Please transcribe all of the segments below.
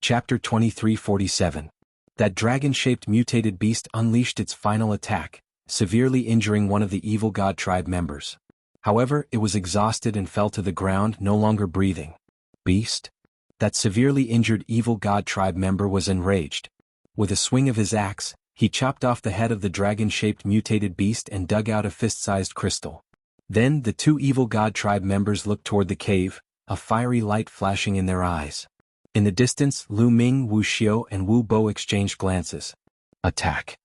Chapter 2347. That dragon-shaped mutated beast unleashed its final attack, severely injuring one of the evil god tribe members. However, it was exhausted and fell to the ground, no longer breathing. Beast? That severely injured evil god tribe member was enraged. With a swing of his axe, he chopped off the head of the dragon-shaped mutated beast and dug out a fist-sized crystal. Then the two evil god tribe members looked toward the cave, a fiery light flashing in their eyes. In the distance, Lu Ming, Wu Xiao and Wu Bo exchanged glances. Attack!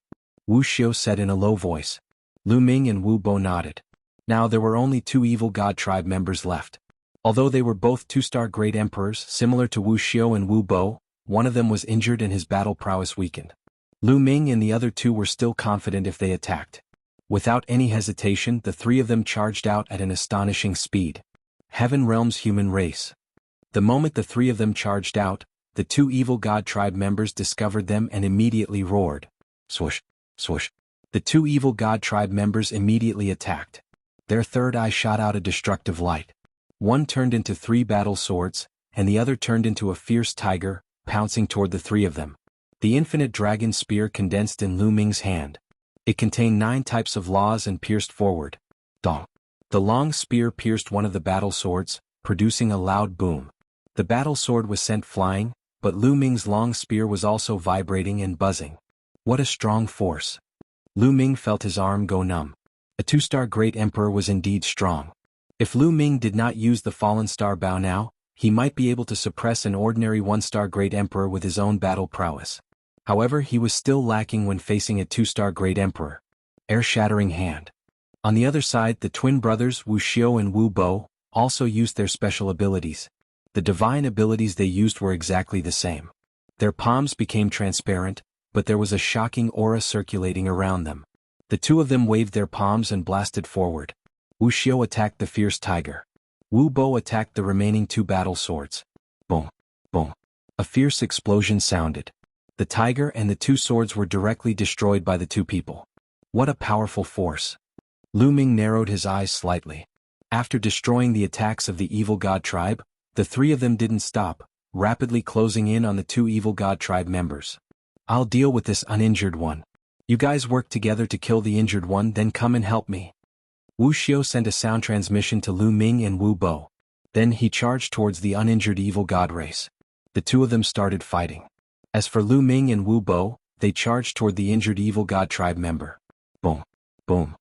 Wu Xiao said in a low voice. Lu Ming and Wu Bo nodded. Now there were only two evil god tribe members left. Although they were both two-star great emperors similar to Wu Xiao and Wu Bo, one of them was injured and his battle prowess weakened. Lu Ming and the other two were still confident if they attacked. Without any hesitation, the three of them charged out at an astonishing speed. Heaven Realm's human race. The moment the three of them charged out, the two evil god tribe members discovered them and immediately roared. Swoosh, swoosh. The two evil god tribe members immediately attacked. Their third eye shot out a destructive light. One turned into three battle swords, and the other turned into a fierce tiger, pouncing toward the three of them. The infinite dragon spear condensed in Lu Ming's hand. It contained 9 types of laws and pierced forward. Dong. The long spear pierced one of the battle swords, producing a loud boom. The battle sword was sent flying, but Lu Ming's long spear was also vibrating and buzzing. What a strong force. Lu Ming felt his arm go numb. A two-star great emperor was indeed strong. If Lu Ming did not use the fallen star bow now, he might be able to suppress an ordinary one-star great emperor with his own battle prowess. However, he was still lacking when facing a two-star great emperor. Air-shattering hand. On the other side, the twin brothers Wu Xiao and Wu Bo also used their special abilities. The divine abilities they used were exactly the same. Their palms became transparent, but there was a shocking aura circulating around them. The two of them waved their palms and blasted forward. Wu Xiao attacked the fierce tiger. Wu Bo attacked the remaining 2 battle swords. Boom, boom. A fierce explosion sounded. The tiger and the 2 swords were directly destroyed by the 2 people. What a powerful force. Lu Ming narrowed his eyes slightly. After destroying the attacks of the evil god tribe, the 3 of them didn't stop, rapidly closing in on the 2 evil god tribe members. I'll deal with this uninjured one. You guys work together to kill the injured one, then come and help me. Wu Xiao sent a sound transmission to Lu Ming and Wu Bo. Then he charged towards the uninjured evil god race. The 2 of them started fighting. As for Lu Ming and Wu Bo, they charged toward the injured evil god tribe member. Boom, boom.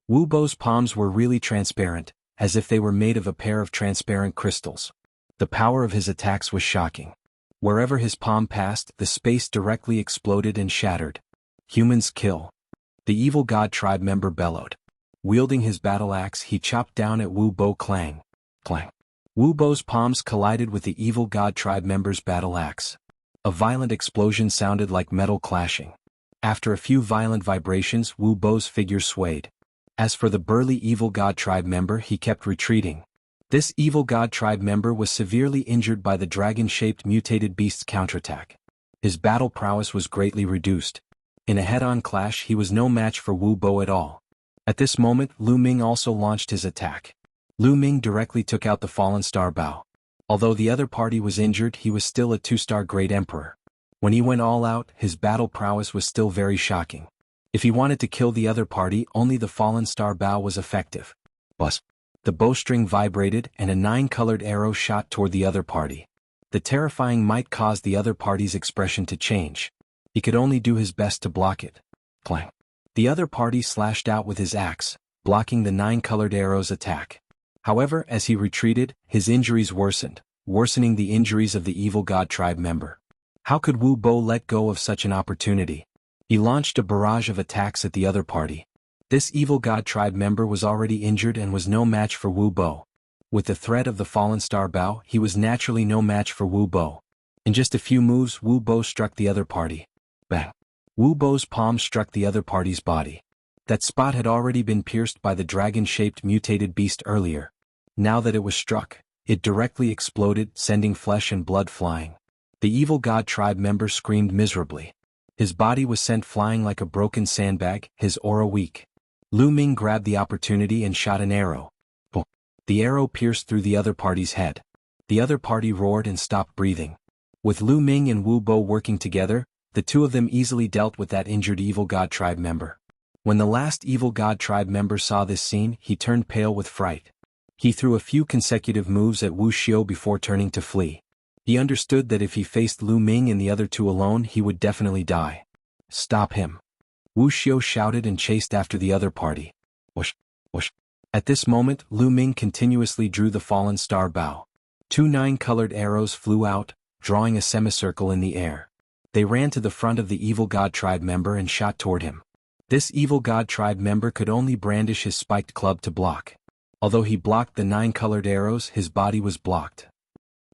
Wu Bo's palms were really transparent, as if they were made of a pair of transparent crystals. The power of his attacks was shocking. Wherever his palm passed, the space directly exploded and shattered. Humans kill. The evil god tribe member bellowed. Wielding his battle axe, he chopped down at Wu Bo. Clang, clang. Wu Bo's palms collided with the evil god tribe member's battle axe. A violent explosion sounded like metal clashing. After a few violent vibrations, Wu Bo's figure swayed. As for the burly evil god tribe member, he kept retreating. This evil god tribe member was severely injured by the dragon-shaped mutated beast's counterattack. His battle prowess was greatly reduced. In a head-on clash, he was no match for Wu Bo at all. At this moment, Lu Ming also launched his attack. Lu Ming directly took out the fallen star bow. Although the other party was injured, he was still a 2-star great emperor. When he went all out, his battle prowess was still very shocking. If he wanted to kill the other party, only the fallen star bow was effective. Buzz. The bowstring vibrated and a 9-colored arrow shot toward the other party. The terrifying might caused the other party's expression to change. He could only do his best to block it. Clang. The other party slashed out with his axe, blocking the 9-colored arrow's attack. However, as he retreated, his injuries worsened, worsening the injuries of the evil god tribe member. How could Wu Bo let go of such an opportunity? He launched a barrage of attacks at the other party. This evil god tribe member was already injured and was no match for Wu Bo. With the threat of the fallen star bow, he was naturally no match for Wu Bo. In just a few moves, Wu Bo struck the other party. Bang! Wu Bo's palm struck the other party's body. That spot had already been pierced by the dragon-shaped mutated beast earlier. Now that it was struck, it directly exploded, sending flesh and blood flying. The evil god tribe member screamed miserably. His body was sent flying like a broken sandbag, his aura weak. Lu Ming grabbed the opportunity and shot an arrow. Boom. The arrow pierced through the other party's head. The other party roared and stopped breathing. With Lu Ming and Wu Bo working together, the two of them easily dealt with that injured evil god tribe member. When the last evil god tribe member saw this scene, he turned pale with fright. He threw a few consecutive moves at Wuxia before turning to flee. He understood that if he faced Lu Ming and the other two alone, he would definitely die. "Stop him!" Wuxia shouted and chased after the other party. Whoosh, whoosh. At this moment, Lu Ming continuously drew the fallen star bow. 2 9-colored arrows flew out, drawing a semicircle in the air. They ran to the front of the evil god tribe member and shot toward him. This evil god tribe member could only brandish his spiked club to block. Although he blocked the 9-colored arrows, his body was blocked.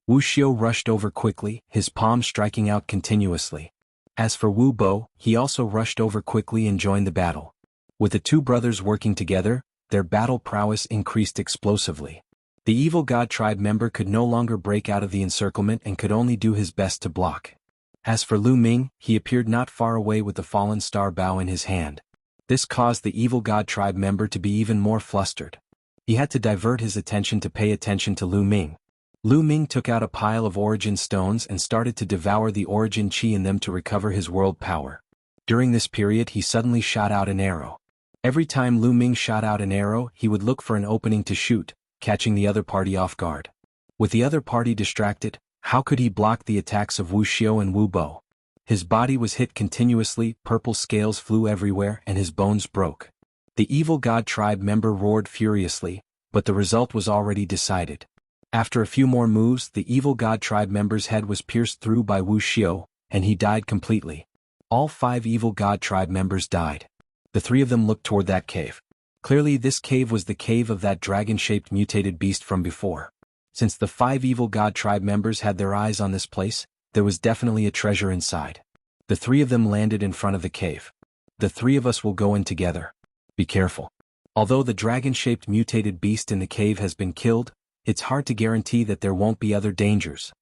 Wuxia rushed over quickly, his palm striking out continuously. As for Wu Bo, he also rushed over quickly and joined the battle. With the two brothers working together, their battle prowess increased explosively. The evil god tribe member could no longer break out of the encirclement and could only do his best to block. As for Lu Ming, he appeared not far away with the fallen star bow in his hand. This caused the evil god tribe member to be even more flustered. He had to divert his attention to pay attention to Lu Ming. Lu Ming took out a pile of origin stones and started to devour the origin chi in them to recover his world power. During this period, he suddenly shot out an arrow. Every time Lu Ming shot out an arrow, he would look for an opening to shoot, catching the other party off guard. With the other party distracted, how could he block the attacks of Wuxia and Wu Bo? His body was hit continuously, purple scales flew everywhere, and his bones broke. The evil god tribe member roared furiously, but the result was already decided. After a few more moves, the evil god tribe member's head was pierced through by Wuxia, and he died completely. All 5 evil god tribe members died. The 3 of them looked toward that cave. Clearly this cave was the cave of that dragon-shaped mutated beast from before. Since the 5 evil god tribe members had their eyes on this place, there was definitely a treasure inside. The 3 of them landed in front of the cave. "The 3 of us will go in together. Be careful. Although the dragon-shaped mutated beast in the cave has been killed, it's hard to guarantee that there won't be other dangers,"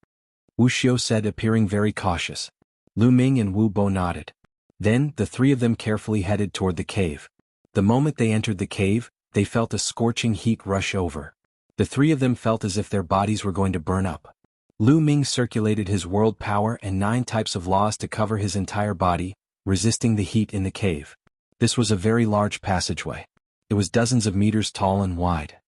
Wuxia said, appearing very cautious. Lu Ming and Wu Bo nodded. Then, the 3 of them carefully headed toward the cave. The moment they entered the cave, they felt a scorching heat rush over. The 3 of them felt as if their bodies were going to burn up. Lu Ming circulated his world power and 9 types of laws to cover his entire body, resisting the heat in the cave. This was a very large passageway. It was dozens of meters tall and wide.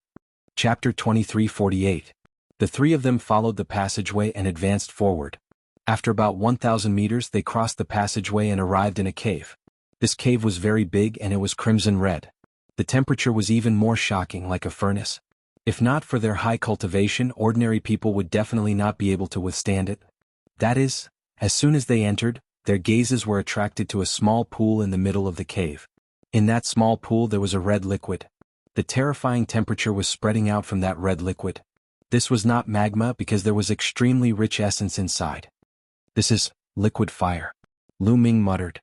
Chapter 23:48. The 3 of them followed the passageway and advanced forward. After about 1,000 meters they crossed the passageway and arrived in a cave. This cave was very big and it was crimson red. The temperature was even more shocking, like a furnace. If not for their high cultivation, ordinary people would definitely not be able to withstand it. That is, as soon as they entered, their gazes were attracted to a small pool in the middle of the cave. In that small pool there was a red liquid. The terrifying temperature was spreading out from that red liquid. This was not magma because there was extremely rich essence inside. "This is liquid fire," Lu Ming muttered.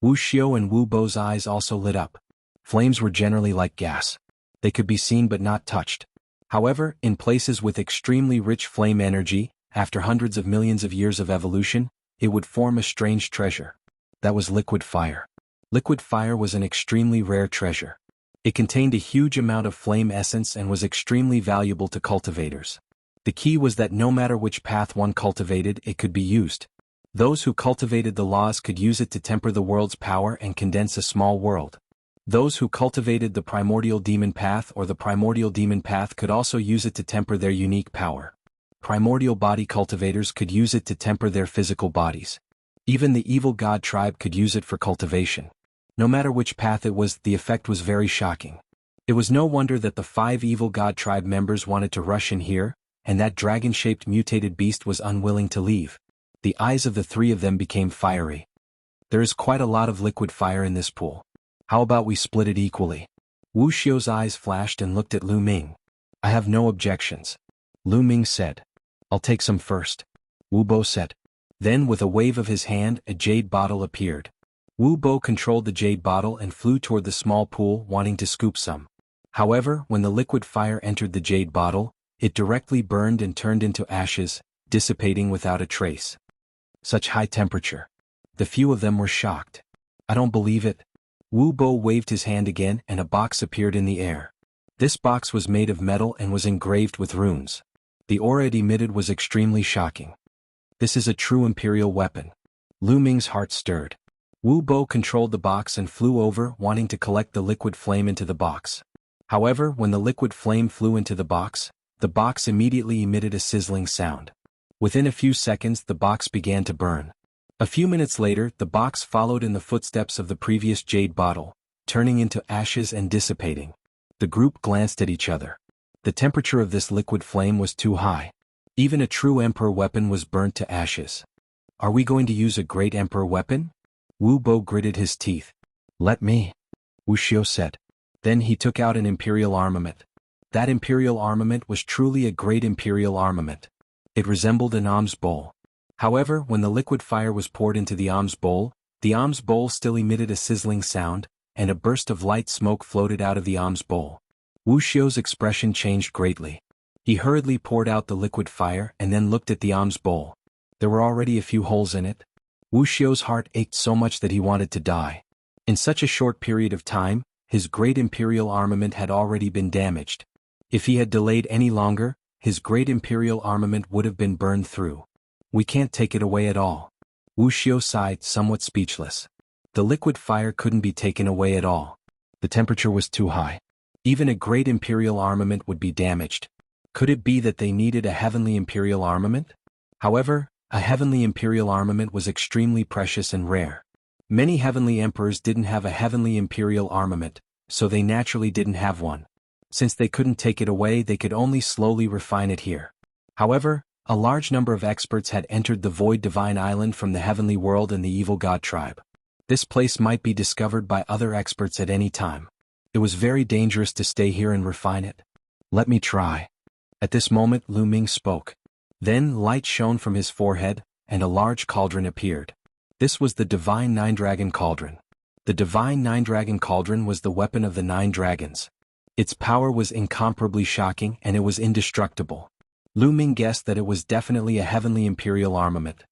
Wuxia and Wu Bo's eyes also lit up. Flames were generally like gas. They could be seen but not touched. However, in places with extremely rich flame energy, after hundreds of millions of years of evolution, it would form a strange treasure. That was liquid fire. Liquid fire was an extremely rare treasure. It contained a huge amount of flame essence and was extremely valuable to cultivators. The key was that no matter which path one cultivated, it could be used. Those who cultivated the laws could use it to temper the world's power and condense a small world. Those who cultivated the primordial demon path or the primordial demon path could also use it to temper their unique power. Primordial body cultivators could use it to temper their physical bodies. Even the evil god tribe could use it for cultivation. No matter which path it was, the effect was very shocking. It was no wonder that the 5 evil god tribe members wanted to rush in here, and that dragon-shaped mutated beast was unwilling to leave. The eyes of the 3 of them became fiery. "There is quite a lot of liquid fire in this pool. How about we split it equally?" Wuxia's eyes flashed and looked at Lu Ming. "I have no objections," Lu Ming said. "I'll take some first," Wu Bo said. Then, with a wave of his hand, a jade bottle appeared. Wu Bo controlled the jade bottle and flew toward the small pool, wanting to scoop some. However, when the liquid fire entered the jade bottle, it directly burned and turned into ashes, dissipating without a trace. Such high temperature. The few of them were shocked. "I don't believe it." Wu Bo waved his hand again and a box appeared in the air. This box was made of metal and was engraved with runes. The aura it emitted was extremely shocking. This is a true imperial weapon. Lu Ming's heart stirred. Wu Bo controlled the box and flew over, wanting to collect the liquid flame into the box. However, when the liquid flame flew into the box immediately emitted a sizzling sound. Within a few seconds the box began to burn. A few minutes later the box followed in the footsteps of the previous jade bottle, turning into ashes and dissipating. The group glanced at each other. The temperature of this liquid flame was too high. Even a true emperor weapon was burnt to ashes. Are we going to use a great emperor weapon? Wu Bo gritted his teeth. Let me. Wuxia said. Then he took out an imperial armament. That imperial armament was truly a great imperial armament. It resembled an alms bowl. However, when the liquid fire was poured into the alms bowl still emitted a sizzling sound, and a burst of light smoke floated out of the alms bowl. Wuxia's expression changed greatly. He hurriedly poured out the liquid fire and then looked at the alms bowl. There were already a few holes in it. Wuxia's heart ached so much that he wanted to die. In such a short period of time, his great imperial armament had already been damaged. If he had delayed any longer, his great imperial armament would have been burned through. We can't take it away at all. Wuxia sighed, somewhat speechless. The liquid fire couldn't be taken away at all. The temperature was too high. Even a great imperial armament would be damaged. Could it be that they needed a heavenly imperial armament? However, a heavenly imperial armament was extremely precious and rare. Many heavenly emperors didn't have a heavenly imperial armament, so they naturally didn't have one. Since they couldn't take it away, they could only slowly refine it here. However, a large number of experts had entered the Void Divine Island from the heavenly world and the evil god tribe. This place might be discovered by other experts at any time. It was very dangerous to stay here and refine it. Let me try. At this moment Lu Ming spoke. Then light shone from his forehead, and a large cauldron appeared. This was the Divine Nine-Dragon Cauldron. The Divine Nine-Dragon Cauldron was the weapon of the 9 dragons. Its power was incomparably shocking and it was indestructible. Lu Ming guessed that it was definitely a heavenly imperial armament.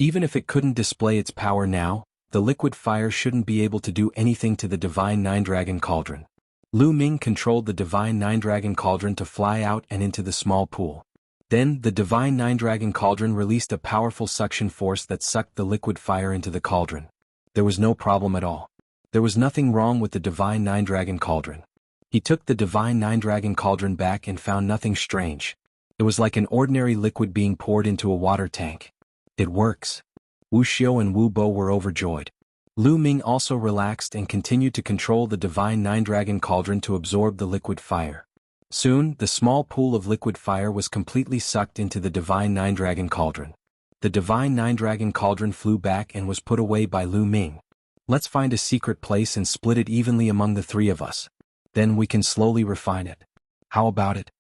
Even if it couldn't display its power now, the liquid fire shouldn't be able to do anything to the Divine Nine-Dragon Cauldron. Lu Ming controlled the Divine Nine-Dragon Cauldron to fly out and into the small pool. Then, the Divine Nine-Dragon Cauldron released a powerful suction force that sucked the liquid fire into the cauldron. There was no problem at all. There was nothing wrong with the Divine Nine-Dragon Cauldron. He took the Divine Nine-Dragon Cauldron back and found nothing strange. It was like an ordinary liquid being poured into a water tank. It works. Wuxia and Wu Bo were overjoyed. Lu Ming also relaxed and continued to control the Divine Nine-Dragon Cauldron to absorb the liquid fire. Soon, the small pool of liquid fire was completely sucked into the Divine Nine-Dragon Cauldron. The Divine Nine-Dragon Cauldron flew back and was put away by Lu Ming. Let's find a secret place and split it evenly among the 3 of us. Then we can slowly refine it. How about it?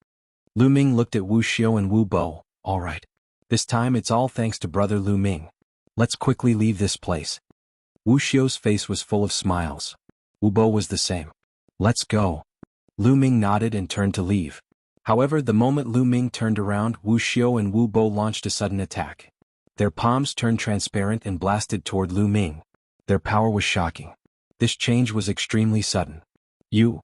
Lu Ming looked at Wuxia and Wu Bo. All right. This time it's all thanks to brother Lu Ming. Let's quickly leave this place. Wuxia's face was full of smiles. Wu Bo was the same. Let's go. Lu Ming nodded and turned to leave. However, the moment Lu Ming turned around, Wuxia and Wu Bo launched a sudden attack. Their palms turned transparent and blasted toward Lu Ming. Their power was shocking. This change was extremely sudden. Lu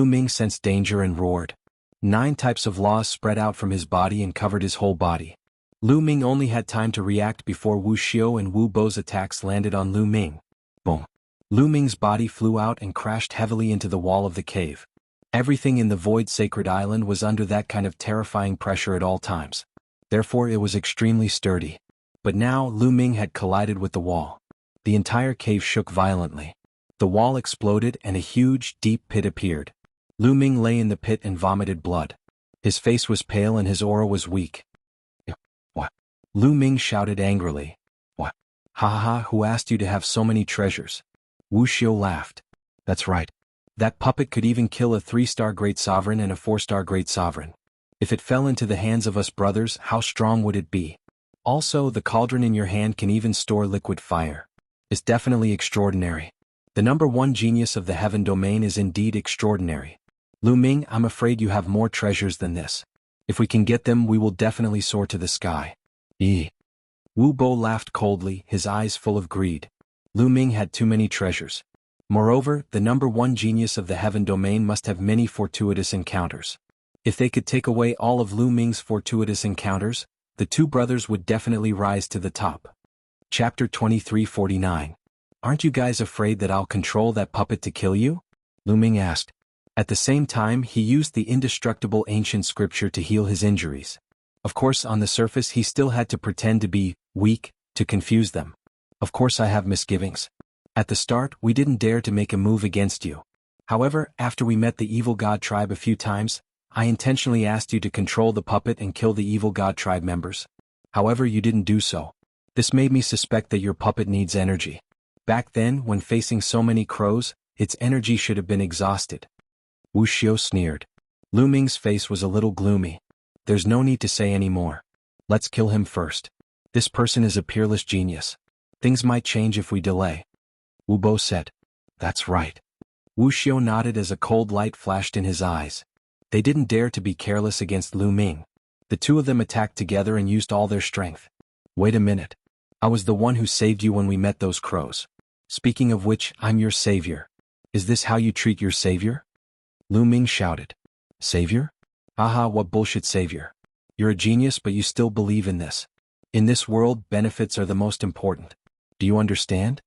Ming sensed danger and roared. 9 types of laws spread out from his body and covered his whole body. Lu Ming only had time to react before Wuxia and Wu Bo's attacks landed on Lu Ming. Boom. Lu Ming's body flew out and crashed heavily into the wall of the cave. Everything in the Void Sacred Island was under that kind of terrifying pressure at all times. Therefore it was extremely sturdy. But now Lu Ming had collided with the wall. The entire cave shook violently. The wall exploded and a huge, deep pit appeared. Lu Ming lay in the pit and vomited blood. His face was pale and his aura was weak. What? Lu Ming shouted angrily. What? Ha ha ha, who asked you to have so many treasures? Wuxia laughed. That's right. That puppet could even kill a 3-star Great Sovereign and a 4-star Great Sovereign. If it fell into the hands of us brothers, how strong would it be? Also, the cauldron in your hand can even store liquid fire. It's definitely extraordinary. The number 1 genius of the heaven domain is indeed extraordinary. Lu Ming, I'm afraid you have more treasures than this. If we can get them, we will definitely soar to the sky. Wu Bo laughed coldly, his eyes full of greed. Lu Ming had too many treasures. Moreover, the number 1 genius of the heaven domain must have many fortuitous encounters. If they could take away all of Lu Ming's fortuitous encounters, the two brothers would definitely rise to the top. Chapter 2349. Aren't you guys afraid that I'll control that puppet to kill you? Lu Ming asked. At the same time, he used the indestructible ancient scripture to heal his injuries. Of course, on the surface he still had to pretend to be weak, to confuse them. Of course I have misgivings. At the start, we didn't dare to make a move against you. However, after we met the evil god tribe a few times, I intentionally asked you to control the puppet and kill the evil god tribe members. However, you didn't do so. This made me suspect that your puppet needs energy. Back then, when facing so many crows, its energy should have been exhausted. Wuxia sneered. Lu Ming's face was a little gloomy. There's no need to say any more. Let's kill him first. This person is a peerless genius. Things might change if we delay. Wu Bo said. That's right. Wuxia nodded as a cold light flashed in his eyes. They didn't dare to be careless against Lu Ming. The two of them attacked together and used all their strength. Wait a minute. I was the one who saved you when we met those crows. Speaking of which, I'm your savior. Is this how you treat your savior? Lu Ming shouted. Savior? Haha, what bullshit savior. You're a genius but you still believe in this. In this world, benefits are the most important. Do you understand?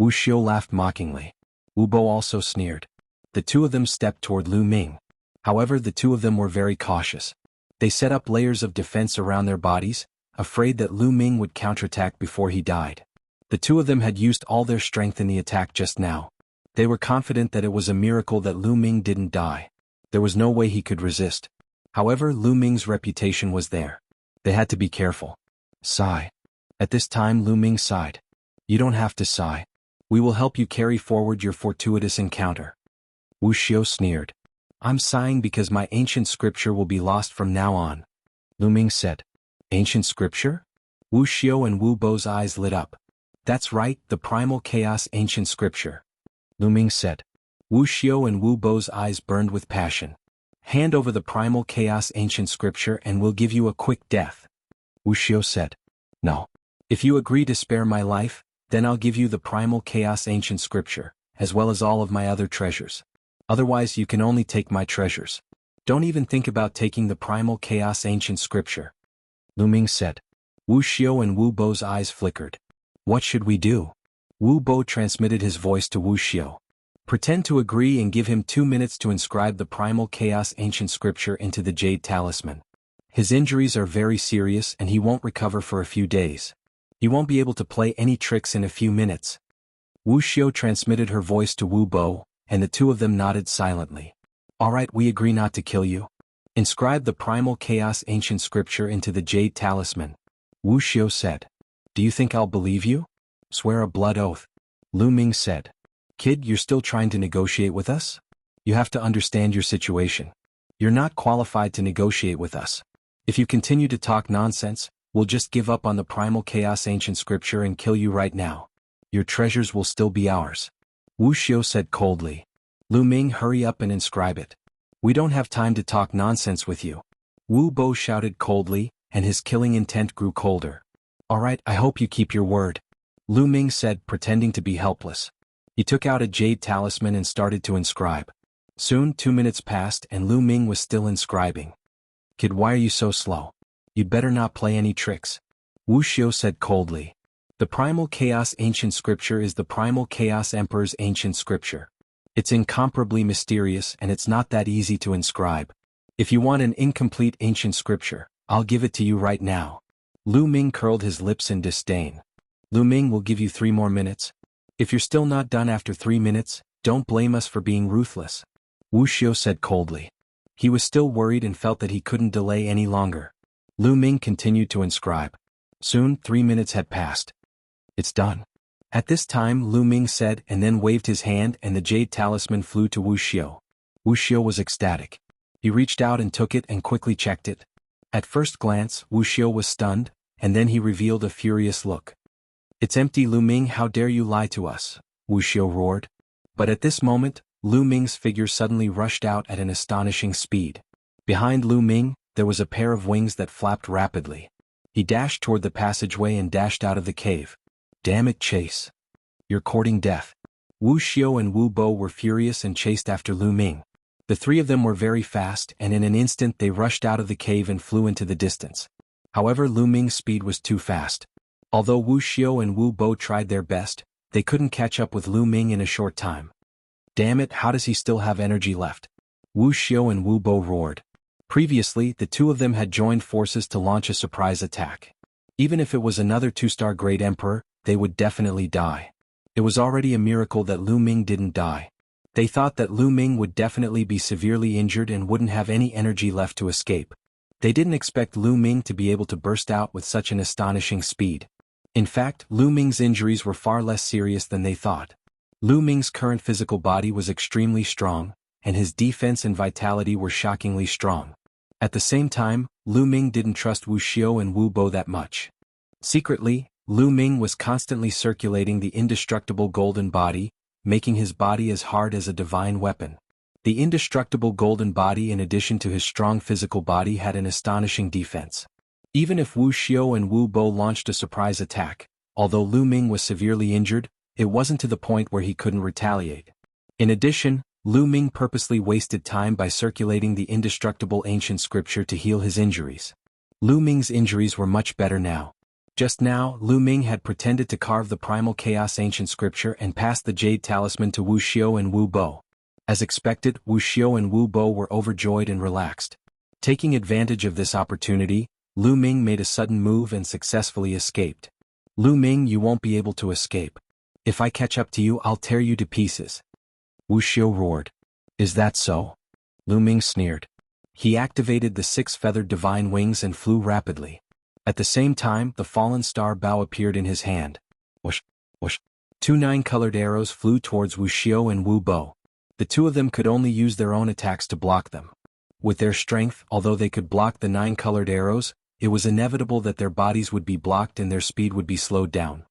Wuxia laughed mockingly. Wu Bo also sneered. The two of them stepped toward Lu Ming. However, the two of them were very cautious. They set up layers of defense around their bodies, afraid that Lu Ming would counterattack before he died. The two of them had used all their strength in the attack just now. They were confident that it was a miracle that Lu Ming didn't die. There was no way he could resist. However, Lu Ming's reputation was there. They had to be careful. Sigh. At this time Lu Ming sighed. You don't have to sigh. We will help you carry forward your fortuitous encounter. Wuxia sneered. I'm sighing because my ancient scripture will be lost from now on. Lu Ming said. Ancient scripture? Wuxia and Wu Bo's eyes lit up. That's right, the primal chaos ancient scripture. Lu Ming said. Wuxia and Wu Bo's eyes burned with passion. Hand over the primal chaos ancient scripture and we'll give you a quick death. Wuxia said. No. If you agree to spare my life, then I'll give you the primal chaos ancient scripture, as well as all of my other treasures. Otherwise you can only take my treasures. Don't even think about taking the primal chaos ancient scripture. Lu Ming said. Wuxia and Wu Bo's eyes flickered. What should we do? Wu Bo transmitted his voice to Wuxia. Pretend to agree and give him 2 minutes to inscribe the primal chaos ancient scripture into the jade talisman. His injuries are very serious and he won't recover for a few days. He won't be able to play any tricks in a few minutes. Wuxia transmitted her voice to Wu Bo, and the two of them nodded silently. Alright, we agree not to kill you. Inscribe the primal chaos ancient scripture into the jade talisman. Wuxia said. Do you think I'll believe you? Swear a blood oath. Lu Ming said. Kid, you're still trying to negotiate with us? You have to understand your situation. You're not qualified to negotiate with us. If you continue to talk nonsense, we'll just give up on the primal chaos ancient scripture and kill you right now. Your treasures will still be ours. Wuxia said coldly. Lu Ming, hurry up and inscribe it. We don't have time to talk nonsense with you. Wu Bo shouted coldly, and his killing intent grew colder. Alright, I hope you keep your word. Lu Ming said, pretending to be helpless. He took out a jade talisman and started to inscribe. Soon 2 minutes passed and Lu Ming was still inscribing. Kid, why are you so slow? You'd better not play any tricks. Wuxia said coldly. The primal chaos ancient scripture is the primal chaos emperor's ancient scripture. It's incomparably mysterious and it's not that easy to inscribe. If you want an incomplete ancient scripture, I'll give it to you right now. Lu Ming curled his lips in disdain. Lu Ming will give you 3 more minutes. If you're still not done after 3 minutes, don't blame us for being ruthless. Wuxia said coldly. He was still worried and felt that he couldn't delay any longer. Lu Ming continued to inscribe. Soon 3 minutes had passed. It's done. At this time Lu Ming said and then waved his hand and the jade talisman flew to Wuxia. Wuxia was ecstatic. He reached out and took it and quickly checked it. At first glance, Wuxia was stunned, and then he revealed a furious look. It's empty, Lu Ming, how dare you lie to us? Wuxia roared. But at this moment, Lu Ming's figure suddenly rushed out at an astonishing speed. Behind Lu Ming, there was a pair of wings that flapped rapidly. He dashed toward the passageway and dashed out of the cave. Damn it, Chase. You're courting death. Wuxia and Wu Bo were furious and chased after Lu Ming. The three of them were very fast and in an instant they rushed out of the cave and flew into the distance. However, Lu Ming's speed was too fast. Although Wu Xiao and Wu Bo tried their best, they couldn't catch up with Lu Ming in a short time. Damn it, how does he still have energy left? Wu Xiao and Wu Bo roared. Previously, the two of them had joined forces to launch a surprise attack. Even if it was another 2-star Great Emperor, they would definitely die. It was already a miracle that Lu Ming didn't die. They thought that Lu Ming would definitely be severely injured and wouldn't have any energy left to escape. They didn't expect Lu Ming to be able to burst out with such an astonishing speed. In fact, Lu Ming's injuries were far less serious than they thought. Lu Ming's current physical body was extremely strong, and his defense and vitality were shockingly strong. At the same time, Lu Ming didn't trust Wu Xiao and Wu Bo that much. Secretly, Lu Ming was constantly circulating the indestructible golden body, making his body as hard as a divine weapon. The indestructible golden body, in addition to his strong physical body, had an astonishing defense. Even if Wu Xiao and Wu Bo launched a surprise attack, although Lu Ming was severely injured, it wasn't to the point where he couldn't retaliate. In addition, Lu Ming purposely wasted time by circulating the indestructible ancient scripture to heal his injuries. Lu Ming's injuries were much better now. Just now, Lu Ming had pretended to carve the primal chaos ancient scripture and passed the jade talisman to Wu Xiao and Wu Bo. As expected, Wu Xiao and Wu Bo were overjoyed and relaxed. Taking advantage of this opportunity, Lu Ming made a sudden move and successfully escaped. Lu Ming, you won't be able to escape. If I catch up to you, I'll tear you to pieces. Wu Xiao roared. Is that so? Lu Ming sneered. He activated the 6-feathered divine wings and flew rapidly. At the same time, the fallen star bow appeared in his hand. Whoosh, whoosh. 2 9-colored arrows flew towards Wu Xiao and Wu Bo. The two of them could only use their own attacks to block them. With their strength, although they could block the 9-colored arrows, it was inevitable that their bodies would be blocked and their speed would be slowed down.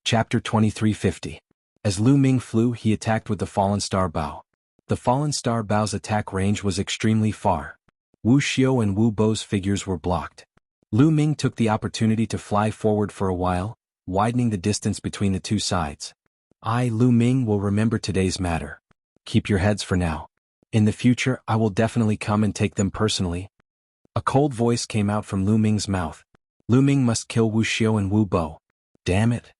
Chapter 2350. As Lu Ming flew, he attacked with the fallen star bow. The fallen star bow's attack range was extremely far. Wu Xiao and Wu Bo's figures were blocked. Lu Ming took the opportunity to fly forward for a while, widening the distance between the two sides. I, Lu Ming, will remember today's matter. Keep your heads for now. In the future, I will definitely come and take them personally. A cold voice came out from Lu Ming's mouth. Lu Ming must kill Wu Xiao and Wu Bo. Damn it.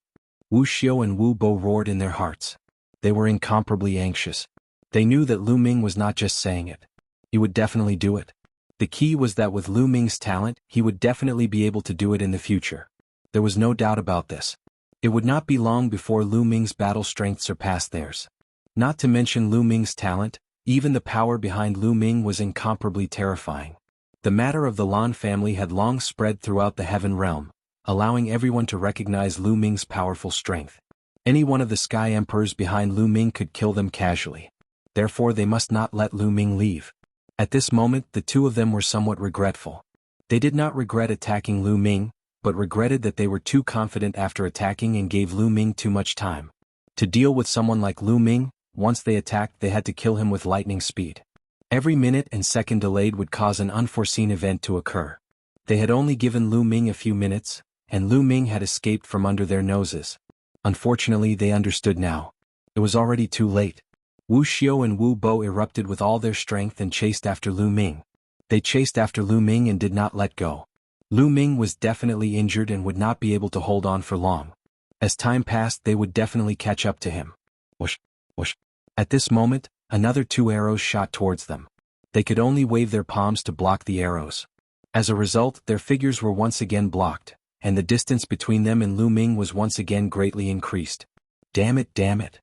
Wu Xiao and Wu Bo roared in their hearts. They were incomparably anxious. They knew that Lu Ming was not just saying it. He would definitely do it. The key was that with Lu Ming's talent, he would definitely be able to do it in the future. There was no doubt about this. It would not be long before Lu Ming's battle strength surpassed theirs. Not to mention Lu Ming's talent, even the power behind Lu Ming was incomparably terrifying. The matter of the Lan family had long spread throughout the heaven realm, allowing everyone to recognize Lu Ming's powerful strength. Any one of the Sky Emperors behind Lu Ming could kill them casually. Therefore, they must not let Lu Ming leave. At this moment, the two of them were somewhat regretful. They did not regret attacking Lu Ming, but regretted that they were too confident after attacking and gave Lu Ming too much time. To deal with someone like Lu Ming, once they attacked, they had to kill him with lightning speed. Every minute and second delayed would cause an unforeseen event to occur. They had only given Lu Ming a few minutes, and Lu Ming had escaped from under their noses. Unfortunately, they understood now. It was already too late. Wu Xiao and Wu Bo erupted with all their strength and chased after Lu Ming. They chased after Lu Ming and did not let go. Lu Ming was definitely injured and would not be able to hold on for long. As time passed, they would definitely catch up to him. Whoosh, whoosh. At this moment, another 2 arrows shot towards them. They could only wave their palms to block the arrows. As a result, their figures were once again blocked, and the distance between them and Lu Ming was once again greatly increased. Damn it, damn it.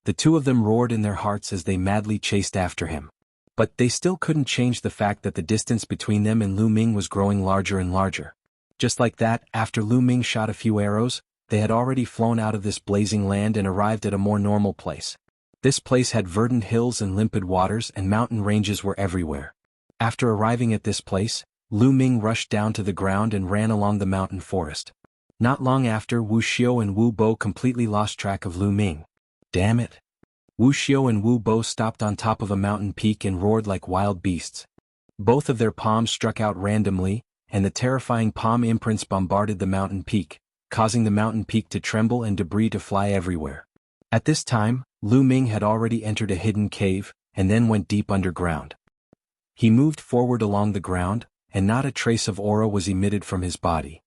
The two of them roared in their hearts as they madly chased after him. But they still couldn't change the fact that the distance between them and Lu Ming was growing larger and larger. Just like that, after Lu Ming shot a few arrows, they had already flown out of this blazing land and arrived at a more normal place. This place had verdant hills and limpid waters, and mountain ranges were everywhere. After arriving at this place, Lu Ming rushed down to the ground and ran along the mountain forest. Not long after, Wu Xiao and Wu Bo completely lost track of Lu Ming. Damn it. Wu Xiao and Wu Bo stopped on top of a mountain peak and roared like wild beasts. Both of their palms struck out randomly, and the terrifying palm imprints bombarded the mountain peak, causing the mountain peak to tremble and debris to fly everywhere. At this time, Lu Ming had already entered a hidden cave, and then went deep underground. He moved forward along the ground, and not a trace of aura was emitted from his body.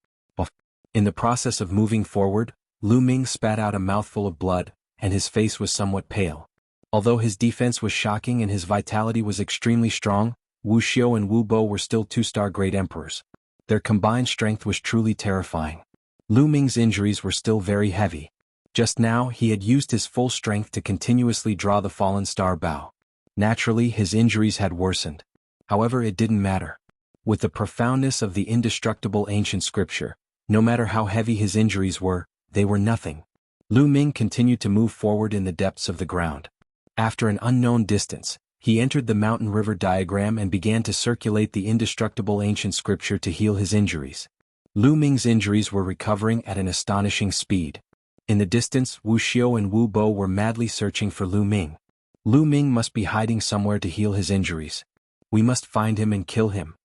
In the process of moving forward, Lu Ming spat out a mouthful of blood, and his face was somewhat pale. Although his defense was shocking and his vitality was extremely strong, Wu Xiao and Wu Bo were still two-star great emperors. Their combined strength was truly terrifying. Lu Ming's injuries were still very heavy. Just now he had used his full strength to continuously draw the fallen star bow. Naturally, his injuries had worsened. However, it didn't matter. With the profoundness of the indestructible ancient scripture, no matter how heavy his injuries were, they were nothing. Lu Ming continued to move forward in the depths of the ground. After an unknown distance, he entered the mountain river diagram and began to circulate the indestructible ancient scripture to heal his injuries. Lu Ming's injuries were recovering at an astonishing speed. In the distance, Wu Xiao and Wu Bo were madly searching for Lu Ming. Lu Ming must be hiding somewhere to heal his injuries. We must find him and kill him.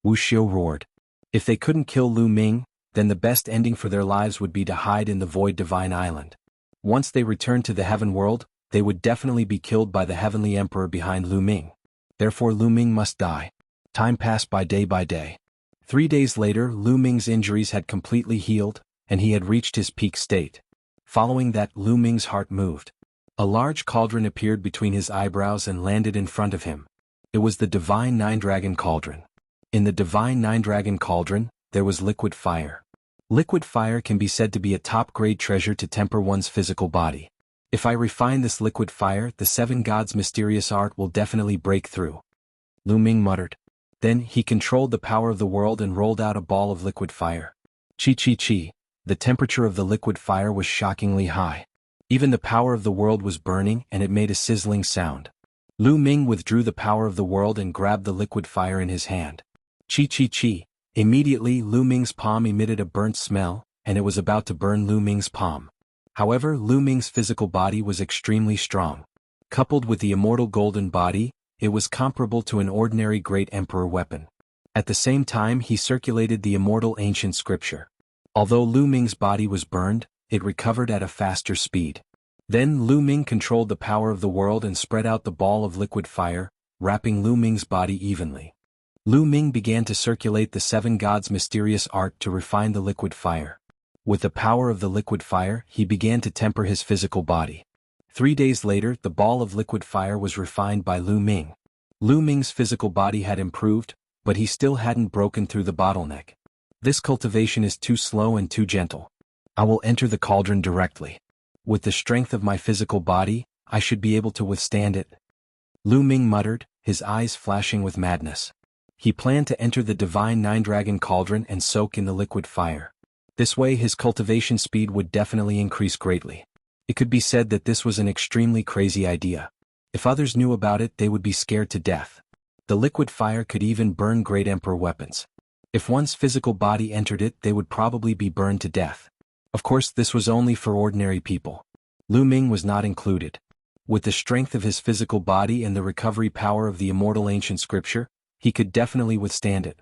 Wu Xiao roared. If they couldn't kill Lu Ming, then the best ending for their lives would be to hide in the Void Divine Island. Once they returned to the Heaven World, they would definitely be killed by the Heavenly Emperor behind Lu Ming. Therefore Lu Ming must die. Time passed by day. 3 days later, Lu Ming's injuries had completely healed, and he had reached his peak state. Following that, Lu Ming's heart moved. A large cauldron appeared between his eyebrows and landed in front of him. It was the Divine Nine-Dragon Cauldron. In the Divine Nine-Dragon Cauldron, there was liquid fire. Liquid fire can be said to be a top-grade treasure to temper one's physical body. If I refine this liquid fire, the 7 gods' mysterious art will definitely break through. Lu Ming muttered. Then he controlled the power of the world and rolled out a ball of liquid fire. Chi. The temperature of the liquid fire was shockingly high. Even the power of the world was burning and it made a sizzling sound. Lu Ming withdrew the power of the world and grabbed the liquid fire in his hand. Chi. Immediately Lu Ming's palm emitted a burnt smell, and it was about to burn Lu Ming's palm. However, Lu Ming's physical body was extremely strong. Coupled with the immortal golden body, it was comparable to an ordinary great emperor weapon. At the same time he circulated the immortal ancient scripture. Although Lu Ming's body was burned, it recovered at a faster speed. Then Lu Ming controlled the power of the world and spread out the ball of liquid fire, wrapping Lu Ming's body evenly. Lu Ming began to circulate the 7 gods' mysterious art to refine the liquid fire. With the power of the liquid fire, he began to temper his physical body. 3 days later, the ball of liquid fire was refined by Lu Ming. Lu Ming's physical body had improved, but he still hadn't broken through the bottleneck. This cultivation is too slow and too gentle. I will enter the cauldron directly. With the strength of my physical body, I should be able to withstand it. Lu Ming muttered, his eyes flashing with madness. He planned to enter the Divine Nine-Dragon Cauldron and soak in the liquid fire. This way his cultivation speed would definitely increase greatly. It could be said that this was an extremely crazy idea. If others knew about it, they would be scared to death. The liquid fire could even burn great emperor weapons. If one's physical body entered it, they would probably be burned to death. Of course, this was only for ordinary people. Lu Ming was not included. With the strength of his physical body and the recovery power of the immortal ancient scripture, he could definitely withstand it.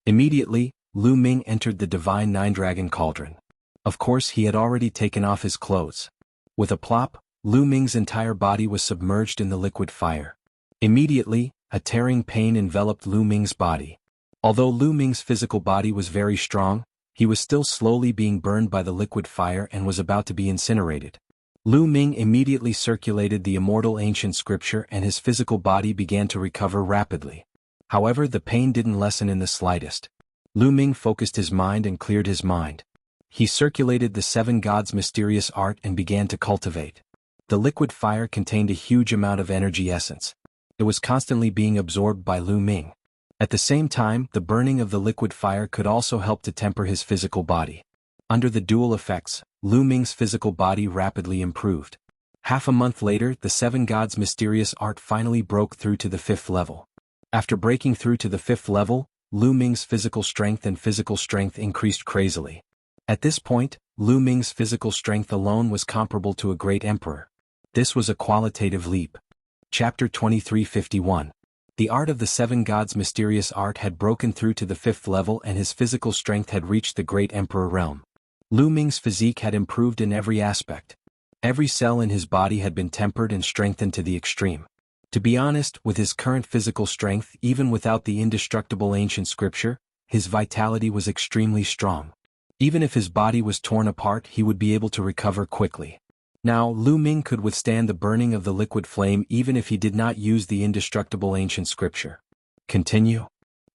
Immediately, Lu Ming entered the Divine Nine-Dragon Cauldron. Of course, he had already taken off his clothes. With a plop, Lu Ming's entire body was submerged in the liquid fire. Immediately, a tearing pain enveloped Lu Ming's body. Although Lu Ming's physical body was very strong, he was still slowly being burned by the liquid fire and was about to be incinerated. Lu Ming immediately circulated the immortal ancient scripture and his physical body began to recover rapidly. However, the pain didn't lessen in the slightest. Lu Ming focused his mind and cleared his mind. He circulated the 7 gods' mysterious art and began to cultivate. The liquid fire contained a huge amount of energy essence. It was constantly being absorbed by Lu Ming. At the same time, the burning of the liquid fire could also help to temper his physical body. Under the dual effects, Lu Ming's physical body rapidly improved. Half a month later, the 7 gods' mysterious art finally broke through to the 5th level. After breaking through to the 5th level, Lu Ming's physical strength increased crazily. At this point, Lu Ming's physical strength alone was comparable to a great emperor. This was a qualitative leap. Chapter 2351. The art of the 7 gods' mysterious art had broken through to the 5th level and his physical strength had reached the great emperor realm. Lu Ming's physique had improved in every aspect. Every cell in his body had been tempered and strengthened to the extreme. To be honest, with his current physical strength, even without the indestructible ancient scripture, his vitality was extremely strong. Even if his body was torn apart, he would be able to recover quickly. Now, Lu Ming could withstand the burning of the liquid flame even if he did not use the indestructible ancient scripture. Continue.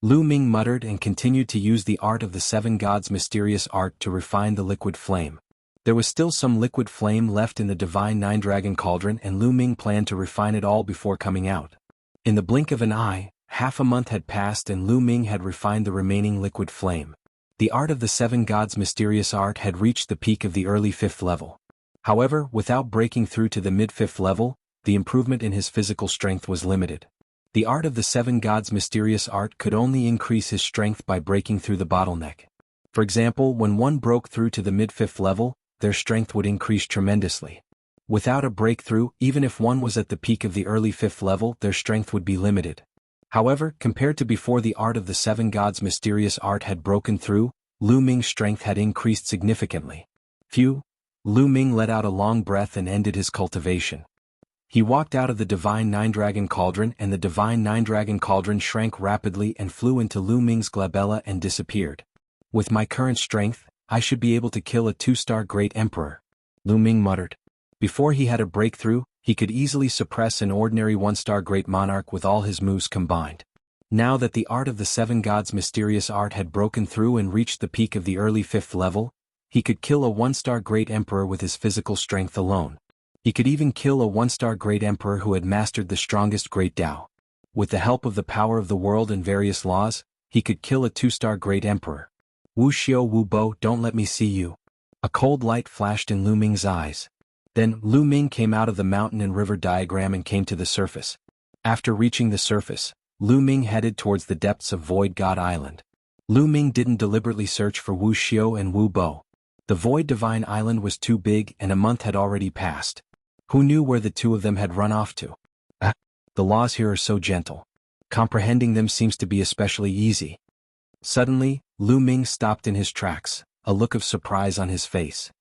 Lu Ming muttered and continued to use the art of the seven gods' mysterious art to refine the liquid flame. There was still some liquid flame left in the divine nine-dragon cauldron, and Lu Ming planned to refine it all before coming out. In the blink of an eye, half a month had passed and Lu Ming had refined the remaining liquid flame. The art of the seven gods' mysterious art had reached the peak of the early 5th level. However, without breaking through to the mid-5th level, the improvement in his physical strength was limited. The art of the seven gods' mysterious art could only increase his strength by breaking through the bottleneck. For example, when one broke through to the mid-5th level, their strength would increase tremendously. Without a breakthrough, even if one was at the peak of the early 5th level, their strength would be limited. However, compared to before the art of the seven gods' mysterious art had broken through, Lu Ming's strength had increased significantly. Phew! Lu Ming let out a long breath and ended his cultivation. He walked out of the divine nine-dragon cauldron, and the divine nine-dragon cauldron shrank rapidly and flew into Lu Ming's glabella and disappeared. With my current strength, I should be able to kill a 2-star great emperor, Lu Ming muttered. Before he had a breakthrough, he could easily suppress an ordinary 1-star great monarch with all his moves combined. Now that the art of the seven gods' mysterious art had broken through and reached the peak of the early 5th level, he could kill a 1-star great emperor with his physical strength alone. He could even kill a 1-star great emperor who had mastered the strongest great Tao. With the help of the power of the world and various laws, he could kill a 2-star great emperor. Wuxia Wu Bo, don't let me see you. A cold light flashed in Lu Ming's eyes. Then, Lu Ming came out of the mountain and river diagram and came to the surface. After reaching the surface, Lu Ming headed towards the depths of Void God Island. Lu Ming didn't deliberately search for Wu Xiao and Wu Bo. The Void Divine Island was too big and a month had already passed. Who knew where the two of them had run off to? The laws here are so gentle. Comprehending them seems to be especially easy. Suddenly, Lu Ming stopped in his tracks, a look of surprise on his face.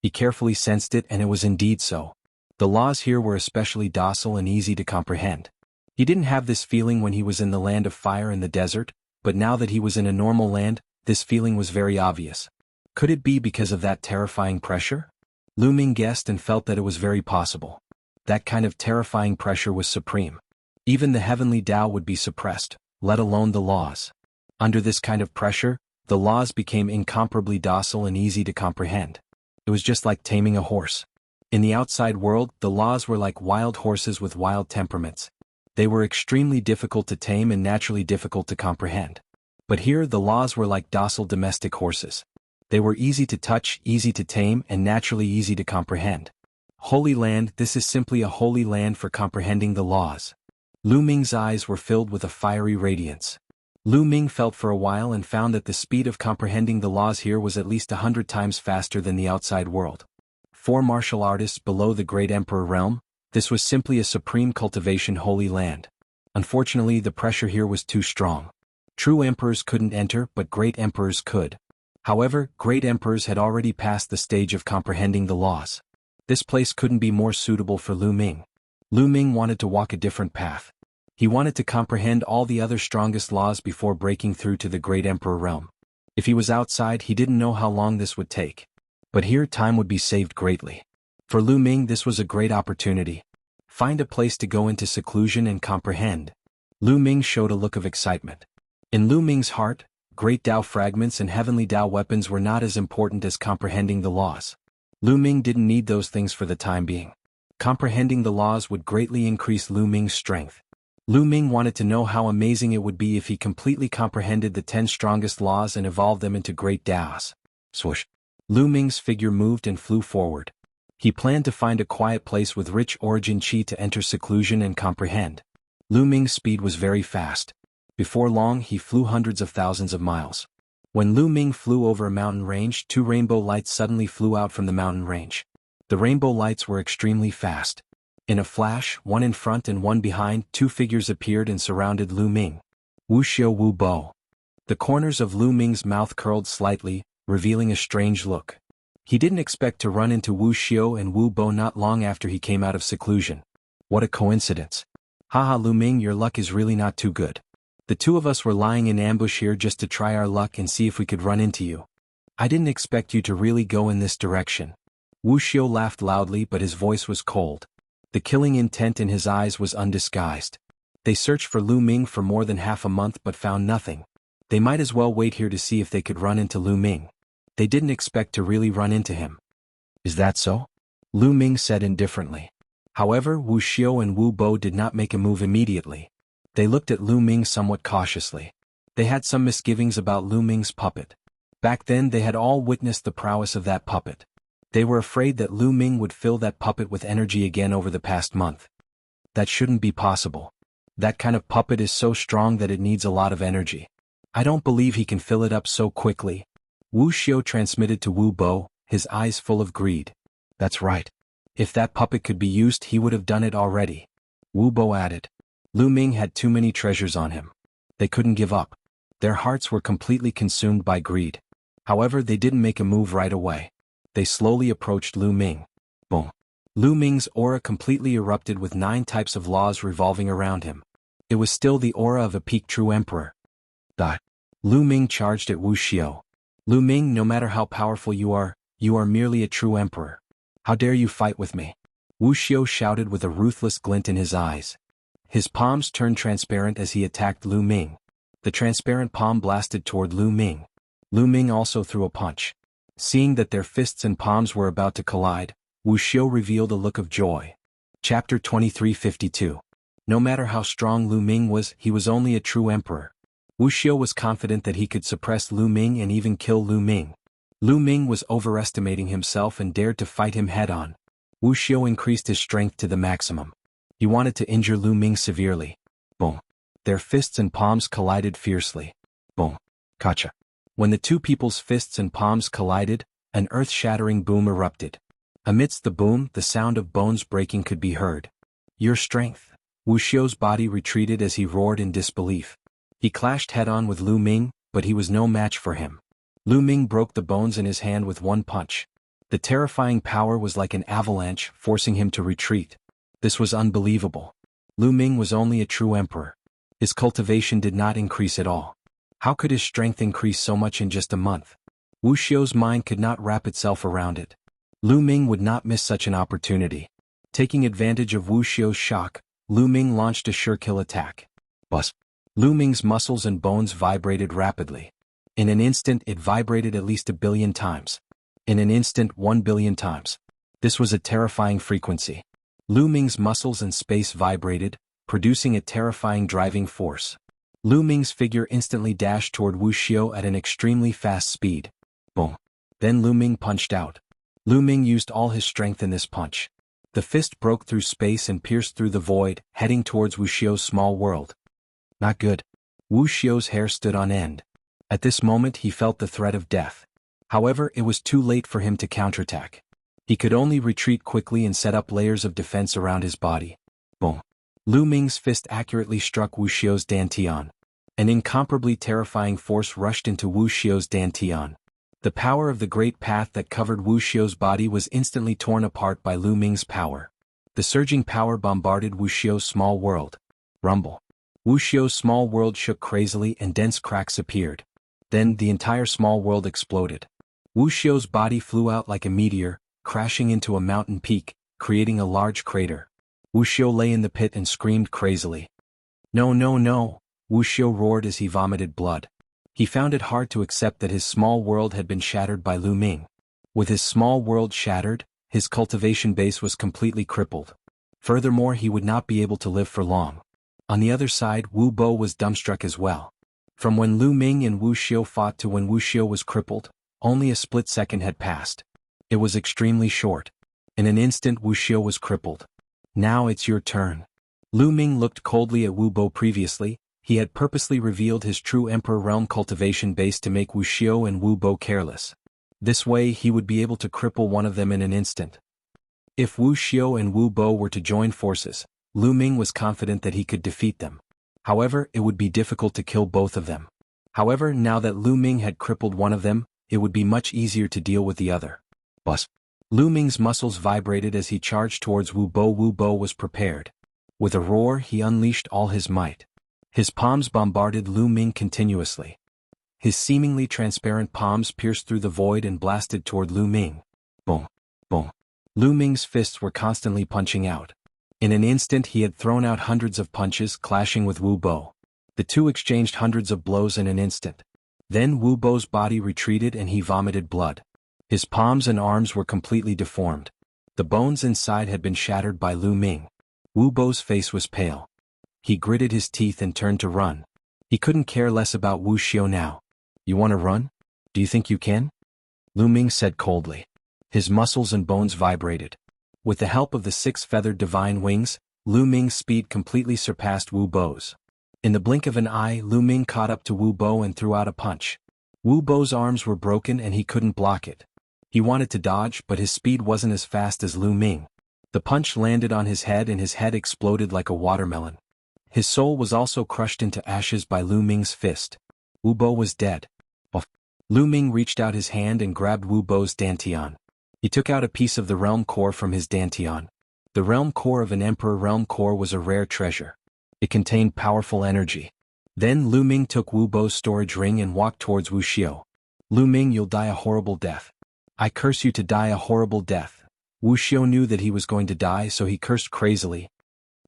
He carefully sensed it, and it was indeed so. The laws here were especially docile and easy to comprehend. He didn't have this feeling when he was in the land of fire in the desert, but now that he was in a normal land, this feeling was very obvious. Could it be because of that terrifying pressure? Lu Ming guessed and felt that it was very possible. That kind of terrifying pressure was supreme. Even the heavenly Tao would be suppressed, let alone the laws. Under this kind of pressure, the laws became incomparably docile and easy to comprehend. It was just like taming a horse. In the outside world, the laws were like wild horses with wild temperaments. They were extremely difficult to tame and naturally difficult to comprehend. But here the laws were like docile domestic horses. They were easy to touch, easy to tame, and naturally easy to comprehend. Holy Land, this is simply a holy land for comprehending the laws. Lu Ming's eyes were filled with a fiery radiance. Lu Ming felt for a while and found that the speed of comprehending the laws here was at least 100 times faster than the outside world. 4 martial artists below the Great Emperor realm, this was simply a supreme cultivation holy land. Unfortunately, the pressure here was too strong. True emperors couldn't enter, but great emperors could. However, great emperors had already passed the stage of comprehending the laws. This place couldn't be more suitable for Lu Ming. Lu Ming wanted to walk a different path. He wanted to comprehend all the other strongest laws before breaking through to the Great Emperor realm. If he was outside, he didn't know how long this would take. But here time would be saved greatly. For Lu Ming, this was a great opportunity. Find a place to go into seclusion and comprehend. Lu Ming showed a look of excitement. In Lu Ming's heart, great Tao fragments and heavenly Tao weapons were not as important as comprehending the laws. Lu Ming didn't need those things for the time being. Comprehending the laws would greatly increase Lu Ming's strength. Lu Ming wanted to know how amazing it would be if he completely comprehended the 10 strongest laws and evolved them into great Taos. Swoosh. Lu Ming's figure moved and flew forward. He planned to find a quiet place with rich origin chi to enter seclusion and comprehend. Lu Ming's speed was very fast. Before long, he flew hundreds of thousands of miles. When Lu Ming flew over a mountain range, 2 rainbow lights suddenly flew out from the mountain range. The rainbow lights were extremely fast. In a flash, one in front and one behind, 2 figures appeared and surrounded Lu Ming. Wu Xiao Wu Bo. The corners of Lu Ming's mouth curled slightly, revealing a strange look. He didn't expect to run into Wu Xiao and Wu Bo not long after he came out of seclusion. What a coincidence. Haha Lu Ming, your luck is really not too good. The two of us were lying in ambush here just to try our luck and see if we could run into you. I didn't expect you to really go in this direction. Wuxia laughed loudly, but his voice was cold. The killing intent in his eyes was undisguised. They searched for Lu Ming for more than half a month but found nothing. They might as well wait here to see if they could run into Lu Ming. They didn't expect to really run into him. Is that so? Lu Ming said indifferently. However, Wu Xiu and Wu Bo did not make a move immediately. They looked at Lu Ming somewhat cautiously. They had some misgivings about Lu Ming's puppet. Back then they had all witnessed the prowess of that puppet. They were afraid that Lu Ming would fill that puppet with energy again over the past month. That shouldn't be possible. That kind of puppet is so strong that it needs a lot of energy. I don't believe he can fill it up so quickly. Wu Xiu transmitted to Wu Bo, his eyes full of greed. That's right. If that puppet could be used, he would have done it already. Wu Bo added. Lu Ming had too many treasures on him. They couldn't give up. Their hearts were completely consumed by greed. However, they didn't make a move right away. They slowly approached Lu Ming. Boom. Lu Ming's aura completely erupted with 9 types of laws revolving around him. It was still the aura of a peak true emperor. Lu Ming charged at Wu Xiu. Lu Ming, no matter how powerful you are merely a true emperor. How dare you fight with me? Wu Xiu shouted with a ruthless glint in his eyes. His palms turned transparent as he attacked Lu Ming. The transparent palm blasted toward Lu Ming. Lu Ming also threw a punch. Seeing that their fists and palms were about to collide, Wu Xiu revealed a look of joy. Chapter 2352. No matter how strong Lu Ming was, he was only a true emperor. Wu Xiu was confident that he could suppress Lu Ming and even kill Lu Ming. Lu Ming was overestimating himself and dared to fight him head-on. Wu Xiu increased his strength to the maximum. He wanted to injure Lu Ming severely. Boom. Their fists and palms collided fiercely. Boom. Kacha. When the two people's fists and palms collided, an earth-shattering boom erupted. Amidst the boom, the sound of bones breaking could be heard. Your strength. Wu Xiu's body retreated as he roared in disbelief. He clashed head-on with Lu Ming, but he was no match for him. Lu Ming broke the bones in his hand with one punch. The terrifying power was like an avalanche, forcing him to retreat. This was unbelievable. Lu Ming was only a true emperor. His cultivation did not increase at all. How could his strength increase so much in just a month? Wu Xiu's mind could not wrap itself around it. Lu Ming would not miss such an opportunity. Taking advantage of Wu Xiu's shock, Lu Ming launched a sure-kill attack. Buzz. Lu Ming's muscles and bones vibrated rapidly. In an instant it vibrated at least 1 billion times. In an instant 1 billion times. This was a terrifying frequency. Lu Ming's muscles and space vibrated, producing a terrifying driving force. Lu Ming's figure instantly dashed toward Wu Xiu at an extremely fast speed. Boom. Then Lu Ming punched out. Lu Ming used all his strength in this punch. The fist broke through space and pierced through the void, heading towards Wu Xiu's small world. Not good. Wu Xiu's hair stood on end. At this moment he felt the threat of death. However, it was too late for him to counterattack. He could only retreat quickly and set up layers of defense around his body. Boom. Lu Ming's fist accurately struck Wu Xiu's dantian. An incomparably terrifying force rushed into Wu Xiu's dantian. The power of the great path that covered Wu Xiu's body was instantly torn apart by Lu Ming's power. The surging power bombarded Wu Xiu's small world. Rumble. Wu Xiu's small world shook crazily and dense cracks appeared. Then the entire small world exploded. Wu Xiu's body flew out like a meteor, crashing into a mountain peak, creating a large crater. Wu Xiu lay in the pit and screamed crazily. No, no, no! Wu Xiu roared as he vomited blood. He found it hard to accept that his small world had been shattered by Lu Ming. With his small world shattered, his cultivation base was completely crippled. Furthermore, he would not be able to live for long. On the other side, Wu Bo was dumbstruck as well. From when Lu Ming and Wu Xiu fought to when Wu Xiu was crippled, only a split second had passed. It was extremely short. In an instant Wu Xiu was crippled. Now it's your turn. Lu Ming looked coldly at Wu Bo. Previously, he had purposely revealed his true Emperor Realm cultivation base to make Wu Xiu and Wu Bo careless. This way he would be able to cripple one of them in an instant. If Wu Xiu and Wu Bo were to join forces, Lu Ming was confident that he could defeat them. However, it would be difficult to kill both of them. However, now that Lu Ming had crippled one of them, it would be much easier to deal with the other. Buzz. Lu Ming's muscles vibrated as he charged towards Wu Bo. Wu Bo was prepared. With a roar, he unleashed all his might. His palms bombarded Lu Ming continuously. His seemingly transparent palms pierced through the void and blasted toward Lu Ming. Boom, boom. Lu Ming's fists were constantly punching out. In an instant he had thrown out hundreds of punches, clashing with Wu Bo. The two exchanged hundreds of blows in an instant. Then Wu Bo's body retreated and he vomited blood. His palms and arms were completely deformed. The bones inside had been shattered by Lu Ming. Wu Bo's face was pale. He gritted his teeth and turned to run. He couldn't care less about Wu Xiao now. You want to run? Do you think you can? Lu Ming said coldly. His muscles and bones vibrated. With the help of the 6 feathered divine wings, Lu Ming's speed completely surpassed Wu Bo's. In the blink of an eye, Lu Ming caught up to Wu Bo and threw out a punch. Wu Bo's arms were broken and he couldn't block it. He wanted to dodge, but his speed wasn't as fast as Lu Ming. The punch landed on his head and his head exploded like a watermelon. His soul was also crushed into ashes by Lu Ming's fist. Wu Bo was dead. Lu Ming reached out his hand and grabbed Wu Bo's dantian. He took out a piece of the realm core from his dantian. The realm core of an emperor realm core was a rare treasure. It contained powerful energy. Then Lu Ming took Wu Bo's storage ring and walked towards Wu Xiao. Lu Ming, you'll die a horrible death. I curse you to die a horrible death. Wu Xiao knew that he was going to die, so he cursed crazily.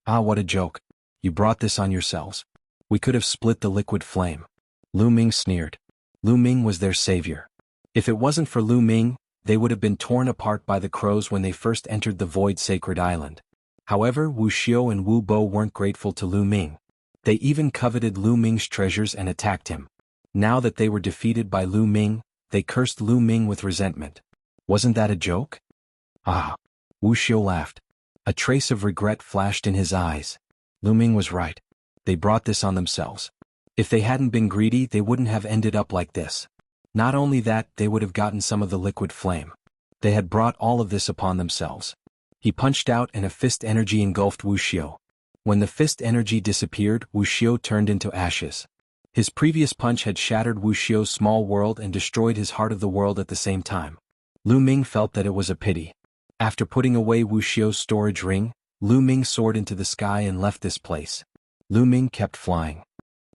Ah, what a joke. You brought this on yourselves. We could have split the liquid flame. Lu Ming sneered. Lu Ming was their savior. If it wasn't for Lu Ming, they would have been torn apart by the crows when they first entered the Void Sacred Island. However, Wu Xiao and Wu Bo weren't grateful to Lu Ming. They even coveted Lu Ming's treasures and attacked him. Now that they were defeated by Lu Ming, they cursed Lu Ming with resentment. Wasn't that a joke? Ah. Wu Xiao laughed. A trace of regret flashed in his eyes. Lu Ming was right. They brought this on themselves. If they hadn't been greedy, they wouldn't have ended up like this. Not only that, they would have gotten some of the liquid flame. They had brought all of this upon themselves. He punched out and a fist energy engulfed Wu Xiao. When the fist energy disappeared, Wu Xiao turned into ashes. His previous punch had shattered Wu Xiao's small world and destroyed his heart of the world at the same time. Lu Ming felt that it was a pity. After putting away Wu Xiao's storage ring, Lu Ming soared into the sky and left this place. Lu Ming kept flying.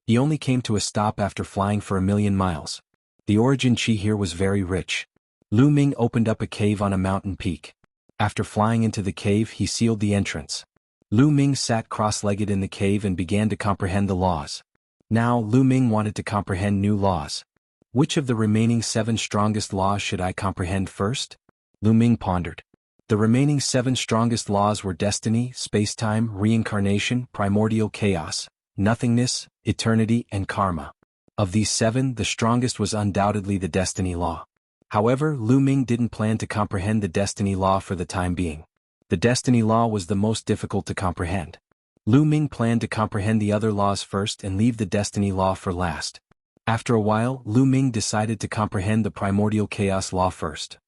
He only came to a stop after flying for 1,000,000 miles. The origin chi here was very rich. Lu Ming opened up a cave on a mountain peak. After flying into the cave, he sealed the entrance. Lu Ming sat cross-legged in the cave and began to comprehend the laws. Now Lu Ming wanted to comprehend new laws. Which of the remaining 7 strongest laws should I comprehend first? Lu Ming pondered. The remaining 7 strongest laws were destiny, space-time, reincarnation, primordial chaos, nothingness, eternity, and karma. Of these 7, the strongest was undoubtedly the destiny law. However, Lu Ming didn't plan to comprehend the destiny law for the time being. The destiny law was the most difficult to comprehend. Lu Ming planned to comprehend the other laws first and leave the destiny law for last. After a while, Lu Ming decided to comprehend the primordial chaos law first.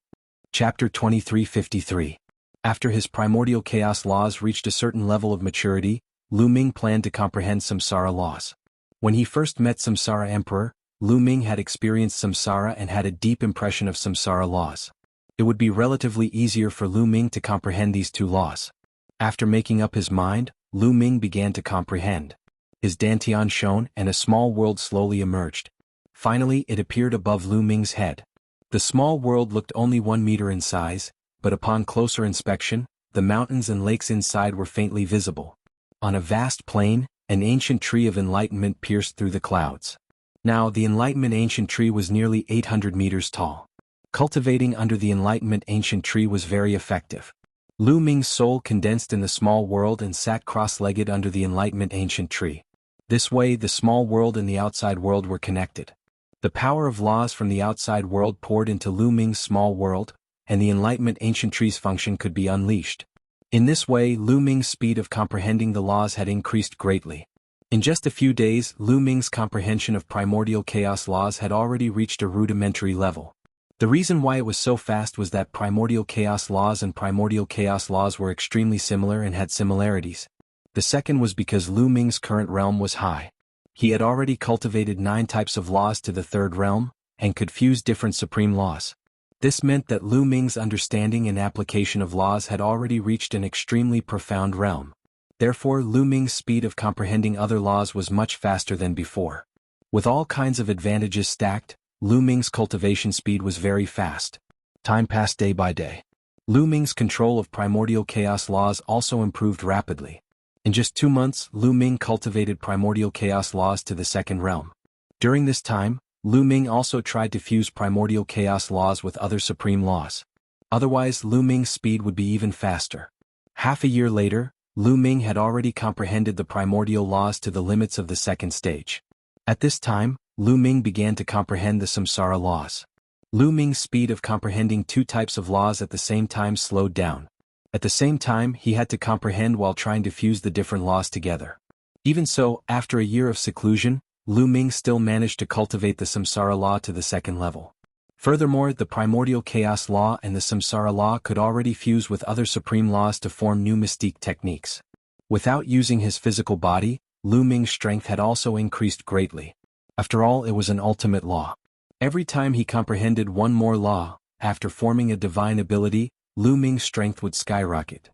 Chapter 2353. After his primordial chaos laws reached a certain level of maturity, Lu Ming planned to comprehend samsara laws. When he first met Samsara Emperor, Lu Ming had experienced samsara and had a deep impression of samsara laws. It would be relatively easier for Lu Ming to comprehend these 2 laws. After making up his mind, Lu Ming began to comprehend. His dantian shone and a small world slowly emerged. Finally, it appeared above Lu Ming's head. The small world looked only 1 meter in size, but upon closer inspection, the mountains and lakes inside were faintly visible. On a vast plain, an ancient tree of enlightenment pierced through the clouds. Now, the enlightenment ancient tree was nearly 800 meters tall. Cultivating under the enlightenment ancient tree was very effective. Lu Ming's soul condensed in the small world and sat cross-legged under the enlightenment ancient tree. This way, the small world and the outside world were connected. The power of laws from the outside world poured into Lu Ming's small world, and the enlightenment ancient tree's function could be unleashed. In this way, Lu Ming's speed of comprehending the laws had increased greatly. In just a few days, Lu Ming's comprehension of primordial chaos laws had already reached a rudimentary level. The reason why it was so fast was that primordial chaos laws and primordial chaos laws were extremely similar and had similarities. The second was because Lu Ming's current realm was high. He had already cultivated 9 types of laws to the 3rd realm, and could fuse different supreme laws. This meant that Lu Ming's understanding and application of laws had already reached an extremely profound realm. Therefore, Lu Ming's speed of comprehending other laws was much faster than before. With all kinds of advantages stacked, Lu Ming's cultivation speed was very fast. Time passed day by day. Lu Ming's control of primordial chaos laws also improved rapidly. In just 2 months, Lu Ming cultivated primordial chaos laws to the second realm. During this time, Lu Ming also tried to fuse primordial chaos laws with other supreme laws. Otherwise, Lu Ming's speed would be even faster. Half a year later, Lu Ming had already comprehended the primordial laws to the limits of the second stage. At this time, Lu Ming began to comprehend the samsara laws. Lu Ming's speed of comprehending 2 types of laws at the same time slowed down. At the same time, he had to comprehend while trying to fuse the different laws together. Even so, after a year of seclusion, Lu Ming still managed to cultivate the samsara law to the second level. Furthermore, the primordial chaos law and the samsara law could already fuse with other supreme laws to form new mystique techniques. Without using his physical body, Lu Ming's strength had also increased greatly. After all, it was an ultimate law. Every time he comprehended one more law, after forming a divine ability, Lu Ming's strength would skyrocket.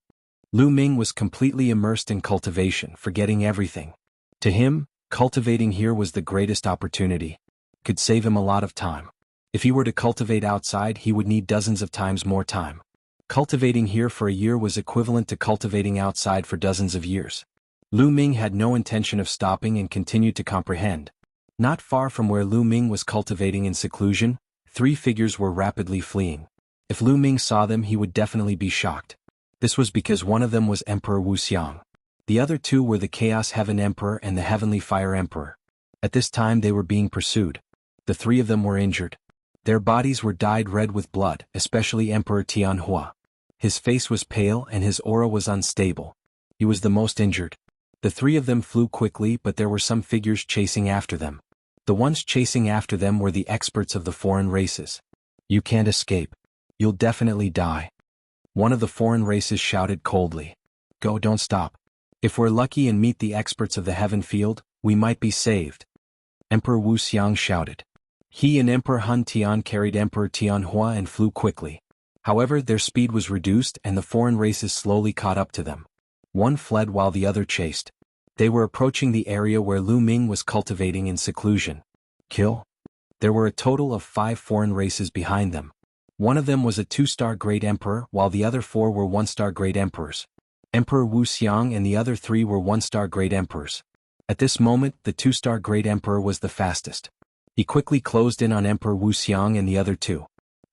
Lu Ming was completely immersed in cultivation, forgetting everything. To him, cultivating here was the greatest opportunity. Could save him a lot of time. If he were to cultivate outside, he would need dozens of times more time. Cultivating here for a year was equivalent to cultivating outside for dozens of years. Lu Ming had no intention of stopping and continued to comprehend. Not far from where Lu Ming was cultivating in seclusion, 3 figures were rapidly fleeing. If Lu Ming saw them, he would definitely be shocked. This was because one of them was Emperor Wuxia. The other 2 were the Chaos Heaven Emperor and the Heavenly Fire Emperor. At this time they were being pursued. The 3 of them were injured. Their bodies were dyed red with blood, especially Emperor Tianhua. His face was pale and his aura was unstable. He was the most injured. The 3 of them flew quickly, but there were some figures chasing after them. The ones chasing after them were the experts of the foreign races. "You can't escape. You'll definitely die." One of the foreign races shouted coldly. "Go, don't stop. If we're lucky and meet the experts of the heaven field, we might be saved." Emperor Wu Xiang shouted. He and Emperor Han Tian carried Emperor Tianhua and flew quickly. However, their speed was reduced and the foreign races slowly caught up to them. One fled while the other chased. They were approaching the area where Lu Ming was cultivating in seclusion. Kill? There were a total of 5 foreign races behind them. One of them was a 2-star Great Emperor, while the other 4 were 1-star Great Emperors. Emperor Wu Xiang and the other 3 were 1-star Great Emperors. At this moment, the 2-star Great Emperor was the fastest. He quickly closed in on Emperor Wu Xiang and the other 2.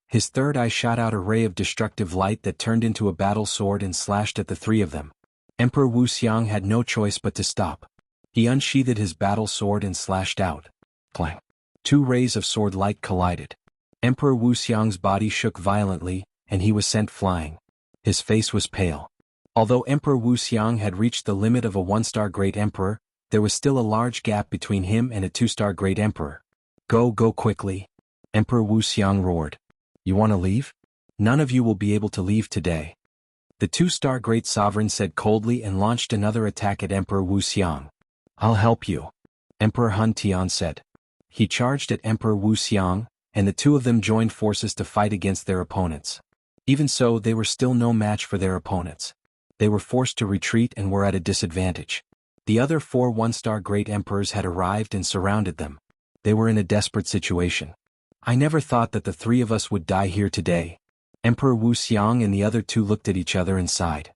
His third eye shot out a ray of destructive light that turned into a battle sword and slashed at the 3 of them. Emperor Wu Xiang had no choice but to stop. He unsheathed his battle sword and slashed out. Clang! 2 rays of sword light collided. Emperor Wu Xiang's body shook violently, and he was sent flying. His face was pale. Although Emperor Wu Xiang had reached the limit of a 1-star Great Emperor, there was still a large gap between him and a 2-star Great Emperor. Go quickly. Emperor Wu Xiang roared. You want to leave? None of you will be able to leave today. The 2-star Great Sovereign said coldly and launched another attack at Emperor Wu Xiang. I'll help you, Emperor Han Tian said. He charged at Emperor Wu Xiang, and the 2 of them joined forces to fight against their opponents. Even so, they were still no match for their opponents. They were forced to retreat and were at a disadvantage. The other 4 1-star Great Emperors had arrived and surrounded them. They were in a desperate situation. I never thought that the 3 of us would die here today. Emperor Wu Xiang and the other 2 looked at each other and sighed.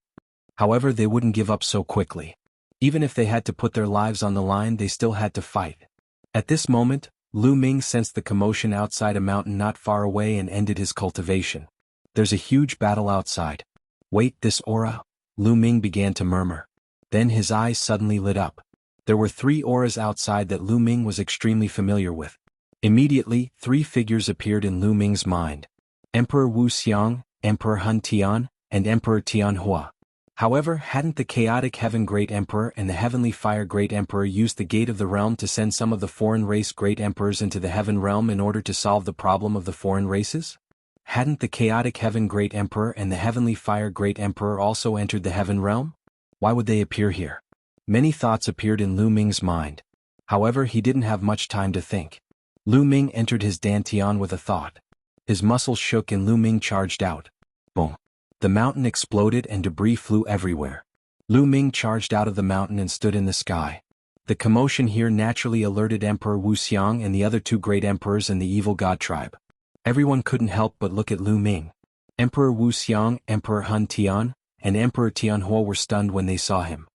However, they wouldn't give up so quickly. Even if they had to put their lives on the line, they still had to fight. At this moment, Lu Ming sensed the commotion outside a mountain not far away and ended his cultivation. There's a huge battle outside. Wait, this aura? Lu Ming began to murmur. Then his eyes suddenly lit up. There were 3 auras outside that Lu Ming was extremely familiar with. Immediately, 3 figures appeared in Lu Ming's mind. Emperor Wu Xiang, Emperor Han Tian, and Emperor Tianhua. However, hadn't the Chaotic Heaven Great Emperor and the Heavenly Fire Great Emperor used the Gate of the Realm to send some of the foreign race Great Emperors into the Heaven Realm in order to solve the problem of the foreign races? Hadn't the Chaotic Heaven Great Emperor and the Heavenly Fire Great Emperor also entered the Heaven Realm? Why would they appear here? Many thoughts appeared in Lu Ming's mind. However, he didn't have much time to think. Lu Ming entered his dantian with a thought. His muscles shook and Lu Ming charged out. Boom! The mountain exploded and debris flew everywhere. Lu Ming charged out of the mountain and stood in the sky. The commotion here naturally alerted Emperor Wuxiang and the other two great emperors in the evil god tribe. Everyone couldn't help but look at Lu Ming. Emperor Wuxiang, Emperor Hun Tian, and Emperor Tianhua were stunned when they saw him.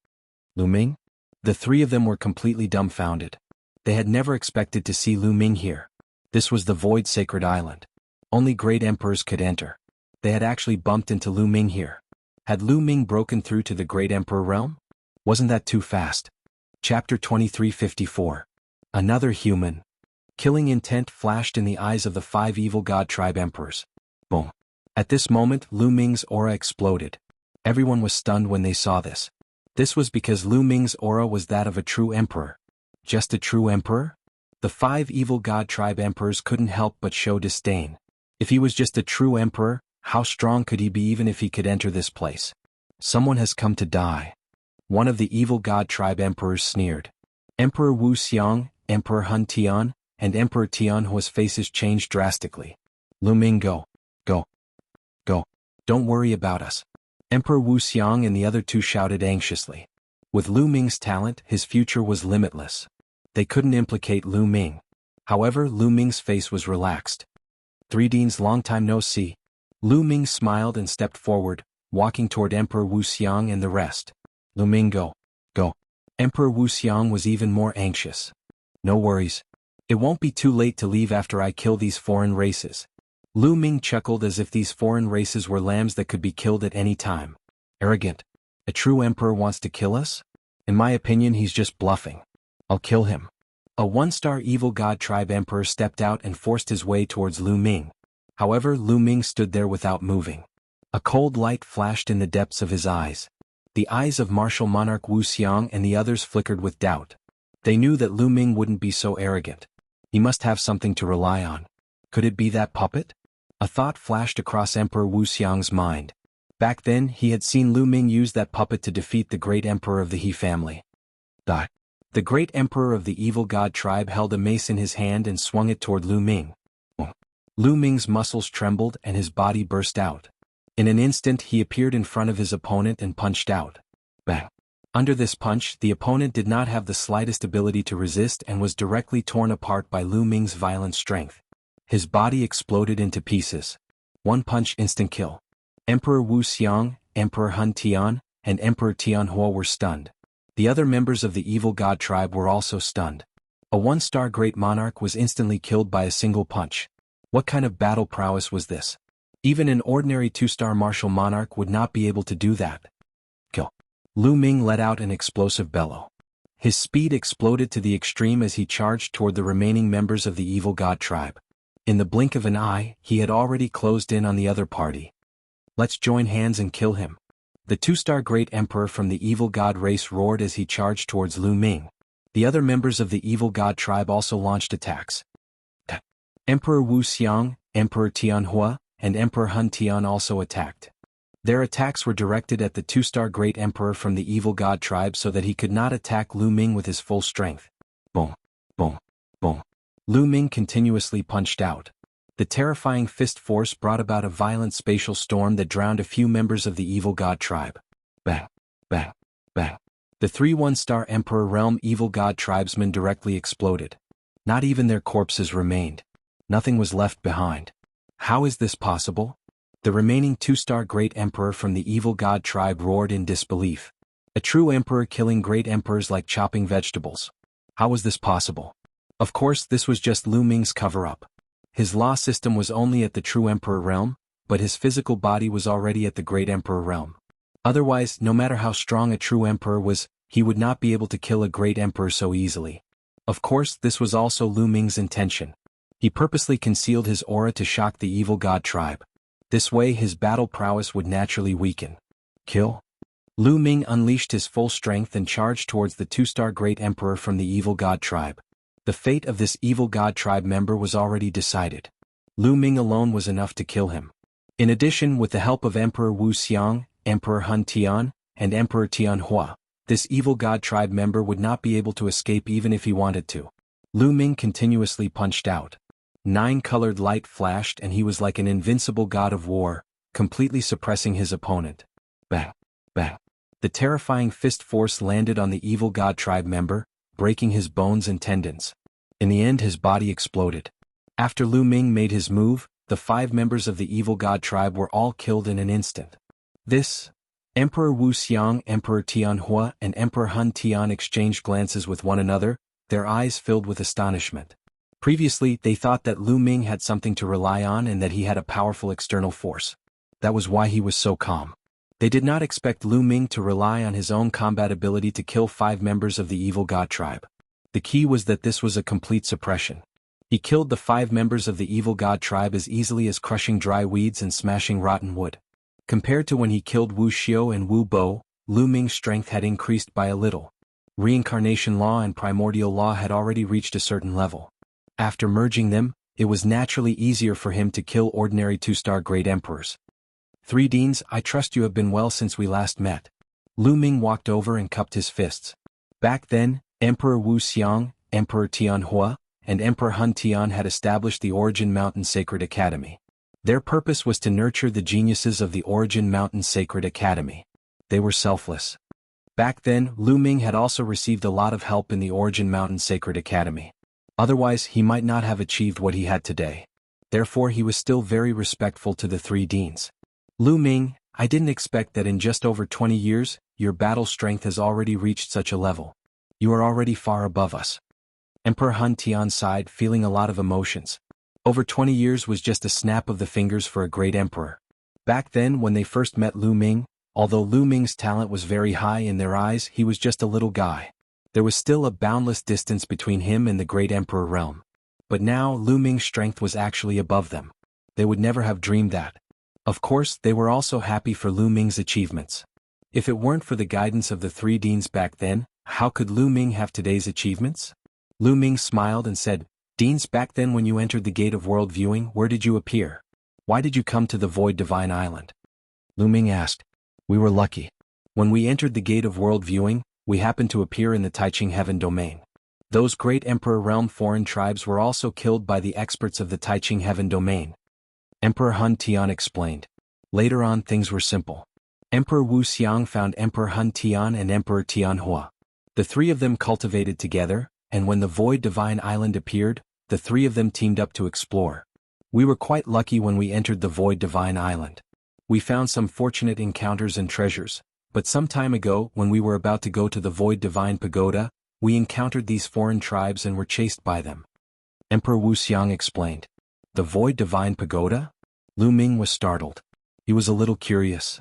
Lu Ming? The three of them were completely dumbfounded. They had never expected to see Lu Ming here. This was the Void Sacred Island. Only great emperors could enter. They had actually bumped into Lu Ming here. Had Lu Ming broken through to the great emperor realm? Wasn't that too fast? Chapter 2354. Another human. Killing intent flashed in the eyes of the five evil god tribe emperors. Boom. At this moment, Lu Ming's aura exploded. Everyone was stunned when they saw this. This was because Lu Ming's aura was that of a true emperor. Just a true emperor? The five evil god tribe emperors couldn't help but show disdain. If he was just a true emperor, how strong could he be even if he could enter this place? Someone has come to die. One of the evil god tribe emperors sneered. Emperor Wuxiang, Emperor Hun Tian, and Emperor Tianhua's faces changed drastically. Lu Ming, go. Go. Go. Don't worry about us. Emperor Wuxiang and the other two shouted anxiously. With Lu Ming's talent, his future was limitless. They couldn't implicate Lu Ming. However, Lu Ming's face was relaxed. 3D's long time no see. Lu Ming smiled and stepped forward, walking toward Emperor Wuxiang and the rest. Lu Ming, go. Go. Emperor Wuxiang was even more anxious. No worries. It won't be too late to leave after I kill these foreign races. Lu Ming chuckled as if these foreign races were lambs that could be killed at any time. Arrogant. A true emperor wants to kill us? In my opinion, he's just bluffing. I'll kill him. A one-star evil god tribe emperor stepped out and forced his way towards Lu Ming. However, Lu Ming stood there without moving. A cold light flashed in the depths of his eyes. The eyes of martial monarch Wuxiang and the others flickered with doubt. They knew that Lu Ming wouldn't be so arrogant. He must have something to rely on. Could it be that puppet? A thought flashed across Emperor Wuxiang's mind. Back then, he had seen Lu Ming use that puppet to defeat the great emperor of the He family. The great emperor of the evil god tribe held a mace in his hand and swung it toward Lu Ming. Lu Ming's muscles trembled and his body burst out. In an instant, he appeared in front of his opponent and punched out. Bang! Under this punch, the opponent did not have the slightest ability to resist and was directly torn apart by Lu Ming's violent strength. His body exploded into pieces. One punch, instant kill. Emperor Wuxiang, Emperor Hun Tian, and Emperor Tianhua were stunned. The other members of the evil god tribe were also stunned. A one-star great monarch was instantly killed by a single punch. What kind of battle prowess was this? Even an ordinary two-star martial monarch would not be able to do that. Kill. Lu Ming let out an explosive bellow. His speed exploded to the extreme as he charged toward the remaining members of the evil god tribe. In the blink of an eye, he had already closed in on the other party. Let's join hands and kill him. The two-star great emperor from the evil god race roared as he charged towards Lu Ming. The other members of the evil god tribe also launched attacks. Emperor Wuxiang, Emperor Tianhua, and Emperor Hun Tian also attacked. Their attacks were directed at the two-star great emperor from the evil god tribe so that he could not attack Lu Ming with his full strength. Boom, boom, boom. Lu Ming continuously punched out. The terrifying fist force brought about a violent spatial storm that drowned a few members of the evil god tribe. Bang, bang, bang. The three one-star emperor realm evil god tribesmen directly exploded. Not even their corpses remained. Nothing was left behind. How is this possible? The remaining two-star great emperor from the evil god tribe roared in disbelief. A true emperor killing great emperors like chopping vegetables. How was this possible? Of course, this was just Lu Ming's cover-up. His law system was only at the true emperor realm, but his physical body was already at the great emperor realm. Otherwise, no matter how strong a true emperor was, he would not be able to kill a great emperor so easily. Of course, this was also Lu Ming's intention. He purposely concealed his aura to shock the evil god tribe. This way his battle prowess would naturally weaken. Kill? Lu Ming unleashed his full strength and charged towards the two-star great emperor from the evil god tribe. The fate of this evil god tribe member was already decided. Lu Ming alone was enough to kill him. In addition, with the help of Emperor Wuxiang, Emperor Hun Tian, and Emperor Tianhua, this evil god tribe member would not be able to escape even if he wanted to. Lu Ming continuously punched out. 9-colored light flashed and he was like an invincible god of war, completely suppressing his opponent. Bang, bang, The terrifying fist force landed on the evil god tribe member, breaking his bones and tendons. In the end, his body exploded. After Lu Ming made his move, the 5 members of the evil god tribe were all killed in an instant. This, Emperor Wu Xiang, Emperor Tianhua, and Emperor Hun Tian exchanged glances with one another, their eyes filled with astonishment. Previously, they thought that Lu Ming had something to rely on and that he had a powerful external force. That was why he was so calm. They did not expect Lu Ming to rely on his own combat ability to kill 5 members of the evil god tribe. The key was that this was a complete suppression. He killed the 5 members of the evil god tribe as easily as crushing dry weeds and smashing rotten wood. Compared to when he killed Wu Xiu and Wu Bo, Lu Ming's strength had increased by a little. Reincarnation law and primordial law had already reached a certain level. After merging them, it was naturally easier for him to kill ordinary 2-star great emperors. 3 Deans, I trust you have been well since we last met. Lu Ming walked over and cupped his fists. Back then, Emperor Wu Xiang, Emperor Tianhua, and Emperor Hun Tian had established the Origin Mountain Sacred Academy. Their purpose was to nurture the geniuses of the Origin Mountain Sacred Academy. They were selfless. Back then, Lu Ming had also received a lot of help in the Origin Mountain Sacred Academy. Otherwise, he might not have achieved what he had today. Therefore, he was still very respectful to the 3 Deans. Lu Ming, I didn't expect that in just over 20 years, your battle strength has already reached such a level. You are already far above us. Emperor Hun Tian sighed, feeling a lot of emotions. Over 20 years was just a snap of the fingers for a great emperor. Back then, when they first met Lu Ming, although Lu Ming's talent was very high in their eyes, he was just a little guy. There was still a boundless distance between him and the great emperor realm. But now, Lu Ming's strength was actually above them. They would never have dreamed that. Of course, they were also happy for Lu Ming's achievements. If it weren't for the guidance of the 3 Deans back then, how could Lu Ming have today's achievements? Lu Ming smiled and said, Deans, back then when you entered the Gate of World Viewing, where did you appear? Why did you come to the Void Divine Island? Lu Ming asked. We were lucky. When we entered the Gate of World Viewing, we happened to appear in the Taiching Heaven domain. Those great Emperor Realm foreign tribes were also killed by the experts of the Taiching Heaven domain. Emperor Hun Tian explained. Later on, things were simple. Emperor Wu Xiang found Emperor Hun Tian and Emperor Tianhua. The 3 of them cultivated together, and when the Void Divine Island appeared, the 3 of them teamed up to explore. We were quite lucky when we entered the Void Divine Island. We found some fortunate encounters and treasures, but some time ago, when we were about to go to the Void Divine Pagoda, we encountered these foreign tribes and were chased by them. Emperor Wu Xiang explained. The Void Divine Pagoda? Lu Ming was startled. He was a little curious.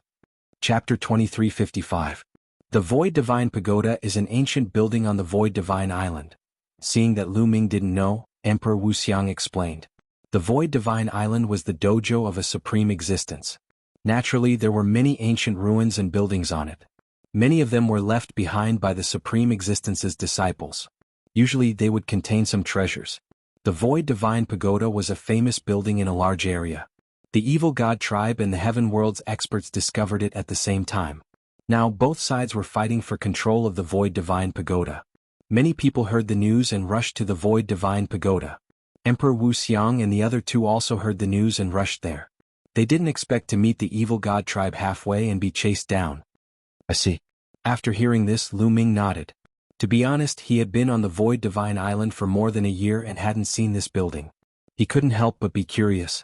Chapter 2355. The Void Divine Pagoda is an ancient building on the Void Divine Island. Seeing that Lu Ming didn't know, Emperor Wu Xiang explained. The Void Divine Island was the dojo of a supreme existence. Naturally, there were many ancient ruins and buildings on it. Many of them were left behind by the Supreme Existence's disciples. Usually they would contain some treasures. The Void Divine Pagoda was a famous building in a large area. The evil god tribe and the Heaven World's experts discovered it at the same time. Now both sides were fighting for control of the Void Divine Pagoda. Many people heard the news and rushed to the Void Divine Pagoda. Emperor Wu Xiang and the other 2 also heard the news and rushed there. They didn't expect to meet the evil god tribe halfway and be chased down. I see. After hearing this, Lu Ming nodded. To be honest, he had been on the Void Divine Island for more than a year and hadn't seen this building. He couldn't help but be curious.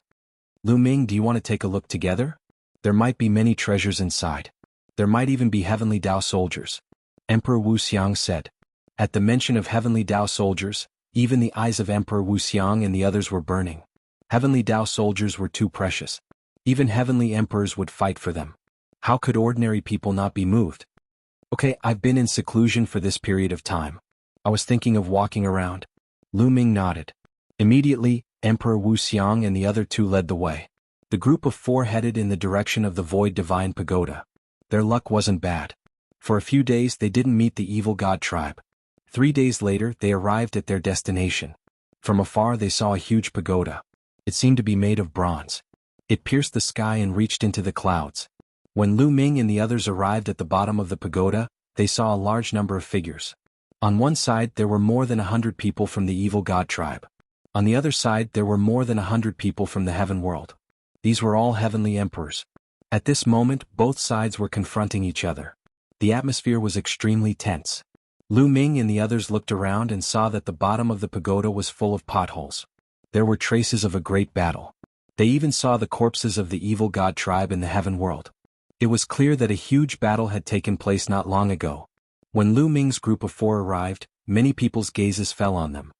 Lu Ming, do you want to take a look together? There might be many treasures inside. There might even be Heavenly Dao soldiers. Emperor Wu Xiang said. At the mention of Heavenly Dao soldiers, even the eyes of Emperor Wu Xiang and the others were burning. Heavenly Dao soldiers were too precious. Even heavenly emperors would fight for them. How could ordinary people not be moved? Okay, I've been in seclusion for this period of time. I was thinking of walking around. Lu Ming nodded. Immediately, Emperor Wu Xiang and the other 2 led the way. The group of 4 headed in the direction of the Void Divine Pagoda. Their luck wasn't bad. For a few days they didn't meet the evil god tribe. 3 days later they arrived at their destination. From afar they saw a huge pagoda. It seemed to be made of bronze. It pierced the sky and reached into the clouds. When Lu Ming and the others arrived at the bottom of the pagoda, they saw a large number of figures. On one side there were more than 100 people from the evil god tribe. On the other side there were more than 100 people from the heaven world. These were all heavenly emperors. At this moment both sides were confronting each other. The atmosphere was extremely tense. Lu Ming and the others looked around and saw that the bottom of the pagoda was full of potholes. There were traces of a great battle. They even saw the corpses of the evil god tribe in the heaven world. It was clear that a huge battle had taken place not long ago. When Lu Ming's group of 4 arrived, many people's gazes fell on them.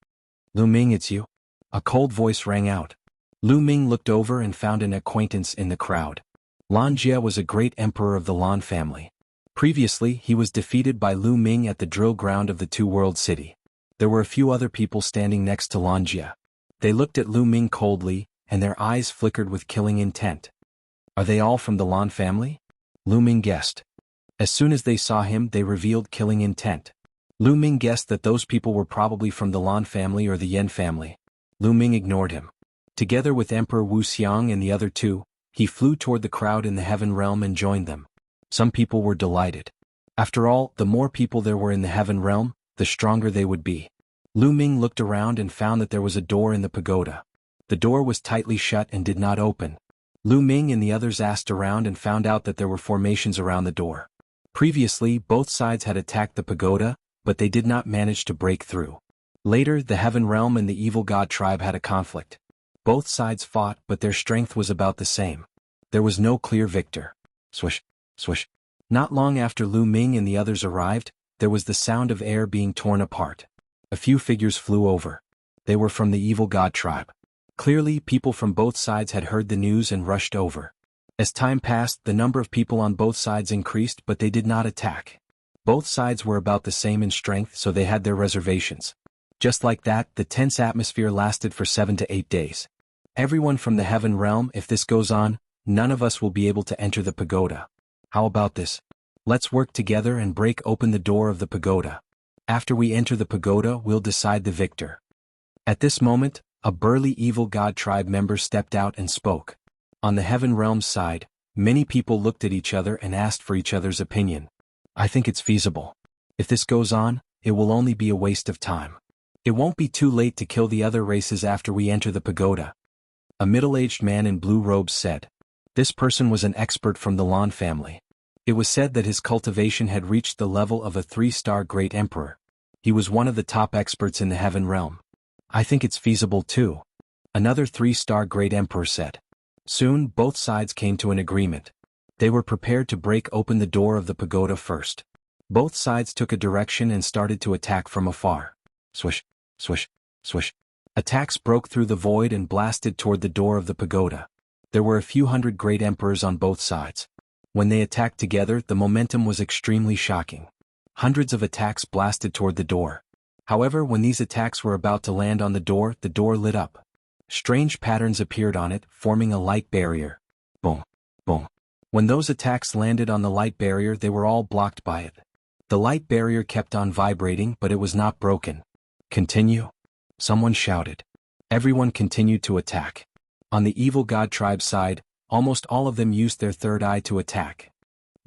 "Lu Ming, it's you?" A cold voice rang out. Lu Ming looked over and found an acquaintance in the crowd. Lan Jie was a great emperor of the Lan family. Previously, he was defeated by Lu Ming at the drill ground of the Two-World City. There were a few other people standing next to Lan Jie. They looked at Lu Ming coldly, and their eyes flickered with killing intent. "Are they all from the Lan family?" Lu Ming guessed. As soon as they saw him, they revealed killing intent. Lu Ming guessed that those people were probably from the Lan family or the Yan family. Lu Ming ignored him. Together with Emperor Wu Xiang and the other 2, he flew toward the crowd in the heaven realm and joined them. Some people were delighted. After all, the more people there were in the heaven realm, the stronger they would be. Lu Ming looked around and found that there was a door in the pagoda. The door was tightly shut and did not open. Lu Ming and the others asked around and found out that there were formations around the door. Previously, both sides had attacked the pagoda, but they did not manage to break through. Later, the heaven realm and the evil god tribe had a conflict. Both sides fought, but their strength was about the same. There was no clear victor. Swish, swish. Not long after Lu Ming and the others arrived, there was the sound of air being torn apart. A few figures flew over. They were from the evil god tribe. Clearly, people from both sides had heard the news and rushed over. As time passed, the number of people on both sides increased, but they did not attack. Both sides were about the same in strength, so they had their reservations. Just like that, the tense atmosphere lasted for 7 to 8 days. Everyone from the heaven realm, if this goes on, none of us will be able to enter the pagoda. How about this? Let's work together and break open the door of the pagoda. After we enter the pagoda, we'll decide the victor. At this moment, a burly evil god tribe member stepped out and spoke. On the heaven realm's side, many people looked at each other and asked for each other's opinion. "I think it's feasible. If this goes on, it will only be a waste of time. It won't be too late to kill the other races after we enter the pagoda." A middle-aged man in blue robes said. This person was an expert from the Lan family. It was said that his cultivation had reached the level of a 3-star great emperor. He was one of the top experts in the heaven realm. "I think it's feasible too," another 3-star great emperor said. Soon, both sides came to an agreement. They were prepared to break open the door of the pagoda first. Both sides took a direction and started to attack from afar. Swish, swish, swish. Attacks broke through the void and blasted toward the door of the pagoda. There were a few hundred great emperors on both sides. When they attacked together, the momentum was extremely shocking. Hundreds of attacks blasted toward the door. However, when these attacks were about to land on the door lit up. Strange patterns appeared on it, forming a light barrier. Boom, boom. When those attacks landed on the light barrier, they were all blocked by it. The light barrier kept on vibrating, but it was not broken. "Continue?" someone shouted. Everyone continued to attack. On the evil god tribe side, almost all of them used their third eye to attack.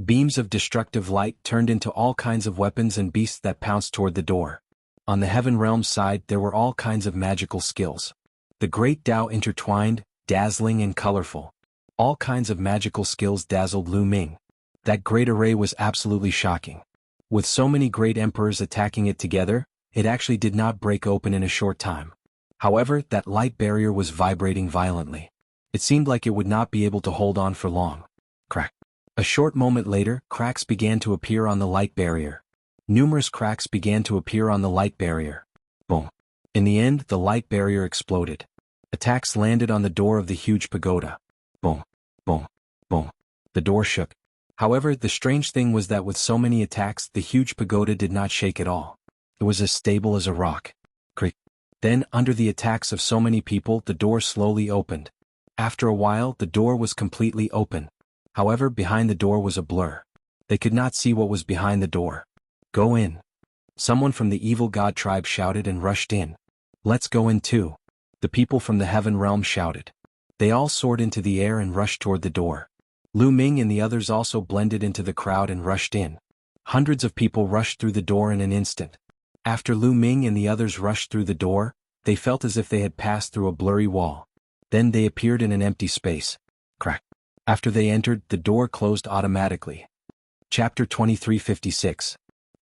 Beams of destructive light turned into all kinds of weapons and beasts that pounced toward the door. On the heaven realm side, there were all kinds of magical skills. The great Tao intertwined, dazzling and colorful. All kinds of magical skills dazzled Lu Ming. That great array was absolutely shocking. With so many great emperors attacking it together, it actually did not break open in a short time. However, that light barrier was vibrating violently. It seemed like it would not be able to hold on for long. Crack. A short moment later, cracks began to appear on the light barrier. Numerous cracks began to appear on the light barrier. Boom. In the end, the light barrier exploded. Attacks landed on the door of the huge pagoda. Boom, boom, boom. The door shook. However, the strange thing was that with so many attacks, the huge pagoda did not shake at all. It was as stable as a rock. Creak. Then, under the attacks of so many people, the door slowly opened. After a while, the door was completely open. However, behind the door was a blur. They could not see what was behind the door. "Go in." Someone from the evil god tribe shouted and rushed in. "Let's go in too." The people from the heaven realm shouted. They all soared into the air and rushed toward the door. Lu Ming and the others also blended into the crowd and rushed in. Hundreds of people rushed through the door in an instant. After Lu Ming and the others rushed through the door, they felt as if they had passed through a blurry wall. Then they appeared in an empty space. Crack. After they entered, the door closed automatically. Chapter 2356.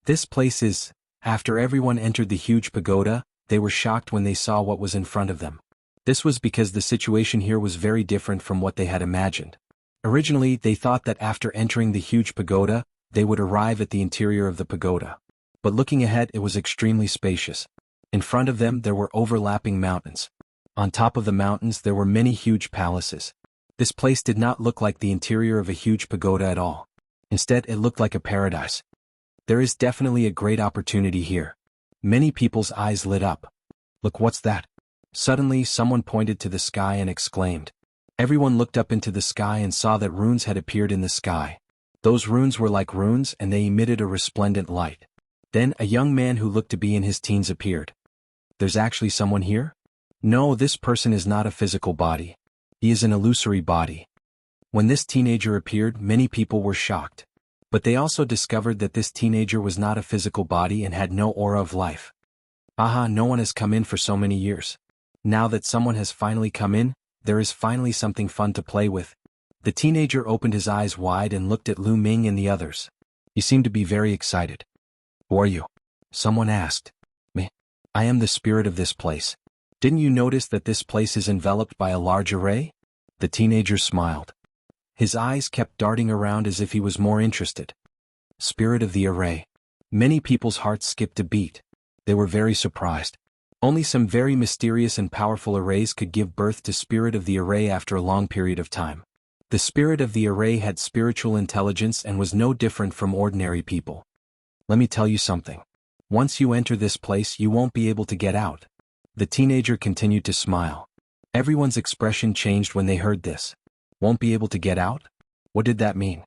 This place is. After everyone entered the huge pagoda, they were shocked when they saw what was in front of them. This was because the situation here was very different from what they had imagined. Originally, they thought that after entering the huge pagoda, they would arrive at the interior of the pagoda. But looking ahead, it was extremely spacious. In front of them, there were overlapping mountains. On top of the mountains, there were many huge palaces. This place did not look like the interior of a huge pagoda at all. Instead, it looked like a paradise. There is definitely a great opportunity here. Many people's eyes lit up. Look, what's that? Suddenly, someone pointed to the sky and exclaimed. Everyone looked up into the sky and saw that runes had appeared in the sky. Those runes were like runes and they emitted a resplendent light. Then a young man who looked to be in his teens appeared. There's actually someone here? No, this person is not a physical body. He is an illusory body. When this teenager appeared, many people were shocked. But they also discovered that this teenager was not a physical body and had no aura of life. Aha, no one has come in for so many years. Now that someone has finally come in, there is finally something fun to play with. The teenager opened his eyes wide and looked at Lu Ming and the others. He seemed to be very excited. Who are you? Someone asked. Me. I am the spirit of this place. Didn't you notice that this place is enveloped by a large array? The teenager smiled. His eyes kept darting around as if he was more interested. Spirit of the array. Many people's hearts skipped a beat. They were very surprised. Only some very mysterious and powerful arrays could give birth to spirit of the array after a long period of time. The spirit of the array had spiritual intelligence and was no different from ordinary people. Let me tell you something. Once you enter this place, you won't be able to get out. The teenager continued to smile. Everyone's expression changed when they heard this. Won't be able to get out? What did that mean?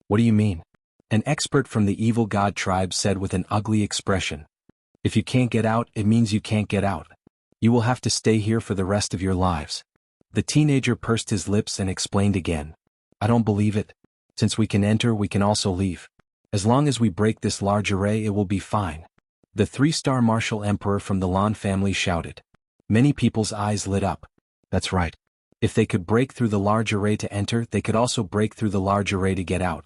What do you mean? An expert from the evil god tribe said with an ugly expression. If you can't get out, it means you can't get out. You will have to stay here for the rest of your lives. The teenager pursed his lips and explained again. I don't believe it. Since we can enter, we can also leave. As long as we break this large array, it will be fine. The 3-star martial emperor from the Lan family shouted. Many people's eyes lit up. That's right. If they could break through the large array to enter, they could also break through the large array to get out.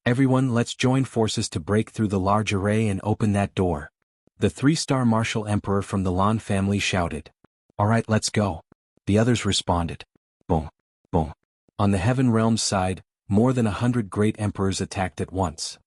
Everyone, let's join forces to break through the large array and open that door. The 3-star martial emperor from the Lan family shouted. All right, let's go. The others responded. Boom, boom. On the heaven realm's side, more than 100 great emperors attacked at once.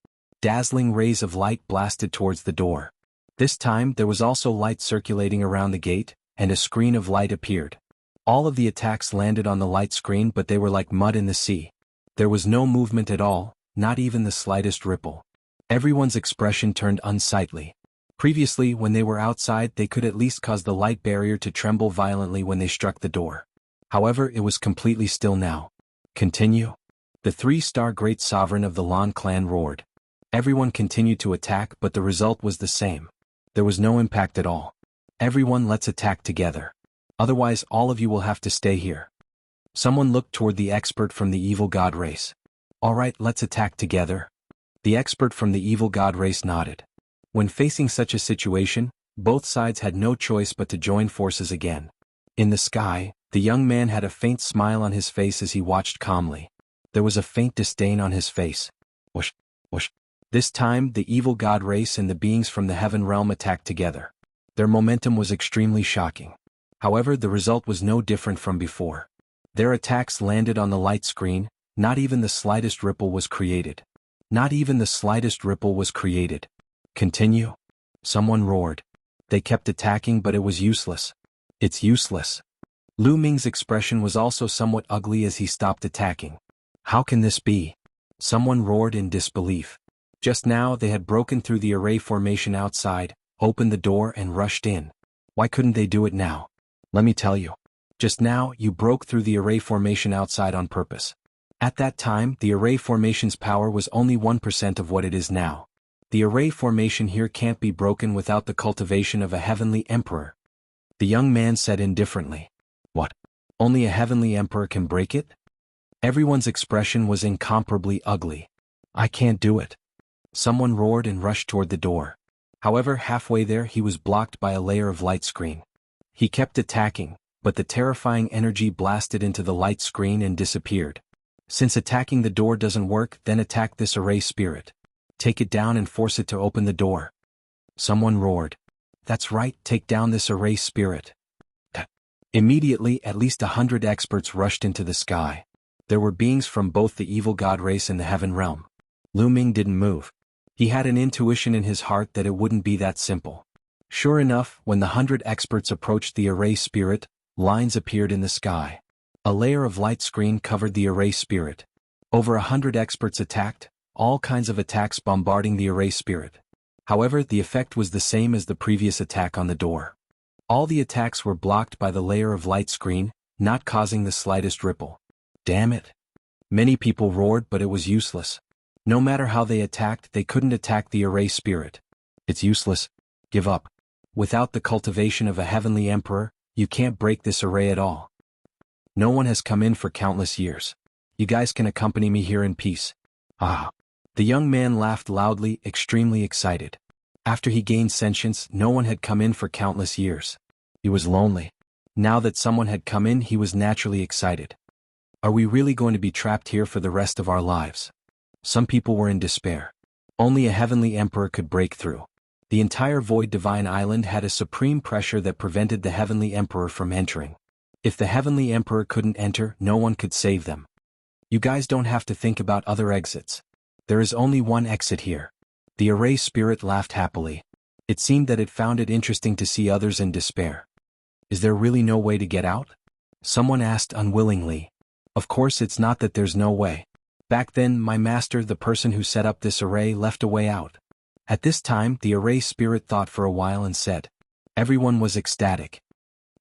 Dazzling rays of light blasted towards the door. This time, there was also light circulating around the gate, and a screen of light appeared. All of the attacks landed on the light screen, but they were like mud in the sea. There was no movement at all, not even the slightest ripple. Everyone's expression turned unsightly. Previously, when they were outside, they could at least cause the light barrier to tremble violently when they struck the door. However, it was completely still now. Continue. The 3-star great sovereign of the Lan clan roared. Everyone continued to attack, but the result was the same. There was no impact at all. Everyone, let's attack together. Otherwise, all of you will have to stay here. Someone looked toward the expert from the evil god race. All right, let's attack together. The expert from the evil god race nodded. When facing such a situation, both sides had no choice but to join forces again. In the sky, the young man had a faint smile on his face as he watched calmly. There was a faint disdain on his face. Whoosh, whoosh. This time, the evil god race and the beings from the heaven realm attacked together. Their momentum was extremely shocking. However, the result was no different from before. Their attacks landed on the light screen, not even the slightest ripple was created. Not even the slightest ripple was created. Continue. Someone roared. They kept attacking, but it was useless. It's useless. Lu Ming's expression was also somewhat ugly as he stopped attacking. How can this be? Someone roared in disbelief. Just now they had broken through the array formation outside, opened the door and rushed in. Why couldn't they do it now? Let me tell you. Just now you broke through the array formation outside on purpose. At that time, the array formation's power was only 1% of what it is now. The array formation here can't be broken without the cultivation of a heavenly emperor. The young man said indifferently. What? Only a heavenly emperor can break it? Everyone's expression was incomparably ugly. I can't do it. Someone roared and rushed toward the door. However, halfway there he was blocked by a layer of light screen. He kept attacking, but the terrifying energy blasted into the light screen and disappeared. Since attacking the door doesn't work, then attack this array spirit. Take it down and force it to open the door. Someone roared. That's right, take down this array spirit. Immediately, at least 100 experts rushed into the sky. There were beings from both the evil god race and the heaven realm. Lu Ming didn't move. He had an intuition in his heart that it wouldn't be that simple. Sure enough, when the 100 experts approached the array spirit, lines appeared in the sky. A layer of light screen covered the array spirit. Over 100 experts attacked, all kinds of attacks bombarding the array spirit. However, the effect was the same as the previous attack on the door. All the attacks were blocked by the layer of light screen, not causing the slightest ripple. Damn it. Many people roared, but it was useless. No matter how they attacked, they couldn't attack the array spirit. It's useless. Give up. Without the cultivation of a heavenly emperor, you can't break this array at all. No one has come in for countless years. You guys can accompany me here in peace. Ah. The young man laughed loudly, extremely excited. After he gained sentience, no one had come in for countless years. He was lonely. Now that someone had come in, he was naturally excited. Are we really going to be trapped here for the rest of our lives? Some people were in despair. Only a heavenly emperor could break through. The entire Void Divine Island had a supreme pressure that prevented the heavenly emperor from entering. If the heavenly emperor couldn't enter, no one could save them. You guys don't have to think about other exits. There is only one exit here. The array spirit laughed happily. It seemed that it found it interesting to see others in despair. Is there really no way to get out? Someone asked unwillingly. Of course, it's not that there's no way. Back then, my master, the person who set up this array, left a way out. At this time, the array spirit thought for a while and said. Everyone was ecstatic.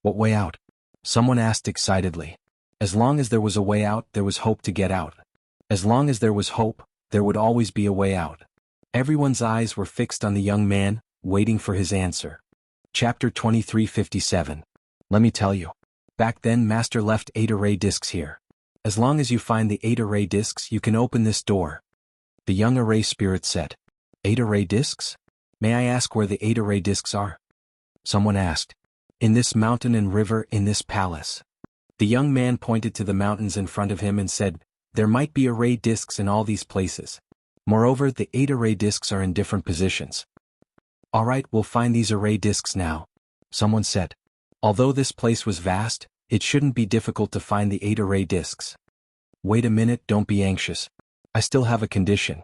What way out? Someone asked excitedly. As long as there was a way out, there was hope to get out. As long as there was hope, there would always be a way out. Everyone's eyes were fixed on the young man, waiting for his answer. Chapter 2357. Let me tell you. Back then, Master left 8 array discs here. As long as you find the 8 array discs, you can open this door. The young array spirit said. 8 array discs? May I ask where the 8 array discs are? Someone asked. In this mountain and river, in this palace. The young man pointed to the mountains in front of him and said, there might be array discs in all these places. Moreover, the 8 array discs are in different positions. All right, we'll find these array discs now. Someone said. Although this place was vast, it shouldn't be difficult to find the 8 array discs. Wait a minute, don't be anxious. I still have a condition.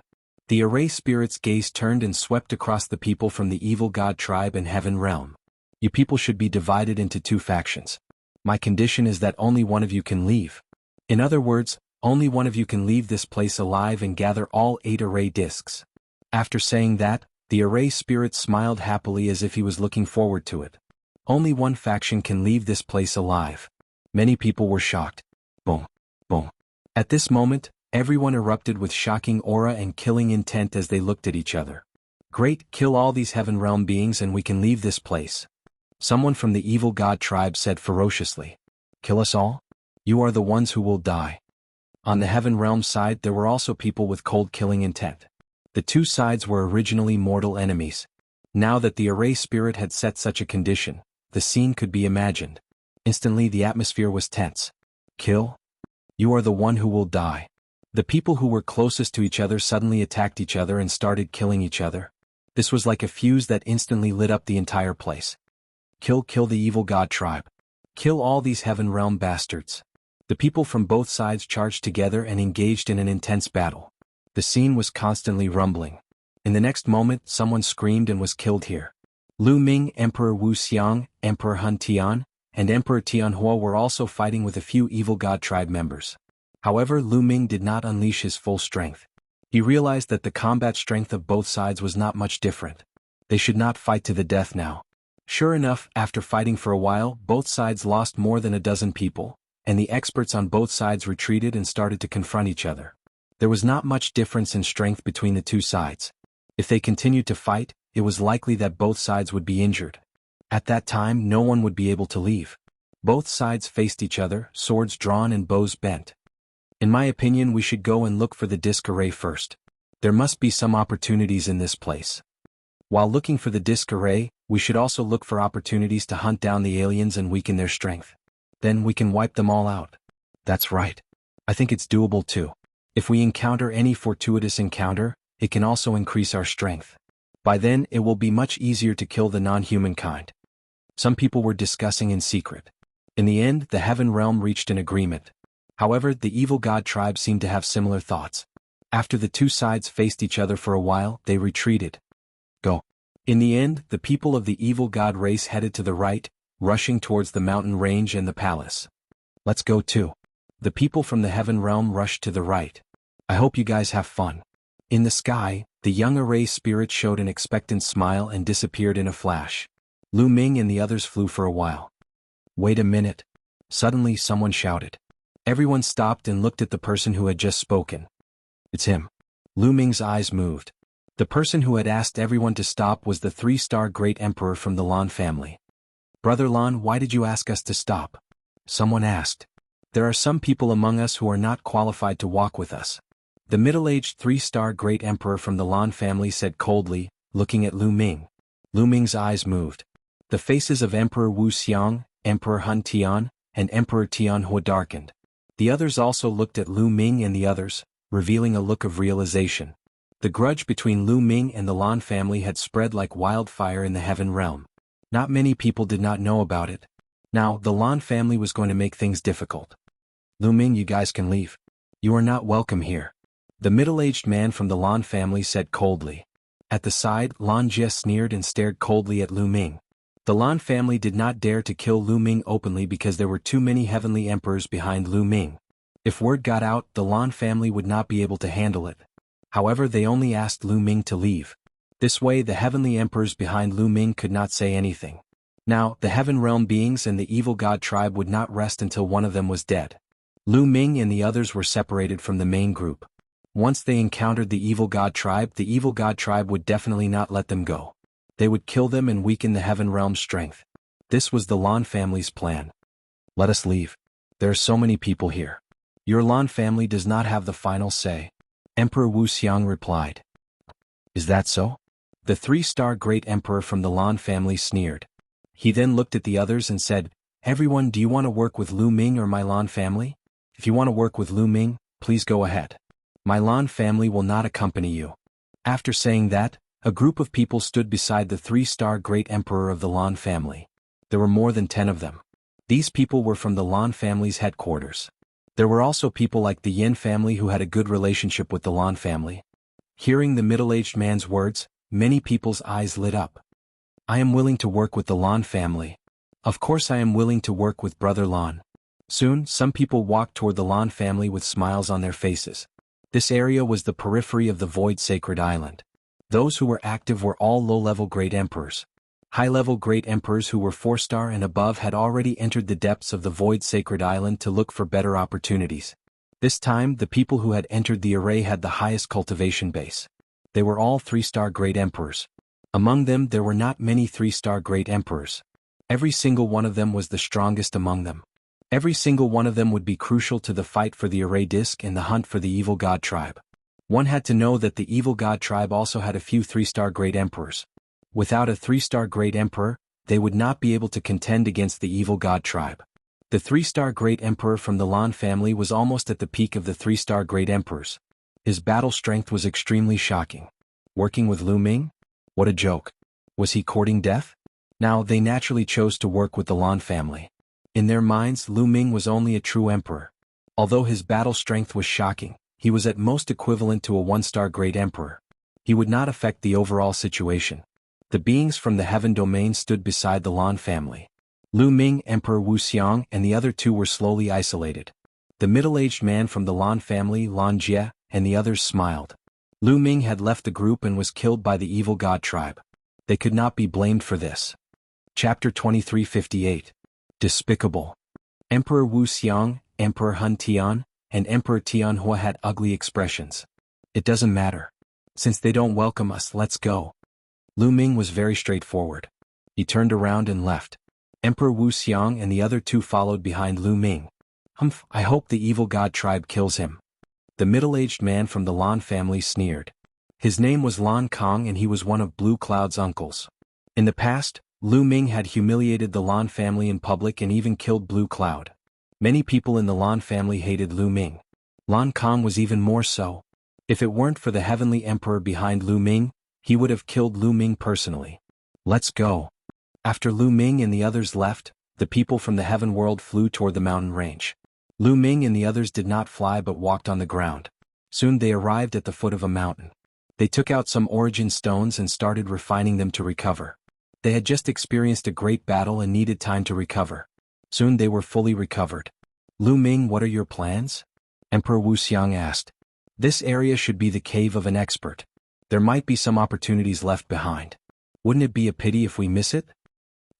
The array spirit's gaze turned and swept across the people from the evil god tribe and heaven realm. You people should be divided into 2 factions. My condition is that only one of you can leave. In other words, only one of you can leave this place alive and gather all 8 array discs. After saying that, the array spirit smiled happily as if he was looking forward to it. Only one faction can leave this place alive. Many people were shocked. Boom. Boom. At this moment, everyone erupted with shocking aura and killing intent as they looked at each other. Great, kill all these heaven realm beings and we can leave this place. Someone from the evil god tribe said ferociously. Kill us all? You are the ones who will die. On the heaven realm side, there were also people with cold killing intent. The 2 sides were originally mortal enemies. Now that the array spirit had set such a condition, the scene could be imagined. Instantly the atmosphere was tense. Kill? You are the one who will die. The people who were closest to each other suddenly attacked each other and started killing each other. This was like a fuse that instantly lit up the entire place. Kill the evil god tribe. Kill all these heaven realm bastards. The people from both sides charged together and engaged in an intense battle. The scene was constantly rumbling. In the next moment, someone screamed and was killed here. Lu Ming, Emperor Wu Xiang, Emperor Han Tian, and Emperor Tianhua were also fighting with a few evil god tribe members. However, Lu Ming did not unleash his full strength. He realized that the combat strength of both sides was not much different. They should not fight to the death now. Sure enough, after fighting for a while, both sides lost more than a dozen people, and the experts on both sides retreated and started to confront each other. There was not much difference in strength between the 2 sides. If they continued to fight, it was likely that both sides would be injured. At that time, no one would be able to leave. Both sides faced each other, swords drawn and bows bent. In my opinion, we should go and look for the disc array first. There must be some opportunities in this place. While looking for the disc array, we should also look for opportunities to hunt down the aliens and weaken their strength. Then we can wipe them all out. That's right. I think it's doable too. If we encounter any fortuitous encounter, it can also increase our strength. By then, it will be much easier to kill the non-human kind. Some people were discussing in secret. In the end, the heaven realm reached an agreement. However, the evil god tribe seemed to have similar thoughts. After the two sides faced each other for a while, they retreated. Go. In the end, the people of the evil god race headed to the right, rushing towards the mountain range and the palace. Let's go too. The people from the heaven realm rushed to the right. I hope you guys have fun. In the sky, the young array spirit showed an expectant smile and disappeared in a flash. Lu Ming and the others flew for a while. Wait a minute. Suddenly someone shouted. Everyone stopped and looked at the person who had just spoken. It's him. Lu Ming's eyes moved. The person who had asked everyone to stop was the 3-star great emperor from the Lan family. Brother Lan, why did you ask us to stop? Someone asked. There are some people among us who are not qualified to walk with us. The middle-aged 3-star great emperor from the Lan family said coldly, looking at Lu Ming. Lu Ming's eyes moved. The faces of Emperor Wu Xiang, Emperor Han Tian, and Emperor Tian Hua darkened. The others also looked at Lu Ming and the others, revealing a look of realization. The grudge between Lu Ming and the Lan family had spread like wildfire in the heaven realm. Not many people did not know about it. Now, the Lan family was going to make things difficult. Lu Ming, you guys can leave. You are not welcome here. The middle-aged man from the Lan family said coldly. At the side, Lan Jie sneered and stared coldly at Lu Ming. The Lan family did not dare to kill Lu Ming openly because there were too many heavenly emperors behind Lu Ming. If word got out, the Lan family would not be able to handle it. However, they only asked Lu Ming to leave. This way, the heavenly emperors behind Lu Ming could not say anything. Now, the heaven realm beings and the evil god tribe would not rest until one of them was dead. Lu Ming and the others were separated from the main group. Once they encountered the evil god tribe would definitely not let them go. They would kill them and weaken the heaven realm's strength. This was the Lan family's plan. Let us leave. There are so many people here. Your Lan family does not have the final say. Emperor Wu Xiang replied. Is that so? The 3-star great emperor from the Lan family sneered. He then looked at the others and said, Everyone, do you want to work with Lu Ming or my Lan family? If you want to work with Lu Ming, please go ahead. My Lan family will not accompany you. After saying that, a group of people stood beside the 3-star great emperor of the Lan family. There were more than 10 of them. These people were from the Lan family's headquarters. There were also people like the Yin family who had a good relationship with the Lan family. Hearing the middle-aged man's words, many people's eyes lit up. I am willing to work with the Lan family. Of course I am willing to work with Brother Lan. Soon, some people walked toward the Lan family with smiles on their faces. This area was the periphery of the Void Sacred Island. Those who were active were all low-level great emperors. High-level great emperors who were 4-star and above had already entered the depths of the Void Sacred Island to look for better opportunities. This time, the people who had entered the array had the highest cultivation base. They were all 3-star great emperors. Among them, there were not many 3-star great emperors. Every single one of them was the strongest among them. Every single one of them would be crucial to the fight for the array disc and the hunt for the evil god tribe. One had to know that the evil god tribe also had a few 3-star great emperors. Without a 3-star great emperor, they would not be able to contend against the evil god tribe. The 3-star great emperor from the Lan family was almost at the peak of the 3-star great emperors. His battle strength was extremely shocking. Working with Lu Ming? What a joke. Was he courting death? Now, they naturally chose to work with the Lan family. In their minds, Lu Ming was only a true emperor. Although his battle strength was shocking, he was at most equivalent to a 1-star great emperor. He would not affect the overall situation. The beings from the heaven domain stood beside the Lan family. Lu Ming, Emperor Wu Xiang, and the other two were slowly isolated. The middle-aged man from the Lan family, Lan Jie, and the others smiled. Lu Ming had left the group and was killed by the evil god tribe. They could not be blamed for this. Chapter 2358. Despicable. Emperor Wu Xiang, Emperor Han Tian, and Emperor Tian Hua had ugly expressions. It doesn't matter. Since they don't welcome us, let's go. Lu Ming was very straightforward. He turned around and left. Emperor Wu Xiang and the other two followed behind Lu Ming. Humph, I hope the evil god tribe kills him. The middle-aged man from the Lan family sneered. His name was Lan Kong and he was one of Blue Cloud's uncles. In the past, Lu Ming had humiliated the Lan family in public and even killed Blue Cloud. Many people in the Lan family hated Lu Ming. Lan Kang was even more so. If it weren't for the heavenly emperor behind Lu Ming, he would have killed Lu Ming personally. Let's go. After Lu Ming and the others left, the people from the heaven world flew toward the mountain range. Lu Ming and the others did not fly but walked on the ground. Soon they arrived at the foot of a mountain. They took out some origin stones and started refining them to recover. They had just experienced a great battle and needed time to recover. Soon they were fully recovered. Lu Ming, what are your plans? Emperor Wuxiang asked. This area should be the cave of an expert. There might be some opportunities left behind. Wouldn't it be a pity if we miss it?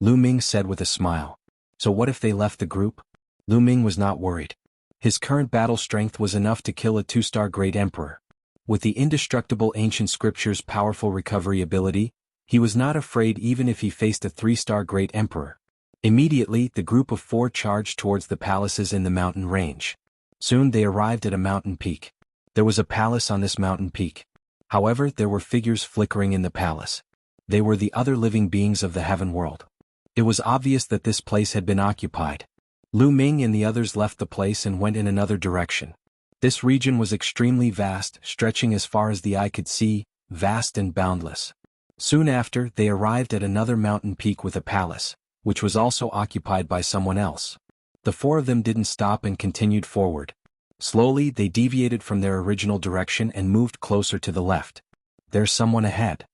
Lu Ming said with a smile. So what if they left the group? Lu Ming was not worried. His current battle strength was enough to kill a 2-star great emperor. With the indestructible ancient scripture's powerful recovery ability, he was not afraid even if he faced a 3-star great emperor. Immediately, the group of 4 charged towards the palaces in the mountain range. Soon they arrived at a mountain peak. There was a palace on this mountain peak. However, there were figures flickering in the palace. They were the other living beings of the heaven world. It was obvious that this place had been occupied. Lu Ming and the others left the place and went in another direction. This region was extremely vast, stretching as far as the eye could see, vast and boundless. Soon after, they arrived at another mountain peak with a palace, which was also occupied by someone else. The 4 of them didn't stop and continued forward. Slowly, they deviated from their original direction and moved closer to the left. There's someone ahead.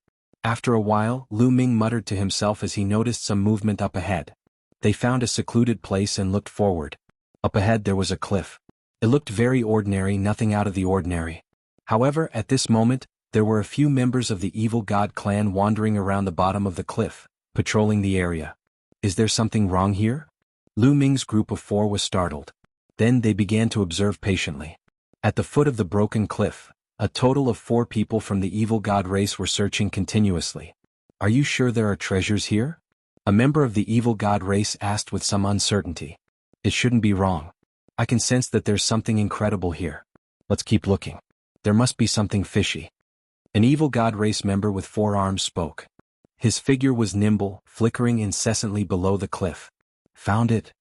After a while, Lu Ming muttered to himself as he noticed some movement up ahead. They found a secluded place and looked forward. Up ahead there was a cliff. It looked very ordinary, nothing out of the ordinary. However, at this moment, there were a few members of the evil god clan wandering around the bottom of the cliff, patrolling the area. Is there something wrong here? Lu Ming's group of 4 was startled. Then they began to observe patiently. At the foot of the broken cliff, a total of 4 people from the evil god race were searching continuously. Are you sure there are treasures here? A member of the evil god race asked with some uncertainty. It shouldn't be wrong. I can sense that there's something incredible here. Let's keep looking. There must be something fishy. An evil god race member with 4 arms spoke. His figure was nimble, flickering incessantly below the cliff. Found it.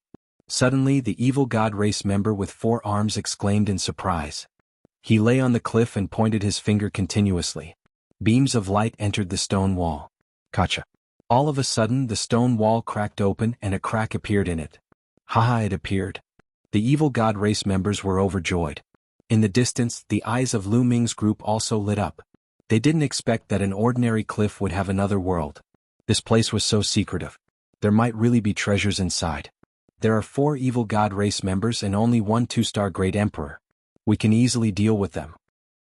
Suddenly the evil god race member with 4 arms exclaimed in surprise. He lay on the cliff and pointed his finger continuously. Beams of light entered the stone wall. Gotcha. All of a sudden the stone wall cracked open and a crack appeared in it. Haha, it appeared. The evil god race members were overjoyed. In the distance, the eyes of Lu Ming's group also lit up. They didn't expect that an ordinary cliff would have another world. This place was so secretive. There might really be treasures inside. There are 4 evil god race members and only 1 2-star great emperor. We can easily deal with them.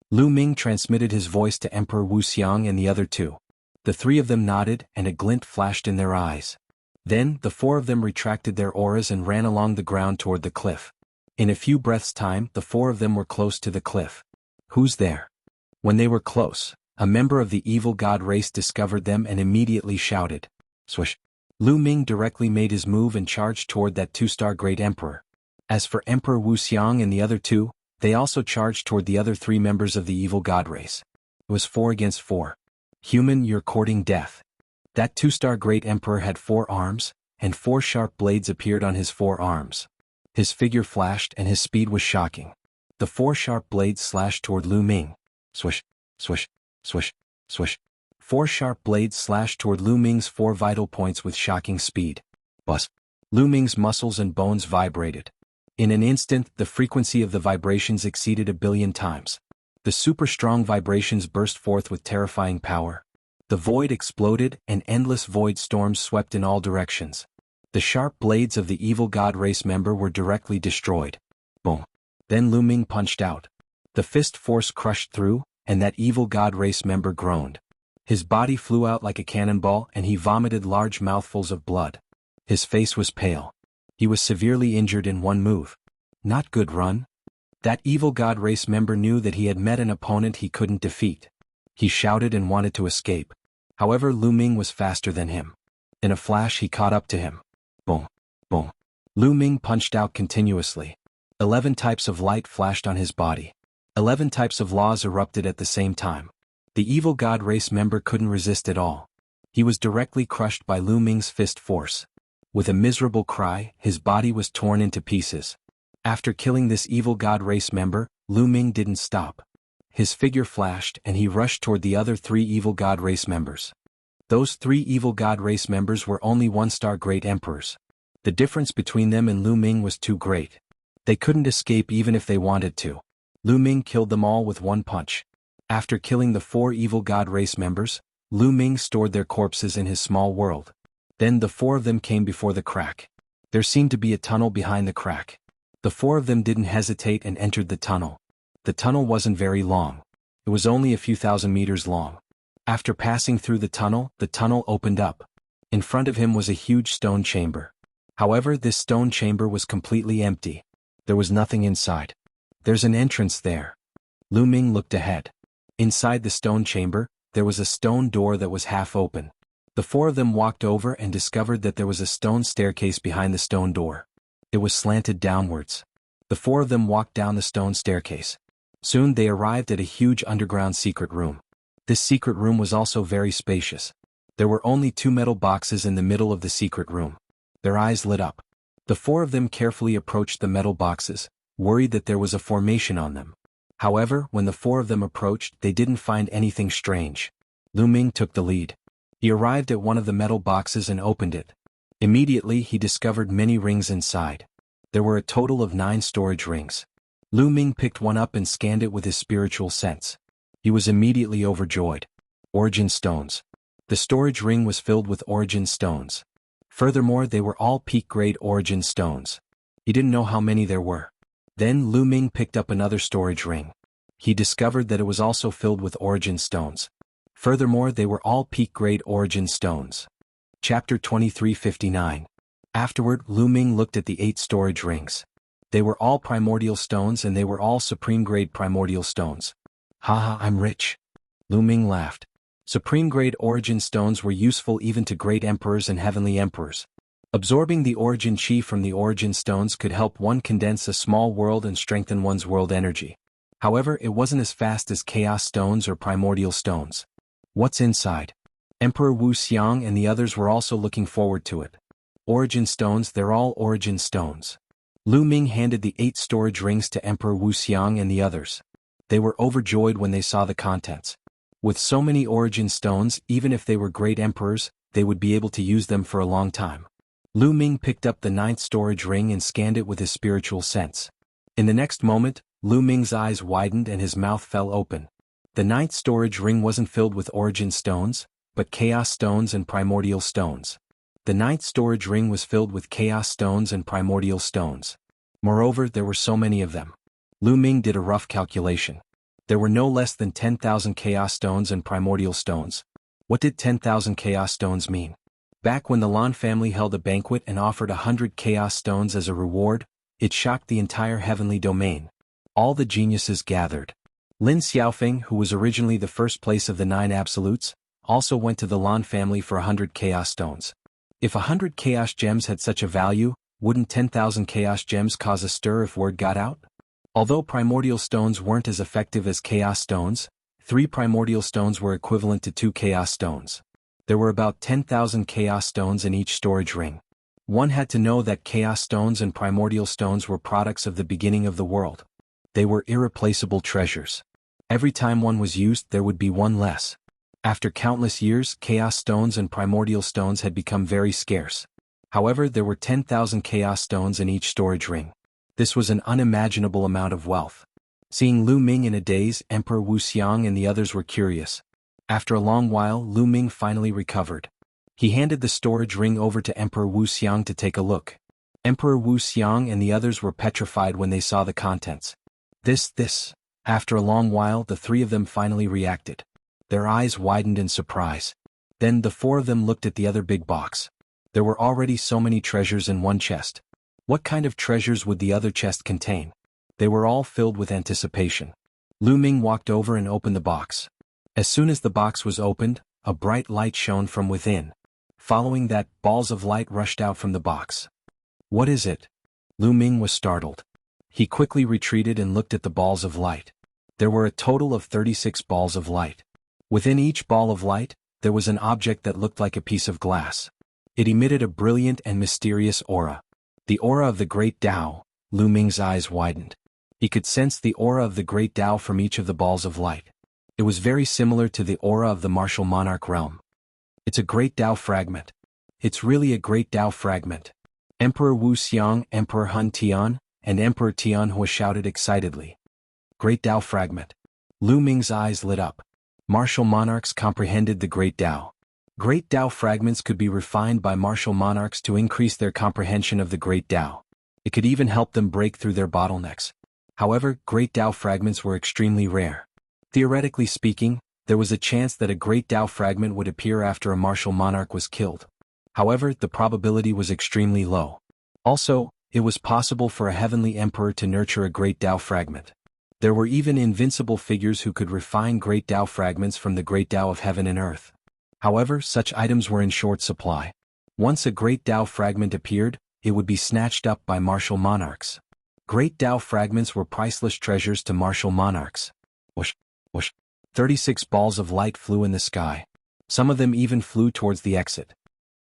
Lu Ming transmitted his voice to Emperor Wuxiang and the other 2. The 3 of them nodded and a glint flashed in their eyes. Then, the 4 of them retracted their auras and ran along the ground toward the cliff. In a few breaths' time, the 4 of them were close to the cliff. Who's there? When they were close, a member of the evil god race discovered them and immediately shouted. Swish! Lu Ming directly made his move and charged toward that 2-star great emperor. As for Emperor Wuxiang and the other 2, they also charged toward the other 3 members of the evil god race. It was 4 against 4. Human, you're courting death. That 2-star great emperor had 4 arms, and 4 sharp blades appeared on his 4 arms. His figure flashed and his speed was shocking. The 4 sharp blades slashed toward Lu Ming. Swish, swish, swish, swish. 4 sharp blades slashed toward Lu Ming's 4 vital points with shocking speed. Buzz. Lu Ming's muscles and bones vibrated. In an instant, the frequency of the vibrations exceeded 1 billion times. The super-strong vibrations burst forth with terrifying power. The void exploded and endless void storms swept in all directions. The sharp blades of the evil god race member were directly destroyed. Boom. Then Lu Ming punched out. The fist force crushed through, and that evil god race member groaned. His body flew out like a cannonball and he vomited large mouthfuls of blood. His face was pale. He was severely injured in one move. Not good run. That evil god race member knew that he had met an opponent he couldn't defeat. He shouted and wanted to escape. However, Lu Ming was faster than him. In a flash he caught up to him. Boom, boom. Lu Ming punched out continuously. 11 types of light flashed on his body. 11 types of laws erupted at the same time. The evil god race member couldn't resist at all. He was directly crushed by Lu Ming's fist force. With a miserable cry, his body was torn into pieces. After killing this evil god race member, Lu Ming didn't stop. His figure flashed and he rushed toward the other 3 evil god race members. Those 3 evil god race members were only 1-star great emperors. The difference between them and Lu Ming was too great. They couldn't escape even if they wanted to. Lu Ming killed them all with one punch. After killing the 4 evil god race members, Lu Ming stored their corpses in his small world. Then the 4 of them came before the crack. There seemed to be a tunnel behind the crack. The 4 of them didn't hesitate and entered the tunnel. The tunnel wasn't very long. It was only a few thousand meters long. After passing through the tunnel opened up. In front of him was a huge stone chamber. However, this stone chamber was completely empty. There was nothing inside. There's an entrance there. Lu Ming looked ahead. Inside the stone chamber, there was a stone door that was half open. The 4 of them walked over and discovered that there was a stone staircase behind the stone door. It was slanted downwards. The 4 of them walked down the stone staircase. Soon they arrived at a huge underground secret room. This secret room was also very spacious. There were only 2 metal boxes in the middle of the secret room. Their eyes lit up. The 4 of them carefully approached the metal boxes, worried that there was a formation on them. However, when the 4 of them approached, they didn't find anything strange. Lu Ming took the lead. He arrived at one of the metal boxes and opened it. Immediately he discovered many rings inside. There were a total of 9 storage rings. Lu Ming picked one up and scanned it with his spiritual sense. He was immediately overjoyed. Origin stones. The storage ring was filled with origin stones. Furthermore, they were all peak-grade origin stones. He didn't know how many there were. Then Lu Ming picked up another storage ring. He discovered that it was also filled with origin stones. Furthermore, they were all peak-grade origin stones. Chapter 2359. Afterward, Lu Ming looked at the 8 storage rings. They were all primordial stones and they were all supreme-grade primordial stones. Haha, I'm rich. Lu Ming laughed. Supreme-grade origin stones were useful even to great emperors and heavenly emperors. Absorbing the origin chi from the origin stones could help one condense a small world and strengthen one's world energy. However, it wasn't as fast as chaos stones or primordial stones. What's inside? Emperor Wuxia and the others were also looking forward to it. Origin stones, they're all origin stones. Lu Ming handed the 8 storage rings to Emperor Wuxia and the others. They were overjoyed when they saw the contents. With so many origin stones, even if they were great emperors, they would be able to use them for a long time. Lu Ming picked up the 9th storage ring and scanned it with his spiritual sense. In the next moment, Lu Ming's eyes widened and his mouth fell open. The 9th storage ring wasn't filled with origin stones, but chaos stones and primordial stones. The 9th storage ring was filled with chaos stones and primordial stones. Moreover, there were so many of them. Lu Ming did a rough calculation. There were no less than 10,000 chaos stones and primordial stones. What did 10,000 chaos stones mean? Back when the Lan family held a banquet and offered 100 chaos stones as a reward, it shocked the entire heavenly domain. All the geniuses gathered. Lin Xiaofeng, who was originally the first place of the 9 absolutes, also went to the Lan family for 100 chaos stones. If 100 chaos gems had such a value, wouldn't 10,000 chaos gems cause a stir if word got out? Although primordial stones weren't as effective as chaos stones, 3 primordial stones were equivalent to 2 chaos stones. There were about 10,000 chaos stones in each storage ring. One had to know that chaos stones and primordial stones were products of the beginning of the world. They were irreplaceable treasures. Every time one was used, there would be one less. After countless years, chaos stones and primordial stones had become very scarce. However, there were 10,000 chaos stones in each storage ring. This was an unimaginable amount of wealth. Seeing Lu Ming in a daze, Emperor Wuxia and the others were curious. After a long while, Lu Ming finally recovered. He handed the storage ring over to Emperor Wuxia to take a look. Emperor Wuxia and the others were petrified when they saw the contents. This. After a long while, the 3 of them finally reacted. Their eyes widened in surprise. Then the 4 of them looked at the other big box. There were already so many treasures in one chest. What kind of treasures would the other chest contain? They were all filled with anticipation. Lu Ming walked over and opened the box. As soon as the box was opened, a bright light shone from within. Following that, balls of light rushed out from the box. What is it? Lu Ming was startled. He quickly retreated and looked at the balls of light. There were a total of 36 balls of light. Within each ball of light, there was an object that looked like a piece of glass. It emitted a brilliant and mysterious aura. The aura of the great Tao. Lu Ming's eyes widened. He could sense the aura of the great Tao from each of the balls of light. It was very similar to the aura of the martial monarch realm. It's a great Tao fragment. It's really a great Tao fragment. Emperor Wu Xiang, Emperor Han Tian, and Emperor Tianhua shouted excitedly. Great Tao fragment. Lu Ming's eyes lit up. Martial monarchs comprehended the great Tao. Great Tao fragments could be refined by martial monarchs to increase their comprehension of the great Tao. It could even help them break through their bottlenecks. However, great Tao fragments were extremely rare. Theoretically speaking, there was a chance that a great Tao fragment would appear after a martial monarch was killed. However, the probability was extremely low. Also, it was possible for a heavenly emperor to nurture a great Tao fragment. There were even invincible figures who could refine great Tao fragments from the great Tao of heaven and earth. However, such items were in short supply. Once a great Tao fragment appeared, it would be snatched up by martial monarchs. Great Tao fragments were priceless treasures to martial monarchs. Whoosh, whoosh. 36 balls of light flew in the sky. Some of them even flew towards the exit.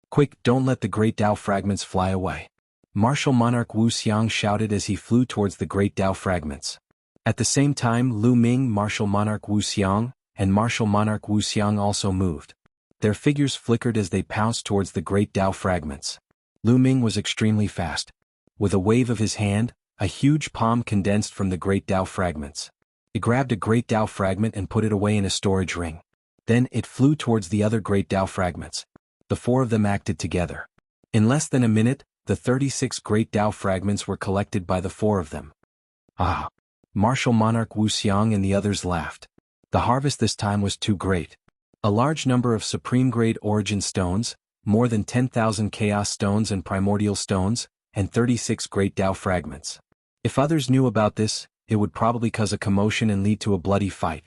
Quick, don't let the great Tao fragments fly away. Martial monarch Wu Xiang shouted as he flew towards the great Tao fragments. At the same time, Lu Ming, martial monarch Wu Xiang, and martial monarch Wu Xiang also moved. Their figures flickered as they pounced towards the great Tao fragments. Lu Ming was extremely fast. With a wave of his hand, a huge palm condensed from the great Tao fragments. It grabbed a great Tao fragment and put it away in a storage ring. Then it flew towards the other great Tao fragments. The four of them acted together. In less than a minute, the 36 great Tao fragments were collected by the four of them. Ah! Martial monarch Wu Xiang and the others laughed. The harvest this time was too great. A large number of supreme-grade origin stones, more than 10,000 chaos stones and primordial stones, and 36 great Tao fragments. If others knew about this, it would probably cause a commotion and lead to a bloody fight.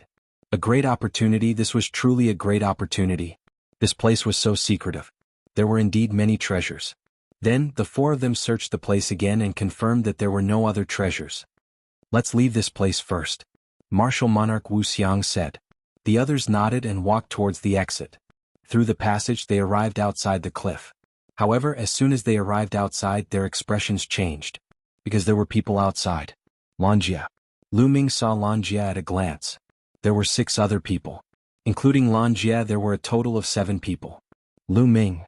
A great opportunity. This was truly a great opportunity. This place was so secretive. There were indeed many treasures. Then, the four of them searched the place again and confirmed that there were no other treasures. Let's leave this place first, martial monarch Wu Xiang said. The others nodded and walked towards the exit. Through the passage they arrived outside the cliff. However, as soon as they arrived outside, their expressions changed. Because there were people outside. Lanjia. Lu Ming saw Lanjia at a glance. There were 6 other people. Including Lanjia, there were a total of 7 people. Lu Ming.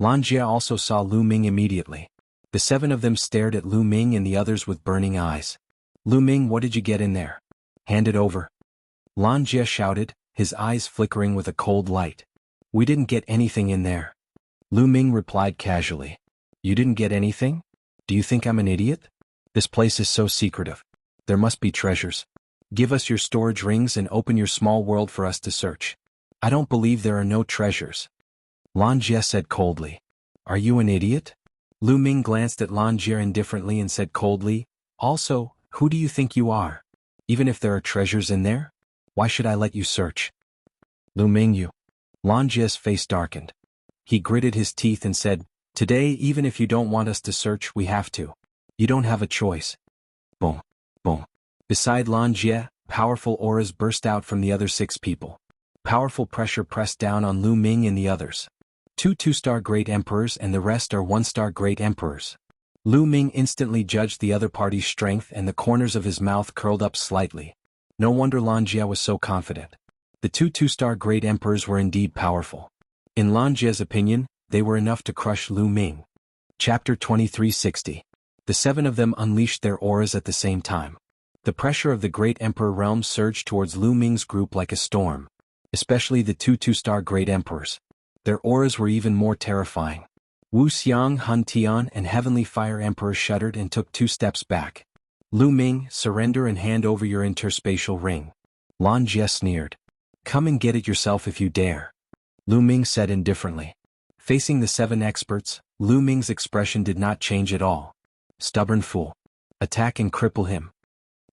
Lanjia also saw Lu Ming immediately. The 7 of them stared at Lu Ming and the others with burning eyes. Lu Ming, what did you get in there? Hand it over. Lanjia shouted, his eyes flickering with a cold light. We didn't get anything in there. Lu Ming replied casually. You didn't get anything? Do you think I'm an idiot? This place is so secretive. There must be treasures. Give us your storage rings and open your small world for us to search. I don't believe there are no treasures. Lanjia said coldly. Are you an idiot? Lu Ming glanced at Lanjia indifferently and said coldly, also, who do you think you are? Even if there are treasures in there? Why should I let you search? Lu Ming, you. Lanjia's face darkened. He gritted his teeth and said, today, even if you don't want us to search, we have to. You don't have a choice. Boom. Boom. Beside Lanjia, powerful auras burst out from the other 6 people. Powerful pressure pressed down on Lu Ming and the others. 2 2-star great emperors and the rest are 1-star great emperors. Lu Ming instantly judged the other party's strength and the corners of his mouth curled up slightly. No wonder Lanjia was so confident. The 2 2-star great emperors were indeed powerful. In Lanjia's opinion, they were enough to crush Lu Ming. Chapter 2360. The 7 of them unleashed their auras at the same time. The pressure of the great emperor realm surged towards Lu Ming's group like a storm. Especially the 2 2-star great emperors. Their auras were even more terrifying. Wu Xiang, Han Tian, and Heavenly Fire Emperor shuddered and took 2 steps back. Lu Ming, surrender and hand over your interspatial ring. Lanjia sneered. Come and get it yourself if you dare. Lu Ming said indifferently. Facing the 7 experts, Lu Ming's expression did not change at all. Stubborn fool. Attack and cripple him.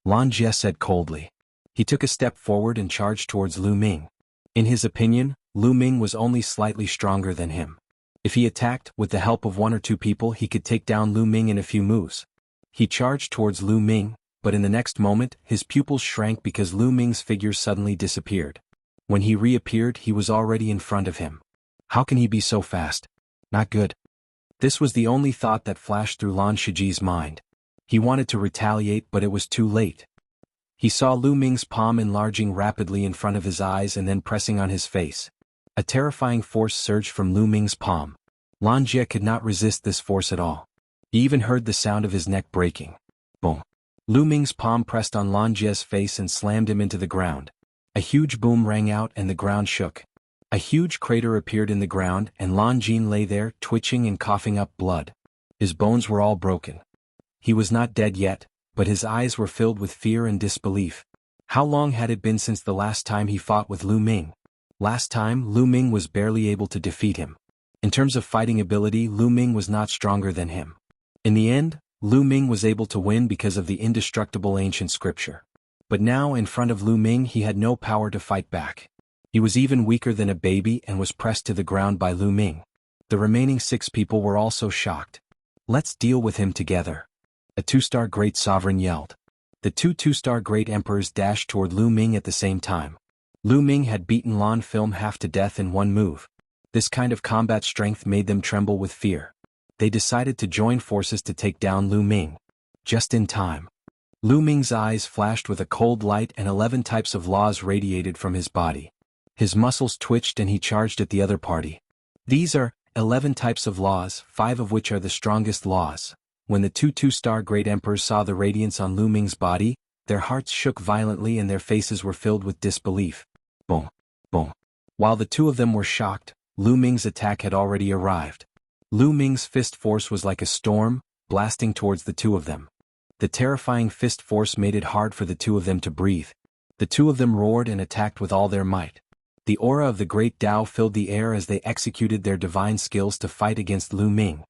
Lanjia said coldly. He took a step forward and charged towards Lu Ming. In his opinion, Lu Ming was only slightly stronger than him. If he attacked, with the help of 1 or 2 people, he could take down Lu Ming in a few moves. He charged towards Lu Ming, but in the next moment, his pupils shrank because Lu Ming's figure suddenly disappeared. When he reappeared, he was already in front of him. How can he be so fast? Not good. This was the only thought that flashed through Lan Shiji's mind. He wanted to retaliate, but it was too late. He saw Lu Ming's palm enlarging rapidly in front of his eyes and then pressing on his face. A terrifying force surged from Lu Ming's palm. Lan Jie could not resist this force at all. He even heard the sound of his neck breaking. Boom. Lu Ming's palm pressed on Lan Jie's face and slammed him into the ground. A huge boom rang out and the ground shook. A huge crater appeared in the ground and Lan Jin lay there, twitching and coughing up blood. His bones were all broken. He was not dead yet, but his eyes were filled with fear and disbelief. How long had it been since the last time he fought with Lu Ming? Last time, Lu Ming was barely able to defeat him. In terms of fighting ability, Lu Ming was not stronger than him. In the end, Lu Ming was able to win because of the indestructible ancient scripture. But now, in front of Lu Ming, he had no power to fight back. He was even weaker than a baby and was pressed to the ground by Lu Ming. The remaining 6 people were also shocked. Let's deal with him together. A 2-star great sovereign yelled. The 2-star great emperors dashed toward Lu Ming at the same time. Lu Ming had beaten Lan Film half to death in one move. This kind of combat strength made them tremble with fear. They decided to join forces to take down Lu Ming. Just in time. Lu Ming's eyes flashed with a cold light and 11 types of laws radiated from his body. His muscles twitched and he charged at the other party. These are 11 types of laws, 5 of which are the strongest laws. When the 2-star great emperors saw the radiance on Lu Ming's body, their hearts shook violently and their faces were filled with disbelief. Boom. Boom. While the 2 of them were shocked, Lu Ming's attack had already arrived. Lu Ming's fist force was like a storm, blasting towards the 2 of them. The terrifying fist force made it hard for the 2 of them to breathe. The 2 of them roared and attacked with all their might. The aura of the great Tao filled the air as they executed their divine skills to fight against Lu Ming.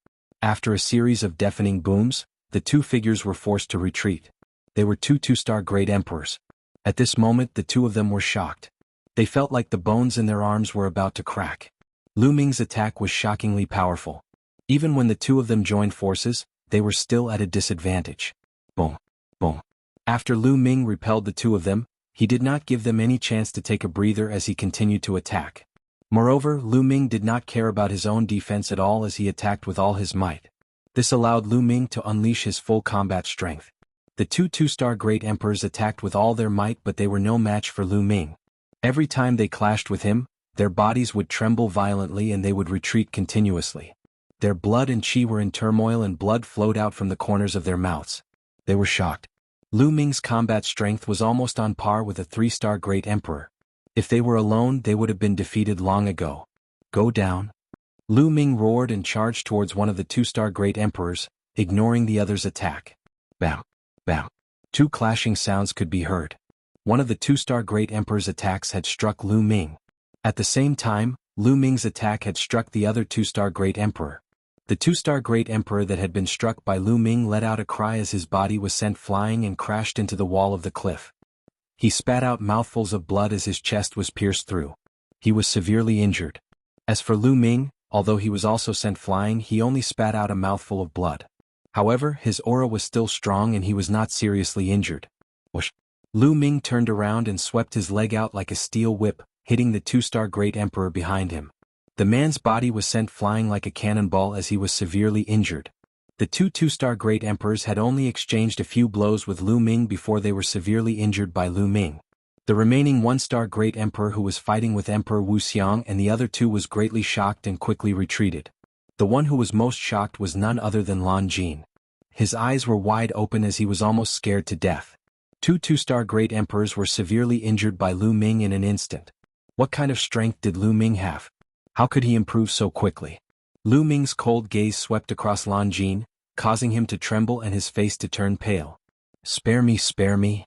After a series of deafening booms, the 2 figures were forced to retreat. They were 2-star great emperors. At this moment, the 2 of them were shocked. They felt like the bones in their arms were about to crack. Lu Ming's attack was shockingly powerful. Even when the 2 of them joined forces, they were still at a disadvantage. Boom. Boom. After Lu Ming repelled the 2 of them, he did not give them any chance to take a breather as he continued to attack. Moreover, Lu Ming did not care about his own defense at all as he attacked with all his might. This allowed Lu Ming to unleash his full combat strength. The 2-star great emperors attacked with all their might, but they were no match for Lu Ming. Every time they clashed with him, their bodies would tremble violently and they would retreat continuously. Their blood and qi were in turmoil and blood flowed out from the corners of their mouths. They were shocked. Lu Ming's combat strength was almost on par with a 3-star great emperor. If they were alone, they would have been defeated long ago. Go down. Lu Ming roared and charged towards one of the 2-star great emperors, ignoring the other's attack. Bam. Bam. 2 clashing sounds could be heard. One of the 2-star great emperor's attacks had struck Lu Ming. At the same time, Lu Ming's attack had struck the other 2-star great emperor. The 2-star great emperor that had been struck by Lu Ming let out a cry as his body was sent flying and crashed into the wall of the cliff. He spat out mouthfuls of blood as his chest was pierced through. He was severely injured. As for Lu Ming, although he was also sent flying, he only spat out a mouthful of blood. However, his aura was still strong and he was not seriously injured. Whoosh. Lu Ming turned around and swept his leg out like a steel whip, hitting the 2-star great emperor behind him. The man's body was sent flying like a cannonball as he was severely injured. The 2-star great emperors had only exchanged a few blows with Lu Ming before they were severely injured by Lu Ming. The remaining 1-star great emperor who was fighting with Emperor Wuxiang and the other 2 was greatly shocked and quickly retreated. The one who was most shocked was none other than Lan Jin. His eyes were wide open as he was almost scared to death. 2-star great emperors were severely injured by Lu Ming in an instant. What kind of strength did Lu Ming have? How could he improve so quickly? Lu Ming's cold gaze swept across Lan Jin, causing him to tremble and his face to turn pale. Spare me, spare me.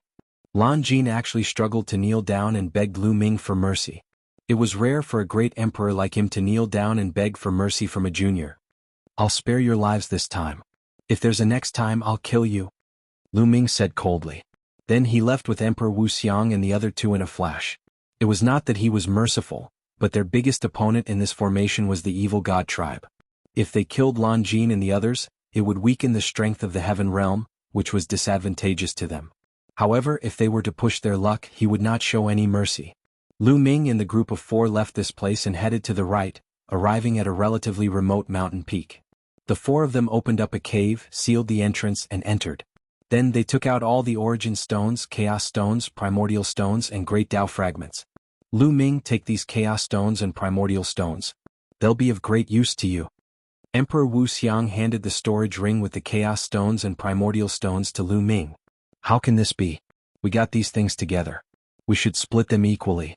Lan Jin actually struggled to kneel down and begged Lu Ming for mercy. It was rare for a great emperor like him to kneel down and beg for mercy from a junior. I'll spare your lives this time. If there's a next time, I'll kill you, Lu Ming said coldly. Then he left with Emperor Wuxiang and the other 2 in a flash. It was not that he was merciful, but their biggest opponent in this formation was the evil god tribe. If they killed Lan Jin and the others, it would weaken the strength of the heaven realm, which was disadvantageous to them. However, if they were to push their luck, he would not show any mercy. Lu Ming and the group of 4 left this place and headed to the right, arriving at a relatively remote mountain peak. The 4 of them opened up a cave, sealed the entrance and entered. Then they took out all the origin stones, chaos stones, primordial stones, and great Tao fragments. Lu Ming, take these chaos stones and primordial stones. They'll be of great use to you. Emperor Wu Xiang handed the storage ring with the chaos stones and primordial stones to Lu Ming. How can this be? We got these things together. We should split them equally.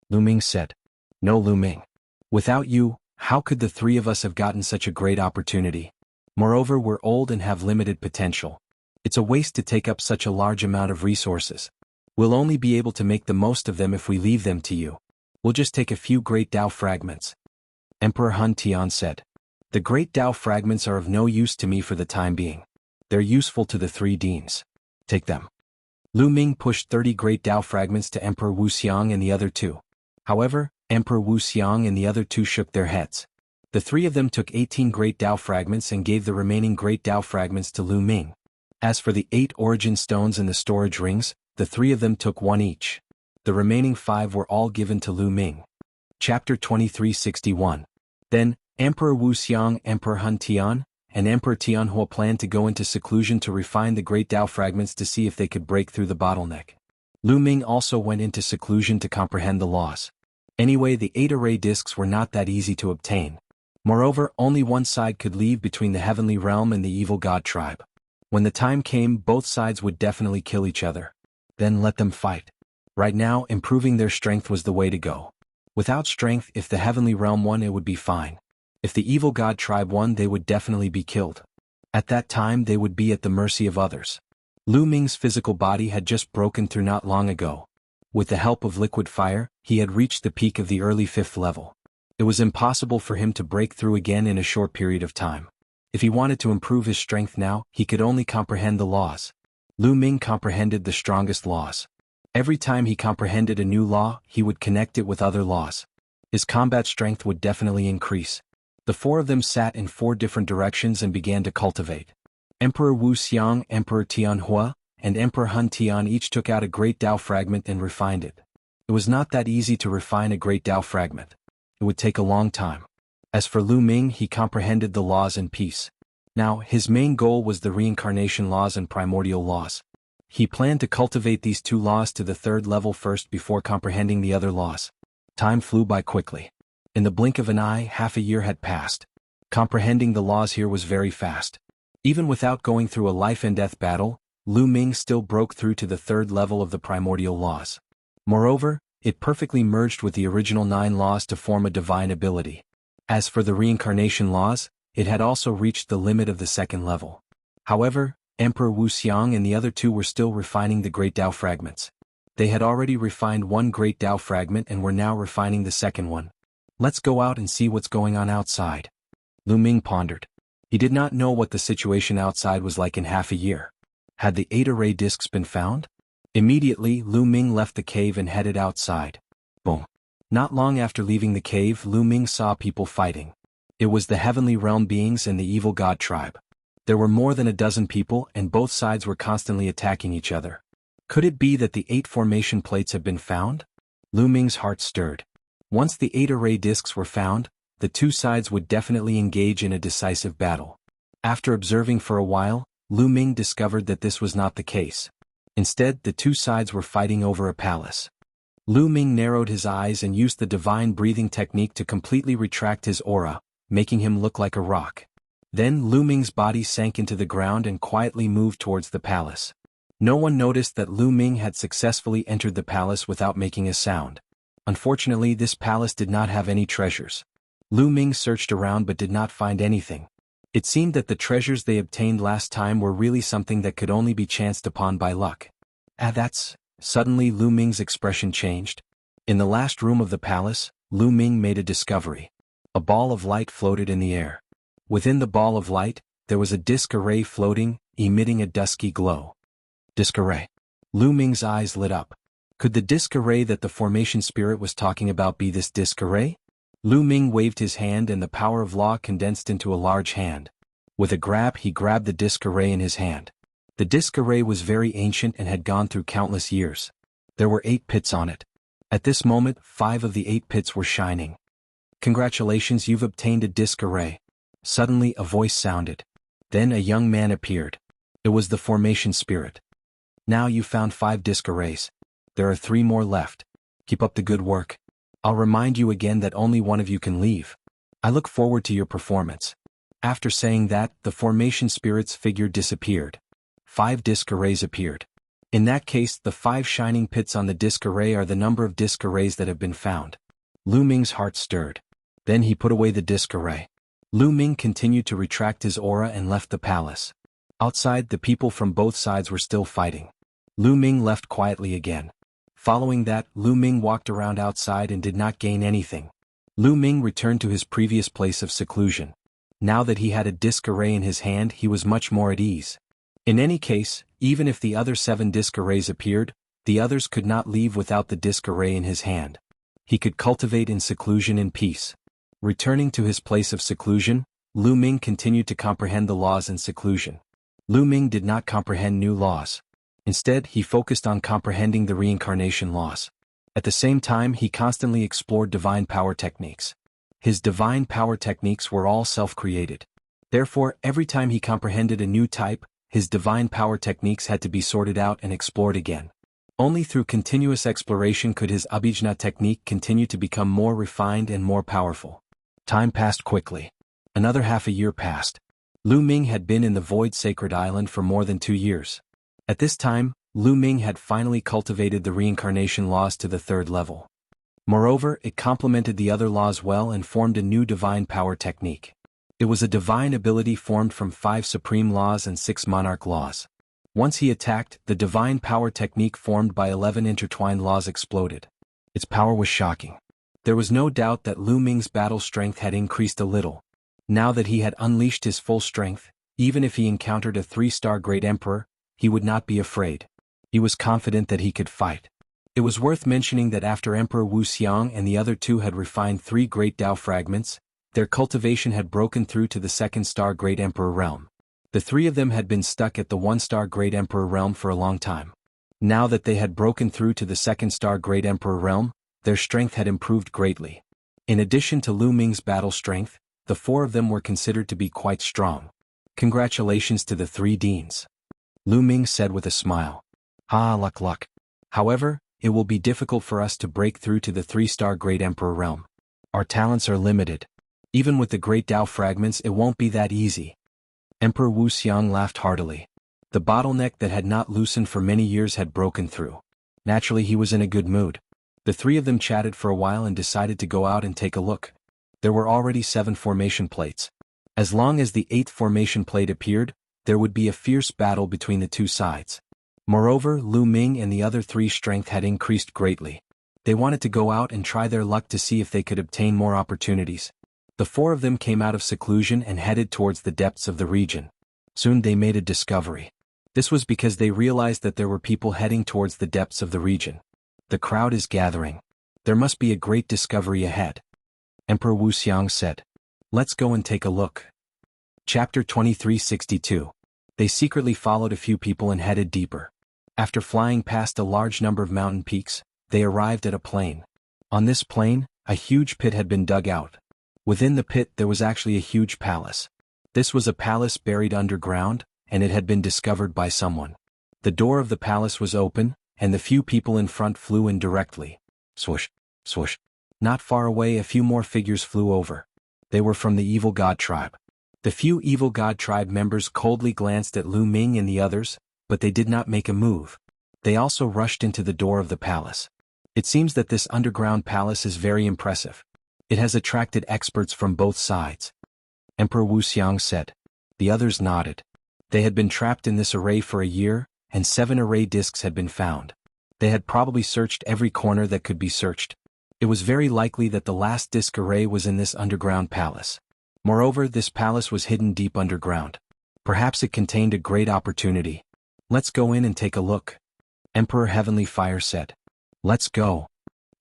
Lu Ming said. No, Lu Ming. Without you, how could the three of us have gotten such a great opportunity? Moreover, we're old and have limited potential. It's a waste to take up such a large amount of resources. We'll only be able to make the most of them if we leave them to you. We'll just take a few great Tao fragments. Emperor Han Tian said. The great Tao fragments are of no use to me for the time being. They're useful to the three deans. Take them. Lu Ming pushed 30 great Tao fragments to Emperor Wu Xiang and the other two. However, Emperor Wu Xiang and the other two shook their heads. The three of them took 18 great Tao fragments and gave the remaining great Tao fragments to Lu Ming. As for the 8 origin stones and the storage rings, the three of them took 1 each. The remaining 5 were all given to Lu Ming. Chapter 2361. Then, Emperor Wu Xiang, Emperor Han Tian, and Emperor Tianhua planned to go into seclusion to refine the great Tao fragments to see if they could break through the bottleneck. Lu Ming also went into seclusion to comprehend the laws. Anyway, the 8 array discs were not that easy to obtain. Moreover, only one side could leave between the heavenly realm and the evil god tribe. When the time came, both sides would definitely kill each other. Then let them fight. Right now, improving their strength was the way to go. Without strength, if the heavenly realm won, it would be fine. If the evil god tribe won, they would definitely be killed. At that time, they would be at the mercy of others. Lu Ming's physical body had just broken through not long ago. With the help of liquid fire, he had reached the peak of the early 5th level. It was impossible for him to break through again in a short period of time. If he wanted to improve his strength now, he could only comprehend the laws. Lu Ming comprehended the strongest laws. Every time he comprehended a new law, he would connect it with other laws. His combat strength would definitely increase. The 4 of them sat in 4 different directions and began to cultivate. Emperor Wu Xiang, Emperor Tianhua, and Emperor Han Tian each took out a great Tao fragment and refined it. It was not that easy to refine a great Tao fragment. It would take a long time. As for Lu Ming, he comprehended the laws in peace. Now, his main goal was the reincarnation laws and primordial laws. He planned to cultivate these 2 laws to the 3rd level first before comprehending the other laws. Time flew by quickly. In the blink of an eye, half a year had passed. Comprehending the laws here was very fast. Even without going through a life-and-death battle, Lu Ming still broke through to the 3rd level of the primordial laws. Moreover, it perfectly merged with the original 9 laws to form a divine ability. As for the reincarnation laws, it had also reached the limit of the 2nd level. However, Emperor Wu Xiang and the other 2 were still refining the great Tao fragments. They had already refined 1 great Tao fragment and were now refining the 2nd one. Let's go out and see what's going on outside. Lu Ming pondered. He did not know what the situation outside was like in half a year. Had the 8 array discs been found? Immediately, Lu Ming left the cave and headed outside. Boom. Not long after leaving the cave, Lu Ming saw people fighting. It was the heavenly realm beings and the evil god tribe. There were more than a dozen people, and both sides were constantly attacking each other. Could it be that the 8 formation plates had been found? Lu Ming's heart stirred. Once the 8 array discs were found, the 2 sides would definitely engage in a decisive battle. After observing for a while, Lu Ming discovered that this was not the case. Instead, the 2 sides were fighting over a palace. Lu Ming narrowed his eyes and used the divine breathing technique to completely retract his aura, making him look like a rock. Then Lu Ming's body sank into the ground and quietly moved towards the palace. No one noticed that Lu Ming had successfully entered the palace without making a sound. Unfortunately, this palace did not have any treasures. Lu Ming searched around but did not find anything. It seemed that the treasures they obtained last time were really something that could only be chanced upon by luck. Suddenly Lu Ming's expression changed. In the last room of the palace, Lu Ming made a discovery. A ball of light floated in the air. Within the ball of light, there was a disc array floating, emitting a dusky glow. Disc array. Lu Ming's eyes lit up. Could the disc array that the formation spirit was talking about be this disc array? Lu Ming waved his hand and the power of law condensed into a large hand. With a grab, he grabbed the disc array in his hand. The disc array was very ancient and had gone through countless years. There were 8 pits on it. At this moment, 5 of the 8 pits were shining. Congratulations, you've obtained a disc array. Suddenly a voice sounded. Then a young man appeared. It was the formation spirit. Now you found 5 disc arrays. There are 3 more left. Keep up the good work. I'll remind you again that only one of you can leave. I look forward to your performance. After saying that, the formation spirit's figure disappeared. 5 disc arrays appeared. In that case, the 5 shining pits on the disc array are the number of disc arrays that have been found. Lu Ming's heart stirred. Then he put away the disc array. Lu Ming continued to retract his aura and left the palace. Outside, the people from both sides were still fighting. Lu Ming left quietly again. Following that, Lu Ming walked around outside and did not gain anything. Lu Ming returned to his previous place of seclusion. Now that he had a disc array in his hand, he was much more at ease. In any case, even if the other 7 disc arrays appeared, the others could not leave without the disc array in his hand. He could cultivate in seclusion in peace. Returning to his place of seclusion, Lu Ming continued to comprehend the laws in seclusion. Lu Ming did not comprehend new laws. Instead, he focused on comprehending the reincarnation laws. At the same time, he constantly explored divine power techniques. His divine power techniques were all self-created. Therefore, every time he comprehended a new type, his divine power techniques had to be sorted out and explored again. Only through continuous exploration could his Abhijna technique continue to become more refined and more powerful. Time passed quickly. Another half a year passed. Lu Ming had been in the Void Sacred Island for more than 2 years. At this time, Lu Ming had finally cultivated the reincarnation laws to the 3rd level. Moreover, it complemented the other laws well and formed a new divine power technique. It was a divine ability formed from 5 supreme laws and 6 monarch laws. Once he attacked, the divine power technique formed by 11 intertwined laws exploded. Its power was shocking. There was no doubt that Lu Ming's battle strength had increased a little. Now that he had unleashed his full strength, even if he encountered a 3-star Great Emperor, he would not be afraid. He was confident that he could fight. It was worth mentioning that after Emperor Wuxiang and the other 2 had refined 3 great Tao fragments, their cultivation had broken through to the 2nd-star Great Emperor realm. The 3 of them had been stuck at the 1-star Great Emperor realm for a long time. Now that they had broken through to the 2nd-star Great Emperor realm, their strength had improved greatly. In addition to Lu Ming's battle strength, the 4 of them were considered to be quite strong. Congratulations to the 3 deans. Lu Ming said with a smile. Luck. However, it will be difficult for us to break through to the 3-star Great Emperor realm. Our talents are limited. Even with the great Tao fragments, it won't be that easy. Emperor Wuxiang laughed heartily. The bottleneck that had not loosened for many years had broken through. Naturally, he was in a good mood. The 3 of them chatted for a while and decided to go out and take a look. There were already 7 formation plates. As long as the 8th formation plate appeared, there would be a fierce battle between the 2 sides. Moreover, Lu Ming and the other 3's strength had increased greatly. They wanted to go out and try their luck to see if they could obtain more opportunities. The 4 of them came out of seclusion and headed towards the depths of the region. Soon they made a discovery. This was because they realized that there were people heading towards the depths of the region. The crowd is gathering. There must be a great discovery ahead. Emperor Wuxiang said. Let's go and take a look. Chapter 2362. They secretly followed a few people and headed deeper. After flying past a large number of mountain peaks, they arrived at a plain. On this plain, a huge pit had been dug out. Within the pit there was actually a huge palace. This was a palace buried underground, and it had been discovered by someone. The door of the palace was open, and the few people in front flew in directly. Swoosh, swoosh. Not far away a few more figures flew over. They were from the evil god tribe. The few evil god tribe members coldly glanced at Lu Ming and the others, but they did not make a move. They also rushed into the door of the palace. It seems that this underground palace is very impressive. It has attracted experts from both sides. Emperor Wuxiang said. The others nodded. They had been trapped in this array for a year, and 7 array discs had been found. They had probably searched every corner that could be searched. It was very likely that the last disc array was in this underground palace. Moreover, this palace was hidden deep underground. Perhaps it contained a great opportunity. Let's go in and take a look. Emperor Heavenly Fire said. Let's go.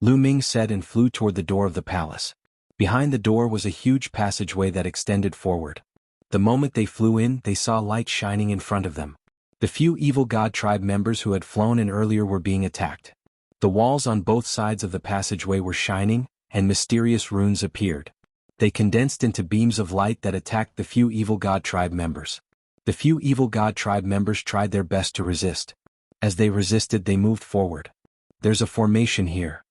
Lu Ming said and flew toward the door of the palace. Behind the door was a huge passageway that extended forward. The moment they flew in, they saw light shining in front of them. The few evil god tribe members who had flown in earlier were being attacked. The walls on both sides of the passageway were shining, and mysterious runes appeared. They condensed into beams of light that attacked the few evil god tribe members. The few evil god tribe members tried their best to resist. As they resisted, they moved forward. "There's a formation here,"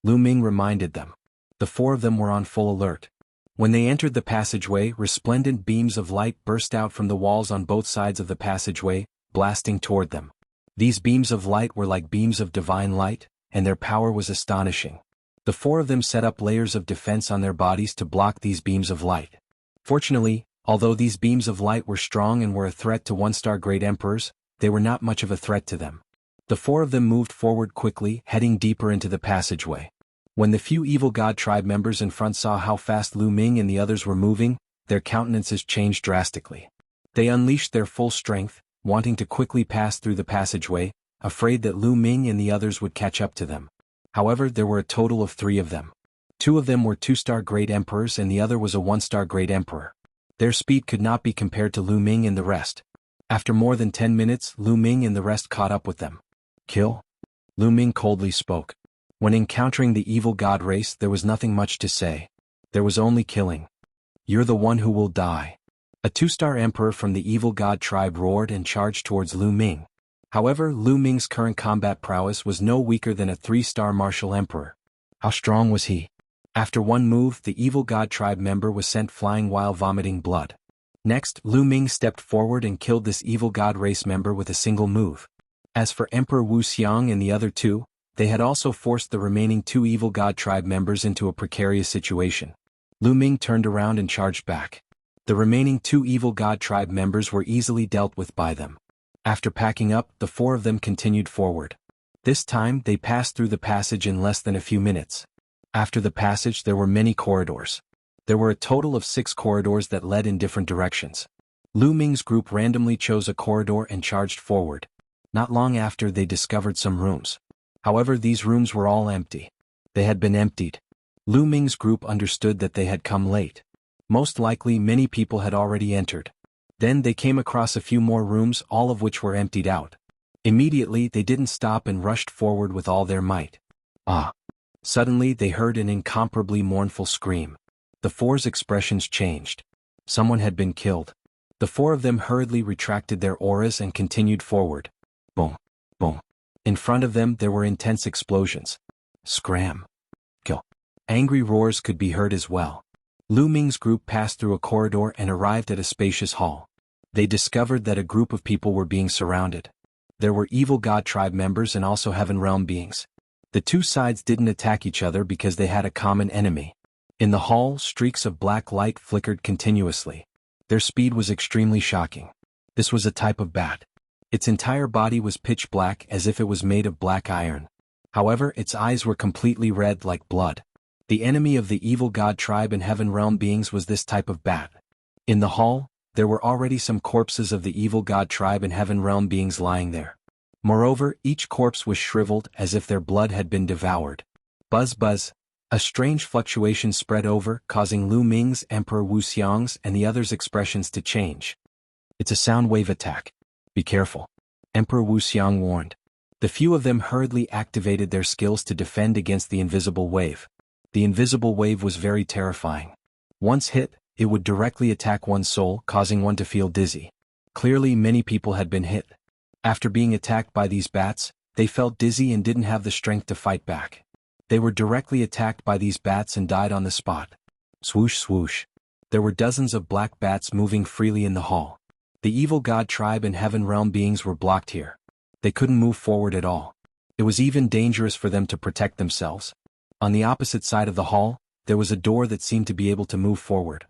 Lu Ming reminded them. The four of them were on full alert. When they entered the passageway, resplendent beams of light burst out from the walls on both sides of the passageway, blasting toward them. These beams of light were like beams of divine light, and their power was astonishing. The four of them set up layers of defense on their bodies to block these beams of light. Fortunately, although these beams of light were strong and were a threat to one-star great emperors, they were not much of a threat to them. The four of them moved forward quickly, heading deeper into the passageway. When the few evil god tribe members in front saw how fast Lu Ming and the others were moving, their countenances changed drastically. They unleashed their full strength, wanting to quickly pass through the passageway, afraid that Lu Ming and the others would catch up to them. However, there were a total of 3 of them. 2 of them were 2-star great emperors and the other was a 1-star great emperor. Their speed could not be compared to Lu Ming and the rest. After more than 10 minutes, Lu Ming and the rest caught up with them. "Kill?" Lu Ming coldly spoke. When encountering the evil god race, there was nothing much to say. There was only killing. "You're the one who will die." A 2-star emperor from the evil god tribe roared and charged towards Lu Ming. However, Lu Ming's current combat prowess was no weaker than a 3-star martial emperor. How strong was he? After one move, the evil god tribe member was sent flying while vomiting blood. Next, Lu Ming stepped forward and killed this evil god race member with a single move. As for Emperor Wuxia and the other 2, they had also forced the remaining 2 evil god tribe members into a precarious situation. Lu Ming turned around and charged back. The remaining 2 evil god tribe members were easily dealt with by them. After packing up, the 4 of them continued forward. This time, they passed through the passage in less than a few minutes. After the passage, there were many corridors. There were a total of 6 corridors that led in different directions. Lu Ming's group randomly chose a corridor and charged forward. Not long after, they discovered some rooms. However, these rooms were all empty. They had been emptied. Lu Ming's group understood that they had come late. Most likely, many people had already entered. Then they came across a few more rooms, all of which were emptied out. Immediately, they didn't stop and rushed forward with all their might. Ah! Suddenly, they heard an incomparably mournful scream. The 4's expressions changed. Someone had been killed. The 4 of them hurriedly retracted their auras and continued forward. Boom! Boom! In front of them, there were intense explosions. Scram! Kill! Angry roars could be heard as well. Lu Ming's group passed through a corridor and arrived at a spacious hall. They discovered that a group of people were being surrounded. There were evil god tribe members and also heaven realm beings. The 2 sides didn't attack each other because they had a common enemy. In the hall, streaks of black light flickered continuously. Their speed was extremely shocking. This was a type of bat. Its entire body was pitch black as if it was made of black iron. However, its eyes were completely red like blood. The enemy of the evil god tribe and heaven realm beings was this type of bat. In the hall, there were already some corpses of the evil god tribe and heaven realm beings lying there. Moreover, each corpse was shriveled as if their blood had been devoured. Buzz buzz. A strange fluctuation spread over, causing Lu Ming's, Emperor Wuxiang's, and the others' expressions to change. "It's a sound wave attack. Be careful," Emperor Wuxiang warned. The few of them hurriedly activated their skills to defend against the invisible wave. The invisible wave was very terrifying. Once hit, it would directly attack one's soul, causing one to feel dizzy. Clearly, many people had been hit. After being attacked by these bats, they felt dizzy and didn't have the strength to fight back. They were directly attacked by these bats and died on the spot. Swoosh swoosh. There were dozens of black bats moving freely in the hall. The evil god tribe and heaven realm beings were blocked here. They couldn't move forward at all. It was even dangerous for them to protect themselves. On the opposite side of the hall, there was a door that seemed to be able to move forward.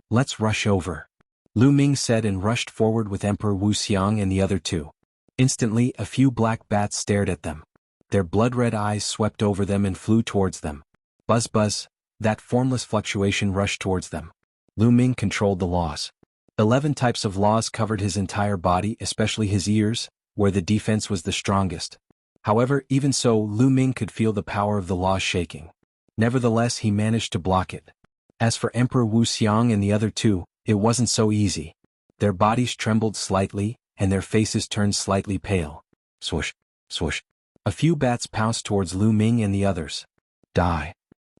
"Let's rush over," Lu Ming said and rushed forward with Emperor Wuxiang and the other 2. Instantly, a few black bats stared at them. Their blood-red eyes swept over them and flew towards them. Buzz buzz. That formless fluctuation rushed towards them. Lu Ming controlled the laws. 11 types of laws covered his entire body, especially his ears, where the defense was the strongest. However, even so, Lu Ming could feel the power of the laws shaking. Nevertheless, he managed to block it. As for Emperor Wuxiang and the other 2, it wasn't so easy. Their bodies trembled slightly, and their faces turned slightly pale. Swoosh, swoosh. A few bats pounced towards Lu Ming and the others. "Die!"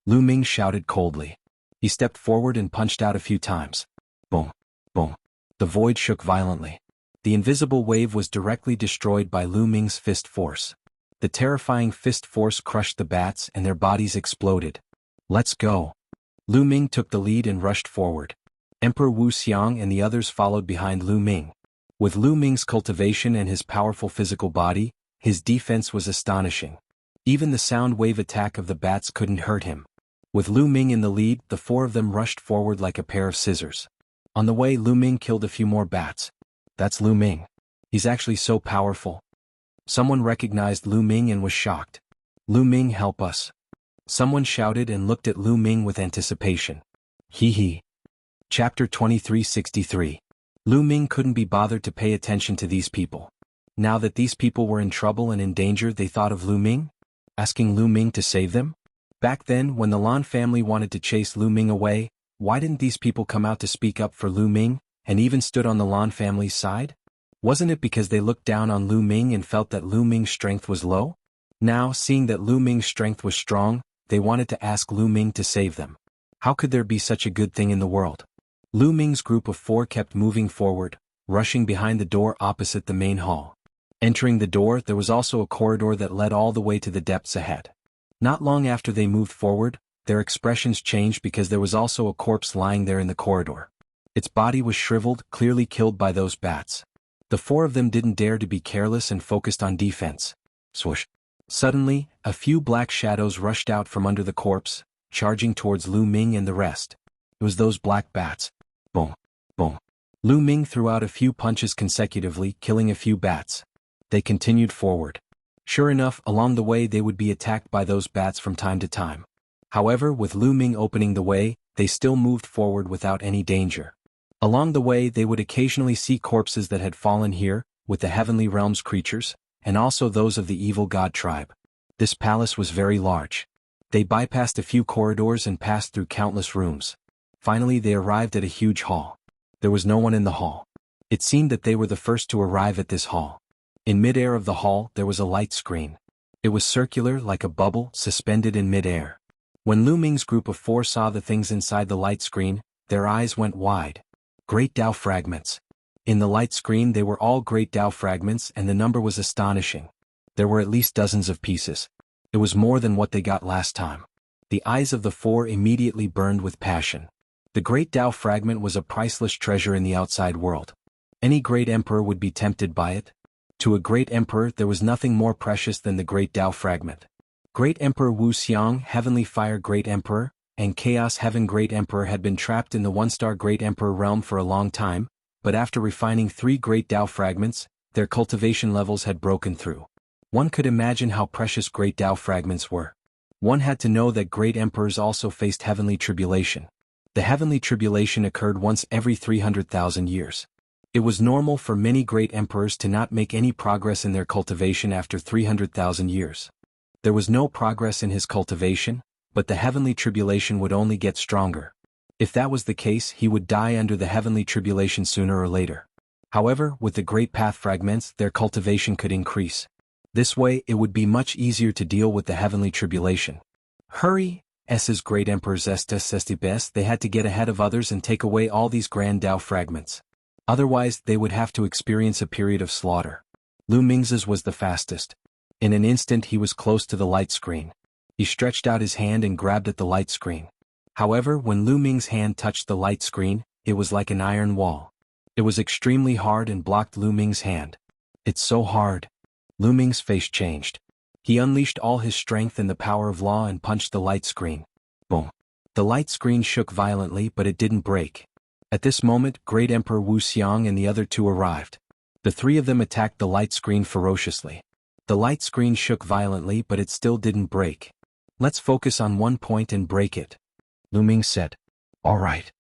Lu Ming shouted coldly. He stepped forward and punched out a few times. Boom, boom. The void shook violently. The invisible wave was directly destroyed by Lu Ming's fist force. The terrifying fist force crushed the bats and their bodies exploded. Let's go. Lu Ming took the lead and rushed forward. Emperor Wu Xiang and the others followed behind Lu Ming. With Lu Ming's cultivation and his powerful physical body, his defense was astonishing. Even the sound wave attack of the bats couldn't hurt him. With Lu Ming in the lead, the four of them rushed forward like a pair of scissors. On the way, Lu Ming killed a few more bats. That's Lu Ming. He's actually so powerful. Someone recognized Lu Ming and was shocked. Lu Ming, help us. Someone shouted and looked at Lu Ming with anticipation. Hee hee. Chapter 2363. Lu Ming couldn't be bothered to pay attention to these people. Now that these people were in trouble and in danger, they thought of Lu Ming? Asking Lu Ming to save them? Back then, when the Lan family wanted to chase Lu Ming away, why didn't these people come out to speak up for Lu Ming, and even stood on the Lan family's side? Wasn't it because they looked down on Lu Ming and felt that Lu Ming's strength was low? Now, seeing that Lu Ming's strength was strong, they wanted to ask Lu Ming to save them. How could there be such a good thing in the world? Lu Ming's group of four kept moving forward, rushing behind the door opposite the main hall. Entering the door, there was also a corridor that led all the way to the depths ahead. Not long after they moved forward, their expressions changed because there was also a corpse lying there in the corridor. Its body was shriveled, clearly killed by those bats. The four of them didn't dare to be careless and focused on defense. Swoosh. Suddenly, a few black shadows rushed out from under the corpse, charging towards Lu Ming and the rest. It was those black bats. Boom. Boom. Lu Ming threw out a few punches consecutively, killing a few bats. They continued forward. Sure enough, along the way they would be attacked by those bats from time to time. However, with Lu Ming opening the way, they still moved forward without any danger. Along the way they would occasionally see corpses that had fallen here, with the heavenly realm's creatures, and also those of the evil god tribe. This palace was very large. They bypassed a few corridors and passed through countless rooms. Finally they arrived at a huge hall. There was no one in the hall. It seemed that they were the first to arrive at this hall. In mid-air of the hall there was a light screen. It was circular like a bubble suspended in mid-air. When Lu Ming's group of four saw the things inside the light screen, their eyes went wide. Great Tao fragments. In the light screen they were all great Tao fragments and the number was astonishing. There were at least dozens of pieces. It was more than what they got last time. The eyes of the four immediately burned with passion. The great Tao fragment was a priceless treasure in the outside world. Any great emperor would be tempted by it. To a great emperor there was nothing more precious than the great Tao fragment. Great Emperor Wu Xiang, Heavenly Fire Great Emperor, and Chaos Heaven Great Emperor had been trapped in the one-star Great Emperor realm for a long time, but after refining 3 great Tao fragments, their cultivation levels had broken through. One could imagine how precious great Tao fragments were. One had to know that great emperors also faced heavenly tribulation. The heavenly tribulation occurred once every 300,000 years. It was normal for many great emperors to not make any progress in their cultivation after 300,000 years. There was no progress in his cultivation, but the heavenly tribulation would only get stronger. If that was the case, he would die under the heavenly tribulation sooner or later. However, with the great path fragments, their cultivation could increase. This way, it would be much easier to deal with the heavenly tribulation. Hurry! S's great emperors best, they had to get ahead of others and take away all these grand Tao fragments. Otherwise, they would have to experience a period of slaughter. Lu Ming's was the fastest. In an instant he was close to the light screen. He stretched out his hand and grabbed at the light screen. However, when Lu Ming's hand touched the light screen, it was like an iron wall. It was extremely hard and blocked Lu Ming's hand. It's so hard. Lu Ming's face changed. He unleashed all his strength and the power of law and punched the light screen. Boom. The light screen shook violently, but it didn't break. At this moment, Great Emperor Wu Xiang and the other two arrived. The 3 of them attacked the light screen ferociously. The light screen shook violently, but it still didn't break. Let's focus on one point and break it, Lu Ming said. All right.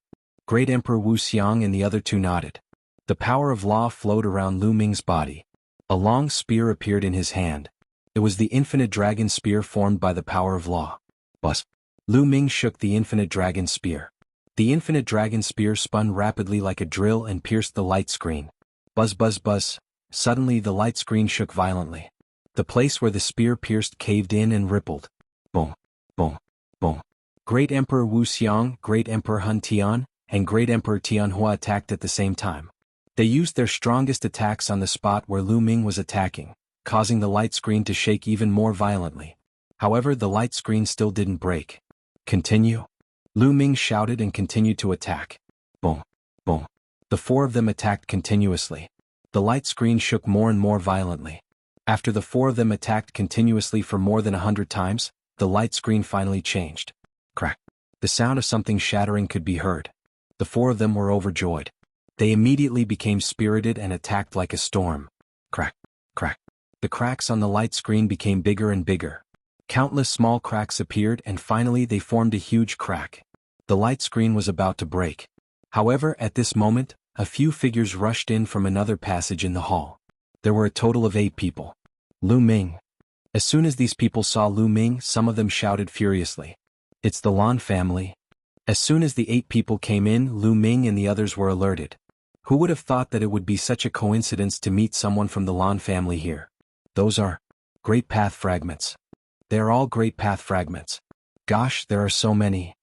Great Emperor Wu Xiang and the other two nodded. The power of law flowed around Lu Ming's body. A long spear appeared in his hand. It was the infinite dragon spear formed by the power of law. Buzz. Lu Ming shook the infinite dragon spear. The infinite dragon spear spun rapidly like a drill and pierced the light screen. Buzz buzz buzz. Suddenly the light screen shook violently. The place where the spear pierced caved in and rippled. Boom. Boom. Boom. Great Emperor Wu Xiang, Great Emperor Hun Tian, and Great Emperor Tianhua attacked at the same time. They used their strongest attacks on the spot where Lu Ming was attacking, causing the light screen to shake even more violently. However, the light screen still didn't break. Continue? Lu Ming shouted and continued to attack. Boom, boom. The four of them attacked continuously. The light screen shook more and more violently. After the four of them attacked continuously for more than 100 times, the light screen finally changed. Crack. The sound of something shattering could be heard. The four of them were overjoyed. They immediately became spirited and attacked like a storm. Crack, crack. The cracks on the light screen became bigger and bigger. Countless small cracks appeared and finally they formed a huge crack. The light screen was about to break. However, at this moment, a few figures rushed in from another passage in the hall. There were a total of 8 people. Lu Ming. As soon as these people saw Lu Ming, some of them shouted furiously. It's the Lan family. As soon as the 8 people came in, Lu Ming and the others were alerted. Who would have thought that it would be such a coincidence to meet someone from the Lan family here? Those are great path fragments. They are all great path fragments. Gosh, there are so many.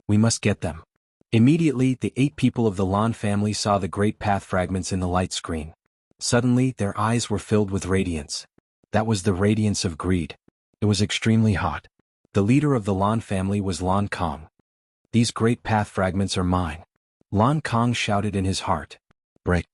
We must get them. Immediately, the 8 people of the Lan family saw the great path fragments in the light screen. Suddenly, their eyes were filled with radiance. That was the radiance of greed. It was extremely hot. The leader of the Lan family was Lan Kong. These great path fragments are mine. Lan Kong shouted in his heart. Break.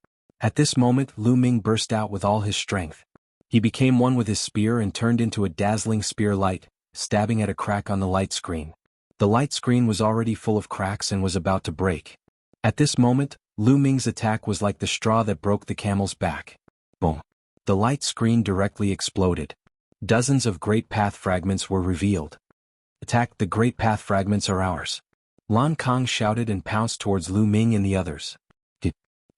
At this moment, Lu Ming burst out with all his strength. He became one with his spear and turned into a dazzling spear light, stabbing at a crack on the light screen. The light screen was already full of cracks and was about to break. At this moment, Lu Ming's attack was like the straw that broke the camel's back. Boom. The light screen directly exploded. Dozens of great path fragments were revealed. Attack, the great path fragments are ours. Lan Kong shouted and pounced towards Lu Ming and the others.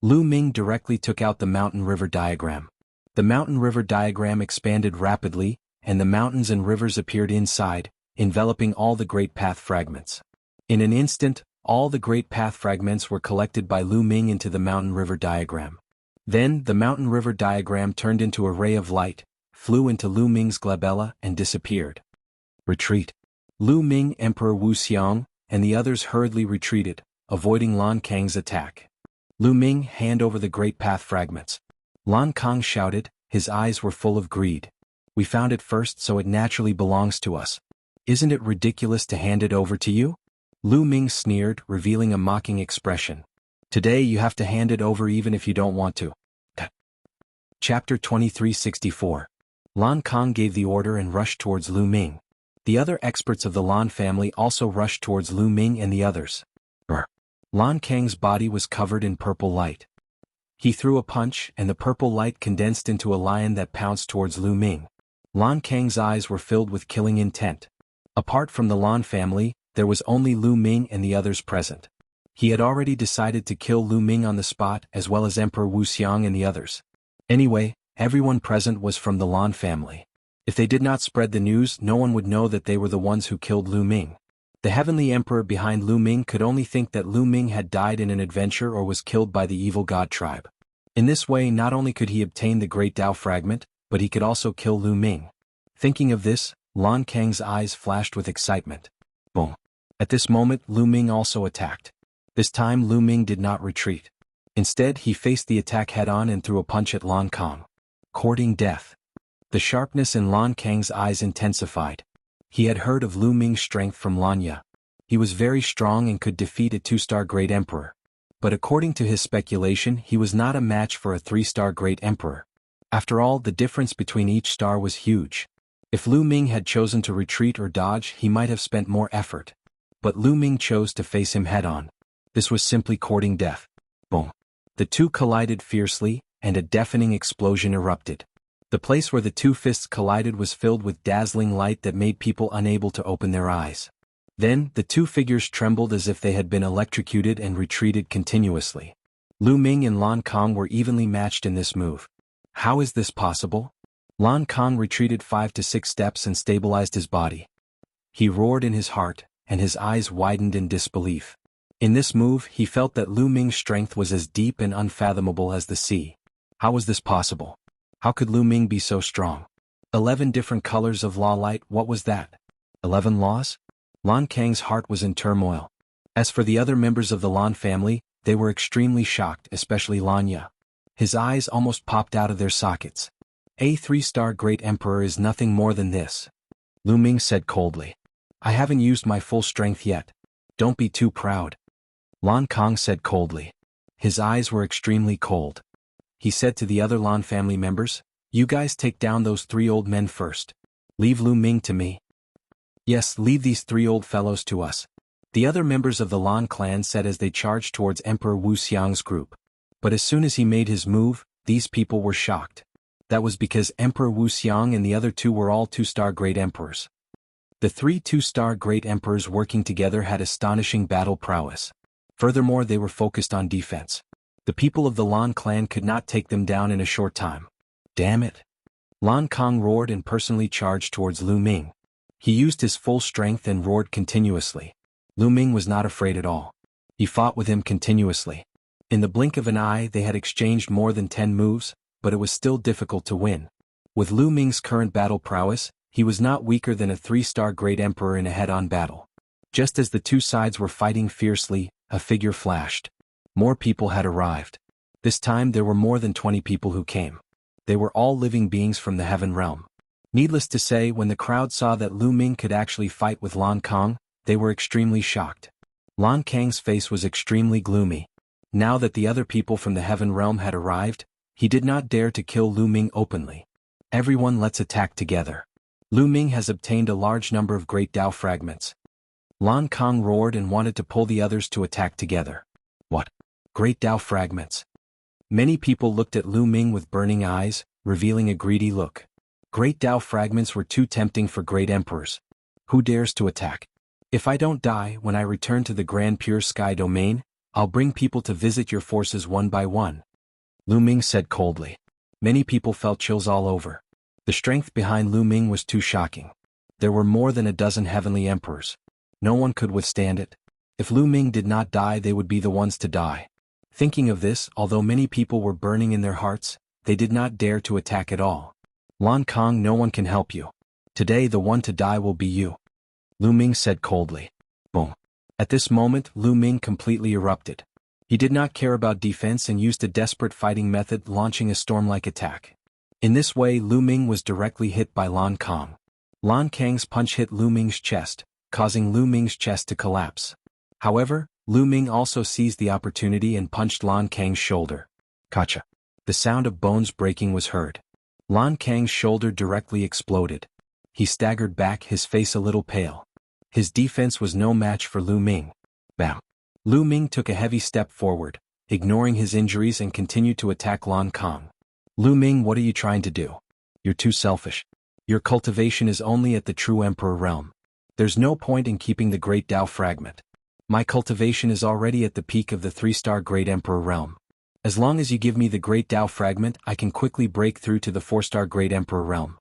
Lu Ming directly took out the mountain river diagram. The mountain river diagram expanded rapidly, and the mountains and rivers appeared inside, enveloping all the great path fragments. In an instant, all the great path fragments were collected by Lu Ming into the mountain river diagram. Then, the mountain river diagram turned into a ray of light, flew into Lu Ming's glabella and disappeared. Retreat. Lu Ming, Emperor Wuxiang, and the others hurriedly retreated, avoiding Lan Kang's attack. Lu Ming, hand over the great path fragments. Lan Kang shouted, his eyes were full of greed. We found it first, so it naturally belongs to us. Isn't it ridiculous to hand it over to you? Lu Ming sneered, revealing a mocking expression. Today you have to hand it over even if you don't want to. Chapter 2364. Lan Kang gave the order and rushed towards Lu Ming. The other experts of the Lan family also rushed towards Lu Ming and the others. Lan Kang's body was covered in purple light. He threw a punch, and the purple light condensed into a lion that pounced towards Lu Ming. Lan Kang's eyes were filled with killing intent. Apart from the Lan family, there was only Lu Ming and the others present. He had already decided to kill Lu Ming on the spot as well as Emperor Wuxiang and the others. Anyway, everyone present was from the Lan family. If they did not spread the news, no one would know that they were the ones who killed Lu Ming. The heavenly emperor behind Lu Ming could only think that Lu Ming had died in an adventure or was killed by the evil god tribe. In this way, not only could he obtain the great Tao fragment, but he could also kill Lu Ming. Thinking of this, Lan Kang's eyes flashed with excitement. Boom. At this moment, Lu Ming also attacked. This time Lu Ming did not retreat. Instead, he faced the attack head-on and threw a punch at Lan Kang. Courting death. The sharpness in Lan Kang's eyes intensified. He had heard of Lu Ming's strength from Lanya. He was very strong and could defeat a 2-star great emperor. But according to his speculation, he was not a match for a 3-star great emperor. After all, the difference between each star was huge. If Lu Ming had chosen to retreat or dodge, he might have spent more effort. But Lu Ming chose to face him head-on. This was simply courting death. Boom. The two collided fiercely, and a deafening explosion erupted. The place where the two fists collided was filled with dazzling light that made people unable to open their eyes. Then, the two figures trembled as if they had been electrocuted and retreated continuously. Lu Ming and Lan Kang were evenly matched in this move. How is this possible? Lan Kang retreated 5 to 6 steps and stabilized his body. He roared in his heart, and his eyes widened in disbelief. In this move, he felt that Lu Ming's strength was as deep and unfathomable as the sea. How was this possible? How could Lu Ming be so strong? 11 different colors of law light, what was that? 11 laws? Lan Kang's heart was in turmoil. As for the other members of the Lan family, they were extremely shocked, especially Lanya. His eyes almost popped out of their sockets. A 3-star Great Emperor is nothing more than this, Lu Ming said coldly. I haven't used my full strength yet. Don't be too proud. Lan Kang said coldly. His eyes were extremely cold. He said to the other Lan family members, you guys take down those 3 old men first. Leave Lu Ming to me. Yes, leave these 3 old fellows to us, the other members of the Lan clan said as they charged towards Emperor Wu Xiang's group. But as soon as he made his move, these people were shocked. That was because Emperor Wu Xiang and the other 2 were all 2-star Great Emperors. The 3 2-star Great Emperors working together had astonishing battle prowess. Furthermore, they were focused on defense. The people of the Lan clan could not take them down in a short time. Damn it! Lan Kang roared and personally charged towards Lu Ming. He used his full strength and roared continuously. Lu Ming was not afraid at all. He fought with him continuously. In the blink of an eye they had exchanged more than 10 moves, but it was still difficult to win. With Lu Ming's current battle prowess, he was not weaker than a 3-star Great Emperor in a head-on battle. Just as the 2 sides were fighting fiercely, a figure flashed. More people had arrived. This time there were more than 20 people who came. They were all living beings from the heaven realm. Needless to say, when the crowd saw that Lu Ming could actually fight with Lan Kang, they were extremely shocked. Lan Kang's face was extremely gloomy. Now that the other people from the heaven realm had arrived, he did not dare to kill Lu Ming openly. Everyone, let's attack together. Lu Ming has obtained a large number of great Dao fragments. Lan Kang roared and wanted to pull the others to attack together. What? Great Dao fragments? Many people looked at Lu Ming with burning eyes, revealing a greedy look. Great Dao fragments were too tempting for great emperors. Who dares to attack? If I don't die when I return to the Grand Pure Sky domain, I'll bring people to visit your forces one by one. Lu Ming said coldly. Many people felt chills all over. The strength behind Lu Ming was too shocking. There were more than a dozen heavenly emperors. No one could withstand it. If Lu Ming did not die, they would be the ones to die. Thinking of this, although many people were burning in their hearts, they did not dare to attack at all. Lan Kang, no one can help you. Today the one to die will be you. Lu Ming said coldly. Boom. At this moment, Lu Ming completely erupted. He did not care about defense and used a desperate fighting method, launching a storm-like attack. In this way, Lu Ming was directly hit by Lan Kang. Lan Kang's punch hit Lu Ming's chest, causing Lu Ming's chest to collapse. However, Lu Ming also seized the opportunity and punched Lan Kang's shoulder. Kacha. The sound of bones breaking was heard. Lan Kang's shoulder directly exploded. He staggered back, his face a little pale. His defense was no match for Lu Ming. Bam. Lu Ming took a heavy step forward, ignoring his injuries, and continued to attack Lan Kang. Lu Ming, what are you trying to do? You're too selfish. Your cultivation is only at the true Emperor realm. There's no point in keeping the Great Dao fragment. My cultivation is already at the peak of the 3-star Great Emperor realm. As long as you give me the Great Dao fragment, I can quickly break through to the 4-star Great Emperor realm.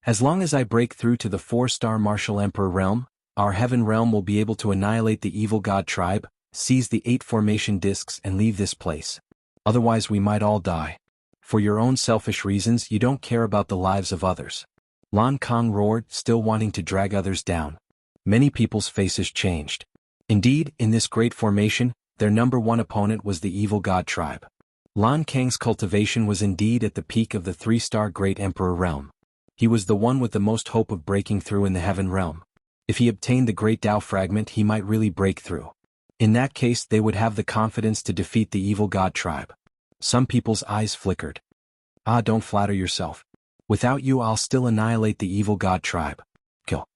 As long as I break through to the 4-star Martial Emperor realm, our heaven realm will be able to annihilate the evil god tribe, seize the 8 formation discs, and leave this place. Otherwise we might all die. For your own selfish reasons, you don't care about the lives of others. Lan Kang roared, still wanting to drag others down. Many people's faces changed. Indeed, in this great formation, their number 1 opponent was the evil god tribe. Lan Kang's cultivation was indeed at the peak of the 3-star Great Emperor realm. He was the one with the most hope of breaking through in the heaven realm. If he obtained the Great Dao fragment, he might really break through. In that case, they would have the confidence to defeat the evil god tribe. Some people's eyes flickered. Ah, don't flatter yourself. Without you, I'll still annihilate the evil god tribe. Kill.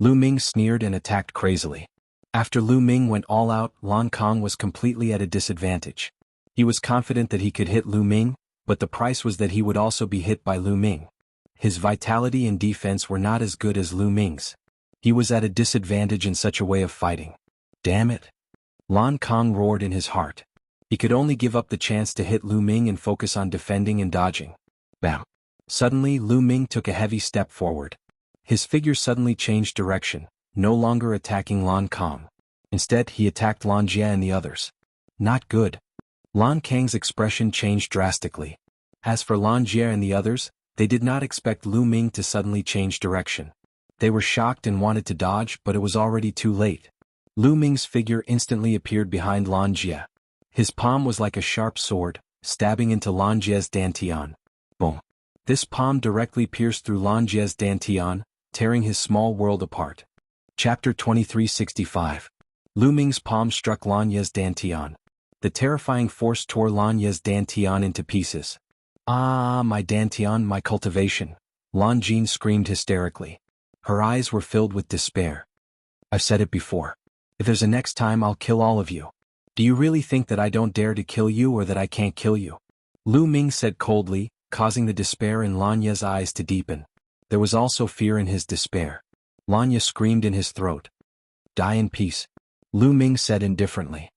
Lu Ming sneered and attacked crazily. After Lu Ming went all out, Lan Kang was completely at a disadvantage. He was confident that he could hit Lu Ming, but the price was that he would also be hit by Lu Ming. His vitality and defense were not as good as Lu Ming's. He was at a disadvantage in such a way of fighting. Damn it! Lan Kang roared in his heart. He could only give up the chance to hit Lu Ming and focus on defending and dodging. Bam! Suddenly, Lu Ming took a heavy step forward. His figure suddenly changed direction, no longer attacking Lan Kang. Instead, he attacked Lan Jie and the others. Not good. Lan Kang's expression changed drastically. As for Lan Jie and the others, they did not expect Lu Ming to suddenly change direction. They were shocked and wanted to dodge, but it was already too late. Lu Ming's figure instantly appeared behind Lan Jie. His palm was like a sharp sword, stabbing into Lan Jie's dantian. Boom. This palm directly pierced through Lan Jie's dantian, tearing his small world apart. Chapter 2365. Lu Ming's palm struck Lan Jie's dantian. The terrifying force tore Lan Jie's dantian into pieces. Ah, my dantian, my cultivation! Lan Jin screamed hysterically. Her eyes were filled with despair. I've said it before. If there's a next time, I'll kill all of you. Do you really think that I don't dare to kill you or that I can't kill you? Lu Ming said coldly, causing the despair in Lan Ye's eyes to deepen. There was also fear in his despair. Lan Ye screamed in his throat. Die in peace, Lu Ming said indifferently.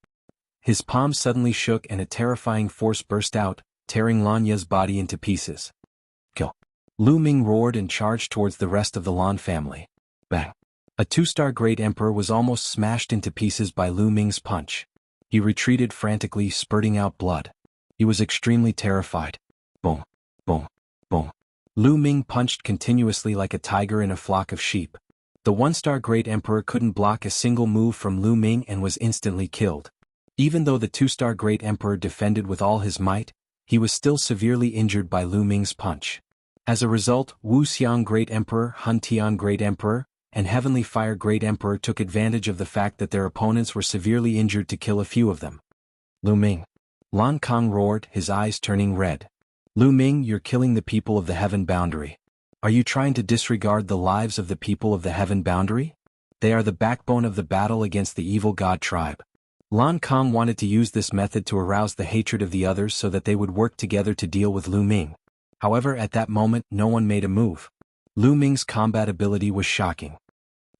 His palm suddenly shook and a terrifying force burst out, tearing Lan Ye's body into pieces. Kill! Lu Ming roared and charged towards the rest of the Lan family. Bang! A two-star Great Emperor was almost smashed into pieces by Lu Ming's punch. He retreated frantically, spurting out blood. He was extremely terrified. Boom! Boom! Boom! Lu Ming punched continuously like a tiger in a flock of sheep. The one-star Great Emperor couldn't block a single move from Lu Ming and was instantly killed. Even though the two-star Great Emperor defended with all his might, he was still severely injured by Lu Ming's punch. As a result, Wuxia Great Emperor, Han Tian Great Emperor, and Heavenly Fire Great Emperor took advantage of the fact that their opponents were severely injured to kill a few of them. Lu Ming! Lan Kang roared, his eyes turning red. Lu Ming, you're killing the people of the Heaven Boundary. Are you trying to disregard the lives of the people of the Heaven Boundary? They are the backbone of the battle against the evil god tribe. Lan Kang wanted to use this method to arouse the hatred of the others so that they would work together to deal with Lu Ming. However, at that moment, no one made a move. Lu Ming's combat ability was shocking.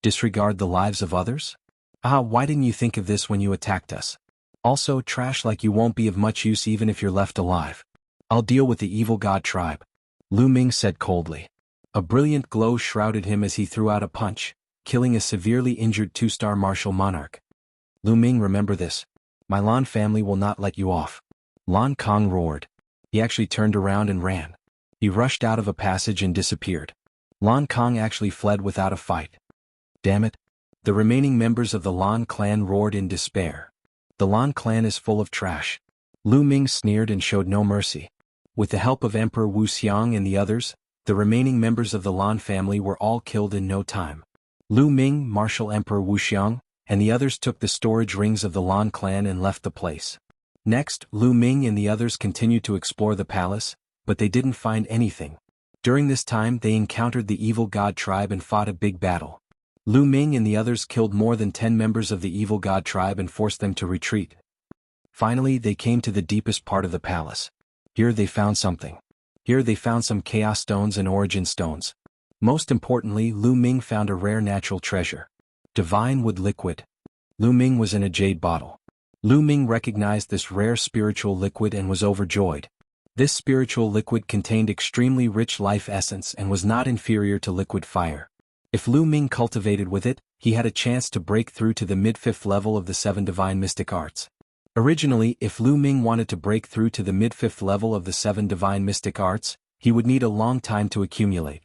Disregard the lives of others? Ah, why didn't you think of this when you attacked us? Also, trash like you won't be of much use even if you're left alive. I'll deal with the evil god tribe, Lu Ming said coldly. A brilliant glow shrouded him as he threw out a punch, killing a severely injured two-star martial monarch. Lu Ming, remember this. My Lan family will not let you off. Lan Kang roared. He actually turned around and ran. He rushed out of a passage and disappeared. Lan Kang actually fled without a fight. Damn it. The remaining members of the Lan clan roared in despair. The Lan clan is full of trash. Lu Ming sneered and showed no mercy. With the help of Emperor Wuxiang and the others, the remaining members of the Lan family were all killed in no time. Lu Ming, Martial Emperor Wuxiang, and the others took the storage rings of the Lan clan and left the place. Next, Lu Ming and the others continued to explore the palace, but they didn't find anything. During this time they encountered the evil god tribe and fought a big battle. Lu Ming and the others killed more than 10 members of the evil god tribe and forced them to retreat. Finally, they came to the deepest part of the palace. Here they found something. Here they found some chaos stones and origin stones. Most importantly, Lu Ming found a rare natural treasure. Divine wood liquid. Lu Ming was in a jade bottle. Lu Ming recognized this rare spiritual liquid and was overjoyed. This spiritual liquid contained extremely rich life essence and was not inferior to liquid fire. If Lu Ming cultivated with it, he had a chance to break through to the mid-5th level of the 7 divine mystic arts. Originally, if Lu Ming wanted to break through to the mid-5th level of the 7 divine mystic arts, he would need a long time to accumulate.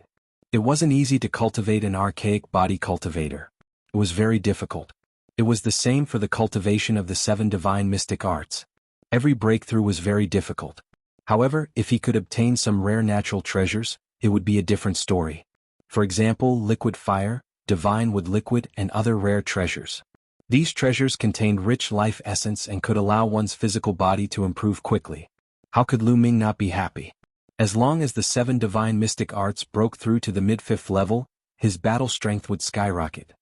It wasn't easy to cultivate an archaic body cultivator. It was very difficult. It was the same for the cultivation of the 7 divine mystic arts. Every breakthrough was very difficult. However, if he could obtain some rare natural treasures, it would be a different story. For example, liquid fire, divine wood liquid, and other rare treasures. These treasures contained rich life essence and could allow one's physical body to improve quickly. How could Lu Ming not be happy? As long as the 7 divine mystic arts broke through to the mid-5th level, his battle strength would skyrocket.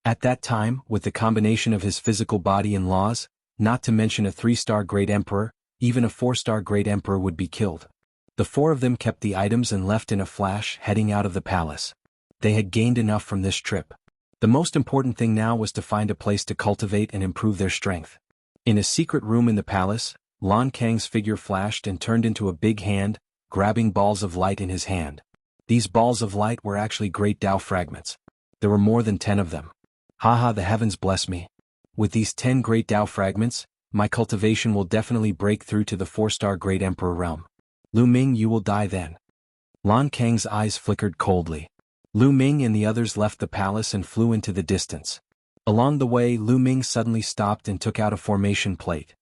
At that time, with the combination of his physical body and laws, not to mention a 3-star Great Emperor, even a 4-star Great Emperor would be killed. The 4 of them kept the items and left in a flash, heading out of the palace. They had gained enough from this trip. The most important thing now was to find a place to cultivate and improve their strength. In a secret room in the palace, Lan Kang's figure flashed and turned into a big hand, grabbing balls of light in his hand. These balls of light were actually great Tao fragments. There were more than 10 of them. Haha, the heavens bless me. With these 10 great Tao fragments, my cultivation will definitely break through to the 4-star Great Emperor realm. Lu Ming, you will die then. Lan Kang's eyes flickered coldly. Lu Ming and the others left the palace and flew into the distance. Along the way, Lu Ming suddenly stopped and took out a formation plate.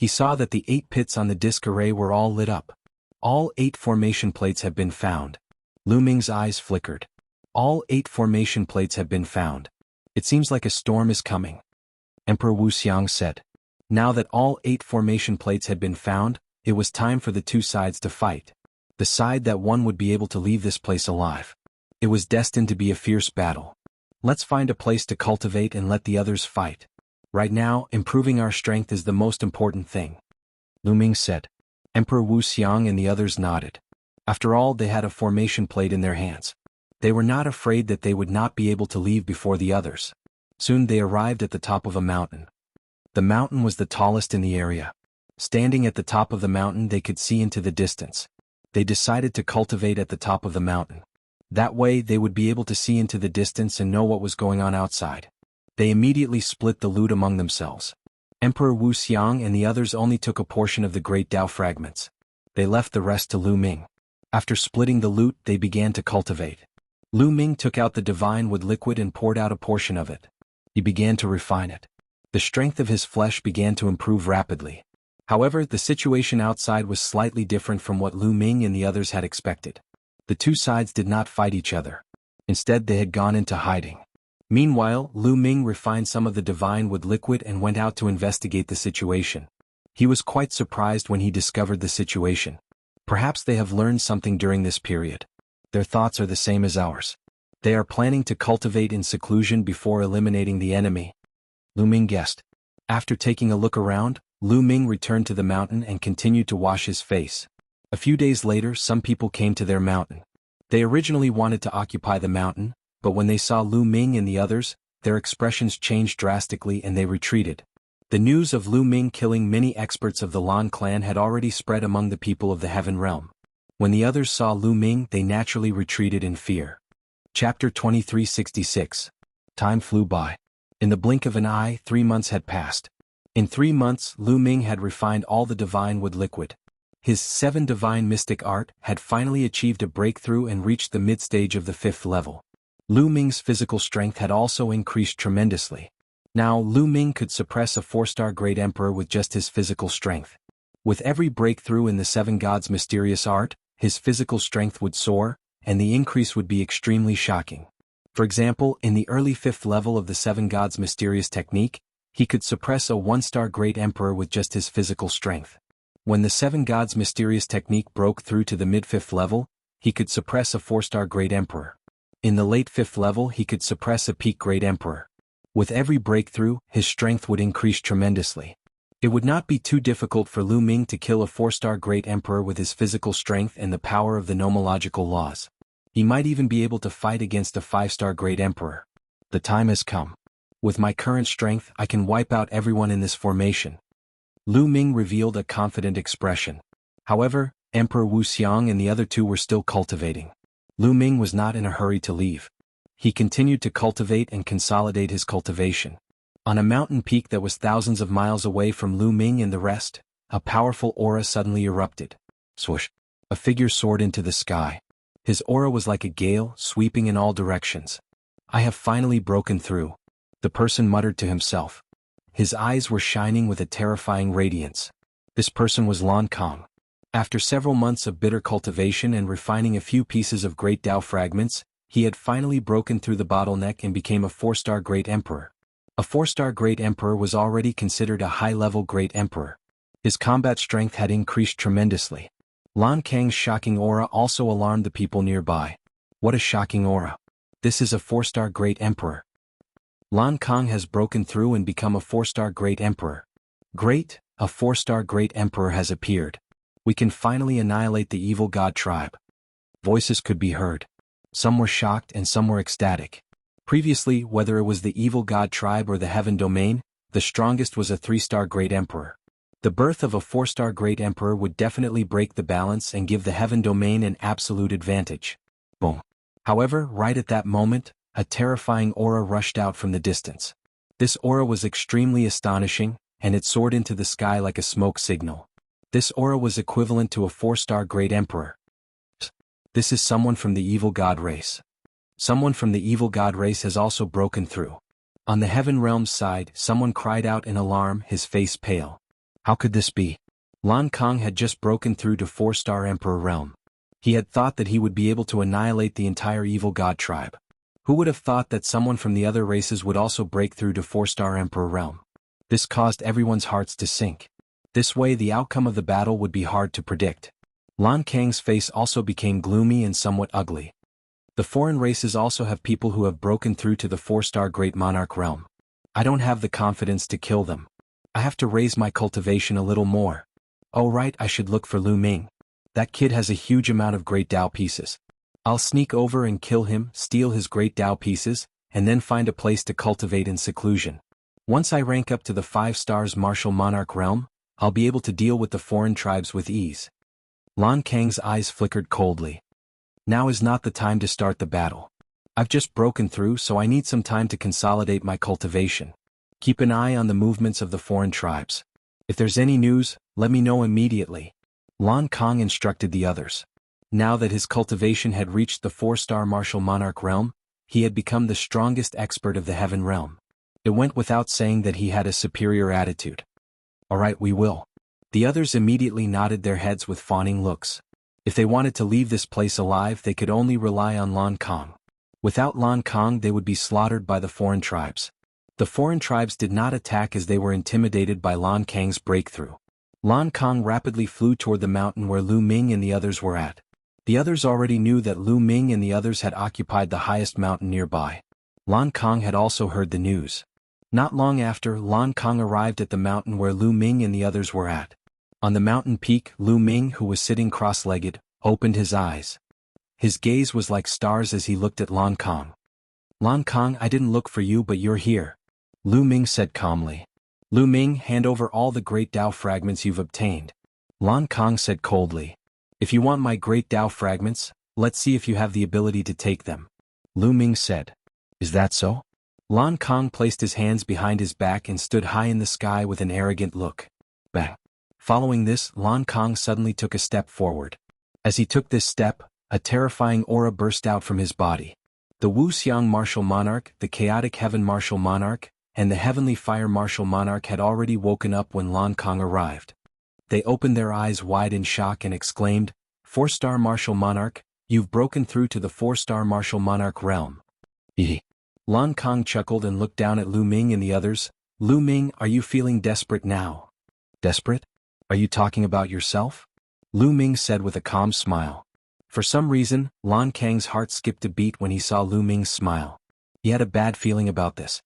He saw that the 8 pits on the disk array were all lit up. All 8 formation plates have been found. Lu Ming's eyes flickered. All 8 formation plates have been found. It seems like a storm is coming. Emperor Wuxiang said. Now that all 8 formation plates had been found, it was time for the two sides to fight. The side that won would be able to leave this place alive. It was destined to be a fierce battle. Let's find a place to cultivate and let the others fight. Right now, improving our strength is the most important thing. Lu Ming said. Emperor Wuxiang and the others nodded. After all, they had a formation plate in their hands. They were not afraid that they would not be able to leave before the others. Soon they arrived at the top of a mountain. The mountain was the tallest in the area. Standing at the top of the mountain, they could see into the distance. They decided to cultivate at the top of the mountain. That way they would be able to see into the distance and know what was going on outside. They immediately split the loot among themselves. Emperor Wuxiang and the others only took a portion of the great Tao fragments. They left the rest to Lu Ming. After splitting the loot, they began to cultivate. Lu Ming took out the divine wood liquid and poured out a portion of it. He began to refine it. The strength of his flesh began to improve rapidly. However, the situation outside was slightly different from what Lu Ming and the others had expected. The two sides did not fight each other. Instead, they had gone into hiding. Meanwhile, Lu Ming refined some of the divine wood liquid and went out to investigate the situation. He was quite surprised when he discovered the situation. Perhaps they have learned something during this period. Their thoughts are the same as ours. They are planning to cultivate in seclusion before eliminating the enemy. Lu Ming guessed. After taking a look around, Lu Ming returned to the mountain and continued to wash his face. A few days later, some people came to their mountain. They originally wanted to occupy the mountain, but when they saw Lu Ming and the others, their expressions changed drastically and they retreated. The news of Lu Ming killing many experts of the Lan clan had already spread among the people of the Heaven Realm. When the others saw Lu Ming, they naturally retreated in fear. Chapter 2366. Time flew by. In the blink of an eye, 3 months had passed. In 3 months, Lu Ming had refined all the divine wood liquid. His 7 divine mystic art had finally achieved a breakthrough and reached the mid-stage of the 5th level. Lu Ming's physical strength had also increased tremendously. Now Lu Ming could suppress a 4-star great emperor with just his physical strength. With every breakthrough in the 7 gods' mysterious art, his physical strength would soar, and the increase would be extremely shocking. For example, in the early 5th level of the 7 gods' mysterious technique, he could suppress a 1-star great emperor with just his physical strength. When the 7 gods' mysterious technique broke through to the mid-5th level, he could suppress a 4-star great emperor. In the late 5th level, he could suppress a peak great emperor. With every breakthrough, his strength would increase tremendously. It would not be too difficult for Lu Ming to kill a 4-star great emperor with his physical strength and the power of the nomological laws. He might even be able to fight against a 5-star great emperor. The time has come. With my current strength, I can wipe out everyone in this formation. Lu Ming revealed a confident expression. However, Emperor Wuxiang and the other two were still cultivating. Lu Ming was not in a hurry to leave. He continued to cultivate and consolidate his cultivation. On a mountain peak that was thousands of miles away from Lu Ming and the rest, a powerful aura suddenly erupted. Swoosh! A figure soared into the sky. His aura was like a gale, sweeping in all directions. I have finally broken through. The person muttered to himself. His eyes were shining with a terrifying radiance. This person was Lan Kang. After several months of bitter cultivation and refining a few pieces of great Tao fragments, he had finally broken through the bottleneck and became a 4-star great emperor. A 4-star great emperor was already considered a high-level great emperor. His combat strength had increased tremendously. Lan Kang's shocking aura also alarmed the people nearby. What a shocking aura. This is a 4-star great emperor. Lan Kang has broken through and become a 4-star great emperor. Great, a 4-star great emperor has appeared. We can finally annihilate the evil god tribe. Voices could be heard. Some were shocked and some were ecstatic. Previously, whether it was the evil god tribe or the heaven domain, the strongest was a 3-star great emperor. The birth of a 4-star great emperor would definitely break the balance and give the heaven domain an absolute advantage. Boom. However, right at that moment, a terrifying aura rushed out from the distance. This aura was extremely astonishing, and it soared into the sky like a smoke signal. This aura was equivalent to a 4-star great emperor. This is someone from the evil god race. Someone from the evil god race has also broken through. On the heaven realm's side, someone cried out in alarm, his face pale. How could this be? Lan Kang had just broken through to 4-star Emperor realm. He had thought that he would be able to annihilate the entire evil god tribe. Who would have thought that someone from the other races would also break through to 4-star Emperor realm? This caused everyone's hearts to sink. This way the outcome of the battle would be hard to predict. Lan Kang's face also became gloomy and somewhat ugly. The foreign races also have people who have broken through to the 4-star Great Monarch realm. I don't have the confidence to kill them. I have to raise my cultivation a little more. Oh right, I should look for Lu Ming. That kid has a huge amount of Great Dao pieces. I'll sneak over and kill him, steal his Great Dao pieces, and then find a place to cultivate in seclusion. Once I rank up to the 5 stars Martial Monarch realm, I'll be able to deal with the foreign tribes with ease. Lan Kang's eyes flickered coldly. Now is not the time to start the battle. I've just broken through, so I need some time to consolidate my cultivation. Keep an eye on the movements of the foreign tribes. If there's any news, let me know immediately. Lan Kang instructed the others. Now that his cultivation had reached the 4-star Martial Monarch realm, he had become the strongest expert of the Heaven realm. It went without saying that he had a superior attitude. Alright, we will. The others immediately nodded their heads with fawning looks. If they wanted to leave this place alive, they could only rely on Lan Kang. Without Lan Kang, they would be slaughtered by the foreign tribes. The foreign tribes did not attack as they were intimidated by Lan Kang's breakthrough. Lan Kang rapidly flew toward the mountain where Lu Ming and the others were at. The others already knew that Lu Ming and the others had occupied the highest mountain nearby. Lan Kang had also heard the news. Not long after, Lan Kang arrived at the mountain where Lu Ming and the others were at. On the mountain peak, Lu Ming, who was sitting cross-legged, opened his eyes. His gaze was like stars as he looked at Lan Kang. Lan Kang, I didn't look for you, but you're here. Lu Ming said calmly. Lu Ming, hand over all the Great Dao fragments you've obtained. Lan Kang said coldly. If you want my Great Dao fragments, let's see if you have the ability to take them. Lu Ming said. Is that so? Lan Kang placed his hands behind his back and stood high in the sky with an arrogant look. Bang. Following this, Lan Kang suddenly took a step forward. As he took this step, a terrifying aura burst out from his body. The Wuxia Martial Monarch, the Chaotic Heaven Martial Monarch, and the Heavenly Fire Martial Monarch had already woken up when Lan Kang arrived. They opened their eyes wide in shock and exclaimed, 4-star Martial Monarch, you've broken through to the 4-star Martial Monarch realm. Hehe. Lan Kang chuckled and looked down at Lu Ming and the others. Lu Ming, are you feeling desperate now? Desperate? Are you talking about yourself? Lu Ming said with a calm smile. For some reason, Lan Kang's heart skipped a beat when he saw Lu Ming's smile. He had a bad feeling about this.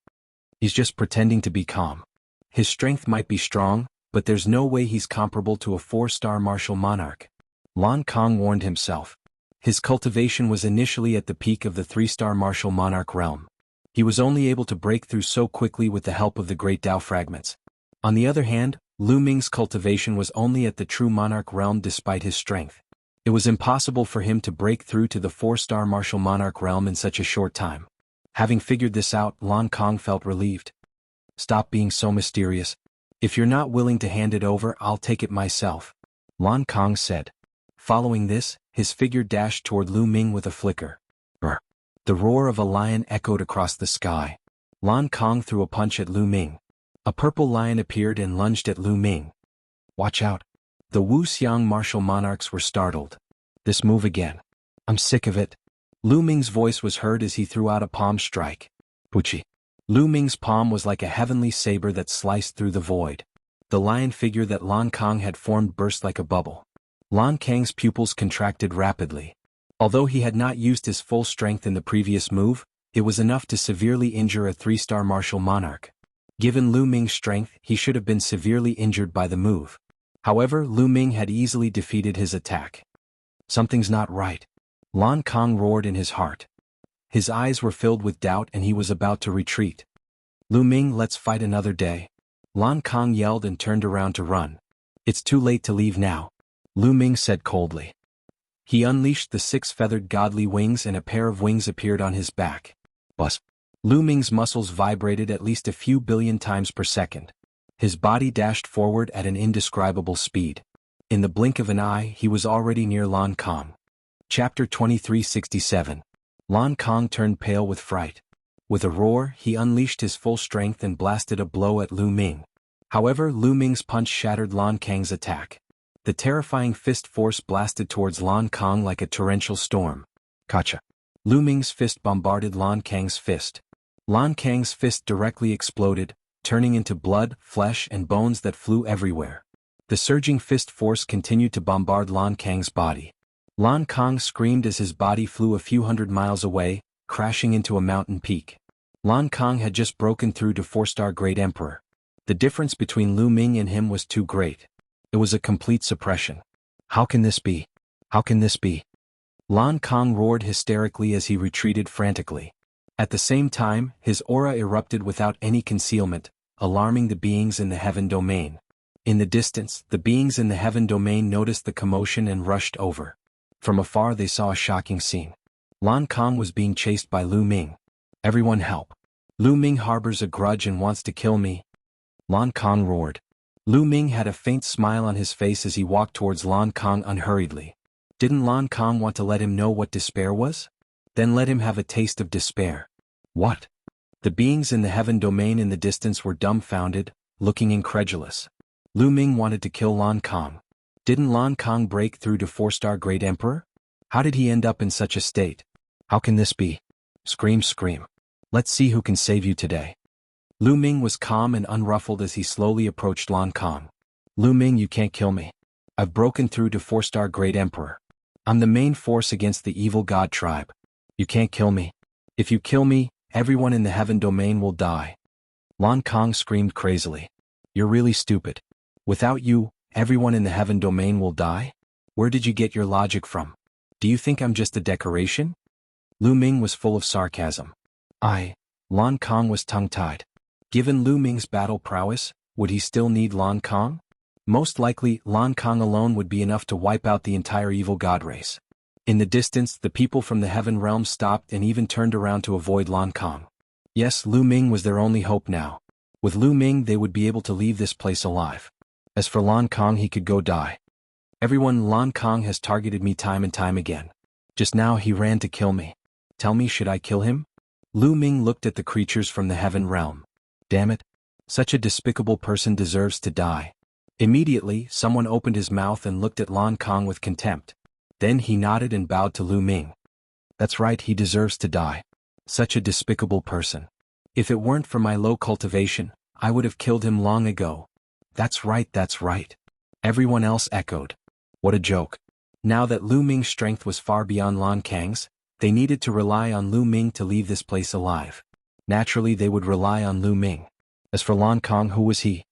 He's just pretending to be calm. His strength might be strong, but there's no way he's comparable to a 4-star Martial Monarch. Lan Kang warned himself. His cultivation was initially at the peak of the 3-star Martial Monarch realm. He was only able to break through so quickly with the help of the Great Dao fragments. On the other hand, Lu Ming's cultivation was only at the true Monarch realm despite his strength. It was impossible for him to break through to the 4-star Martial Monarch realm in such a short time. Having figured this out, Lan Kang felt relieved. Stop being so mysterious. If you're not willing to hand it over, I'll take it myself. Lan Kang said. Following this, his figure dashed toward Lu Ming with a flicker. Brr. The roar of a lion echoed across the sky. Lan Kang threw a punch at Lu Ming. A purple lion appeared and lunged at Lu Ming. Watch out. The Wuxia Martial Monarchs were startled. This move again. I'm sick of it. Lu Ming's voice was heard as he threw out a palm strike. Puchi. Lu Ming's palm was like a heavenly saber that sliced through the void. The lion figure that Lan Kang had formed burst like a bubble. Lan Kang's pupils contracted rapidly. Although he had not used his full strength in the previous move, it was enough to severely injure a 3-star Martial Monarch. Given Lu Ming's strength, he should have been severely injured by the move. However, Lu Ming had easily defeated his attack. Something's not right. Lan Kang roared in his heart. His eyes were filled with doubt and he was about to retreat. Lu Ming, let's fight another day. Lan Kang yelled and turned around to run. It's too late to leave now. Lu Ming said coldly. He unleashed the 6 feathered godly wings and a pair of wings appeared on his back. Buzz. Lu Ming's muscles vibrated at least a few billion times per second. His body dashed forward at an indescribable speed. In the blink of an eye, he was already near Lan Kang. Chapter 2367. Lan Kang turned pale with fright. With a roar, he unleashed his full strength and blasted a blow at Lu Ming. However, Lu Ming's punch shattered Lan Kang's attack. The terrifying fist force blasted towards Lan Kang like a torrential storm. Gotcha. Lu Ming's fist bombarded Lan Kang's fist. Lan Kang's fist directly exploded, turning into blood, flesh, and bones that flew everywhere. The surging fist force continued to bombard Lan Kang's body. Lan Kang screamed as his body flew a few hundred miles away, crashing into a mountain peak. Lan Kang had just broken through to 4-star Great Emperor. The difference between Lu Ming and him was too great. It was a complete suppression. How can this be? How can this be? Lan Kang roared hysterically as he retreated frantically. At the same time, his aura erupted without any concealment, alarming the beings in the heaven domain. In the distance, the beings in the heaven domain noticed the commotion and rushed over. From afar they saw a shocking scene. Lan Kang was being chased by Lu Ming. Everyone help. Lu Ming harbors a grudge and wants to kill me. Lan Kang roared. Lu Ming had a faint smile on his face as he walked towards Lan Kang unhurriedly. Didn't Lan Kang want to let him know what despair was? Then let him have a taste of despair. What? The beings in the heaven domain in the distance were dumbfounded, looking incredulous. Lu Ming wanted to kill Lan Kang. Didn't Lan Kang break through to 4-star Great Emperor? How did he end up in such a state? How can this be? Scream, scream. Let's see who can save you today. Lu Ming was calm and unruffled as he slowly approached Lan Kang. Lu Ming, you can't kill me. I've broken through to 4-star Great Emperor. I'm the main force against the evil god tribe. You can't kill me. If you kill me, everyone in the heaven domain will die. Lan Kang screamed crazily. You're really stupid. Without you, everyone in the heaven domain will die? Where did you get your logic from? Do you think I'm just a decoration? Lu Ming was full of sarcasm. Lan Kang was tongue-tied. Given Lu Ming's battle prowess, would he still need Lan Kang? Most likely, Lan Kang alone would be enough to wipe out the entire evil god race. In the distance, the people from the heaven realm stopped and even turned around to avoid Lan Kang. Yes, Lu Ming was their only hope now. With Lu Ming they would be able to leave this place alive. As for Lan Kang, he could go die. Everyone, Lan Kang has targeted me time and time again. Just now he ran to kill me. Tell me, should I kill him? Lu Ming looked at the creatures from the heaven realm. Damn it. Such a despicable person deserves to die. Immediately, someone opened his mouth and looked at Lan Kang with contempt. Then he nodded and bowed to Lu Ming. That's right, he deserves to die. Such a despicable person. If it weren't for my low cultivation, I would have killed him long ago. That's right, that's right. Everyone else echoed. What a joke. Now that Lu Ming's strength was far beyond Lan Kang's, they needed to rely on Lu Ming to leave this place alive. Naturally, they would rely on Lu Ming. As for Lan Kang, who was he?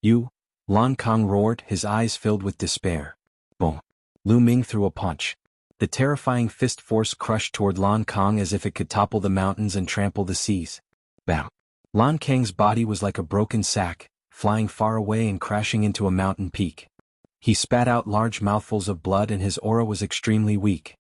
You? Lan Kang roared, his eyes filled with despair. Boom. Lu Ming threw a punch. The terrifying fist force crushed toward Lan Kang as if it could topple the mountains and trample the seas. Bam. Lan Kang's body was like a broken sack, flying far away and crashing into a mountain peak. He spat out large mouthfuls of blood and his aura was extremely weak.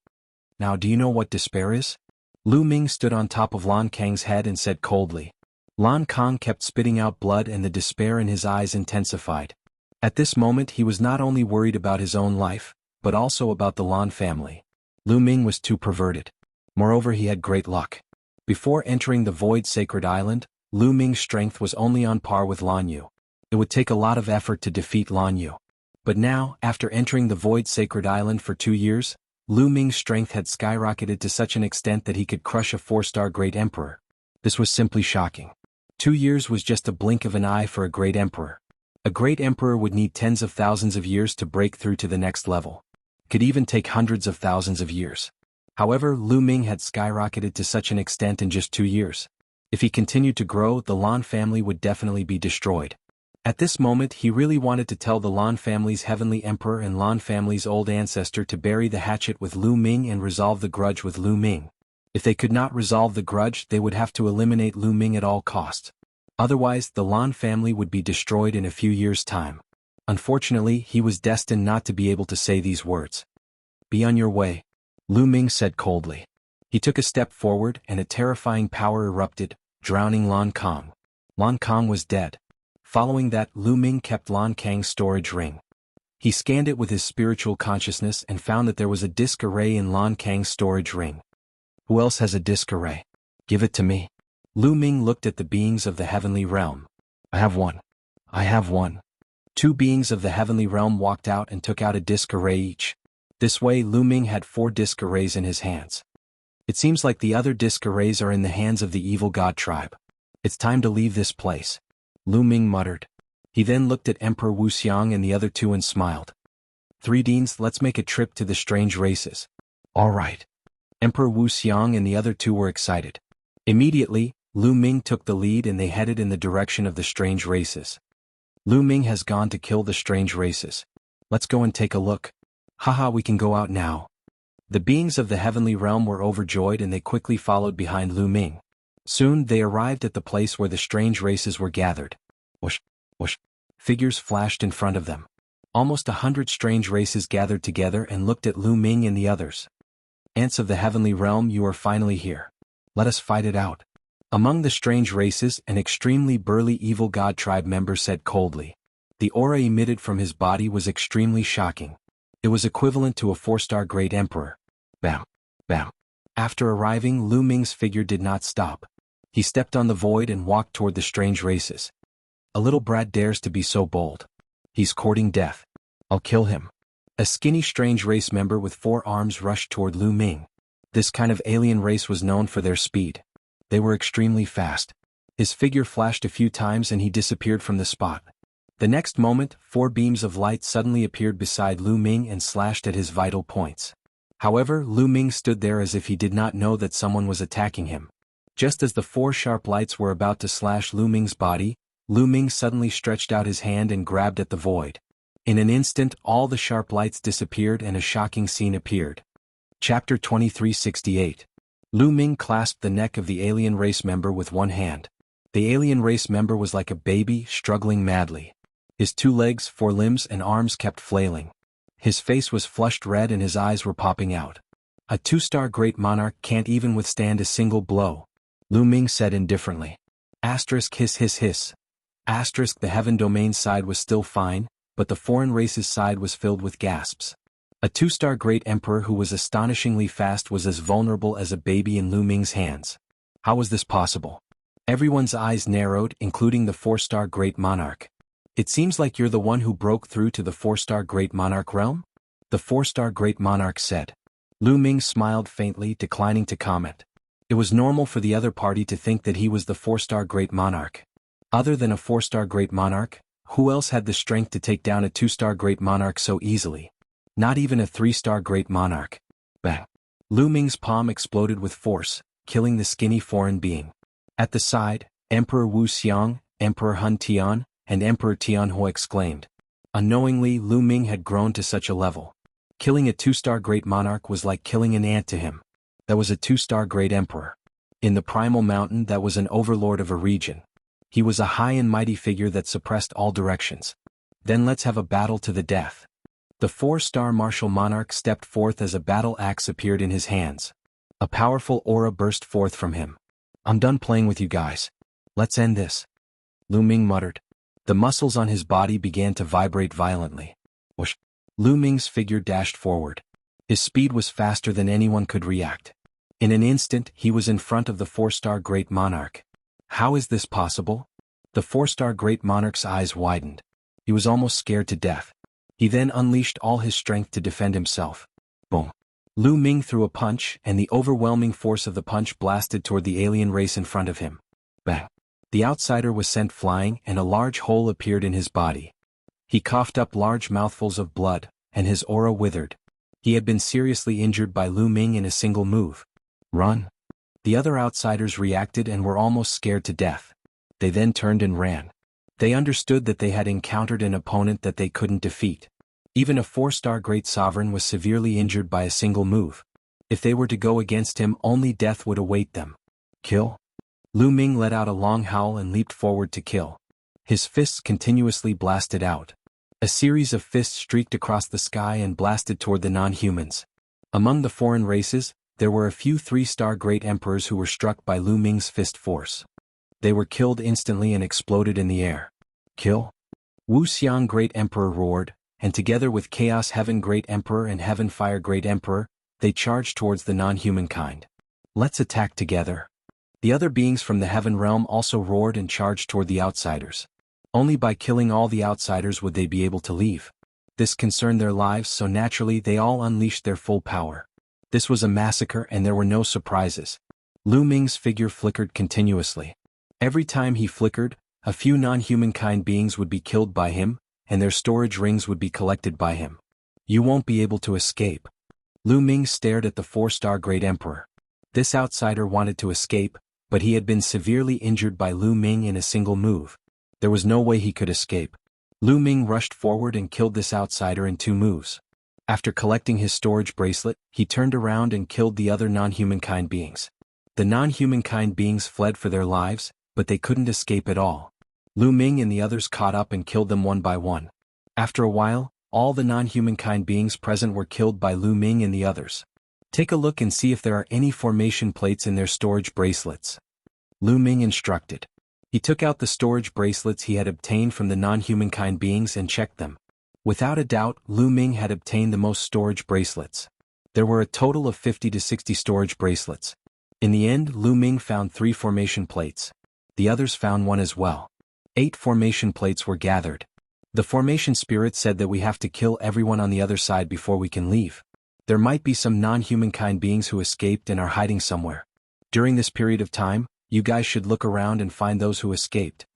Now do you know what despair is? Lu Ming stood on top of Lan Kang's head and said coldly. Lan Kang kept spitting out blood and the despair in his eyes intensified. At this moment he was not only worried about his own life, but also about the Lan family. Lu Ming was too perverted. Moreover, he had great luck. Before entering the Void Sacred Island, Lu Ming's strength was only on par with Lan Yu. It would take a lot of effort to defeat Lan Yu. But now, after entering the Void Sacred Island for 2 years, Lu Ming's strength had skyrocketed to such an extent that he could crush a 4-star Great Emperor. This was simply shocking. 2 years was just a blink of an eye for a Great Emperor. A Great Emperor would need tens of thousands of years to break through to the next level. Could even take hundreds of thousands of years. However, Lu Ming had skyrocketed to such an extent in just 2 years. If he continued to grow, the Lan family would definitely be destroyed. At this moment he really wanted to tell the Lan family's heavenly emperor and Lan family's old ancestor to bury the hatchet with Lu Ming and resolve the grudge with Lu Ming. If they could not resolve the grudge, they would have to eliminate Lu Ming at all costs. Otherwise, the Lan family would be destroyed in a few years' time. Unfortunately, he was destined not to be able to say these words. Be on your way, Lu Ming said coldly. He took a step forward and a terrifying power erupted, drowning Lan Kang. Lan Kang was dead. Following that, Lu Ming kept Lan Kang's storage ring. He scanned it with his spiritual consciousness and found that there was a disk array in Lan Kang's storage ring. Who else has a disk array? Give it to me. Lu Ming looked at the beings of the heavenly realm. I have one. I have one. Two beings of the heavenly realm walked out and took out a disc array each. This way Lu Ming had 4 disc arrays in his hands. It seems like the other disc arrays are in the hands of the evil god tribe. It's time to leave this place, Lu Ming muttered. He then looked at Emperor Wuxiang and the other 2 and smiled. 3 Deans, let's make a trip to the strange races. All right. Emperor Wuxiang and the other 2 were excited. Immediately, Lu Ming took the lead and they headed in the direction of the strange races. Lu Ming has gone to kill the strange races. Let's go and take a look. Haha, we can go out now. The beings of the heavenly realm were overjoyed and they quickly followed behind Lu Ming. Soon they arrived at the place where the strange races were gathered. Whoosh, whoosh. Figures flashed in front of them. Almost 100 strange races gathered together and looked at Lu Ming and the others. Ants of the heavenly realm, you are finally here. Let us fight it out. Among the strange races, an extremely burly evil god tribe member said coldly. The aura emitted from his body was extremely shocking. It was equivalent to a 4-star great emperor. Bam, bam. After arriving, Lu Ming's figure did not stop. He stepped on the void and walked toward the strange races. A little brat dares to be so bold. He's courting death. I'll kill him. A skinny strange race member with 4 arms rushed toward Lu Ming. This kind of alien race was known for their speed. They were extremely fast. His figure flashed a few times and he disappeared from the spot. The next moment, 4 beams of light suddenly appeared beside Lu Ming and slashed at his vital points. However, Lu Ming stood there as if he did not know that someone was attacking him. Just as the 4 sharp lights were about to slash Lu Ming's body, Lu Ming suddenly stretched out his hand and grabbed at the void. In an instant, all the sharp lights disappeared and a shocking scene appeared. Chapter 2368. Lu Ming clasped the neck of the alien race member with one hand. The alien race member was like a baby, struggling madly. His 2 legs, 4 limbs and arms kept flailing. His face was flushed red and his eyes were popping out. A 2-star great monarch can't even withstand a single blow, Lu Ming said indifferently. Asterisk hiss hiss hiss. Asterisk the heaven domain side was still fine, but the foreign race's side was filled with gasps. A 2-star great emperor who was astonishingly fast was as vulnerable as a baby in Lu Ming's hands. How was this possible? Everyone's eyes narrowed, including the 4-star great monarch. It seems like you're the one who broke through to the 4-star great monarch realm? The 4-star great monarch said. Lu Ming smiled faintly, declining to comment. It was normal for the other party to think that he was the 4-star great monarch. Other than a 4-star great monarch, who else had the strength to take down a 2-star great monarch so easily? Not even a 3-star great monarch. Bang. Lu Ming's palm exploded with force, killing the skinny foreign being. At the side, Emperor Wuxiang, Emperor Hun Tian, and Emperor Tianhui exclaimed. Unknowingly, Lu Ming had grown to such a level. Killing a 2-star great monarch was like killing an ant to him. That was a 2-star great emperor. In the primal mountain, that was an overlord of a region. He was a high and mighty figure that suppressed all directions. Then let's have a battle to the death. The 4-star martial monarch stepped forth as a battle axe appeared in his hands. A powerful aura burst forth from him. I'm done playing with you guys. Let's end this, Lu Ming muttered. The muscles on his body began to vibrate violently. Whoosh. Lu Ming's figure dashed forward. His speed was faster than anyone could react. In an instant, he was in front of the 4-star great monarch. How is this possible? The 4-star great monarch's eyes widened. He was almost scared to death. He then unleashed all his strength to defend himself. Boom. Lu Ming threw a punch, and the overwhelming force of the punch blasted toward the alien race in front of him. Bang. The outsider was sent flying, and a large hole appeared in his body. He coughed up large mouthfuls of blood, and his aura withered. He had been seriously injured by Lu Ming in a single move. Run. The other outsiders reacted and were almost scared to death. They then turned and ran. They understood that they had encountered an opponent that they couldn't defeat. Even a 4-star great sovereign was severely injured by a single move. If they were to go against him, only death would await them. Kill? Lu Ming let out a long howl and leaped forward to kill. His fists continuously blasted out. A series of fists streaked across the sky and blasted toward the non-humans. Among the foreign races, there were a few 3-star great emperors who were struck by Lu Ming's fist force. They were killed instantly and exploded in the air. Kill? Wuxiang Great Emperor roared, and together with Chaos Heaven Great Emperor and Heaven Fire Great Emperor, they charged towards the non-human kind. Let's attack together. The other beings from the heaven realm also roared and charged toward the outsiders. Only by killing all the outsiders would they be able to leave. This concerned their lives, so naturally they all unleashed their full power. This was a massacre and there were no surprises. Lu Ming's figure flickered continuously. Every time he flickered, a few non-humankind beings would be killed by him, and their storage rings would be collected by him. You won't be able to escape. Lu Ming stared at the 4-star Great Emperor. This outsider wanted to escape, but he had been severely injured by Lu Ming in a single move. There was no way he could escape. Lu Ming rushed forward and killed this outsider in 2 moves. After collecting his storage bracelet, he turned around and killed the other non-humankind beings. The non-humankind beings fled for their lives, but they couldn't escape at all. Lu Ming and the others caught up and killed them one by one. After a while, all the non-humankind beings present were killed by Lu Ming and the others. Take a look and see if there are any formation plates in their storage bracelets. Lu Ming instructed. He took out the storage bracelets he had obtained from the non-humankind beings and checked them. Without a doubt, Lu Ming had obtained the most storage bracelets. There were a total of 50 to 60 storage bracelets. In the end, Lu Ming found 3 formation plates. The others found 1 as well. 8 formation plates were gathered. The formation spirit said that we have to kill everyone on the other side before we can leave. There might be some non-humankind beings who escaped and are hiding somewhere. During this period of time, you guys should look around and find those who escaped.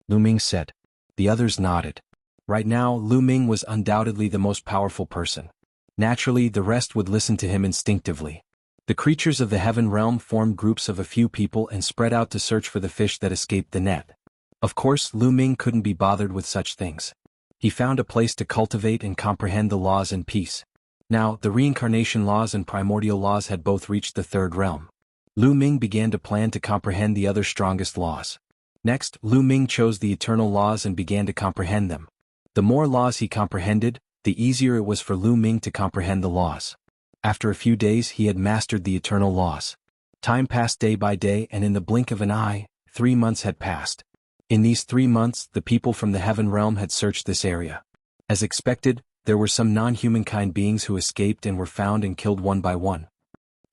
Lu Ming said. The others nodded. Right now, Lu Ming was undoubtedly the most powerful person. Naturally, the rest would listen to him instinctively. The creatures of the heaven realm formed groups of a few people and spread out to search for the fish that escaped the net. Of course, Lu Ming couldn't be bothered with such things. He found a place to cultivate and comprehend the laws in peace. Now, the reincarnation laws and primordial laws had both reached the 3rd realm. Lu Ming began to plan to comprehend the other strongest laws. Next, Lu Ming chose the eternal laws and began to comprehend them. The more laws he comprehended, the easier it was for Lu Ming to comprehend the laws. After a few days he had mastered the eternal laws. Time passed day by day and in the blink of an eye, 3 months had passed. In these 3 months, the people from the heaven realm had searched this area. As expected, there were some non-humankind beings who escaped and were found and killed one by one.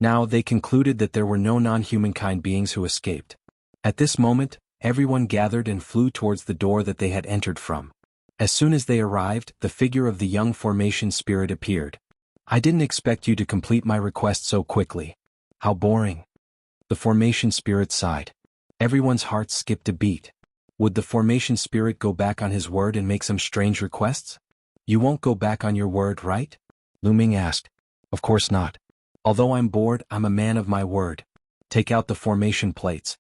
Now they concluded that there were no non-humankind beings who escaped. At this moment, everyone gathered and flew towards the door that they had entered from. As soon as they arrived, the figure of the young formation spirit appeared. I didn't expect you to complete my request so quickly. How boring. The formation spirit sighed. Everyone's heart skipped a beat. Would the formation spirit go back on his word and make some strange requests? You won't go back on your word, right? Lu Ming asked. Of course not. Although I'm bored, I'm a man of my word. Take out the formation plates.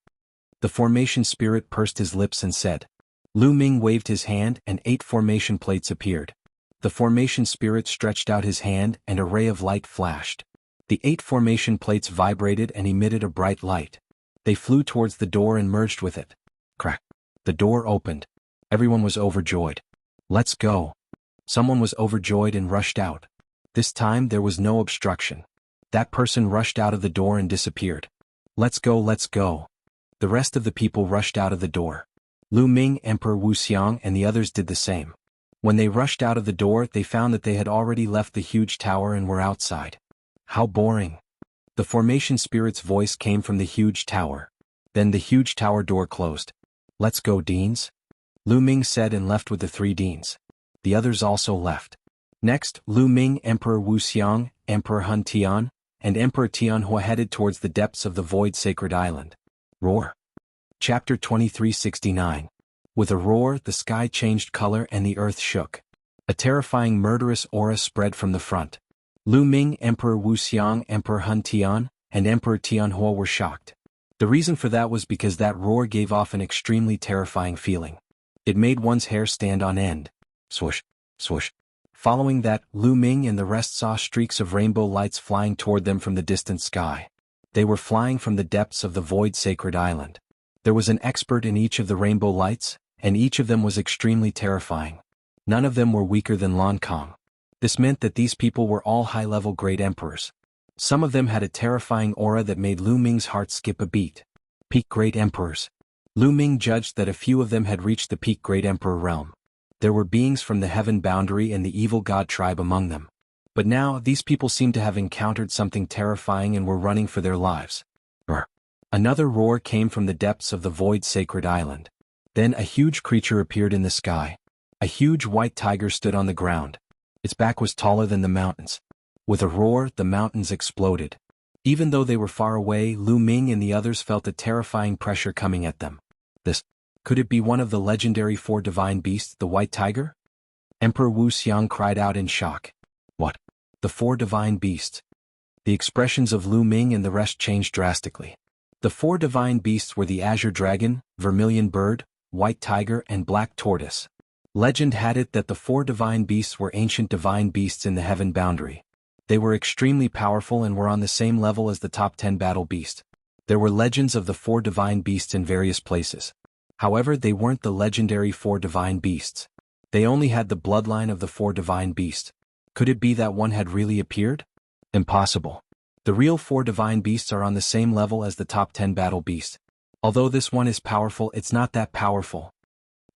The formation spirit pursed his lips and said. Lu Ming waved his hand and 8 formation plates appeared. The formation spirit stretched out his hand and a ray of light flashed. The 8 formation plates vibrated and emitted a bright light. They flew towards the door and merged with it. Crack. The door opened. Everyone was overjoyed. Let's go. Someone was overjoyed and rushed out. This time there was no obstruction. That person rushed out of the door and disappeared. Let's go, let's go. The rest of the people rushed out of the door. Lu Ming, Emperor Wuxiang and the others did the same. When they rushed out of the door, they found that they had already left the huge tower and were outside. How boring. The formation spirit's voice came from the huge tower. Then the huge tower door closed. Let's go, Deans. Lu Ming said and left with the 3 Deans. The others also left. Next, Lu Ming, Emperor Wuxiang, Emperor Hun Tian, and Emperor Tianhua headed towards the depths of the void sacred island. Roar. Chapter 2369. With a roar, the sky changed color and the earth shook. A terrifying murderous aura spread from the front. Lu Ming, Emperor Wuxiang, Emperor Hun Tian, and Emperor Tianhua were shocked. The reason for that was because that roar gave off an extremely terrifying feeling. It made one's hair stand on end. Swoosh, swoosh. Following that, Lu Ming and the rest saw streaks of rainbow lights flying toward them from the distant sky. They were flying from the depths of the void sacred island. There was an expert in each of the rainbow lights, and each of them was extremely terrifying. None of them were weaker than Lan Kong. This meant that these people were all high-level great emperors. Some of them had a terrifying aura that made Lu Ming's heart skip a beat. Peak great emperors. Lu Ming judged that a few of them had reached the peak great emperor realm. There were beings from the heaven boundary and the evil god tribe among them. But now, these people seemed to have encountered something terrifying and were running for their lives. Roar. Another roar came from the depths of the void sacred island. Then a huge creature appeared in the sky. A huge white tiger stood on the ground. Its back was taller than the mountains. With a roar, the mountains exploded. Even though they were far away, Lu Ming and the others felt a terrifying pressure coming at them. Could it be one of the legendary 4 divine beasts, the white tiger? Emperor Wu Xiang cried out in shock. What? The 4 divine beasts? The expressions of Lu Ming and the rest changed drastically. The 4 divine beasts were the azure dragon, vermilion bird, white tiger and black tortoise. Legend had it that the 4 divine beasts were ancient divine beasts in the heaven boundary. They were extremely powerful and were on the same level as the top 10 battle beast. There were legends of the 4 divine beasts in various places. However, they weren't the legendary 4 divine beasts. They only had the bloodline of the 4 divine beasts. Could it be that one had really appeared? Impossible. The real 4 divine beasts are on the same level as the top 10 battle beast. Although this one is powerful, it's not that powerful.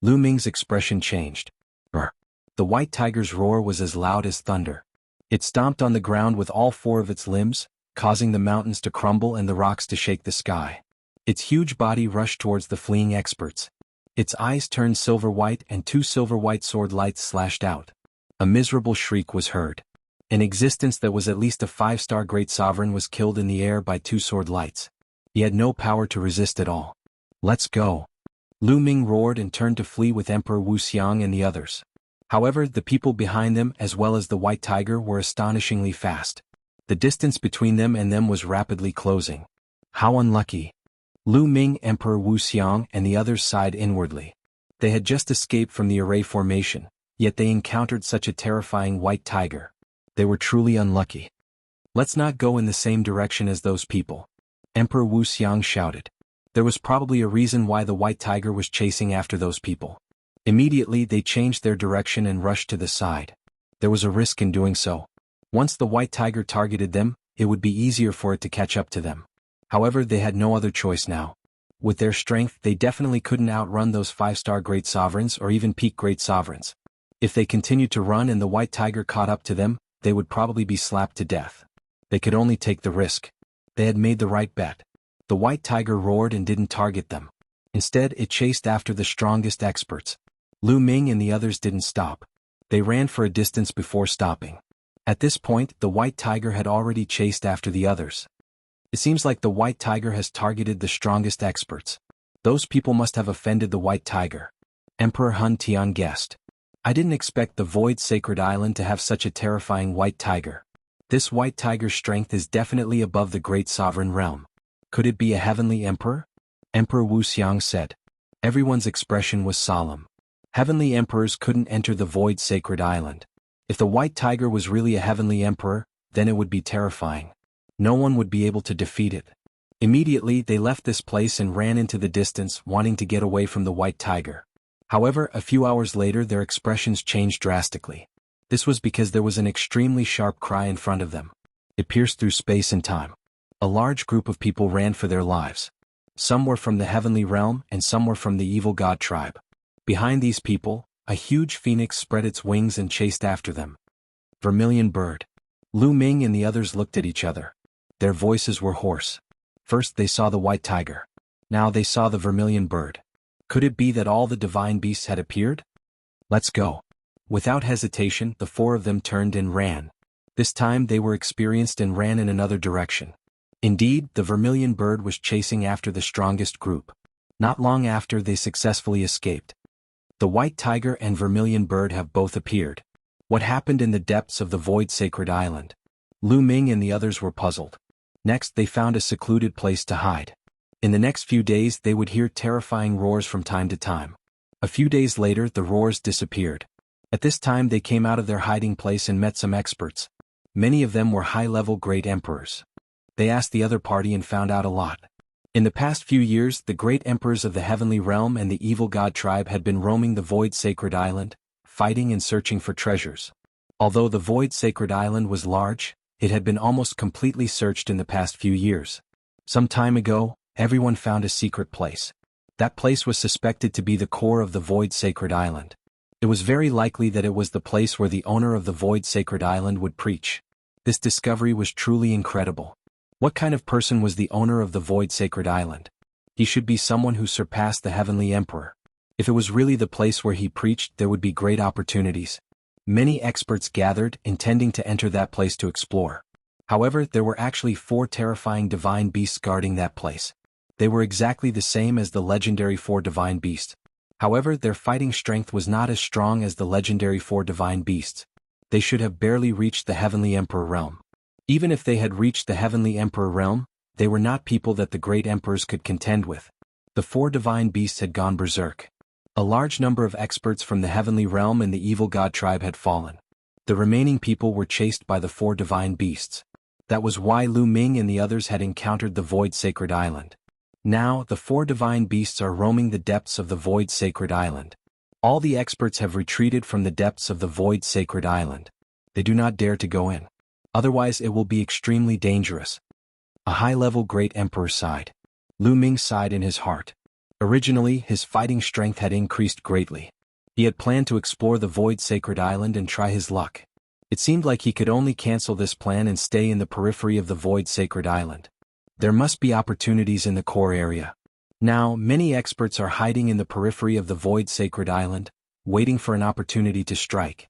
Lu Ming's expression changed. Brr. The white tiger's roar was as loud as thunder. It stomped on the ground with all 4 of its limbs, causing the mountains to crumble and the rocks to shake the sky. Its huge body rushed towards the fleeing experts. Its eyes turned silver-white and 2 silver-white sword lights slashed out. A miserable shriek was heard. An existence that was at least a 5-star great sovereign was killed in the air by 2 sword lights. He had no power to resist at all. Let's go. Lu Ming roared and turned to flee with Emperor Wu Xiang and the others. However, the people behind them as well as the white tiger were astonishingly fast. The distance between them and them was rapidly closing. How unlucky. Lu Ming, Emperor Wu Xiang and the others sighed inwardly. They had just escaped from the array formation, yet they encountered such a terrifying white tiger. They were truly unlucky. Let's not go in the same direction as those people. Emperor Wu Xiang shouted. There was probably a reason why the white tiger was chasing after those people. Immediately they changed their direction and rushed to the side. There was a risk in doing so. Once the white tiger targeted them, it would be easier for it to catch up to them. However, they had no other choice now. With their strength, they definitely couldn't outrun those 5-star great sovereigns or even peak great sovereigns. If they continued to run and the white tiger caught up to them, they would probably be slapped to death. They could only take the risk. They had made the right bet. The white tiger roared and didn't target them. Instead, it chased after the strongest experts. Lu Ming and the others didn't stop. They ran for a distance before stopping. At this point, the white tiger had already chased after the others. It seems like the white tiger has targeted the strongest experts. Those people must have offended the white tiger. Emperor Hun Tian guessed. I didn't expect the Void Sacred Island to have such a terrifying white tiger. This white tiger's strength is definitely above the Great Sovereign Realm. Could it be a heavenly emperor? Emperor Wu Xiang said. Everyone's expression was solemn. Heavenly emperors couldn't enter the Void Sacred Island. If the white tiger was really a heavenly emperor, then it would be terrifying. No one would be able to defeat it. Immediately they left this place and ran into the distance, wanting to get away from the white tiger. However, a few hours later their expressions changed drastically. This was because there was an extremely sharp cry in front of them. It pierced through space and time. A large group of people ran for their lives. Some were from the heavenly realm and some were from the evil god tribe. Behind these people, a huge phoenix spread its wings and chased after them. Vermilion bird. Lu Ming and the others looked at each other. Their voices were hoarse. First they saw the white tiger. Now they saw the vermilion bird. Could it be that all the divine beasts had appeared? Let's go. Without hesitation, the 4 of them turned and ran. This time they were experienced and ran in another direction. Indeed, the vermilion bird was chasing after the strongest group. Not long after, they successfully escaped. The white tiger and vermilion bird have both appeared. What happened in the depths of the Void Sacred Island? Lu Ming and the others were puzzled. Next, they found a secluded place to hide. In the next few days, they would hear terrifying roars from time to time. A few days later, the roars disappeared. At this time, they came out of their hiding place and met some experts. Many of them were high-level great emperors. They asked the other party and found out a lot. In the past few years, the great emperors of the heavenly realm and the evil god tribe had been roaming the Void Sacred Island, fighting and searching for treasures. Although the Void Sacred Island was large, it had been almost completely searched in the past few years. Some time ago, everyone found a secret place. That place was suspected to be the core of the Void Sacred Island. It was very likely that it was the place where the owner of the Void Sacred Island would preach. This discovery was truly incredible. What kind of person was the owner of the Void Sacred Island? He should be someone who surpassed the Heavenly Emperor. If it was really the place where he preached, there would be great opportunities. Many experts gathered, intending to enter that place to explore. However, there were actually 4 terrifying divine beasts guarding that place. They were exactly the same as the legendary 4 divine beasts. However, their fighting strength was not as strong as the legendary 4 divine beasts. They should have barely reached the Heavenly Emperor realm. Even if they had reached the Heavenly Emperor realm, they were not people that the great emperors could contend with. The 4 divine beasts had gone berserk. A large number of experts from the Heavenly realm and the evil god tribe had fallen. The remaining people were chased by the 4 divine beasts. That was why Lu Ming and the others had encountered the Void Sacred Island. Now, the 4 divine beasts are roaming the depths of the Void Sacred Island. All the experts have retreated from the depths of the Void Sacred Island. They do not dare to go in. Otherwise it will be extremely dangerous. A high-level great emperor sighed. Lu Ming sighed in his heart. Originally, his fighting strength had increased greatly. He had planned to explore the Void Sacred Island and try his luck. It seemed like he could only cancel this plan and stay in the periphery of the Void Sacred Island. There must be opportunities in the core area. Now, many experts are hiding in the periphery of the Void Sacred Island, waiting for an opportunity to strike.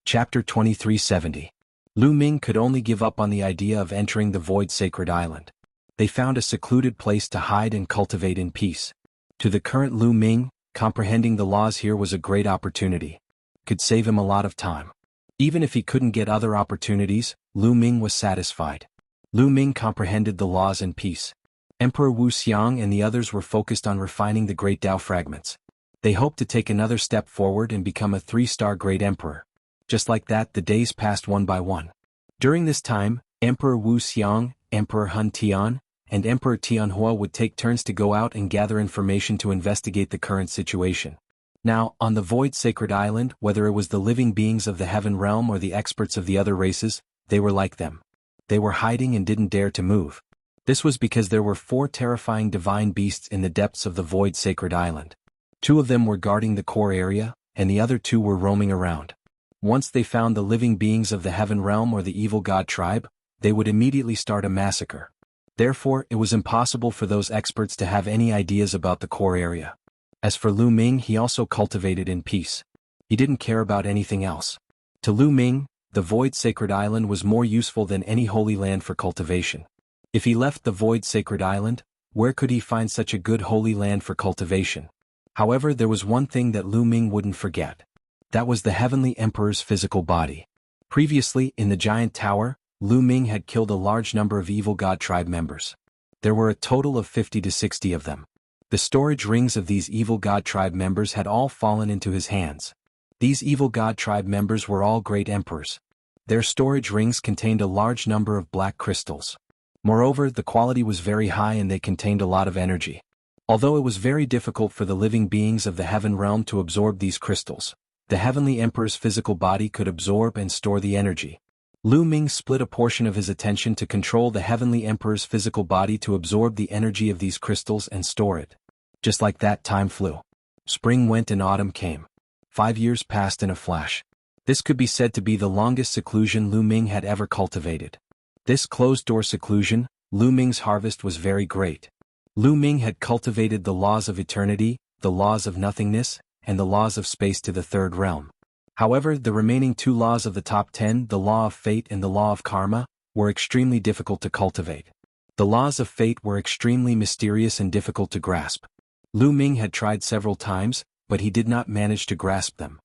Chapter 2370. Lu Ming could only give up on the idea of entering the Void Sacred Island. They found a secluded place to hide and cultivate in peace. To the current Lu Ming, comprehending the laws here was a great opportunity. Could save him a lot of time. Even if he couldn't get other opportunities, Lu Ming was satisfied. Lu Ming comprehended the laws in peace. Emperor Wu Xiang and the others were focused on refining the great Tao fragments. They hoped to take another step forward and become a 3-star great emperor. Just like that, the days passed one by one. During this time, Emperor Wu Xiang, Emperor Hun Tian, and Emperor Tianhua would take turns to go out and gather information to investigate the current situation. Now, on the Void Sacred Island, whether it was the living beings of the Heaven Realm or the experts of the other races, they were like them. They were hiding and didn't dare to move. This was because there were 4 terrifying divine beasts in the depths of the Void Sacred Island. 2 of them were guarding the core area, and the other 2 were roaming around. Once they found the living beings of the Heaven Realm or the evil god tribe, they would immediately start a massacre. Therefore, it was impossible for those experts to have any ideas about the core area. As for Lu Ming, he also cultivated in peace. He didn't care about anything else. To Lu Ming, the Void Sacred Island was more useful than any holy land for cultivation. If he left the Void Sacred Island, where could he find such a good holy land for cultivation? However, there was one thing that Lu Ming wouldn't forget. That was the Heavenly Emperor's physical body. Previously, in the Giant Tower, Lu Ming had killed a large number of evil god tribe members. There were a total of 50 to 60 of them. The storage rings of these evil god tribe members had all fallen into his hands. These evil god tribe members were all great emperors. Their storage rings contained a large number of black crystals. Moreover, the quality was very high and they contained a lot of energy. Although it was very difficult for the living beings of the Heaven Realm to absorb these crystals, the Heavenly Emperor's physical body could absorb and store the energy. Lu Ming split a portion of his attention to control the Heavenly Emperor's physical body to absorb the energy of these crystals and store it. Just like that, time flew. Spring went and autumn came. 5 years passed in a flash. This could be said to be the longest seclusion Lu Ming had ever cultivated. This closed-door seclusion, Lu Ming's harvest was very great. Lu Ming had cultivated the laws of eternity, the laws of nothingness, and the laws of space to the 3rd realm. However, the remaining 2 laws of the top 10, the law of fate and the law of karma, were extremely difficult to cultivate. The laws of fate were extremely mysterious and difficult to grasp. Lu Ming had tried several times, but he did not manage to grasp them.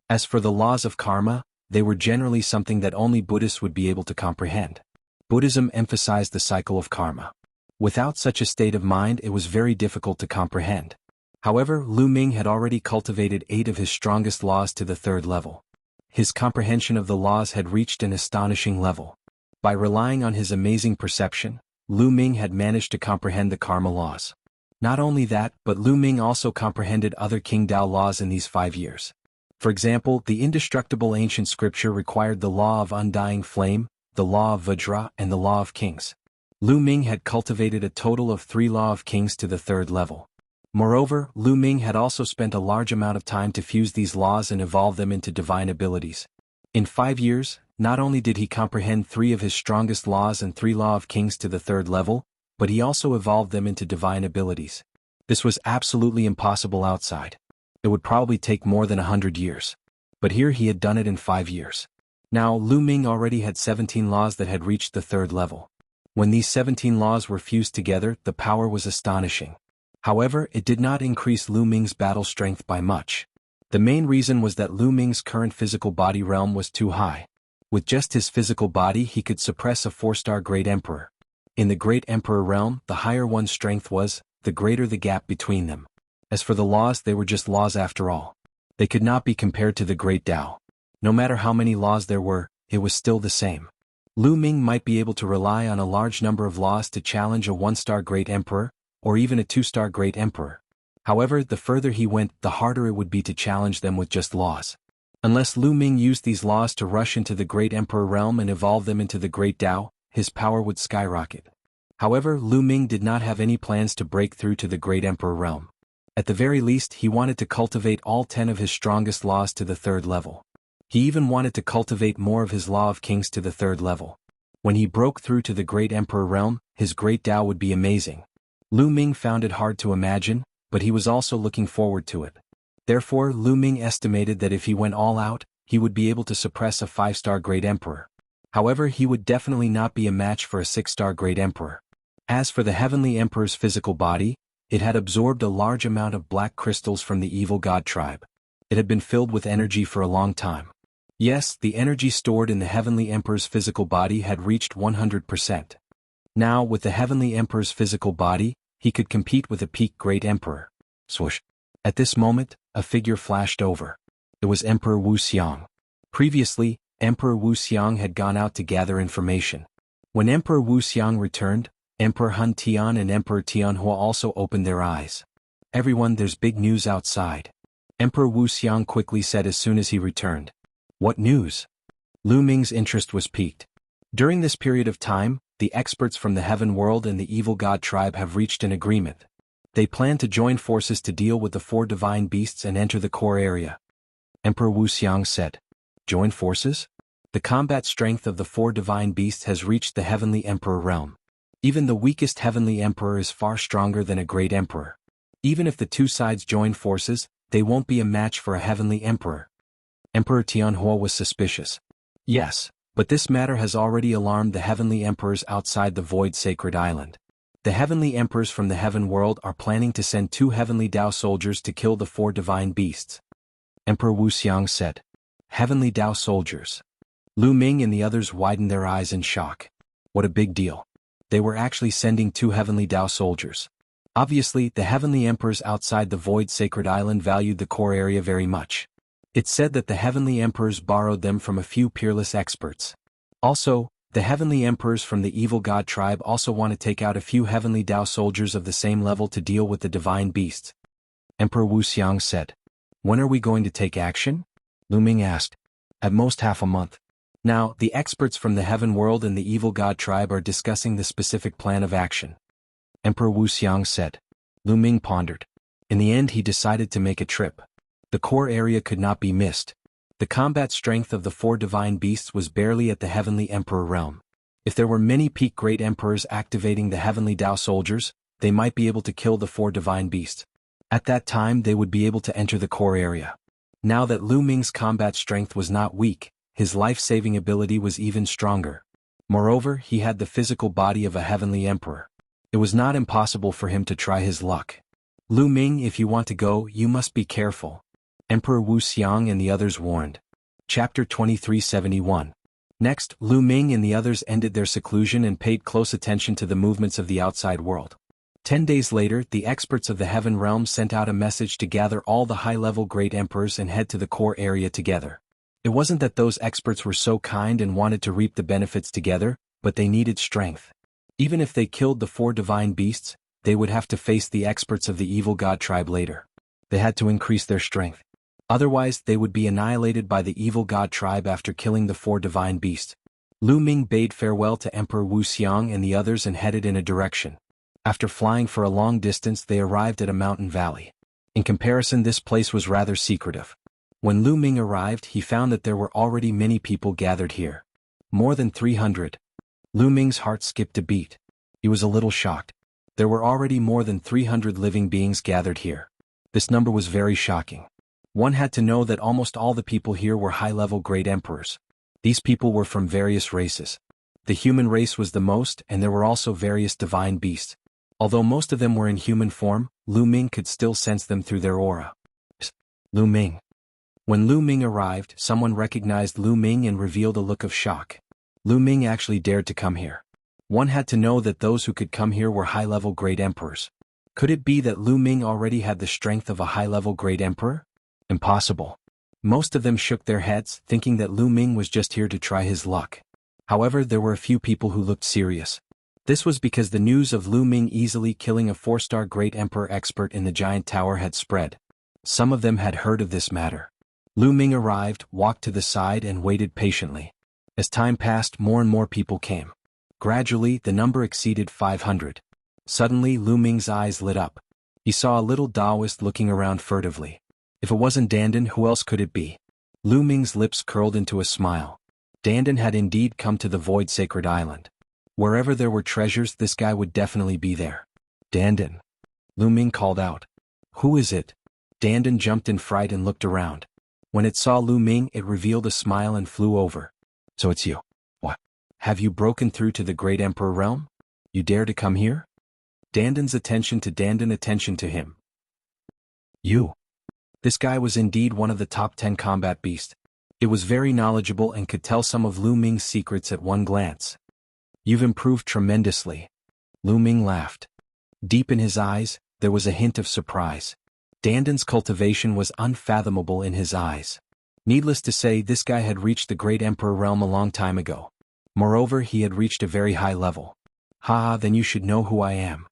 As for the laws of karma, they were generally something that only Buddhists would be able to comprehend. Buddhism emphasized the cycle of karma. Without such a state of mind, it was very difficult to comprehend. However, Lu Ming had already cultivated 8 of his strongest laws to the 3rd level. His comprehension of the laws had reached an astonishing level. By relying on his amazing perception, Lu Ming had managed to comprehend the karma laws. Not only that, but Lu Ming also comprehended other King Tao laws in these 5 years. For example, the indestructible ancient scripture required the law of undying flame, the law of Vajra, and the law of kings. Lu Ming had cultivated a total of 3 law of kings to the 3rd level. Moreover, Lu Ming had also spent a large amount of time to fuse these laws and evolve them into divine abilities. In 5 years, not only did he comprehend 3 of his strongest laws and 3 law of kings to the 3rd level, but he also evolved them into divine abilities. This was absolutely impossible outside. It would probably take more than 100 years. But here he had done it in 5 years. Now, Lu Ming already had 17 laws that had reached the 3rd level. When these 17 laws were fused together, the power was astonishing. However, it did not increase Lu Ming's battle strength by much. The main reason was that Lu Ming's current physical body realm was too high. With just his physical body he could suppress a 4-star Great Emperor. In the Great Emperor realm, the higher one's strength was, the greater the gap between them. As for the laws, they were just laws after all. They could not be compared to the Great Tao. No matter how many laws there were, it was still the same. Lu Ming might be able to rely on a large number of laws to challenge a 1-star Great Emperor, or even a 2-star Great Emperor. However, the further he went, the harder it would be to challenge them with just laws. Unless Lu Ming used these laws to rush into the Great Emperor realm and evolve them into the Great Tao, his power would skyrocket. However, Lu Ming did not have any plans to break through to the Great Emperor realm. At the very least, he wanted to cultivate all 10 of his strongest laws to the 3rd level. He even wanted to cultivate more of his Law of Kings to the 3rd level. When he broke through to the Great Emperor realm, his Great Tao would be amazing. Lu Ming found it hard to imagine, but he was also looking forward to it. Therefore, Lu Ming estimated that if he went all out, he would be able to suppress a 5-star Great Emperor. However, he would definitely not be a match for a 6-star Great Emperor. As for the Heavenly Emperor's physical body, it had absorbed a large amount of black crystals from the evil god tribe. It had been filled with energy for a long time. Yes, the energy stored in the Heavenly Emperor's physical body had reached 100%. Now, with the Heavenly Emperor's physical body, he could compete with a peak Great Emperor. Swoosh. At this moment, a figure flashed over. It was Emperor Wuxiang. Previously, Emperor Wuxiang had gone out to gather information. When Emperor Wuxiang returned, Emperor Hun Tian and Emperor Tianhua also opened their eyes. "Everyone, there's big news outside," Emperor Wuxiang quickly said as soon as he returned. "What news?" Lu Ming's interest was piqued. During this period of time, the experts from the Heaven World and the Evil God Tribe have reached an agreement. They plan to join forces to deal with the 4 divine beasts and enter the core area. Emperor Wuxiang said. "Join forces?" The combat strength of the 4 divine beasts has reached the Heavenly Emperor realm. Even the weakest Heavenly Emperor is far stronger than a Great Emperor. Even if the 2 sides join forces, they won't be a match for a Heavenly Emperor. Emperor Tianhua was suspicious. "Yes, but this matter has already alarmed the Heavenly Emperors outside the Void Sacred Island. The Heavenly Emperors from the Heaven World are planning to send 2 Heavenly Tao soldiers to kill the 4 divine beasts." Emperor Wuxiang said. "Heavenly Tao soldiers." Lu Ming and the others widened their eyes in shock. What a big deal. They were actually sending 2 Heavenly Tao soldiers. Obviously, the Heavenly Emperors outside the Void Sacred Island valued the core area very much. It's said that the Heavenly Emperors borrowed them from a few peerless experts. Also, the Heavenly Emperors from the Evil God Tribe also want to take out a few Heavenly Tao soldiers of the same level to deal with the divine beasts. Emperor Wuxiang said. "When are we going to take action?" Lu Ming asked. "At most half a month." Now, the experts from the Heaven World and the Evil God Tribe are discussing the specific plan of action. Emperor Wuxiang said. Lu Ming pondered. In the end he decided to make a trip. The core area could not be missed. The combat strength of the 4 divine beasts was barely at the Heavenly Emperor realm. If there were many peak Great Emperors activating the Heavenly Tao soldiers, they might be able to kill the 4 divine beasts. At that time they would be able to enter the core area. Now that Lu Ming's combat strength was not weak, his life-saving ability was even stronger. Moreover, he had the physical body of a Heavenly Emperor. It was not impossible for him to try his luck. "Lu Ming, if you want to go, you must be careful," Emperor Wuxiang and the others warned. Chapter 2371. Next, Lu Ming and the others ended their seclusion and paid close attention to the movements of the outside world. 10 days later, the experts of the Heaven Realm sent out a message to gather all the high-level Great Emperors and head to the core area together. It wasn't that those experts were so kind and wanted to reap the benefits together, but they needed strength. Even if they killed the 4 divine beasts, they would have to face the experts of the Evil God Tribe later. They had to increase their strength. Otherwise, they would be annihilated by the Evil God Tribe after killing the 4 divine beasts. Lu Ming bade farewell to Emperor Wuxiang and the others and headed in a direction. After flying for a long distance, they arrived at a mountain valley. In comparison, this place was rather secretive. When Lu Ming arrived, he found that there were already many people gathered here. More than 300. Lu Ming's heart skipped a beat. He was a little shocked. There were already more than 300 living beings gathered here. This number was very shocking. One had to know that almost all the people here were high-level great emperors. These people were from various races. The human race was the most, and there were also various divine beasts. Although most of them were in human form, Lu Ming could still sense them through their aura. Lu Ming. When Lu Ming arrived, someone recognized Lu Ming and revealed a look of shock. Lu Ming actually dared to come here. One had to know that those who could come here were high-level great emperors. Could it be that Lu Ming already had the strength of a high-level great emperor? Impossible. Most of them shook their heads, thinking that Lu Ming was just here to try his luck. However, there were a few people who looked serious. This was because the news of Lu Ming easily killing a 4-star great emperor expert in the giant tower had spread. Some of them had heard of this matter. Lu Ming arrived, walked to the side and waited patiently. As time passed, more and more people came. Gradually, the number exceeded 500. Suddenly, Lu Ming's eyes lit up. He saw a little Taoist looking around furtively. If it wasn't Dandan, who else could it be? Lu Ming's lips curled into a smile. Dandan had indeed come to the Void Sacred Island. Wherever there were treasures, this guy would definitely be there. Dandan. Lu Ming called out. Who is it? Dandan jumped in fright and looked around. When it saw Lu Ming, it revealed a smile and flew over. So it's you. What? Have you broken through to the Great Emperor realm? You dare to come here? Dandan's attention to him. You. This guy was indeed one of the top 10 combat beasts. It was very knowledgeable and could tell some of Lu Ming's secrets at one glance. You've improved tremendously. Lu Ming laughed. Deep in his eyes, there was a hint of surprise. Dandan's cultivation was unfathomable in his eyes. Needless to say, this guy had reached the Great Emperor realm a long time ago. Moreover, he had reached a very high level. Ha, then you should know who I am.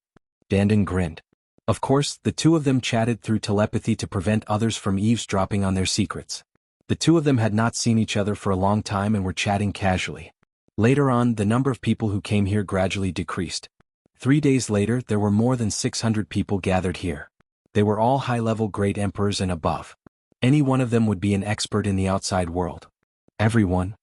Dandan grinned. Of course, the two of them chatted through telepathy to prevent others from eavesdropping on their secrets. The two of them had not seen each other for a long time and were chatting casually. Later on, the number of people who came here gradually decreased. 3 days later, there were more than 600 people gathered here. They were all high-level great emperors and above. Any one of them would be an expert in the outside world. Everyone.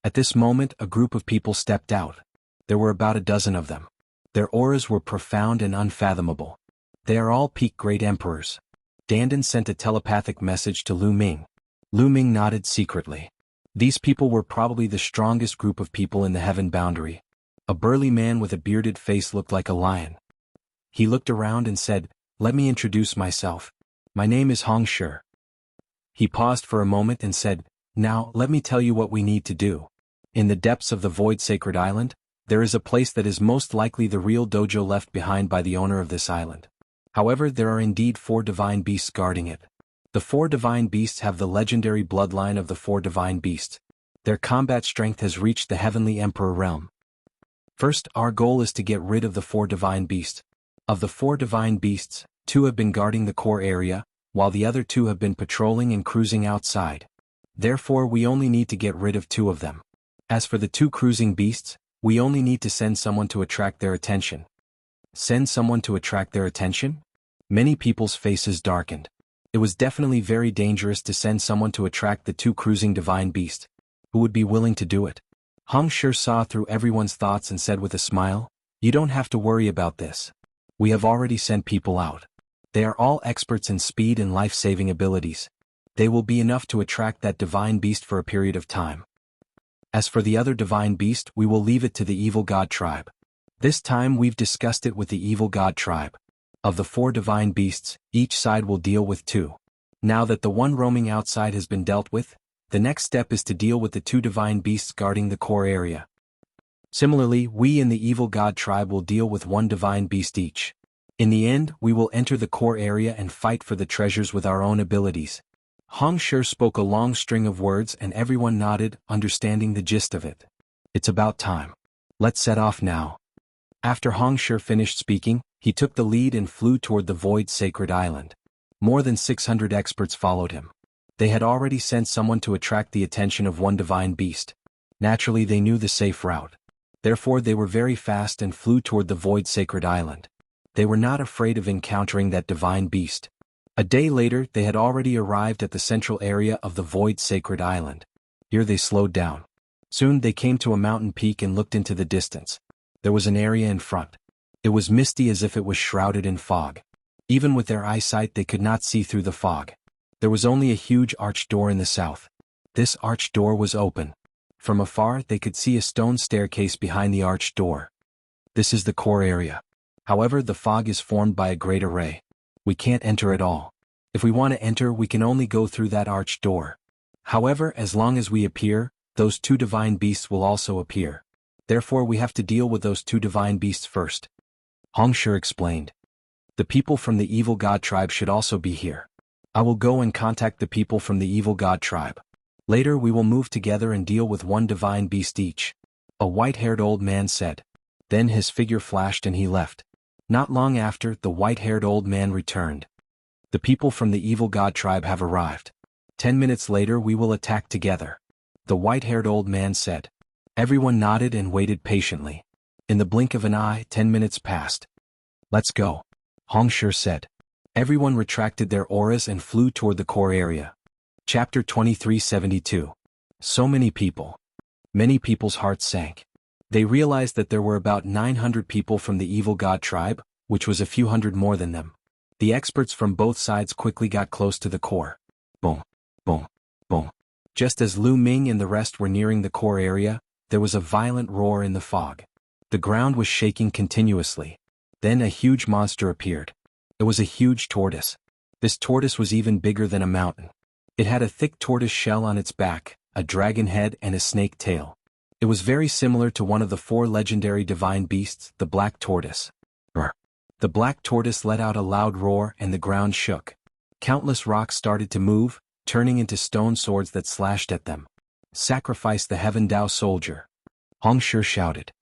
At this moment, a group of people stepped out. There were about a dozen of them. Their auras were profound and unfathomable. They are all peak great emperors. Dandan sent a telepathic message to Lu Ming. Lu Ming nodded secretly. These people were probably the strongest group of people in the heaven boundary. A burly man with a bearded face looked like a lion. He looked around and said, "Let me introduce myself. My name is Hong Shi." He paused for a moment and said, "Now, let me tell you what we need to do. In the depths of the Void Sacred Island, there is a place that is most likely the real dojo left behind by the owner of this island. However, there are indeed 4 divine beasts guarding it. The 4 divine beasts have the legendary bloodline of the 4 divine beasts. Their combat strength has reached the Heavenly Emperor realm. First, our goal is to get rid of the 4 divine beasts. Of the 4 divine beasts, 2 have been guarding the core area, while the other 2 have been patrolling and cruising outside. Therefore, we only need to get rid of 2 of them. As for the 2 cruising beasts, we only need to send someone to attract their attention." Send someone to attract their attention? Many people's faces darkened. It was definitely very dangerous to send someone to attract the 2 cruising divine beasts. Who would be willing to do it? Hong Shi saw through everyone's thoughts and said with a smile, "You don't have to worry about this. We have already sent people out. They are all experts in speed and life-saving abilities. They will be enough to attract that divine beast for a period of time. As for the other divine beast, we will leave it to the evil god tribe. This time we've discussed it with the evil god tribe. Of the 4 divine beasts, each side will deal with 2. Now that the one roaming outside has been dealt with, the next step is to deal with the 2 divine beasts guarding the core area. Similarly, we in the evil god tribe will deal with 1 divine beast each. In the end, we will enter the core area and fight for the treasures with our own abilities." Hong Shi spoke a long string of words and everyone nodded, understanding the gist of it. "It's about time. Let's set off now." After Hong Shi finished speaking, he took the lead and flew toward the Void Sacred Island. More than 600 experts followed him. They had already sent someone to attract the attention of 1 divine beast. Naturally, they knew the safe route. Therefore, they were very fast and flew toward the Void Sacred Island. They were not afraid of encountering that divine beast. A day later, they had already arrived at the central area of the Void Sacred Island. Here they slowed down. Soon they came to a mountain peak and looked into the distance. There was an area in front. It was misty as if it was shrouded in fog. Even with their eyesight they could not see through the fog. There was only a huge arched door in the south. This arched door was open. From afar they could see a stone staircase behind the arched door. This is the core area. However, the fog is formed by a great array. We can't enter at all. If we want to enter, we can only go through that arched door. However, as long as we appear, those two divine beasts will also appear. Therefore we have to deal with those two divine beasts first. Hong Shi explained. The people from the evil god tribe should also be here. I will go and contact the people from the evil god tribe. Later we will move together and deal with one divine beast each. A white-haired old man said. Then his figure flashed and he left. Not long after, the white-haired old man returned. The people from the evil god tribe have arrived. 10 minutes later we will attack together. The white-haired old man said. Everyone nodded and waited patiently. In the blink of an eye, 10 minutes passed. Let's go. Hong Shi said. Everyone retracted their auras and flew toward the core area. Chapter 2372. So many people. Many people's hearts sank. They realized that there were about 900 people from the evil god tribe, which was a few hundred more than them. The experts from both sides quickly got close to the core. Boom, boom, boom. Just as Lu Ming and the rest were nearing the core area, there was a violent roar in the fog. The ground was shaking continuously. Then a huge monster appeared. It was a huge tortoise. This tortoise was even bigger than a mountain. It had a thick tortoise shell on its back, a dragon head and a snake tail. It was very similar to one of the 4 legendary divine beasts, the black tortoise. Brr. The black tortoise let out a loud roar and the ground shook. Countless rocks started to move, turning into stone swords that slashed at them. Sacrifice the Heaven Dao soldier. Hong Shi shouted.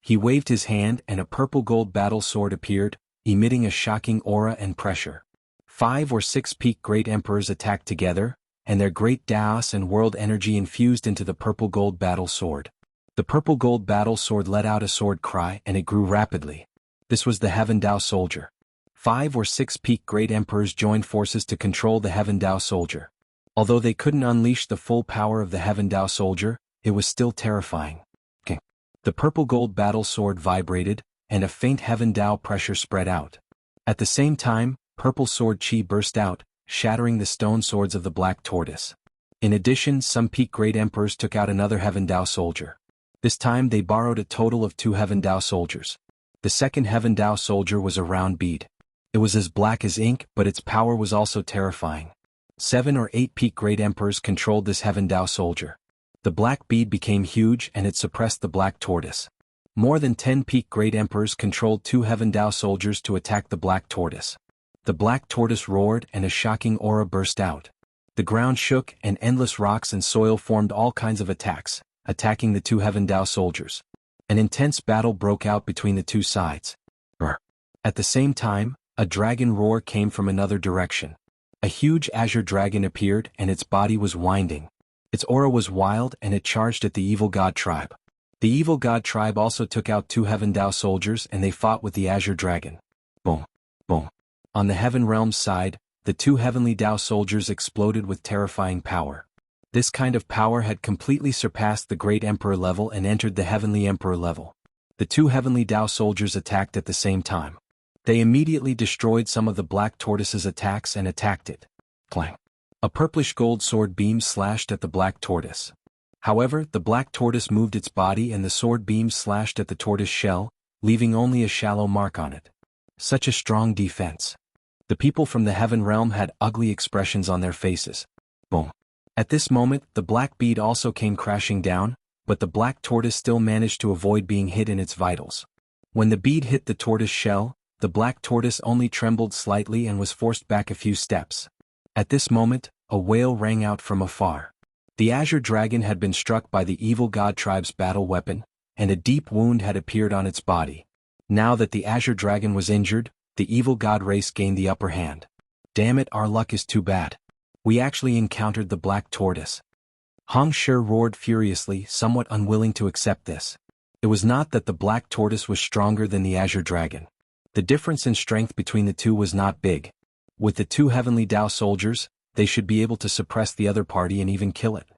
He waved his hand and a purple gold battle sword appeared, emitting a shocking aura and pressure. 5 or 6 peak great emperors attacked together, and their great Daos and world energy infused into the purple gold battle sword. The purple gold battle sword let out a sword cry and it grew rapidly. This was the Heaven Dao soldier. 5 or 6 peak great emperors joined forces to control the Heaven Dao soldier. Although they couldn't unleash the full power of the Heaven Dao soldier, it was still terrifying. The purple gold battle sword vibrated, and a faint Heaven Dao pressure spread out. At the same time, purple sword chi burst out, shattering the stone swords of the black tortoise. In addition, some peak great emperors took out another Heaven Dao soldier. This time they borrowed a total of 2 Heaven Dao soldiers. The second Heaven Dao soldier was a round bead. It was as black as ink, but its power was also terrifying. 7 or 8 peak great emperors controlled this Heaven Dao soldier. The black bead became huge and it suppressed the black tortoise. More than 10 peak great emperors controlled 2 Heaven Dao soldiers to attack the black tortoise. The black tortoise roared and a shocking aura burst out. The ground shook and endless rocks and soil formed all kinds of attacks, attacking the 2 Heaven Dao soldiers. An intense battle broke out between the two sides. Brr. At the same time, a dragon roar came from another direction. A huge azure dragon appeared and its body was winding. Its aura was wild and it charged at the evil god tribe. The evil god tribe also took out 2 Heaven Dao soldiers and they fought with the azure dragon. Boom, boom. On the Heaven Realm's side, the 2 heavenly Dao soldiers exploded with terrifying power. This kind of power had completely surpassed the Great Emperor level and entered the Heavenly Emperor level. The 2 heavenly Dao soldiers attacked at the same time. They immediately destroyed some of the black tortoise's attacks and attacked it. Clang. A purplish gold sword beam slashed at the black tortoise. However, the black tortoise moved its body and the sword beam slashed at the tortoise shell, leaving only a shallow mark on it. Such a strong defense. The people from the Heaven Realm had ugly expressions on their faces. Boom. At this moment, the black bead also came crashing down, but the black tortoise still managed to avoid being hit in its vitals. When the bead hit the tortoise shell, the black tortoise only trembled slightly and was forced back a few steps. At this moment, a wail rang out from afar. The azure dragon had been struck by the evil god tribe's battle weapon, and a deep wound had appeared on its body. Now that the azure dragon was injured, the evil god race gained the upper hand. Damn it, our luck is too bad. We actually encountered the black tortoise. Hong Shi roared furiously, somewhat unwilling to accept this. It was not that the black tortoise was stronger than the azure dragon. The difference in strength between the two was not big. With the 2 heavenly Dao soldiers, they should be able to suppress the other party and even kill it.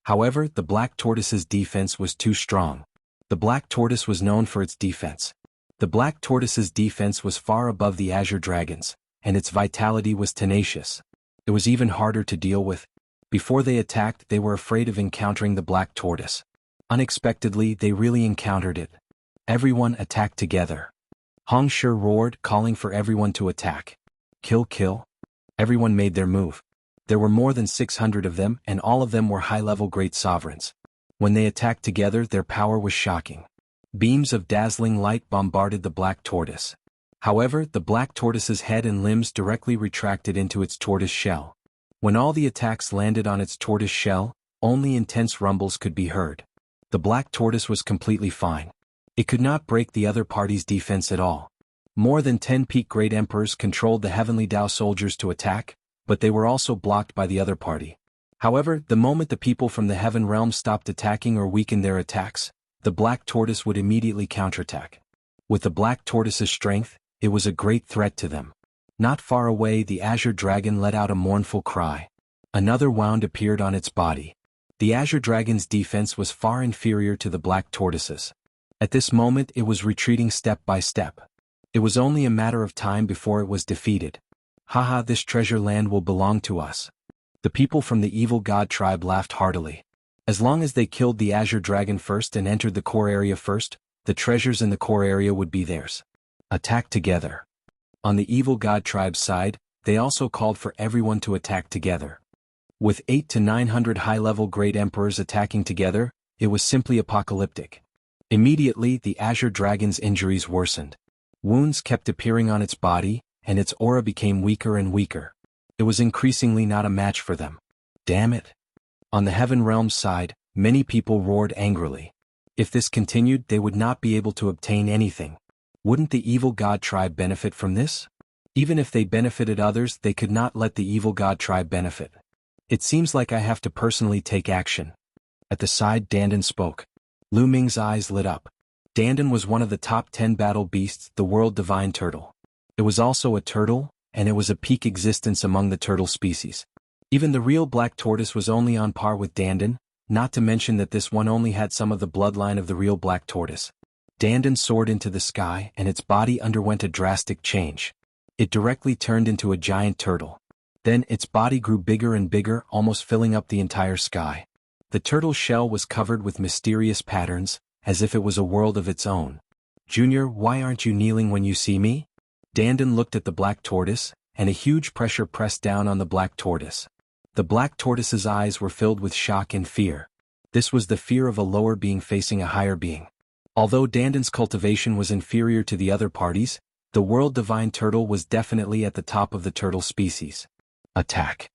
However, the black tortoise's defense was too strong. The black tortoise was known for its defense. The black tortoise's defense was far above the azure dragon's, and its vitality was tenacious. It was even harder to deal with. Before they attacked, they were afraid of encountering the black tortoise. Unexpectedly, they really encountered it. Everyone attacked together. Hong Shi roared, calling for everyone to attack. Kill, kill. Everyone made their move. There were more than 600 of them, and all of them were high-level great sovereigns. When they attacked together, their power was shocking. Beams of dazzling light bombarded the black tortoise. However, the black tortoise's head and limbs directly retracted into its tortoise shell. When all the attacks landed on its tortoise shell, only intense rumbles could be heard. The black tortoise was completely fine. It could not break the other party's defense at all. More than 10 peak great emperors controlled the heavenly Tao soldiers to attack, but they were also blocked by the other party. However, the moment the people from the heaven realm stopped attacking or weakened their attacks, the black tortoise would immediately counterattack. With the black tortoise's strength, it was a great threat to them. Not far away, the azure dragon let out a mournful cry. Another wound appeared on its body. The azure dragon's defense was far inferior to the black tortoise's. At this moment, it was retreating step by step. It was only a matter of time before it was defeated. Haha, this treasure land will belong to us. The people from the evil god tribe laughed heartily. As long as they killed the azure dragon first and entered the core area first, the treasures in the core area would be theirs. Attack together. On the evil god tribe's side, they also called for everyone to attack together. With 800 to 900 high-level great emperors attacking together, it was simply apocalyptic. Immediately, the azure dragon's injuries worsened. Wounds kept appearing on its body, and its aura became weaker and weaker. It was increasingly not a match for them. Damn it. On the heaven realm's side, many people roared angrily. If this continued, they would not be able to obtain anything. Wouldn't the evil god tribe benefit from this? Even if they benefited others, they could not let the evil god tribe benefit. It seems like I have to personally take action. At the side, Dandan spoke. Lu Ming's eyes lit up. Dandan was one of the top 10 battle beasts, the world divine turtle. It was also a turtle, and it was a peak existence among the turtle species. Even the real black tortoise was only on par with Dandan, not to mention that this one only had some of the bloodline of the real black tortoise. Dandan soared into the sky, and its body underwent a drastic change. It directly turned into a giant turtle. Then its body grew bigger and bigger, almost filling up the entire sky. The turtle's shell was covered with mysterious patterns, as if it was a world of its own. Junior, why aren't you kneeling when you see me? Dandan looked at the black tortoise, and a huge pressure pressed down on the black tortoise. The black tortoise's eyes were filled with shock and fear. This was the fear of a lower being facing a higher being. Although Dandan's cultivation was inferior to the other parties, the world divine turtle was definitely at the top of the turtle species. Attack.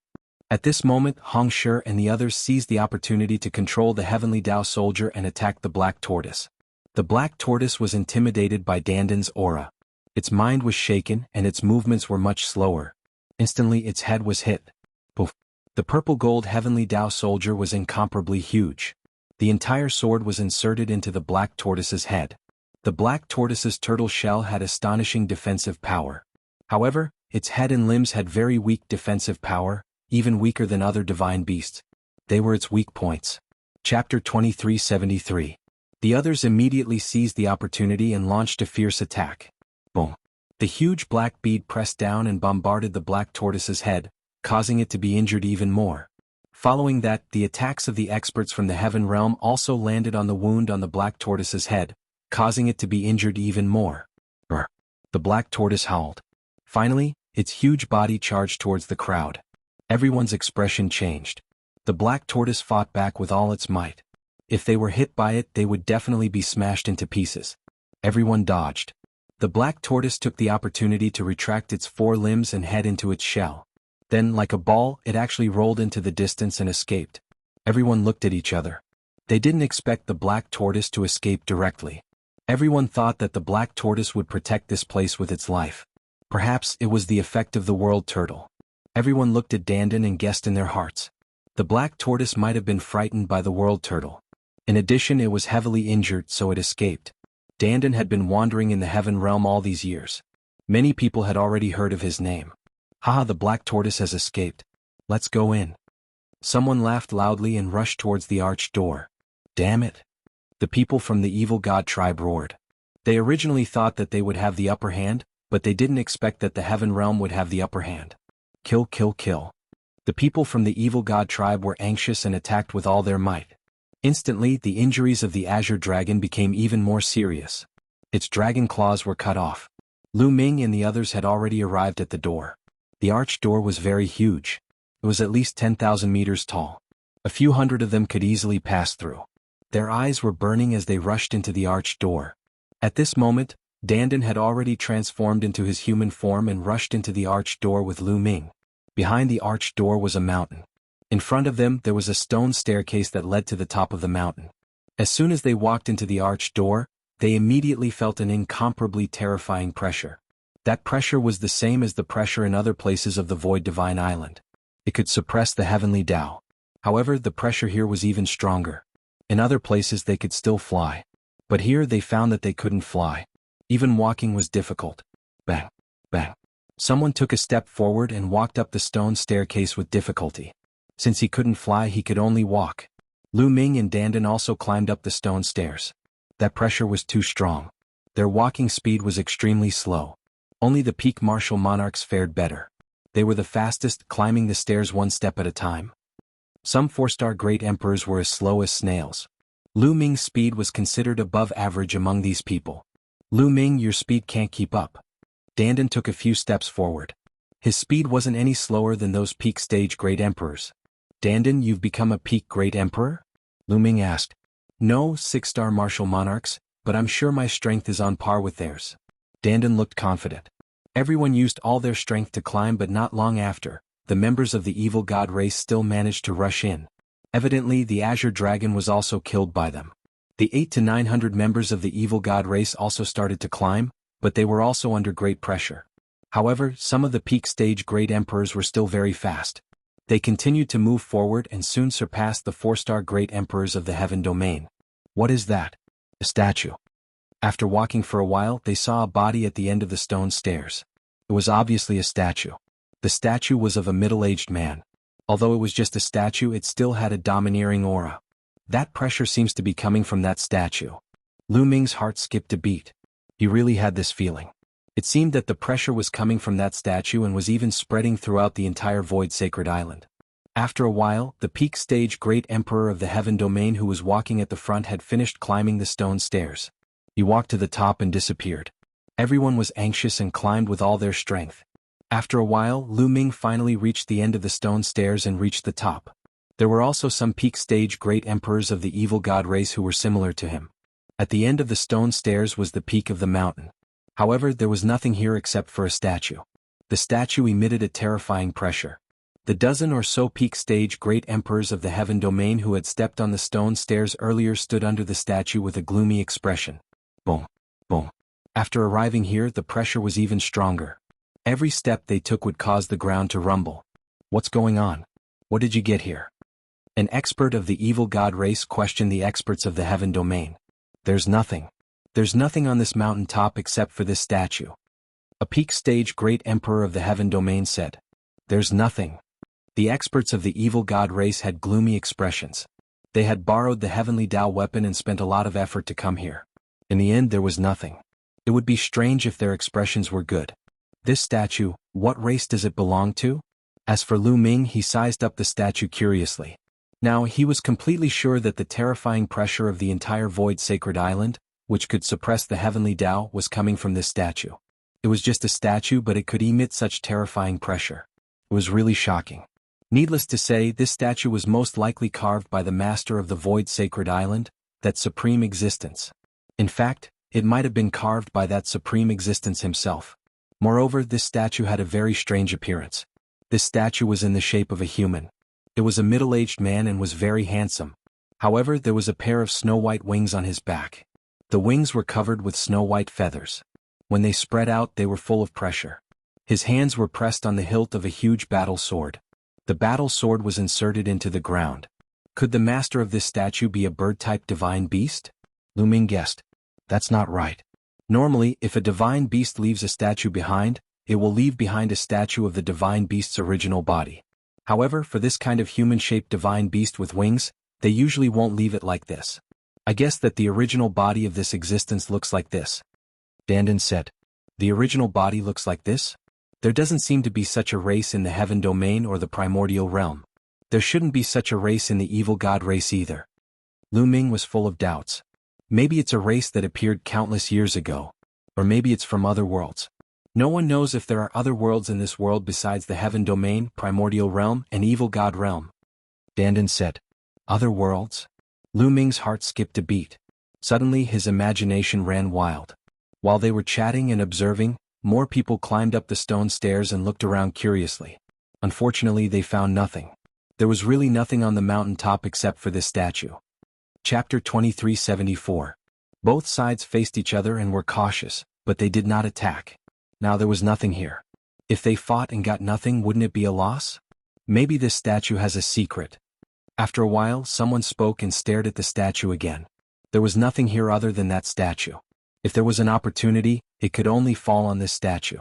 At this moment, Hong Shi and the others seized the opportunity to control the heavenly Tao soldier and attack the black tortoise. The black tortoise was intimidated by Dandan's aura. Its mind was shaken and its movements were much slower. Instantly its head was hit. Poof. The purple-gold heavenly Tao soldier was incomparably huge. The entire sword was inserted into the black tortoise's head. The black tortoise's turtle shell had astonishing defensive power. However, its head and limbs had very weak defensive power, even weaker than other divine beasts. They were its weak points. Chapter 2373. The others immediately seized the opportunity and launched a fierce attack. Boom. The huge black bead pressed down and bombarded the black tortoise's head, causing it to be injured even more. Following that, the attacks of the experts from the heaven realm also landed on the wound on the black tortoise's head, causing it to be injured even more. Brr. The black tortoise howled. Finally, its huge body charged towards the crowd. Everyone's expression changed. The black tortoise fought back with all its might. If they were hit by it, they would definitely be smashed into pieces. Everyone dodged. The black tortoise took the opportunity to retract its four limbs and head into its shell. Then, like a ball, it actually rolled into the distance and escaped. Everyone looked at each other. They didn't expect the black tortoise to escape directly. Everyone thought that the black tortoise would protect this place with its life. Perhaps it was the effect of the world turtle. Everyone looked at Dandan and guessed in their hearts. The black tortoise might have been frightened by the world turtle. In addition, it was heavily injured, so it escaped. Dandan had been wandering in the heaven realm all these years. Many people had already heard of his name. Haha, the black tortoise has escaped. Let's go in. Someone laughed loudly and rushed towards the arched door. Damn it. The people from the evil god tribe roared. They originally thought that they would have the upper hand, but they didn't expect that the heaven realm would have the upper hand. Kill, kill, kill. The people from the evil god tribe were anxious and attacked with all their might. Instantly, the injuries of the azure dragon became even more serious. Its dragon claws were cut off. Lu Ming and the others had already arrived at the door. The arched door was very huge. It was at least 10,000 meters tall. A few hundred of them could easily pass through. Their eyes were burning as they rushed into the arched door. At this moment, Dandan had already transformed into his human form and rushed into the arched door with Lu Ming. Behind the arched door was a mountain. In front of them there was a stone staircase that led to the top of the mountain. As soon as they walked into the arched door, they immediately felt an incomparably terrifying pressure. That pressure was the same as the pressure in other places of the Void Divine Island. It could suppress the heavenly Tao. However, the pressure here was even stronger. In other places they could still fly. But here they found that they couldn't fly. Even walking was difficult. Bang, bang. Someone took a step forward and walked up the stone staircase with difficulty. Since he couldn't fly, he could only walk. Lu Ming and Dandan also climbed up the stone stairs. That pressure was too strong. Their walking speed was extremely slow. Only the peak martial monarchs fared better. They were the fastest, climbing the stairs one step at a time. Some 4-star great emperors were as slow as snails. Lu Ming's speed was considered above average among these people. Lu Ming, your speed can't keep up. Dandan took a few steps forward. His speed wasn't any slower than those peak stage great emperors. Dandan, you've become a peak great emperor? Lu Ming asked. No, 6-star martial monarchs, but I'm sure my strength is on par with theirs. Dandan looked confident. Everyone used all their strength to climb, but not long after, the members of the evil god race still managed to rush in. Evidently, the azure dragon was also killed by them. The 800 to 900 members of the evil god race also started to climb, but they were also under great pressure. However, some of the peak stage great emperors were still very fast. They continued to move forward and soon surpassed the 4-star great emperors of the heaven domain. What is that? A statue. After walking for a while, they saw a body at the end of the stone stairs. It was obviously a statue. The statue was of a middle-aged man. Although it was just a statue, it still had a domineering aura. That pressure seems to be coming from that statue. Lu Ming's heart skipped a beat. He really had this feeling. It seemed that the pressure was coming from that statue and was even spreading throughout the entire Void Sacred Island. After a while, the peak stage great emperor of the heaven domain who was walking at the front had finished climbing the stone stairs. He walked to the top and disappeared. Everyone was anxious and climbed with all their strength. After a while, Lu Ming finally reached the end of the stone stairs and reached the top. There were also some peak stage great emperors of the evil god race who were similar to him. At the end of the stone stairs was the peak of the mountain. However, there was nothing here except for a statue. The statue emitted a terrifying pressure. The dozen or so peak stage great emperors of the heaven domain who had stepped on the stone stairs earlier stood under the statue with a gloomy expression. Boom, boom. After arriving here, the pressure was even stronger. Every step they took would cause the ground to rumble. What's going on? What did you get here? An expert of the evil god race questioned the experts of the heaven domain. There's nothing. There's nothing on this mountain top except for this statue. A peak stage great emperor of the heaven domain said. There's nothing. The experts of the evil god race had gloomy expressions. They had borrowed the heavenly Tao weapon and spent a lot of effort to come here. In the end, there was nothing. It would be strange if their expressions were good. This statue, what race does it belong to? As for Lu Ming, he sized up the statue curiously. Now, he was completely sure that the terrifying pressure of the entire Void Sacred Island, which could suppress the heavenly Tao, was coming from this statue. It was just a statue, but it could emit such terrifying pressure. It was really shocking. Needless to say, this statue was most likely carved by the master of the Void Sacred Island, that supreme existence. In fact, it might have been carved by that supreme existence himself. Moreover, this statue had a very strange appearance. This statue was in the shape of a human. It was a middle-aged man and was very handsome. However, there was a pair of snow-white wings on his back. The wings were covered with snow-white feathers. When they spread out, they were full of pressure. His hands were pressed on the hilt of a huge battle sword. The battle sword was inserted into the ground. Could the master of this statue be a bird-type divine beast? Lu Ming guessed. That's not right. Normally, if a divine beast leaves a statue behind, it will leave behind a statue of the divine beast's original body. However, for this kind of human-shaped divine beast with wings, they usually won't leave it like this. I guess that the original body of this existence looks like this. Dandan said. The original body looks like this? There doesn't seem to be such a race in the heaven domain or the primordial realm. There shouldn't be such a race in the evil god race either. Lu Ming was full of doubts. Maybe it's a race that appeared countless years ago. Or maybe it's from other worlds. No one knows if there are other worlds in this world besides the heaven domain, primordial realm, and evil god realm. Dandan said. Other worlds? Lu Ming's heart skipped a beat. Suddenly his imagination ran wild. While they were chatting and observing, more people climbed up the stone stairs and looked around curiously. Unfortunately, they found nothing. There was really nothing on the mountain top except for this statue. Chapter 2374. Both sides faced each other and were cautious, but they did not attack. Now there was nothing here. If they fought and got nothing, wouldn't it be a loss? Maybe this statue has a secret. After a while, someone spoke and stared at the statue again. There was nothing here other than that statue. If there was an opportunity, it could only fall on this statue.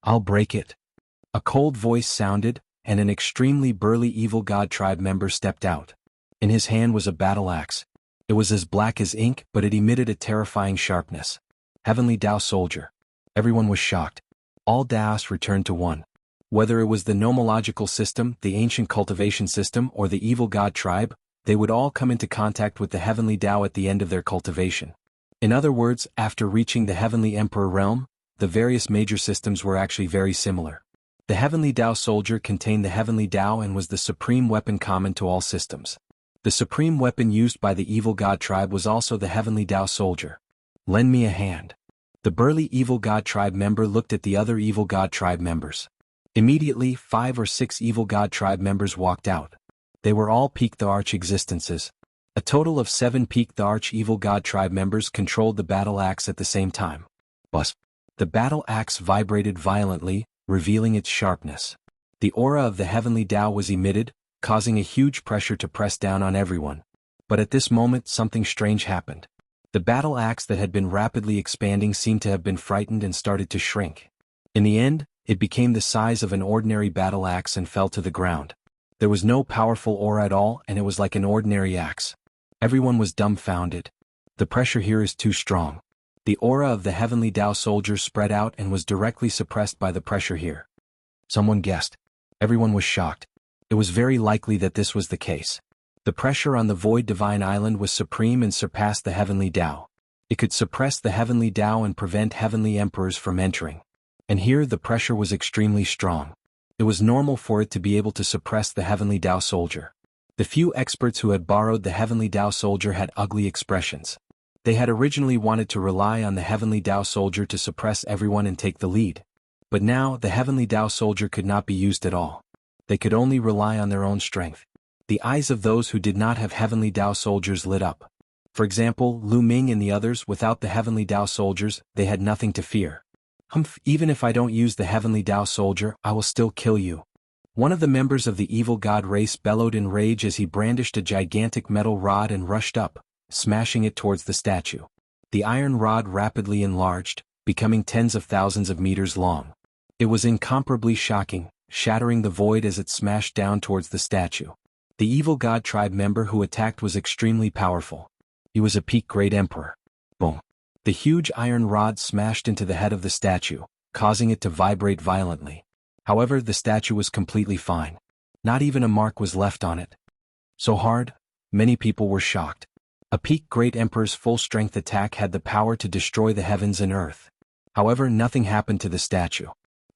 I'll break it. A cold voice sounded, and an extremely burly evil god tribe member stepped out. In his hand was a battle axe. It was as black as ink, but it emitted a terrifying sharpness. Heavenly Tao soldier. Everyone was shocked. All Taoists returned to one. Whether it was the nomological system, the ancient cultivation system, or the evil god tribe, they would all come into contact with the heavenly Tao at the end of their cultivation. In other words, after reaching the heavenly emperor realm, the various major systems were actually very similar. The heavenly Tao soldier contained the heavenly Tao and was the supreme weapon common to all systems. The supreme weapon used by the evil god tribe was also the heavenly Tao soldier. Lend me a hand. The burly evil god tribe member looked at the other evil god tribe members. Immediately, 5 or 6 evil god tribe members walked out. They were all Peak the Arch existences. A total of 7 Peak the Arch evil god tribe members controlled the battle axe at the same time. Buzz. The battle axe vibrated violently, revealing its sharpness. The aura of the heavenly Tao was emitted, causing a huge pressure to press down on everyone. But at this moment something strange happened. The battle axe that had been rapidly expanding seemed to have been frightened and started to shrink. In the end, it became the size of an ordinary battle axe and fell to the ground. There was no powerful aura at all, and it was like an ordinary axe. Everyone was dumbfounded. The pressure here is too strong. The aura of the heavenly Tao soldier spread out and was directly suppressed by the pressure here. Someone guessed. Everyone was shocked. It was very likely that this was the case. The pressure on the Void Divine Island was supreme and surpassed the heavenly Tao. It could suppress the heavenly Tao and prevent heavenly emperors from entering. And here the pressure was extremely strong. It was normal for it to be able to suppress the heavenly Tao soldier. The few experts who had borrowed the heavenly Tao soldier had ugly expressions. They had originally wanted to rely on the heavenly Tao soldier to suppress everyone and take the lead. But now the heavenly Tao soldier could not be used at all. They could only rely on their own strength. The eyes of those who did not have heavenly Tao soldiers lit up. For example, Lu Ming and the others, without the heavenly Tao soldiers, they had nothing to fear. Even if I don't use the heavenly Tao soldier, I will still kill you. One of the members of the evil god race bellowed in rage as he brandished a gigantic metal rod and rushed up, smashing it towards the statue. The iron rod rapidly enlarged, becoming tens of thousands of meters long. It was incomparably shocking, shattering the void as it smashed down towards the statue. The evil god tribe member who attacked was extremely powerful. He was a Peak Great Emperor. Boom. The huge iron rod smashed into the head of the statue, causing it to vibrate violently. However, the statue was completely fine. Not even a mark was left on it. So hard? Many people were shocked. A Peak Great Emperor's full-strength attack had the power to destroy the heavens and earth. However, nothing happened to the statue.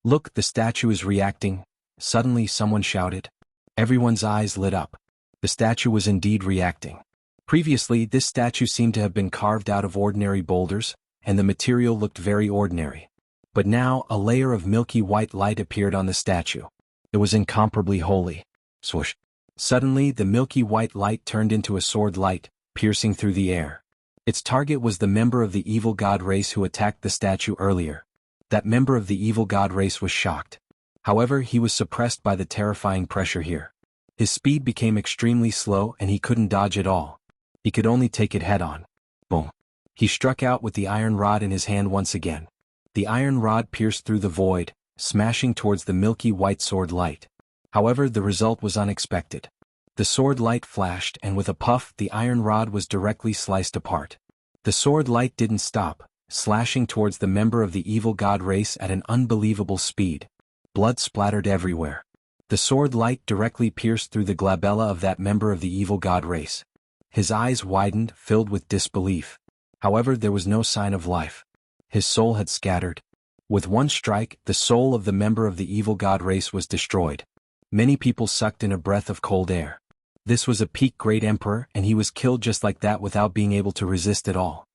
Look, the statue is reacting. Suddenly someone shouted. Everyone's eyes lit up. The statue was indeed reacting. Previously, this statue seemed to have been carved out of ordinary boulders, and the material looked very ordinary. But now, a layer of milky white light appeared on the statue. It was incomparably holy. Swoosh. Suddenly, the milky white light turned into a sword light, piercing through the air. Its target was the member of the evil god race who attacked the statue earlier. That member of the evil god race was shocked. However, he was suppressed by the terrifying pressure here. His speed became extremely slow and he couldn't dodge at all. He could only take it head-on. Boom. He struck out with the iron rod in his hand once again. The iron rod pierced through the void, smashing towards the milky white sword light. However, the result was unexpected. The sword light flashed and with a puff the iron rod was directly sliced apart. The sword light didn't stop, slashing towards the member of the evil god race at an unbelievable speed. Blood splattered everywhere. The sword light directly pierced through the glabella of that member of the evil god race. His eyes widened, filled with disbelief. However, there was no sign of life. His soul had scattered. With one strike, the soul of the member of the evil god race was destroyed. Many people sucked in a breath of cold air. This was a peak great emperor, and he was killed just like that without being able to resist at all.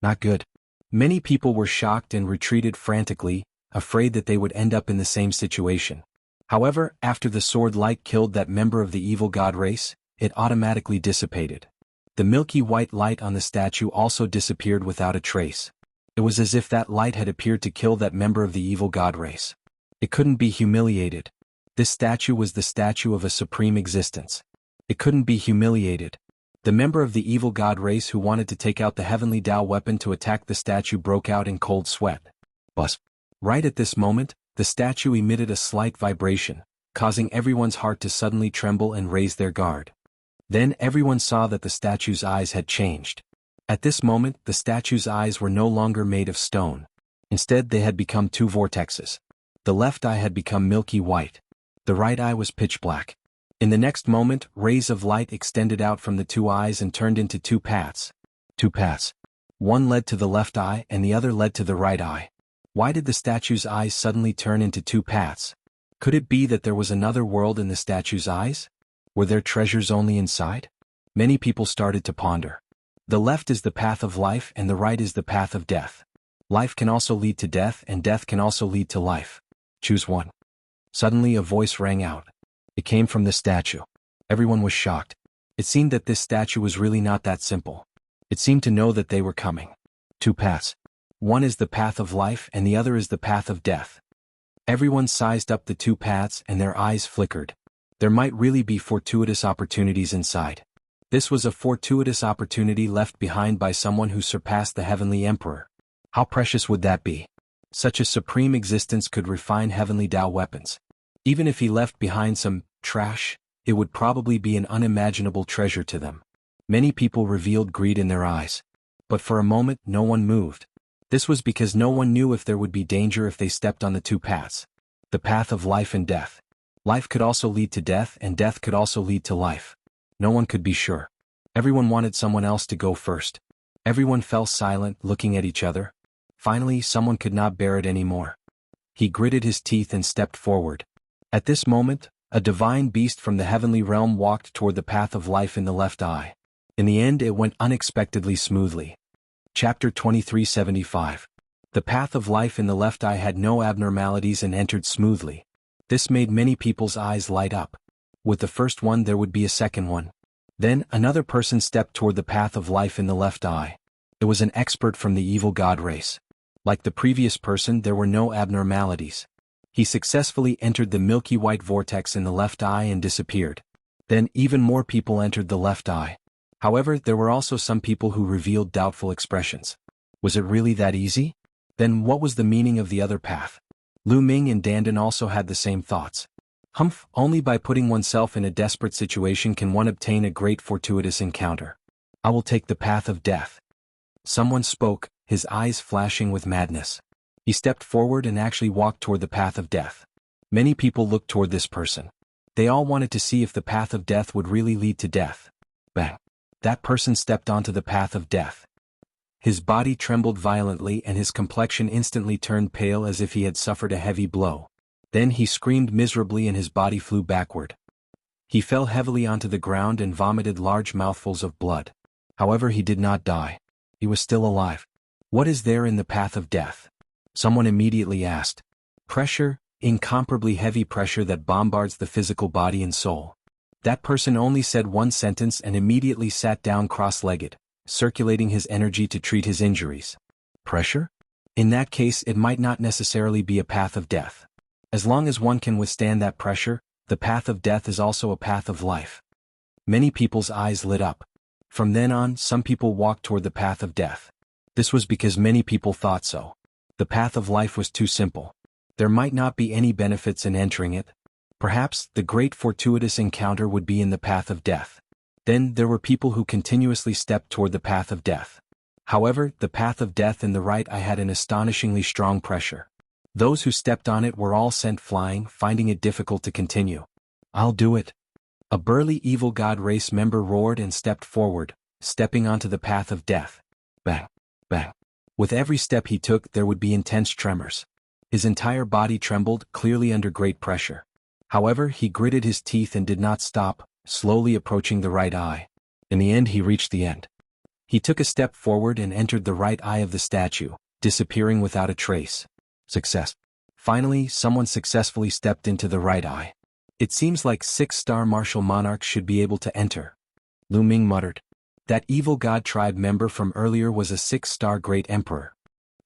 Not good. Many people were shocked and retreated frantically, afraid that they would end up in the same situation. However, after the sword light killed that member of the evil god race, it automatically dissipated. The milky white light on the statue also disappeared without a trace. It was as if that light had appeared to kill that member of the evil god race. It couldn't be humiliated. This statue was the statue of a supreme existence. It couldn't be humiliated. The member of the evil god race who wanted to take out the heavenly Tao weapon to attack the statue broke out in cold sweat. Buzz. Right at this moment, the statue emitted a slight vibration, causing everyone's heart to suddenly tremble and raise their guard. Then everyone saw that the statue's eyes had changed. At this moment, the statue's eyes were no longer made of stone. Instead, they had become two vortexes. The left eye had become milky white. The right eye was pitch black. In the next moment, rays of light extended out from the two eyes and turned into two paths. Two paths. One led to the left eye and the other led to the right eye. Why did the statue's eyes suddenly turn into two paths? Could it be that there was another world in the statue's eyes? Were there treasures only inside? Many people started to ponder. The left is the path of life and the right is the path of death. Life can also lead to death and death can also lead to life. Choose one. Suddenly a voice rang out. It came from the statue. Everyone was shocked. It seemed that this statue was really not that simple. It seemed to know that they were coming. Two paths. One is the path of life and the other is the path of death. Everyone sized up the two paths and their eyes flickered. There might really be fortuitous opportunities inside. This was a fortuitous opportunity left behind by someone who surpassed the heavenly emperor. How precious would that be? Such a supreme existence could refine heavenly Tao weapons. Even if he left behind some trash, it would probably be an unimaginable treasure to them. Many people revealed greed in their eyes. But for a moment, no one moved. This was because no one knew if there would be danger if they stepped on the two paths. The path of life and death. Life could also lead to death and death could also lead to life. No one could be sure. Everyone wanted someone else to go first. Everyone fell silent, looking at each other. Finally, someone could not bear it anymore. He gritted his teeth and stepped forward. At this moment, a divine beast from the heavenly realm walked toward the path of life in the left eye. In the end, it went unexpectedly smoothly. Chapter 2375. The path of life in the left eye had no abnormalities and entered smoothly. This made many people's eyes light up. With the first one there would be a second one. Then, another person stepped toward the path of life in the left eye. It was an expert from the evil god race. Like the previous person, there were no abnormalities. He successfully entered the milky white vortex in the left eye and disappeared. Then, even more people entered the left eye. However, there were also some people who revealed doubtful expressions. Was it really that easy? Then what was the meaning of the other path? Lu Ming and Dandan also had the same thoughts. Only by putting oneself in a desperate situation can one obtain a great fortuitous encounter. I will take the path of death. Someone spoke, his eyes flashing with madness. He stepped forward and actually walked toward the path of death. Many people looked toward this person. They all wanted to see if the path of death would really lead to death. Bang! That person stepped onto the path of death. His body trembled violently and his complexion instantly turned pale as if he had suffered a heavy blow. Then he screamed miserably and his body flew backward. He fell heavily onto the ground and vomited large mouthfuls of blood. However, he did not die. He was still alive. What is there in the path of death? Someone immediately asked. Pressure, incomparably heavy pressure that bombards the physical body and soul. That person only said one sentence and immediately sat down cross-legged, circulating his energy to treat his injuries. Pressure? In that case, it might not necessarily be a path of death. As long as one can withstand that pressure, the path of death is also a path of life. Many people's eyes lit up. From then on, some people walked toward the path of death. This was because many people thought so. The path of life was too simple. There might not be any benefits in entering it. Perhaps the great fortuitous encounter would be in the path of death. Then there were people who continuously stepped toward the path of death. However, the path of death in the right eye had an astonishingly strong pressure. Those who stepped on it were all sent flying, finding it difficult to continue. "I'll do it." A burly evil god race member roared and stepped forward, stepping onto the path of death. Bang! Bang! With every step he took there would be intense tremors. His entire body trembled, clearly under great pressure. However, he gritted his teeth and did not stop, slowly approaching the right eye. In the end he reached the end. He took a step forward and entered the right eye of the statue, disappearing without a trace. Success. Finally, someone successfully stepped into the right eye. "It seems like 6-star martial monarchs should be able to enter," Lu Ming muttered. That evil god tribe member from earlier was a 6-star great emperor.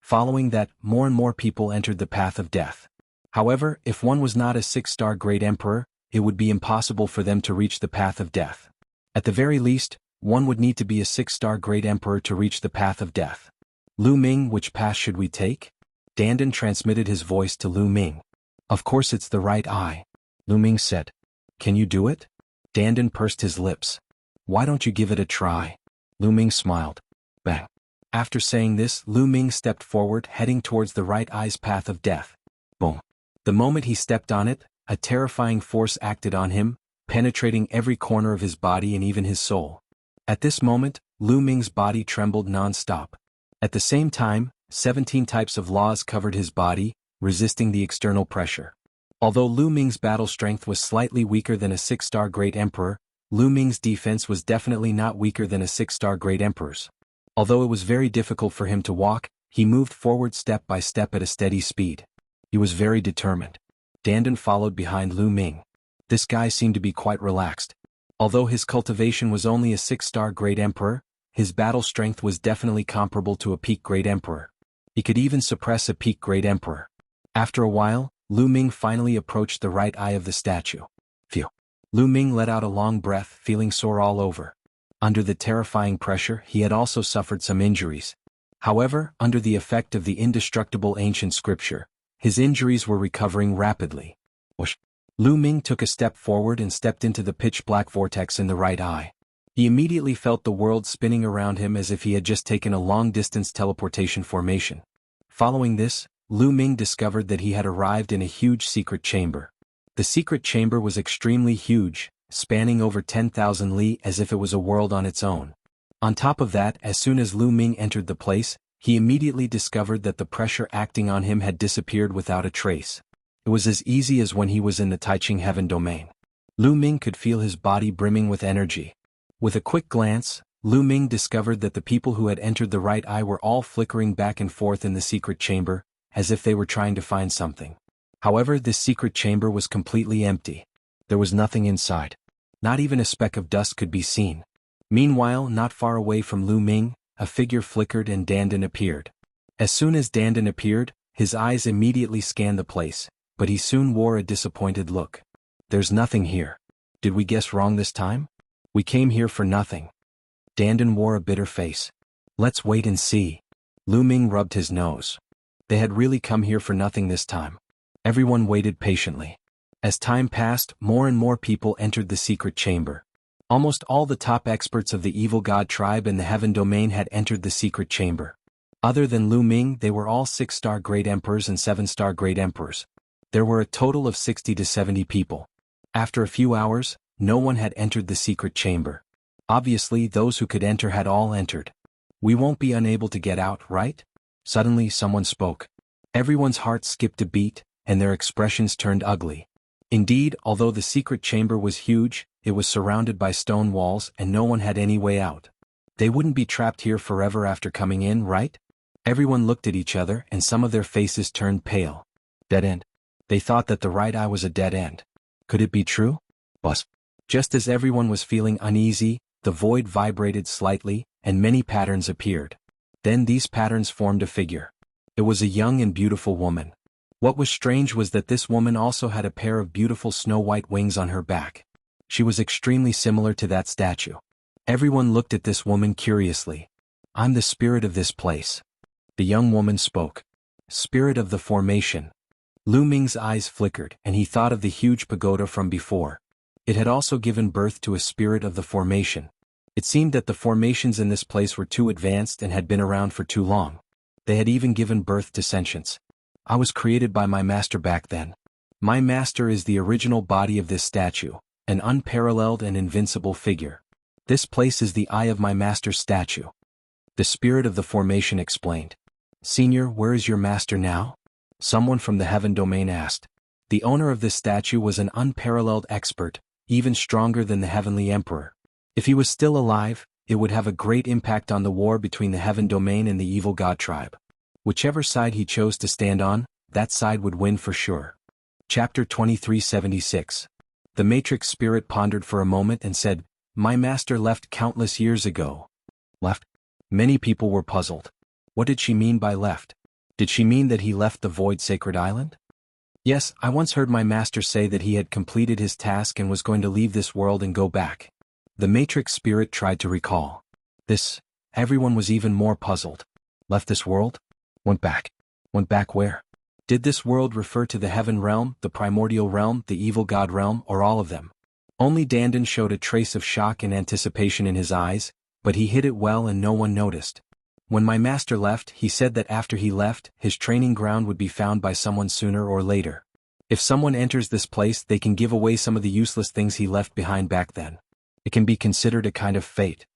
Following that, more and more people entered the path of death. However, if one was not a 6-star great emperor, it would be impossible for them to reach the path of death. At the very least, one would need to be a 6-star great emperor to reach the path of death. "Lu Ming, which path should we take?" Dandan transmitted his voice to Lu Ming. "Of course it's the right eye," Lu Ming said. "Can you do it?" Dandan pursed his lips. "Why don't you give it a try?" Lu Ming smiled. Bang. After saying this, Lu Ming stepped forward, heading towards the right eye's path of death. Boom. The moment he stepped on it, a terrifying force acted on him, penetrating every corner of his body and even his soul. At this moment, Lu Ming's body trembled non-stop. At the same time, 17 types of laws covered his body, resisting the external pressure. Although Lu Ming's battle strength was slightly weaker than a 6-star great emperor, Lu Ming's defense was definitely not weaker than a 6-star great emperor's. Although it was very difficult for him to walk, he moved forward step by step at a steady speed. He was very determined. Dandan followed behind Lu Ming. This guy seemed to be quite relaxed. Although his cultivation was only a 6-star great emperor, his battle strength was definitely comparable to a peak great emperor. He could even suppress a peak great emperor. After a while, Lu Ming finally approached the right eye of the statue. Phew. Lu Ming let out a long breath, feeling sore all over. Under the terrifying pressure, he had also suffered some injuries. However, under the effect of the indestructible ancient scripture, his injuries were recovering rapidly. Whoosh. Lu Ming took a step forward and stepped into the pitch-black vortex in the right eye. He immediately felt the world spinning around him as if he had just taken a long-distance teleportation formation. Following this, Lu Ming discovered that he had arrived in a huge secret chamber. The secret chamber was extremely huge, spanning over 10,000 li as if it was a world on its own. On top of that, as soon as Lu Ming entered the place, he immediately discovered that the pressure acting on him had disappeared without a trace. It was as easy as when he was in the Taiching Heaven domain. Lu Ming could feel his body brimming with energy. With a quick glance, Lu Ming discovered that the people who had entered the right eye were all flickering back and forth in the secret chamber, as if they were trying to find something. However, this secret chamber was completely empty. There was nothing inside. Not even a speck of dust could be seen. Meanwhile, not far away from Lu Ming, a figure flickered and Dandan appeared. As soon as Dandan appeared, his eyes immediately scanned the place, but he soon wore a disappointed look. "There's nothing here. Did we guess wrong this time? We came here for nothing." Dandan wore a bitter face. "Let's wait and see." Lu Ming rubbed his nose. They had really come here for nothing this time. Everyone waited patiently. As time passed, more and more people entered the secret chamber. Almost all the top experts of the evil god tribe and the heaven domain had entered the secret chamber. Other than Lu Ming, they were all 6-star great emperors and 7-star great emperors. There were a total of 60 to 70 people. After a few hours, no one had entered the secret chamber. Obviously, those who could enter had all entered. "We won't be unable to get out, right?" Suddenly someone spoke. Everyone's heart skipped a beat, and their expressions turned ugly. Indeed, although the secret chamber was huge, it was surrounded by stone walls and no one had any way out. They wouldn't be trapped here forever after coming in, right? Everyone looked at each other and some of their faces turned pale. Dead end. They thought that the right eye was a dead end. Could it be true? Buzz. Just as everyone was feeling uneasy, the void vibrated slightly, and many patterns appeared. Then these patterns formed a figure. It was a young and beautiful woman. What was strange was that this woman also had a pair of beautiful snow-white wings on her back. She was extremely similar to that statue. Everyone looked at this woman curiously. "I'm the spirit of this place." The young woman spoke. "Spirit of the formation." Lu Ming's eyes flickered, and he thought of the huge pagoda from before. It had also given birth to a spirit of the formation. It seemed that the formations in this place were too advanced and had been around for too long. They had even given birth to sentience. I was created by my master back then. My master is the original body of this statue, an unparalleled and invincible figure. This place is the eye of my master's statue. The spirit of the formation explained. Senior, where is your master now? Someone from the heaven domain asked. The owner of this statue was an unparalleled expert, even stronger than the heavenly emperor. If he was still alive, it would have a great impact on the war between the heaven domain and the evil god tribe. Whichever side he chose to stand on, that side would win for sure. Chapter 2376. The matrix spirit pondered for a moment and said, My master left countless years ago. Left? Many people were puzzled. What did she mean by left? Did she mean that he left the void sacred island? Yes, I once heard my master say that he had completed his task and was going to leave this world and go back. The matrix spirit tried to recall. Everyone was even more puzzled. Left this world? Went back. Went back where? Did this world refer to the heaven realm, the primordial realm, the evil god realm, or all of them? Only Dandan showed a trace of shock and anticipation in his eyes, but he hid it well and no one noticed. When my master left, he said that after he left, his training ground would be found by someone sooner or later. If someone enters this place, they can give away some of the useless things he left behind back then. It can be considered a kind of fate.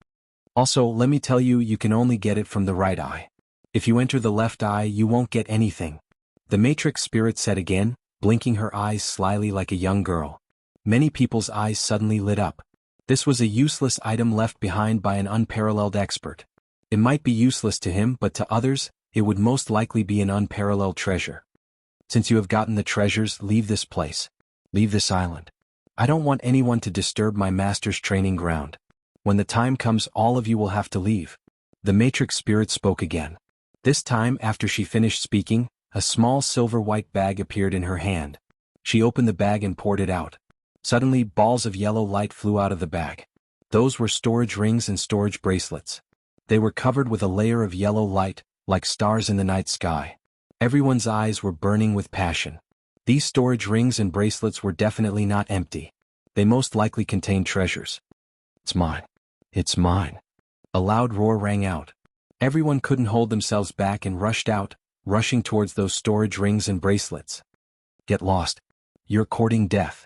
Also, let me tell you, you can only get it from the right eye. If you enter the left eye, you won't get anything. The matrix spirit said again, blinking her eyes slyly like a young girl. Many people's eyes suddenly lit up. This was a useless item left behind by an unparalleled expert. It might be useless to him, but to others, it would most likely be an unparalleled treasure. Since you have gotten the treasures, leave this place. Leave this island. I don't want anyone to disturb my master's training ground. When the time comes, all of you will have to leave. The matrix spirit spoke again. This time, after she finished speaking, a small silver-white bag appeared in her hand. She opened the bag and poured it out. Suddenly, balls of yellow light flew out of the bag. Those were storage rings and storage bracelets. They were covered with a layer of yellow light, like stars in the night sky. Everyone's eyes were burning with passion. These storage rings and bracelets were definitely not empty. They most likely contained treasures. It's mine. It's mine. A loud roar rang out. Everyone couldn't hold themselves back and rushed out, rushing towards those storage rings and bracelets. Get lost. You're courting death.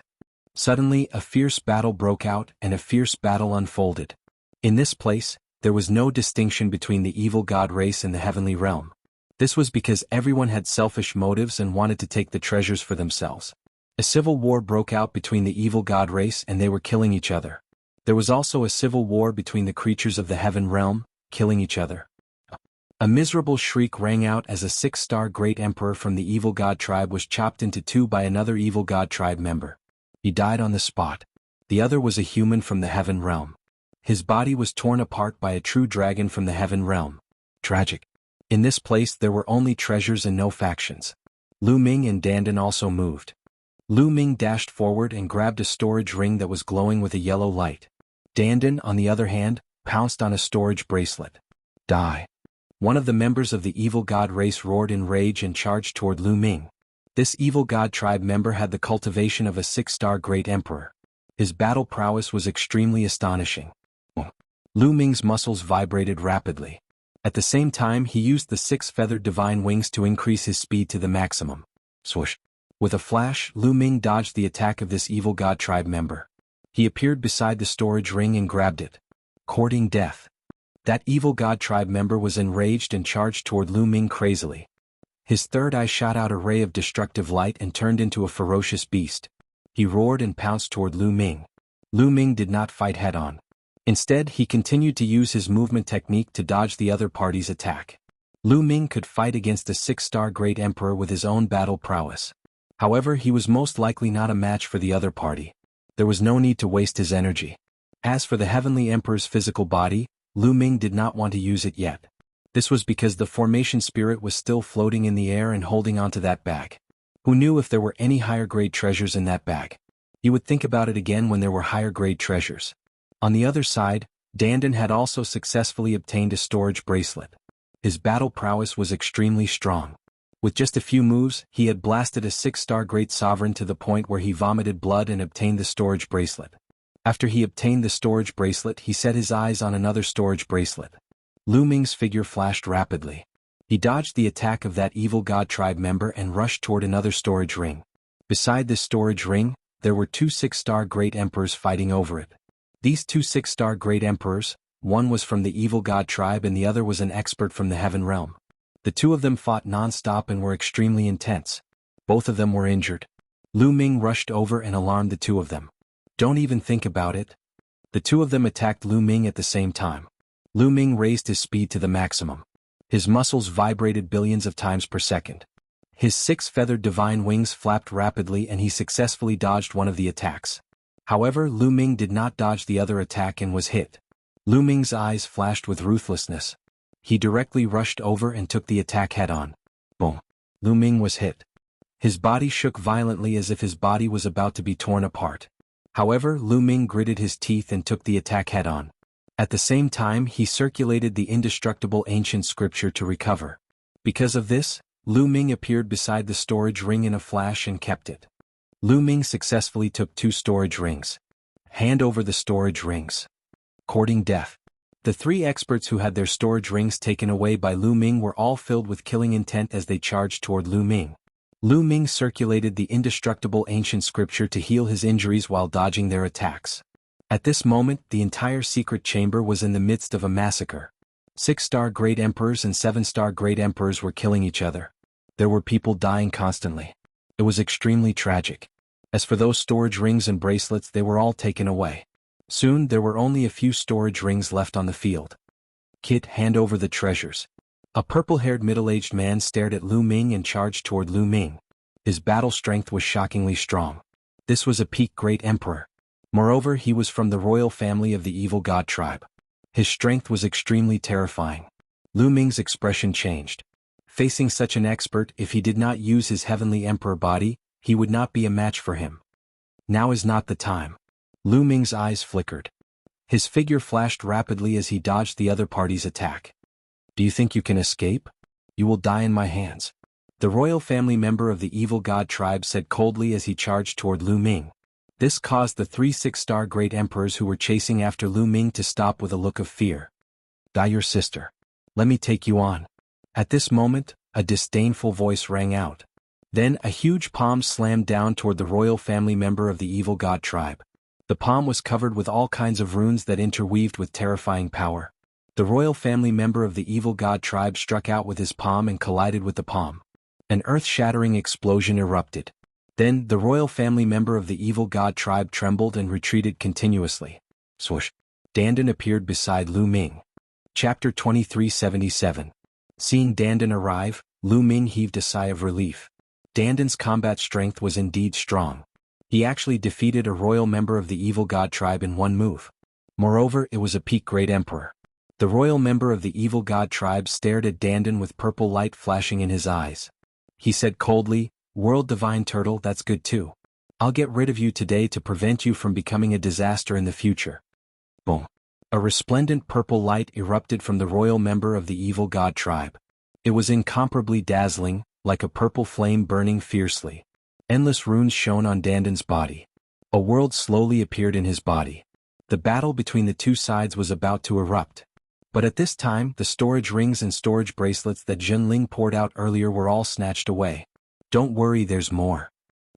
Suddenly, a fierce battle broke out and a fierce battle unfolded. In this place, there was no distinction between the evil god race and the heavenly realm. This was because everyone had selfish motives and wanted to take the treasures for themselves. A civil war broke out between the evil god race and they were killing each other. There was also a civil war between the creatures of the heaven realm, killing each other. A miserable shriek rang out as a 6-star great emperor from the evil god tribe was chopped into two by another evil god tribe member. He died on the spot. The other was a human from the heaven realm. His body was torn apart by a true dragon from the heaven realm. Tragic. In this place there were only treasures and no factions. Lu Ming and Dandan also moved. Lu Ming dashed forward and grabbed a storage ring that was glowing with a yellow light. Dandan, on the other hand, pounced on a storage bracelet. Die. One of the members of the evil god race roared in rage and charged toward Lu Ming. This evil god tribe member had the cultivation of a 6-star great emperor. His battle prowess was extremely astonishing. Lu Ming's muscles vibrated rapidly. At the same time, he used the 6-feathered divine wings to increase his speed to the maximum. Swoosh. With a flash, Lu Ming dodged the attack of this evil god tribe member. He appeared beside the storage ring and grabbed it. Courting death. That evil god tribe member was enraged and charged toward Lu Ming crazily. His third eye shot out a ray of destructive light and turned into a ferocious beast. He roared and pounced toward Lu Ming. Lu Ming did not fight head-on. Instead, he continued to use his movement technique to dodge the other party's attack. Lu Ming could fight against a 6-star great emperor with his own battle prowess. However, he was most likely not a match for the other party. There was no need to waste his energy. As for the heavenly emperor's physical body, Lu Ming did not want to use it yet. This was because the formation spirit was still floating in the air and holding onto that bag. Who knew if there were any higher-grade treasures in that bag? He would think about it again when there were higher-grade treasures. On the other side, Dandan had also successfully obtained a storage bracelet. His battle prowess was extremely strong. With just a few moves, he had blasted a 6-star great sovereign to the point where he vomited blood and obtained the storage bracelet. After he obtained the storage bracelet, he set his eyes on another storage bracelet. Lu Ming's figure flashed rapidly. He dodged the attack of that evil god tribe member and rushed toward another storage ring. Beside this storage ring, there were two 6-star great emperors fighting over it. These two 6-star great emperors, one was from the evil god tribe and the other was an expert from the heaven realm. The two of them fought non-stop and were extremely intense. Both of them were injured. Lu Ming rushed over and alarmed the two of them. Don't even think about it. The two of them attacked Lu Ming at the same time. Lu Ming raised his speed to the maximum. His muscles vibrated billions of times per second. His 6-feathered divine wings flapped rapidly and he successfully dodged one of the attacks. However, Lu Ming did not dodge the other attack and was hit. Lu Ming's eyes flashed with ruthlessness. He directly rushed over and took the attack head-on. Boom. Lu Ming was hit. His body shook violently as if his body was about to be torn apart. However, Lu Ming gritted his teeth and took the attack head-on. At the same time, he circulated the indestructible ancient scripture to recover. Because of this, Lu Ming appeared beside the storage ring in a flash and kept it. Lu Ming successfully took 2 storage rings. Hand over the storage rings. Courting death. The 3 experts who had their storage rings taken away by Lu Ming were all filled with killing intent as they charged toward Lu Ming. Lu Ming circulated the indestructible ancient scripture to heal his injuries while dodging their attacks. At this moment, the entire secret chamber was in the midst of a massacre. 6-star great emperors and 7-star great emperors were killing each other. There were people dying constantly. It was extremely tragic. As for those storage rings and bracelets, they were all taken away. Soon there were only a few storage rings left on the field. Kid, hand over the treasures. A purple-haired middle-aged man stared at Lu Ming and charged toward Lu Ming. His battle strength was shockingly strong. This was a peak great emperor. Moreover, he was from the royal family of the evil god tribe. His strength was extremely terrifying. Lu Ming's expression changed. Facing such an expert, if he did not use his heavenly emperor body, he would not be a match for him. Now is not the time. Lu Ming's eyes flickered. His figure flashed rapidly as he dodged the other party's attack. Do you think you can escape? You will die in my hands. The royal family member of the evil god tribe said coldly as he charged toward Lu Ming. This caused the 3 6-star great emperors who were chasing after Lu Ming to stop with a look of fear. Die your sister. Let me take you on. At this moment, a disdainful voice rang out. Then a huge palm slammed down toward the royal family member of the evil god tribe. The palm was covered with all kinds of runes that interweaved with terrifying power. The royal family member of the evil god tribe struck out with his palm and collided with the palm. An earth-shattering explosion erupted. Then, the royal family member of the evil god tribe trembled and retreated continuously. Swoosh. Dandan appeared beside Lu Ming. Chapter 2377. Seeing Dandan arrive, Lu Ming heaved a sigh of relief. Dandan's combat strength was indeed strong. He actually defeated a royal member of the evil god tribe in one move. Moreover, it was a peak great emperor. The royal member of the evil god tribe stared at Dandan with purple light flashing in his eyes. He said coldly, "World Divine Turtle, that's good too. I'll get rid of you today to prevent you from becoming a disaster in the future." Boom. A resplendent purple light erupted from the royal member of the evil god tribe. It was incomparably dazzling, like a purple flame burning fiercely. Endless runes shone on Dandan's body. A world slowly appeared in his body. The battle between the two sides was about to erupt. But at this time, the storage rings and storage bracelets that Zhenling poured out earlier were all snatched away. Don't worry, there's more.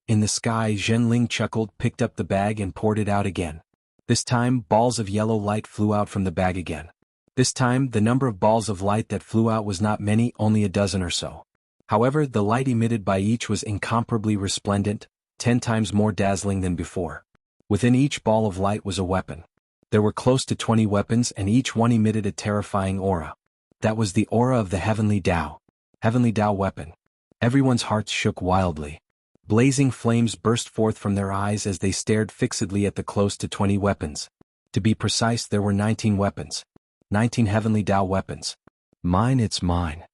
In the sky, Zhenling chuckled, picked up the bag and poured it out again. This time, balls of yellow light flew out from the bag again. This time, the number of balls of light that flew out was not many, only a dozen or so. However, the light emitted by each was incomparably resplendent, 10 times more dazzling than before. Within each ball of light was a weapon. There were close to 20 weapons and each one emitted a terrifying aura. That was the aura of the Heavenly Tao. Heavenly Tao weapon. Everyone's hearts shook wildly. Blazing flames burst forth from their eyes as they stared fixedly at the close to 20 weapons. To be precise, there were 19 weapons. 19 Heavenly Tao weapons. Mine, it's mine.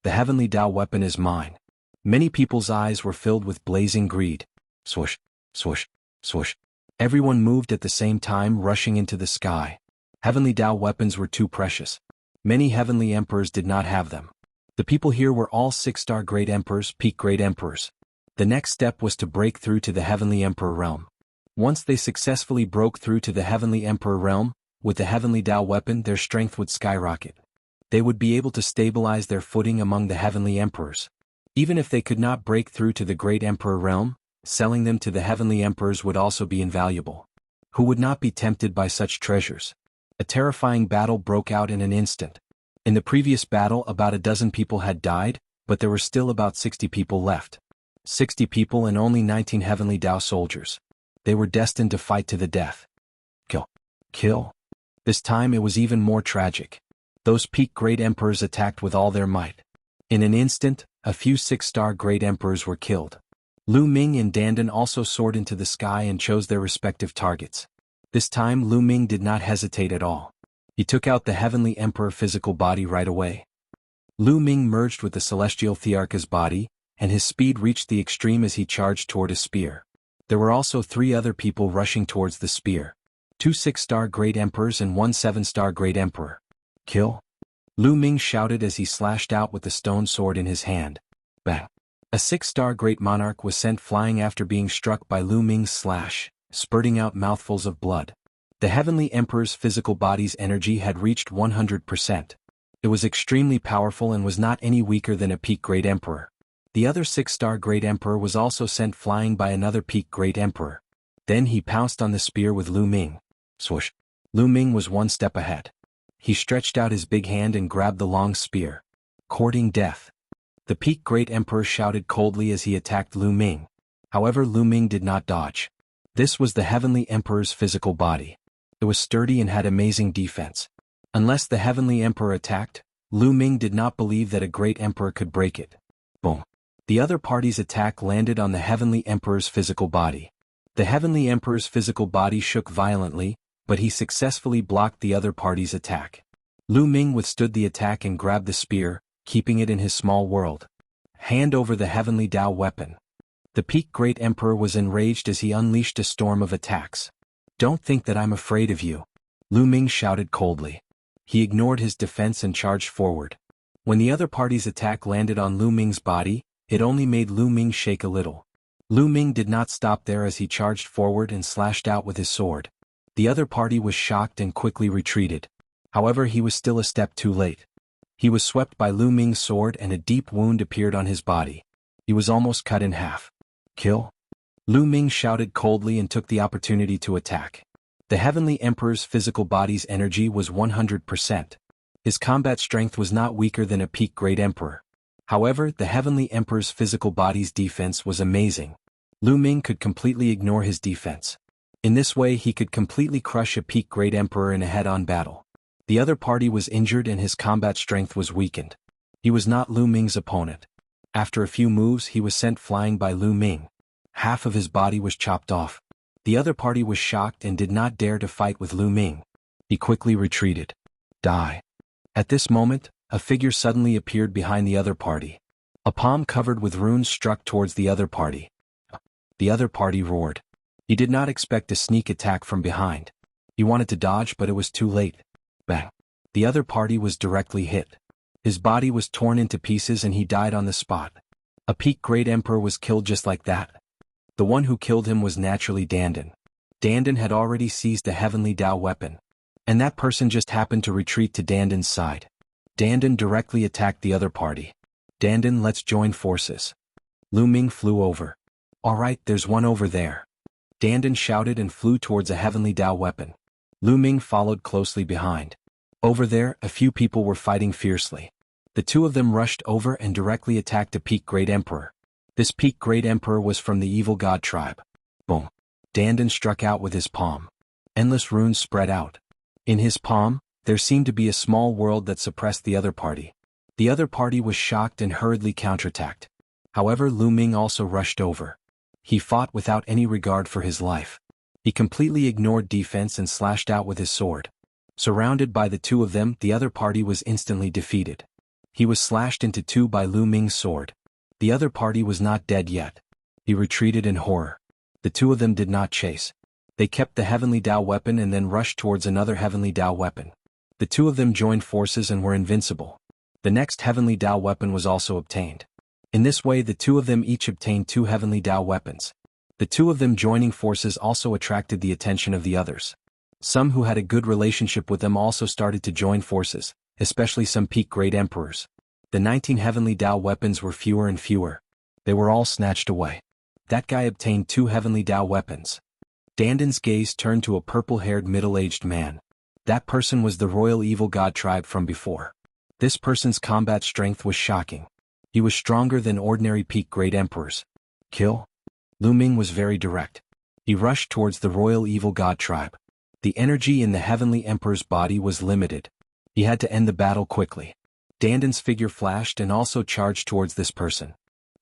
The Heavenly Tao weapon is mine. Many people's eyes were filled with blazing greed. Swoosh, swoosh, swoosh. Everyone moved at the same time, rushing into the sky. Heavenly Tao weapons were too precious. Many heavenly emperors did not have them. The people here were all 6-star great emperors, peak great emperors. The next step was to break through to the heavenly emperor realm. Once they successfully broke through to the Heavenly Emperor realm, with the Heavenly Tao weapon their strength would skyrocket. They would be able to stabilize their footing among the Heavenly Emperors. Even if they could not break through to the Great Emperor realm, selling them to the Heavenly Emperors would also be invaluable. Who would not be tempted by such treasures? A terrifying battle broke out in an instant. In the previous battle about a dozen people had died, but there were still about 60 people left. 60 people and only 19 Heavenly Tao soldiers. They were destined to fight to the death. Kill. Kill. This time it was even more tragic. Those peak Great Emperors attacked with all their might. In an instant, a few 6-star Great Emperors were killed. Lu Ming and Dandan also soared into the sky and chose their respective targets. This time Lu Ming did not hesitate at all. He took out the Heavenly Emperor physical body right away. Lu Ming merged with the Celestial Thearcha's body, and his speed reached the extreme as he charged toward a spear. There were also 3 other people rushing towards the spear. 2 6-star Great Emperors and 1 7-star Great Emperor. Kill? Lu Ming shouted as he slashed out with the stone sword in his hand. Bang! A 6-star Great Monarch was sent flying after being struck by Lu Ming's slash, spurting out mouthfuls of blood. The Heavenly Emperor's physical body's energy had reached 100%. It was extremely powerful and was not any weaker than a peak Great Emperor. The other 6-star Great Emperor was also sent flying by another peak Great Emperor. Then he pounced on the spear with Lu Ming. Swoosh! Lu Ming was 1 step ahead. He stretched out his big hand and grabbed the long spear. Courting death. The peak Great Emperor shouted coldly as he attacked Lu Ming. However, Lu Ming did not dodge. This was the Heavenly Emperor's physical body. It was sturdy and had amazing defense. Unless the Heavenly Emperor attacked, Lu Ming did not believe that a Great Emperor could break it. Boom. The other party's attack landed on the Heavenly Emperor's physical body. The Heavenly Emperor's physical body shook violently, but he successfully blocked the other party's attack. Lu Ming withstood the attack and grabbed the spear, keeping it in his small world. Hand over the Heavenly Tao weapon. The peak Great Emperor was enraged as he unleashed a storm of attacks. Don't think that I'm afraid of you, Lu Ming shouted coldly. He ignored his defense and charged forward. When the other party's attack landed on Lu Ming's body, it only made Lu Ming shake a little. Lu Ming did not stop there as he charged forward and slashed out with his sword. The other party was shocked and quickly retreated. However, he was still a step too late. He was swept by Lu Ming's sword and a deep wound appeared on his body. He was almost cut in half. Kill? Lu Ming shouted coldly and took the opportunity to attack. The Heavenly Emperor's physical body's energy was 100%. His combat strength was not weaker than a peak Great Emperor. However, the Heavenly Emperor's physical body's defense was amazing. Lu Ming could completely ignore his defense. In this way he could completely crush a peak Great Emperor in a head-on battle. The other party was injured and his combat strength was weakened. He was not Lu Ming's opponent. After a few moves he was sent flying by Lu Ming. Half of his body was chopped off. The other party was shocked and did not dare to fight with Lu Ming. He quickly retreated. Die. At this moment, a figure suddenly appeared behind the other party. A palm covered with runes struck towards the other party. The other party roared. He did not expect a sneak attack from behind. He wanted to dodge but it was too late. Bang. The other party was directly hit. His body was torn into pieces and he died on the spot. A peak Great Emperor was killed just like that. The one who killed him was naturally Dandan. Dandan had already seized the Heavenly Tao weapon. And that person just happened to retreat to Dandan's side. Dandan directly attacked the other party. Dandan, let's join forces. Lu Ming flew over. Alright, there's one over there. Dandan shouted and flew towards a Heavenly Tao weapon. Lu Ming followed closely behind. Over there, a few people were fighting fiercely. The two of them rushed over and directly attacked a peak Great Emperor. This peak Great Emperor was from the evil god tribe. Boom. Dandan struck out with his palm. Endless runes spread out. In his palm, there seemed to be a small world that suppressed the other party. The other party was shocked and hurriedly counterattacked. However, Lu Ming also rushed over. He fought without any regard for his life. He completely ignored defense and slashed out with his sword. Surrounded by the two of them, the other party was instantly defeated. He was slashed into two by Lu Ming's sword. The other party was not dead yet. He retreated in horror. The two of them did not chase. They kept the Heavenly Tao weapon and then rushed towards another Heavenly Tao weapon. The two of them joined forces and were invincible. The next Heavenly Tao weapon was also obtained. In this way the two of them each obtained two Heavenly Tao weapons. The two of them joining forces also attracted the attention of the others. Some who had a good relationship with them also started to join forces, especially some peak great emperors. The 19 heavenly Dao weapons were fewer and fewer. They were all snatched away. That guy obtained 2 heavenly Dao weapons. Danden's gaze turned to a purple-haired middle-aged man. That person was the royal evil god tribe from before. This person's combat strength was shocking. He was stronger than ordinary peak great emperors. Kill? Lu Ming was very direct. He rushed towards the royal evil god tribe. The energy in the heavenly emperor's body was limited. He had to end the battle quickly. Danden's figure flashed and also charged towards this person.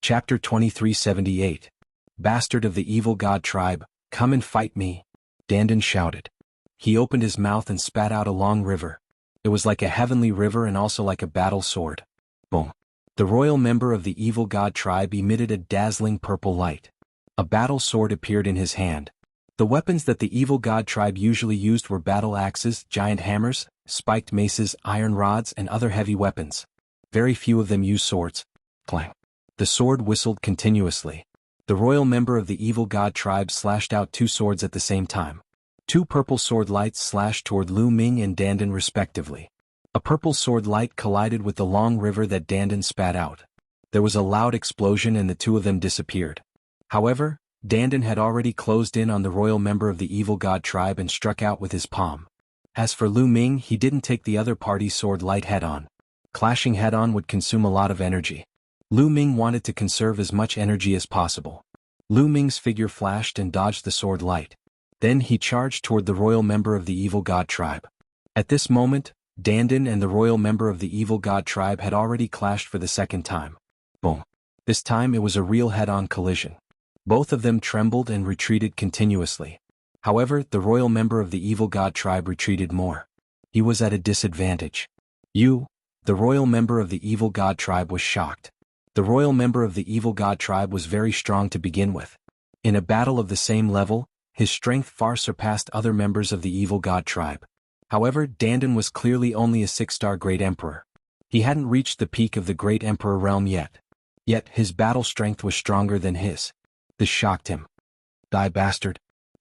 Chapter 2378. Bastard of the evil god tribe, come and fight me. Danden shouted. He opened his mouth and spat out a long river. It was like a heavenly river and also like a battle sword. Boom. The royal member of the evil god tribe emitted a dazzling purple light. A battle sword appeared in his hand. The weapons that the evil god tribe usually used were battle axes, giant hammers, spiked maces, iron rods, and other heavy weapons. Very few of them used swords. Clang. The sword whistled continuously. The royal member of the evil god tribe slashed out 2 swords at the same time. 2 purple sword lights slashed toward Lu Ming and Danden respectively. A purple sword light collided with the long river that Danden spat out. There was a loud explosion and the two of them disappeared. However, Danden had already closed in on the royal member of the evil god tribe and struck out with his palm. As for Lu Ming, he didn't take the other party's sword light head-on. Clashing head-on would consume a lot of energy. Lu Ming wanted to conserve as much energy as possible. Lu Ming's figure flashed and dodged the sword light. Then he charged toward the royal member of the evil god tribe. At this moment, Danden and the royal member of the evil god tribe had already clashed for the second time. Boom. This time it was a real head-on collision. Both of them trembled and retreated continuously. However, the royal member of the evil god tribe retreated more. He was at a disadvantage. The royal member of the evil god tribe was shocked. The royal member of the evil god tribe was very strong to begin with. In a battle of the same level, his strength far surpassed other members of the evil god tribe. However, Danden was clearly only a 6-star great emperor. He hadn't reached the peak of the great emperor realm yet. Yet his battle strength was stronger than his. This shocked him. Die, bastard.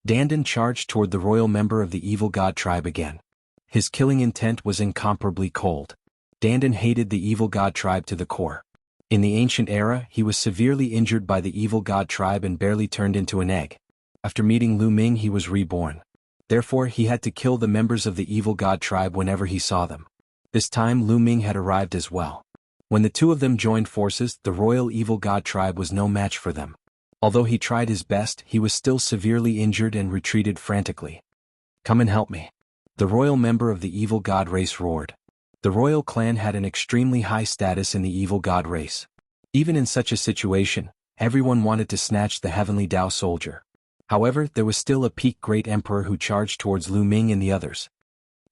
Danden charged toward the royal member of the evil god tribe again. His killing intent was incomparably cold. Danden hated the evil god tribe to the core. In the ancient era, he was severely injured by the evil god tribe and barely turned into an egg. After meeting Lu Ming, he was reborn. Therefore, he had to kill the members of the evil god tribe whenever he saw them. This time Lu Ming had arrived as well. When the two of them joined forces, the royal evil god tribe was no match for them. Although he tried his best, he was still severely injured and retreated frantically. Come and help me. The royal member of the evil god race roared. The royal clan had an extremely high status in the evil god race. Even in such a situation, everyone wanted to snatch the heavenly Dao soldier. However, there was still a peak great emperor who charged towards Lu Ming and the others.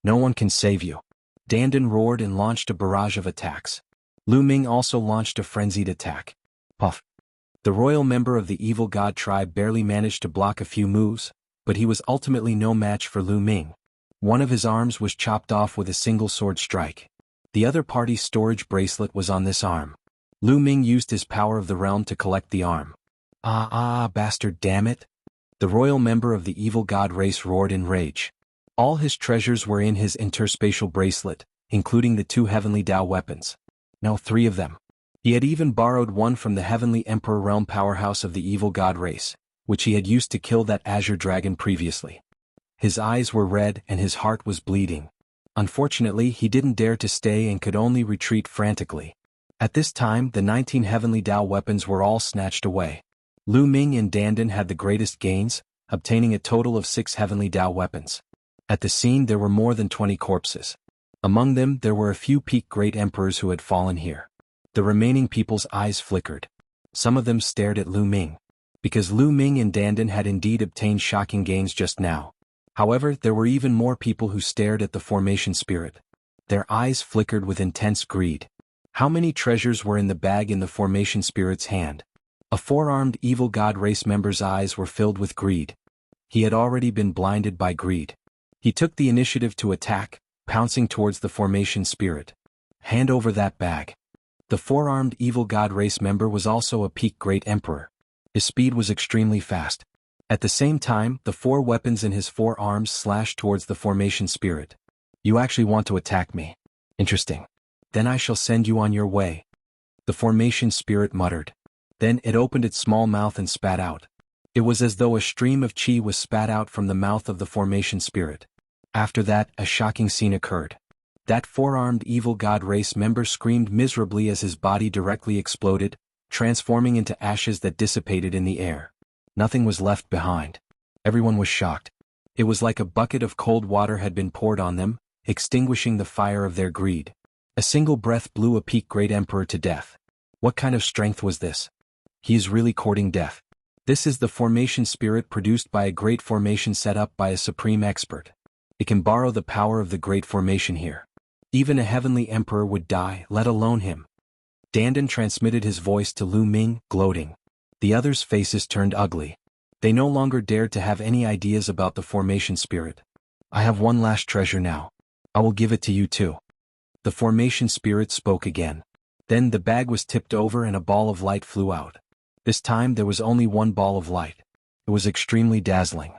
No one can save you. Danden roared and launched a barrage of attacks. Lu Ming also launched a frenzied attack. Puff. The royal member of the evil god tribe barely managed to block a few moves, but he was ultimately no match for Lu Ming. One of his arms was chopped off with a single sword strike. The other party's storage bracelet was on this arm. Lu Ming used his power of the realm to collect the arm. Bastard, damn it! The royal member of the evil god race roared in rage. All his treasures were in his interspatial bracelet, including the 2 heavenly Dao weapons. No, 3 of them. He had even borrowed one from the heavenly emperor realm powerhouse of the evil god race, which he had used to kill that azure dragon previously. His eyes were red and his heart was bleeding. Unfortunately, he didn't dare to stay and could only retreat frantically. At this time, the 19 heavenly Dao weapons were all snatched away. Lu Ming and Danden had the greatest gains, obtaining a total of 6 heavenly Dao weapons. At the scene there were more than 20 corpses. Among them there were a few peak great emperors who had fallen here. The remaining people's eyes flickered. Some of them stared at Lu Ming. Because Lu Ming and Danden had indeed obtained shocking gains just now. However, there were even more people who stared at the formation spirit. Their eyes flickered with intense greed. How many treasures were in the bag in the formation spirit's hand? A 4-armed evil god race member's eyes were filled with greed. He had already been blinded by greed. He took the initiative to attack, pouncing towards the formation spirit. Hand over that bag. The 4-armed evil god race member was also a peak great emperor. His speed was extremely fast. At the same time, the 4 weapons in his 4 arms slashed towards the formation spirit. You actually want to attack me? Interesting. Then I shall send you on your way. The formation spirit muttered. Then it opened its small mouth and spat out. It was as though a stream of chi was spat out from the mouth of the formation spirit. After that, a shocking scene occurred. That 4-armed evil god race member screamed miserably as his body directly exploded, transforming into ashes that dissipated in the air. Nothing was left behind. Everyone was shocked. It was like a bucket of cold water had been poured on them, extinguishing the fire of their greed. A single breath blew a peak great emperor to death. What kind of strength was this? He is really courting death. This is the formation spirit produced by a great formation set up by a supreme expert. It can borrow the power of the great formation here. Even a heavenly emperor would die, let alone him. Dandan transmitted his voice to Lu Ming, gloating. The others' faces turned ugly. They no longer dared to have any ideas about the formation spirit. I have one last treasure now. I will give it to you too. The formation spirit spoke again. Then the bag was tipped over and a ball of light flew out. This time there was only one ball of light. It was extremely dazzling.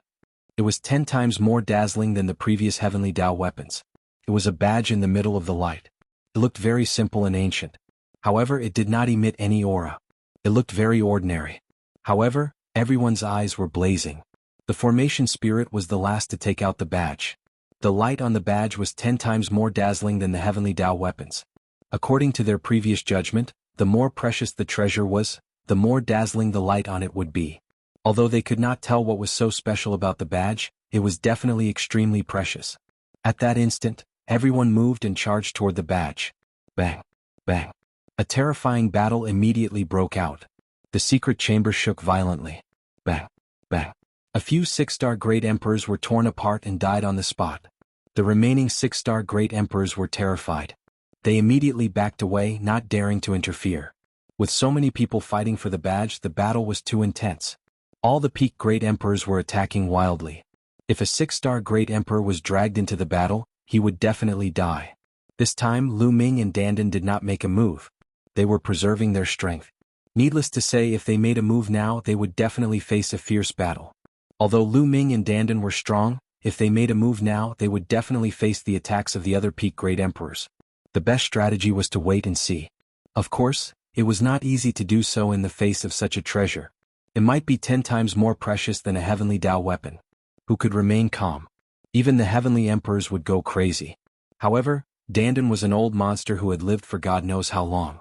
It was 10 times more dazzling than the previous heavenly Tao weapons. It was a badge in the middle of the light. It looked very simple and ancient. However, it did not emit any aura. It looked very ordinary. However, everyone's eyes were blazing. The formation spirit was the last to take out the badge. The light on the badge was 10 times more dazzling than the heavenly Tao weapons. According to their previous judgment, the more precious the treasure was, the more dazzling the light on it would be. Although they could not tell what was so special about the badge, it was definitely extremely precious. At that instant, everyone moved and charged toward the badge. Bang! Bang! A terrifying battle immediately broke out. The secret chamber shook violently. Bang! Bang! A few 6-star great emperors were torn apart and died on the spot. The remaining 6-star great emperors were terrified. They immediately backed away, not daring to interfere. With so many people fighting for the badge, the battle was too intense. All the peak great emperors were attacking wildly. If a 6-star great emperor was dragged into the battle, he would definitely die. This time, Lu Ming and Dandan did not make a move. They were preserving their strength. Needless to say, if they made a move now, they would definitely face a fierce battle. Although Lu Ming and Dandan were strong, if they made a move now, they would definitely face the attacks of the other peak great emperors. The best strategy was to wait and see. Of course, it was not easy to do so in the face of such a treasure. It might be 10 times more precious than a heavenly Tao weapon. Who could remain calm? Even the heavenly emperors would go crazy. However, Dandan was an old monster who had lived for God knows how long.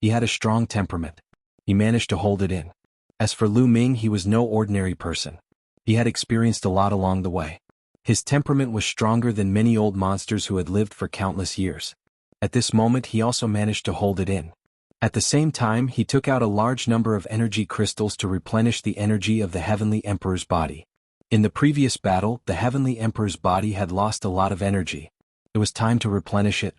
He had a strong temperament. He managed to hold it in. As for Lu Ming, he was no ordinary person. He had experienced a lot along the way. His temperament was stronger than many old monsters who had lived for countless years. At this moment he also managed to hold it in. At the same time, he took out a large number of energy crystals to replenish the energy of the Heavenly Emperor's body. In the previous battle, the Heavenly Emperor's body had lost a lot of energy. It was time to replenish it.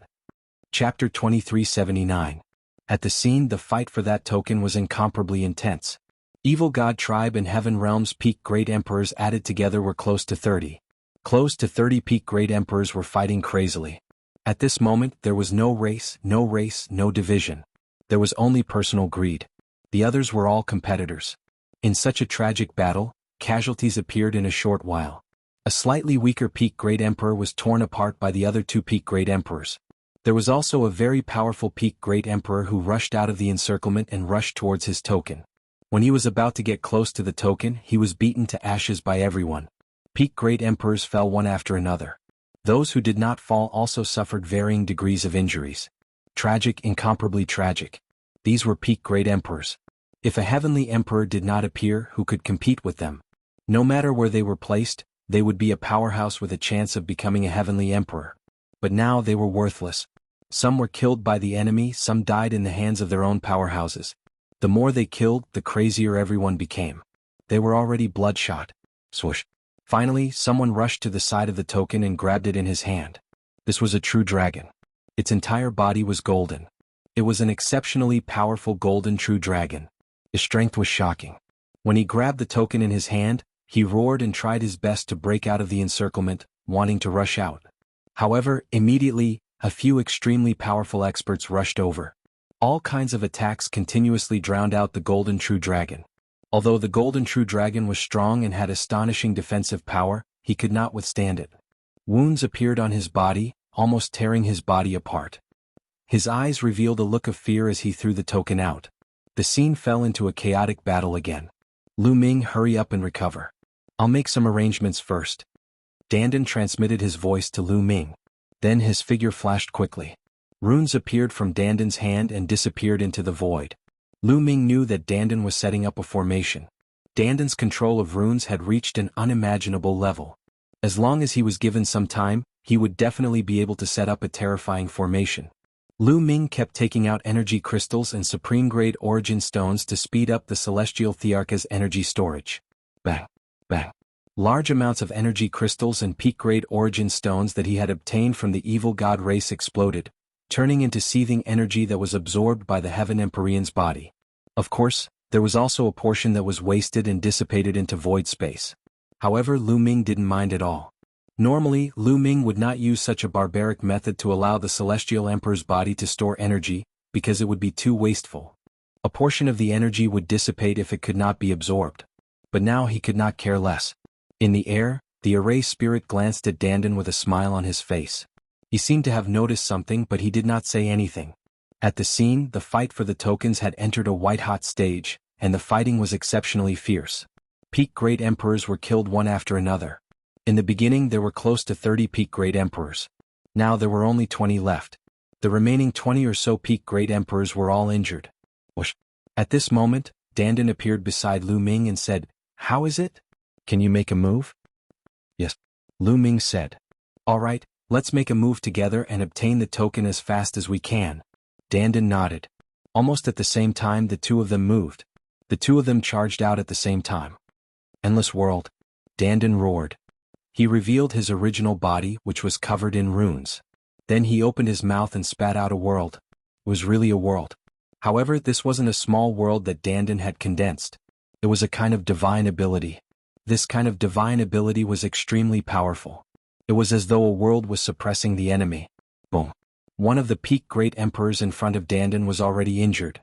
Chapter 2379. At the scene, the fight for that token was incomparably intense. Evil God Tribe and Heaven Realm's peak great emperors added together were close to 30. Close to 30 peak great emperors were fighting crazily. At this moment, there was no race, no division. There was only personal greed. The others were all competitors. In such a tragic battle, casualties appeared in a short while. A slightly weaker peak great emperor was torn apart by the other 2 peak great emperors. There was also a very powerful peak great emperor who rushed out of the encirclement and rushed towards his token. When he was about to get close to the token, he was beaten to ashes by everyone. Peak great emperors fell one after another. Those who did not fall also suffered varying degrees of injuries. Tragic, incomparably tragic. These were peak great emperors. If a heavenly emperor did not appear who could compete with them, no matter where they were placed, they would be a powerhouse with a chance of becoming a heavenly emperor. But now they were worthless. Some were killed by the enemy, some died in the hands of their own powerhouses. The more they killed, the crazier everyone became. They were already bloodshot. Swoosh. Finally, someone rushed to the side of the token and grabbed it in his hand. This was a true dragon. Its entire body was golden. It was an exceptionally powerful golden true dragon. His strength was shocking. When he grabbed the token in his hand, he roared and tried his best to break out of the encirclement, wanting to rush out. However, immediately, a few extremely powerful experts rushed over. All kinds of attacks continuously drowned out the golden true dragon. Although the golden true dragon was strong and had astonishing defensive power, he could not withstand it. Wounds appeared on his body, almost tearing his body apart. His eyes revealed a look of fear as he threw the token out. The scene fell into a chaotic battle again. Lu Ming, hurry up and recover. I'll make some arrangements first. Dandan transmitted his voice to Lu Ming. Then his figure flashed quickly. Runes appeared from Dandan's hand and disappeared into the void. Lu Ming knew that Dandan was setting up a formation. Dandan's control of runes had reached an unimaginable level. As long as he was given some time, he would definitely be able to set up a terrifying formation. Lu Ming kept taking out energy crystals and supreme-grade origin stones to speed up the Celestial Thearka's energy storage. Bang! Bang! Large amounts of energy crystals and peak-grade origin stones that he had obtained from the evil god race exploded, turning into seething energy that was absorbed by the Heaven Empyrean's body. Of course, there was also a portion that was wasted and dissipated into void space. However, Lu Ming didn't mind at all. Normally, Lu Ming would not use such a barbaric method to allow the Celestial Emperor's body to store energy, because it would be too wasteful. A portion of the energy would dissipate if it could not be absorbed. But now he could not care less. In the air, the array spirit glanced at Dandan with a smile on his face. He seemed to have noticed something, but he did not say anything. At the scene, the fight for the tokens had entered a white-hot stage, and the fighting was exceptionally fierce. Peak Great Emperors were killed one after another. In the beginning there were close to 30 Peak Great Emperors. Now there were only 20 left. The remaining 20 or so Peak Great Emperors were all injured. Whoosh. At this moment, Dandan appeared beside Lu Ming and said, "How is it? Can you make a move?" "Yes," Lu Ming said. "All right, let's make a move together and obtain the token as fast as we can." Dandan nodded. Almost at the same time the two of them moved. The two of them charged out at the same time. "Endless world!" Dandan roared. He revealed his original body, which was covered in runes. Then he opened his mouth and spat out a world. It was really a world. However, this wasn't a small world that Dandan had condensed. It was a kind of divine ability. This kind of divine ability was extremely powerful. It was as though a world was suppressing the enemy. Boom. One of the Peak Great Emperors in front of Dandan was already injured.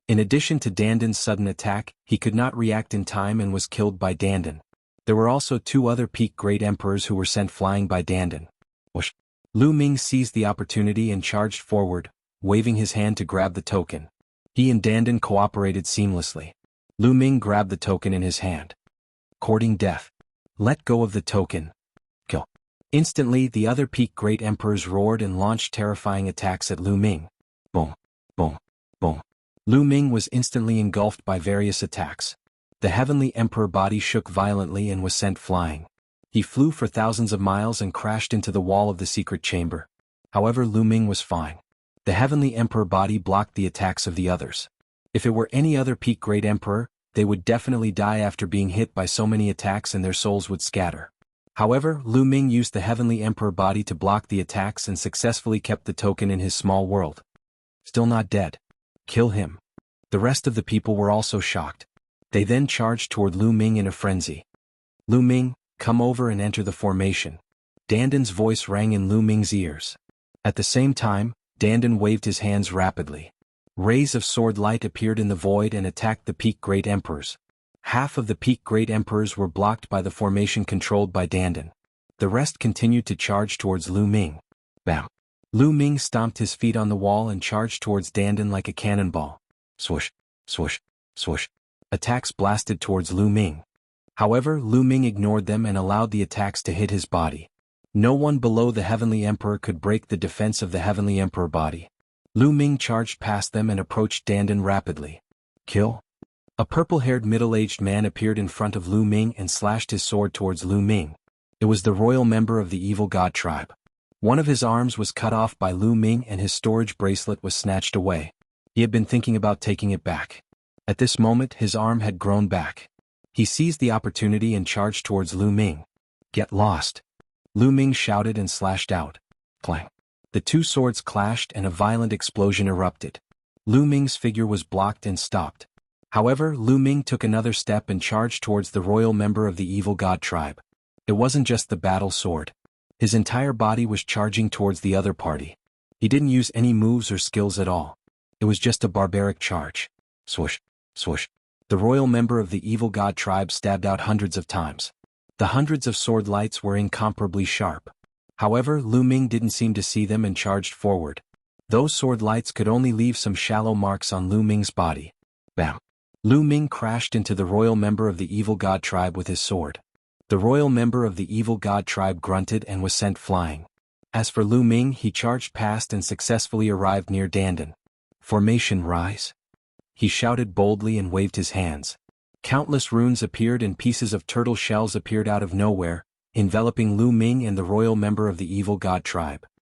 In addition to Dandan's sudden attack, he could not react in time and was killed by Dandan. There were also two other Peak Great Emperors who were sent flying by Dandan. Whoosh. Lu Ming seized the opportunity and charged forward, waving his hand to grab the token. He and Dandan cooperated seamlessly. Lu Ming grabbed the token in his hand. Courting death. Let go of the token. Kill. Instantly, the other Peak Great Emperors roared and launched terrifying attacks at Lu Ming. Boom. Boom. Boom. Lu Ming was instantly engulfed by various attacks. The Heavenly Emperor body shook violently and was sent flying. He flew for thousands of miles and crashed into the wall of the secret chamber. However, Lu Ming was fine. The Heavenly Emperor body blocked the attacks of the others. If it were any other Peak Great Emperor, they would definitely die after being hit by so many attacks and their souls would scatter. However, Lu Ming used the Heavenly Emperor body to block the attacks and successfully kept the token in his small world. Still not dead. Kill him. The rest of the people were also shocked. They then charged toward Lu Ming in a frenzy. "Lu Ming, come over and enter the formation." Dandan's voice rang in Lu Ming's ears. At the same time, Dandan waved his hands rapidly. Rays of sword light appeared in the void and attacked the Peak Great Emperors. Half of the Peak Great Emperors were blocked by the formation controlled by Dandan. The rest continued to charge towards Lu Ming. Bam! Lu Ming stomped his feet on the wall and charged towards Dandan like a cannonball. Swoosh! Swoosh! Swoosh! Attacks blasted towards Lu Ming. However, Lu Ming ignored them and allowed the attacks to hit his body. No one below the Heavenly Emperor could break the defense of the Heavenly Emperor body. Lu Ming charged past them and approached Dandan rapidly. Kill. A purple-haired middle-aged man appeared in front of Lu Ming and slashed his sword towards Lu Ming. It was the royal member of the evil god tribe. One of his arms was cut off by Lu Ming and his storage bracelet was snatched away. He had been thinking about taking it back. At this moment his arm had grown back. He seized the opportunity and charged towards Lu Ming. Get lost. Lu Ming shouted and slashed out. Clang. The two swords clashed and a violent explosion erupted. Lu Ming's figure was blocked and stopped. However, Lu Ming took another step and charged towards the royal member of the evil god tribe. It wasn't just the battle sword. His entire body was charging towards the other party. He didn't use any moves or skills at all. It was just a barbaric charge. Swoosh, swoosh. The royal member of the evil god tribe stabbed out hundreds of times. The hundreds of sword lights were incomparably sharp. However, Lu Ming didn't seem to see them and charged forward. Those sword lights could only leave some shallow marks on Lu Ming's body. Bam! Lu Ming crashed into the royal member of the evil god tribe with his sword. The royal member of the evil god tribe grunted and was sent flying. As for Lu Ming, he charged past and successfully arrived near Dandan. Formation rise? He shouted boldly and waved his hands. Countless runes appeared and pieces of turtle shells appeared out of nowhere, enveloping Lu Ming and the royal member of the evil god tribe.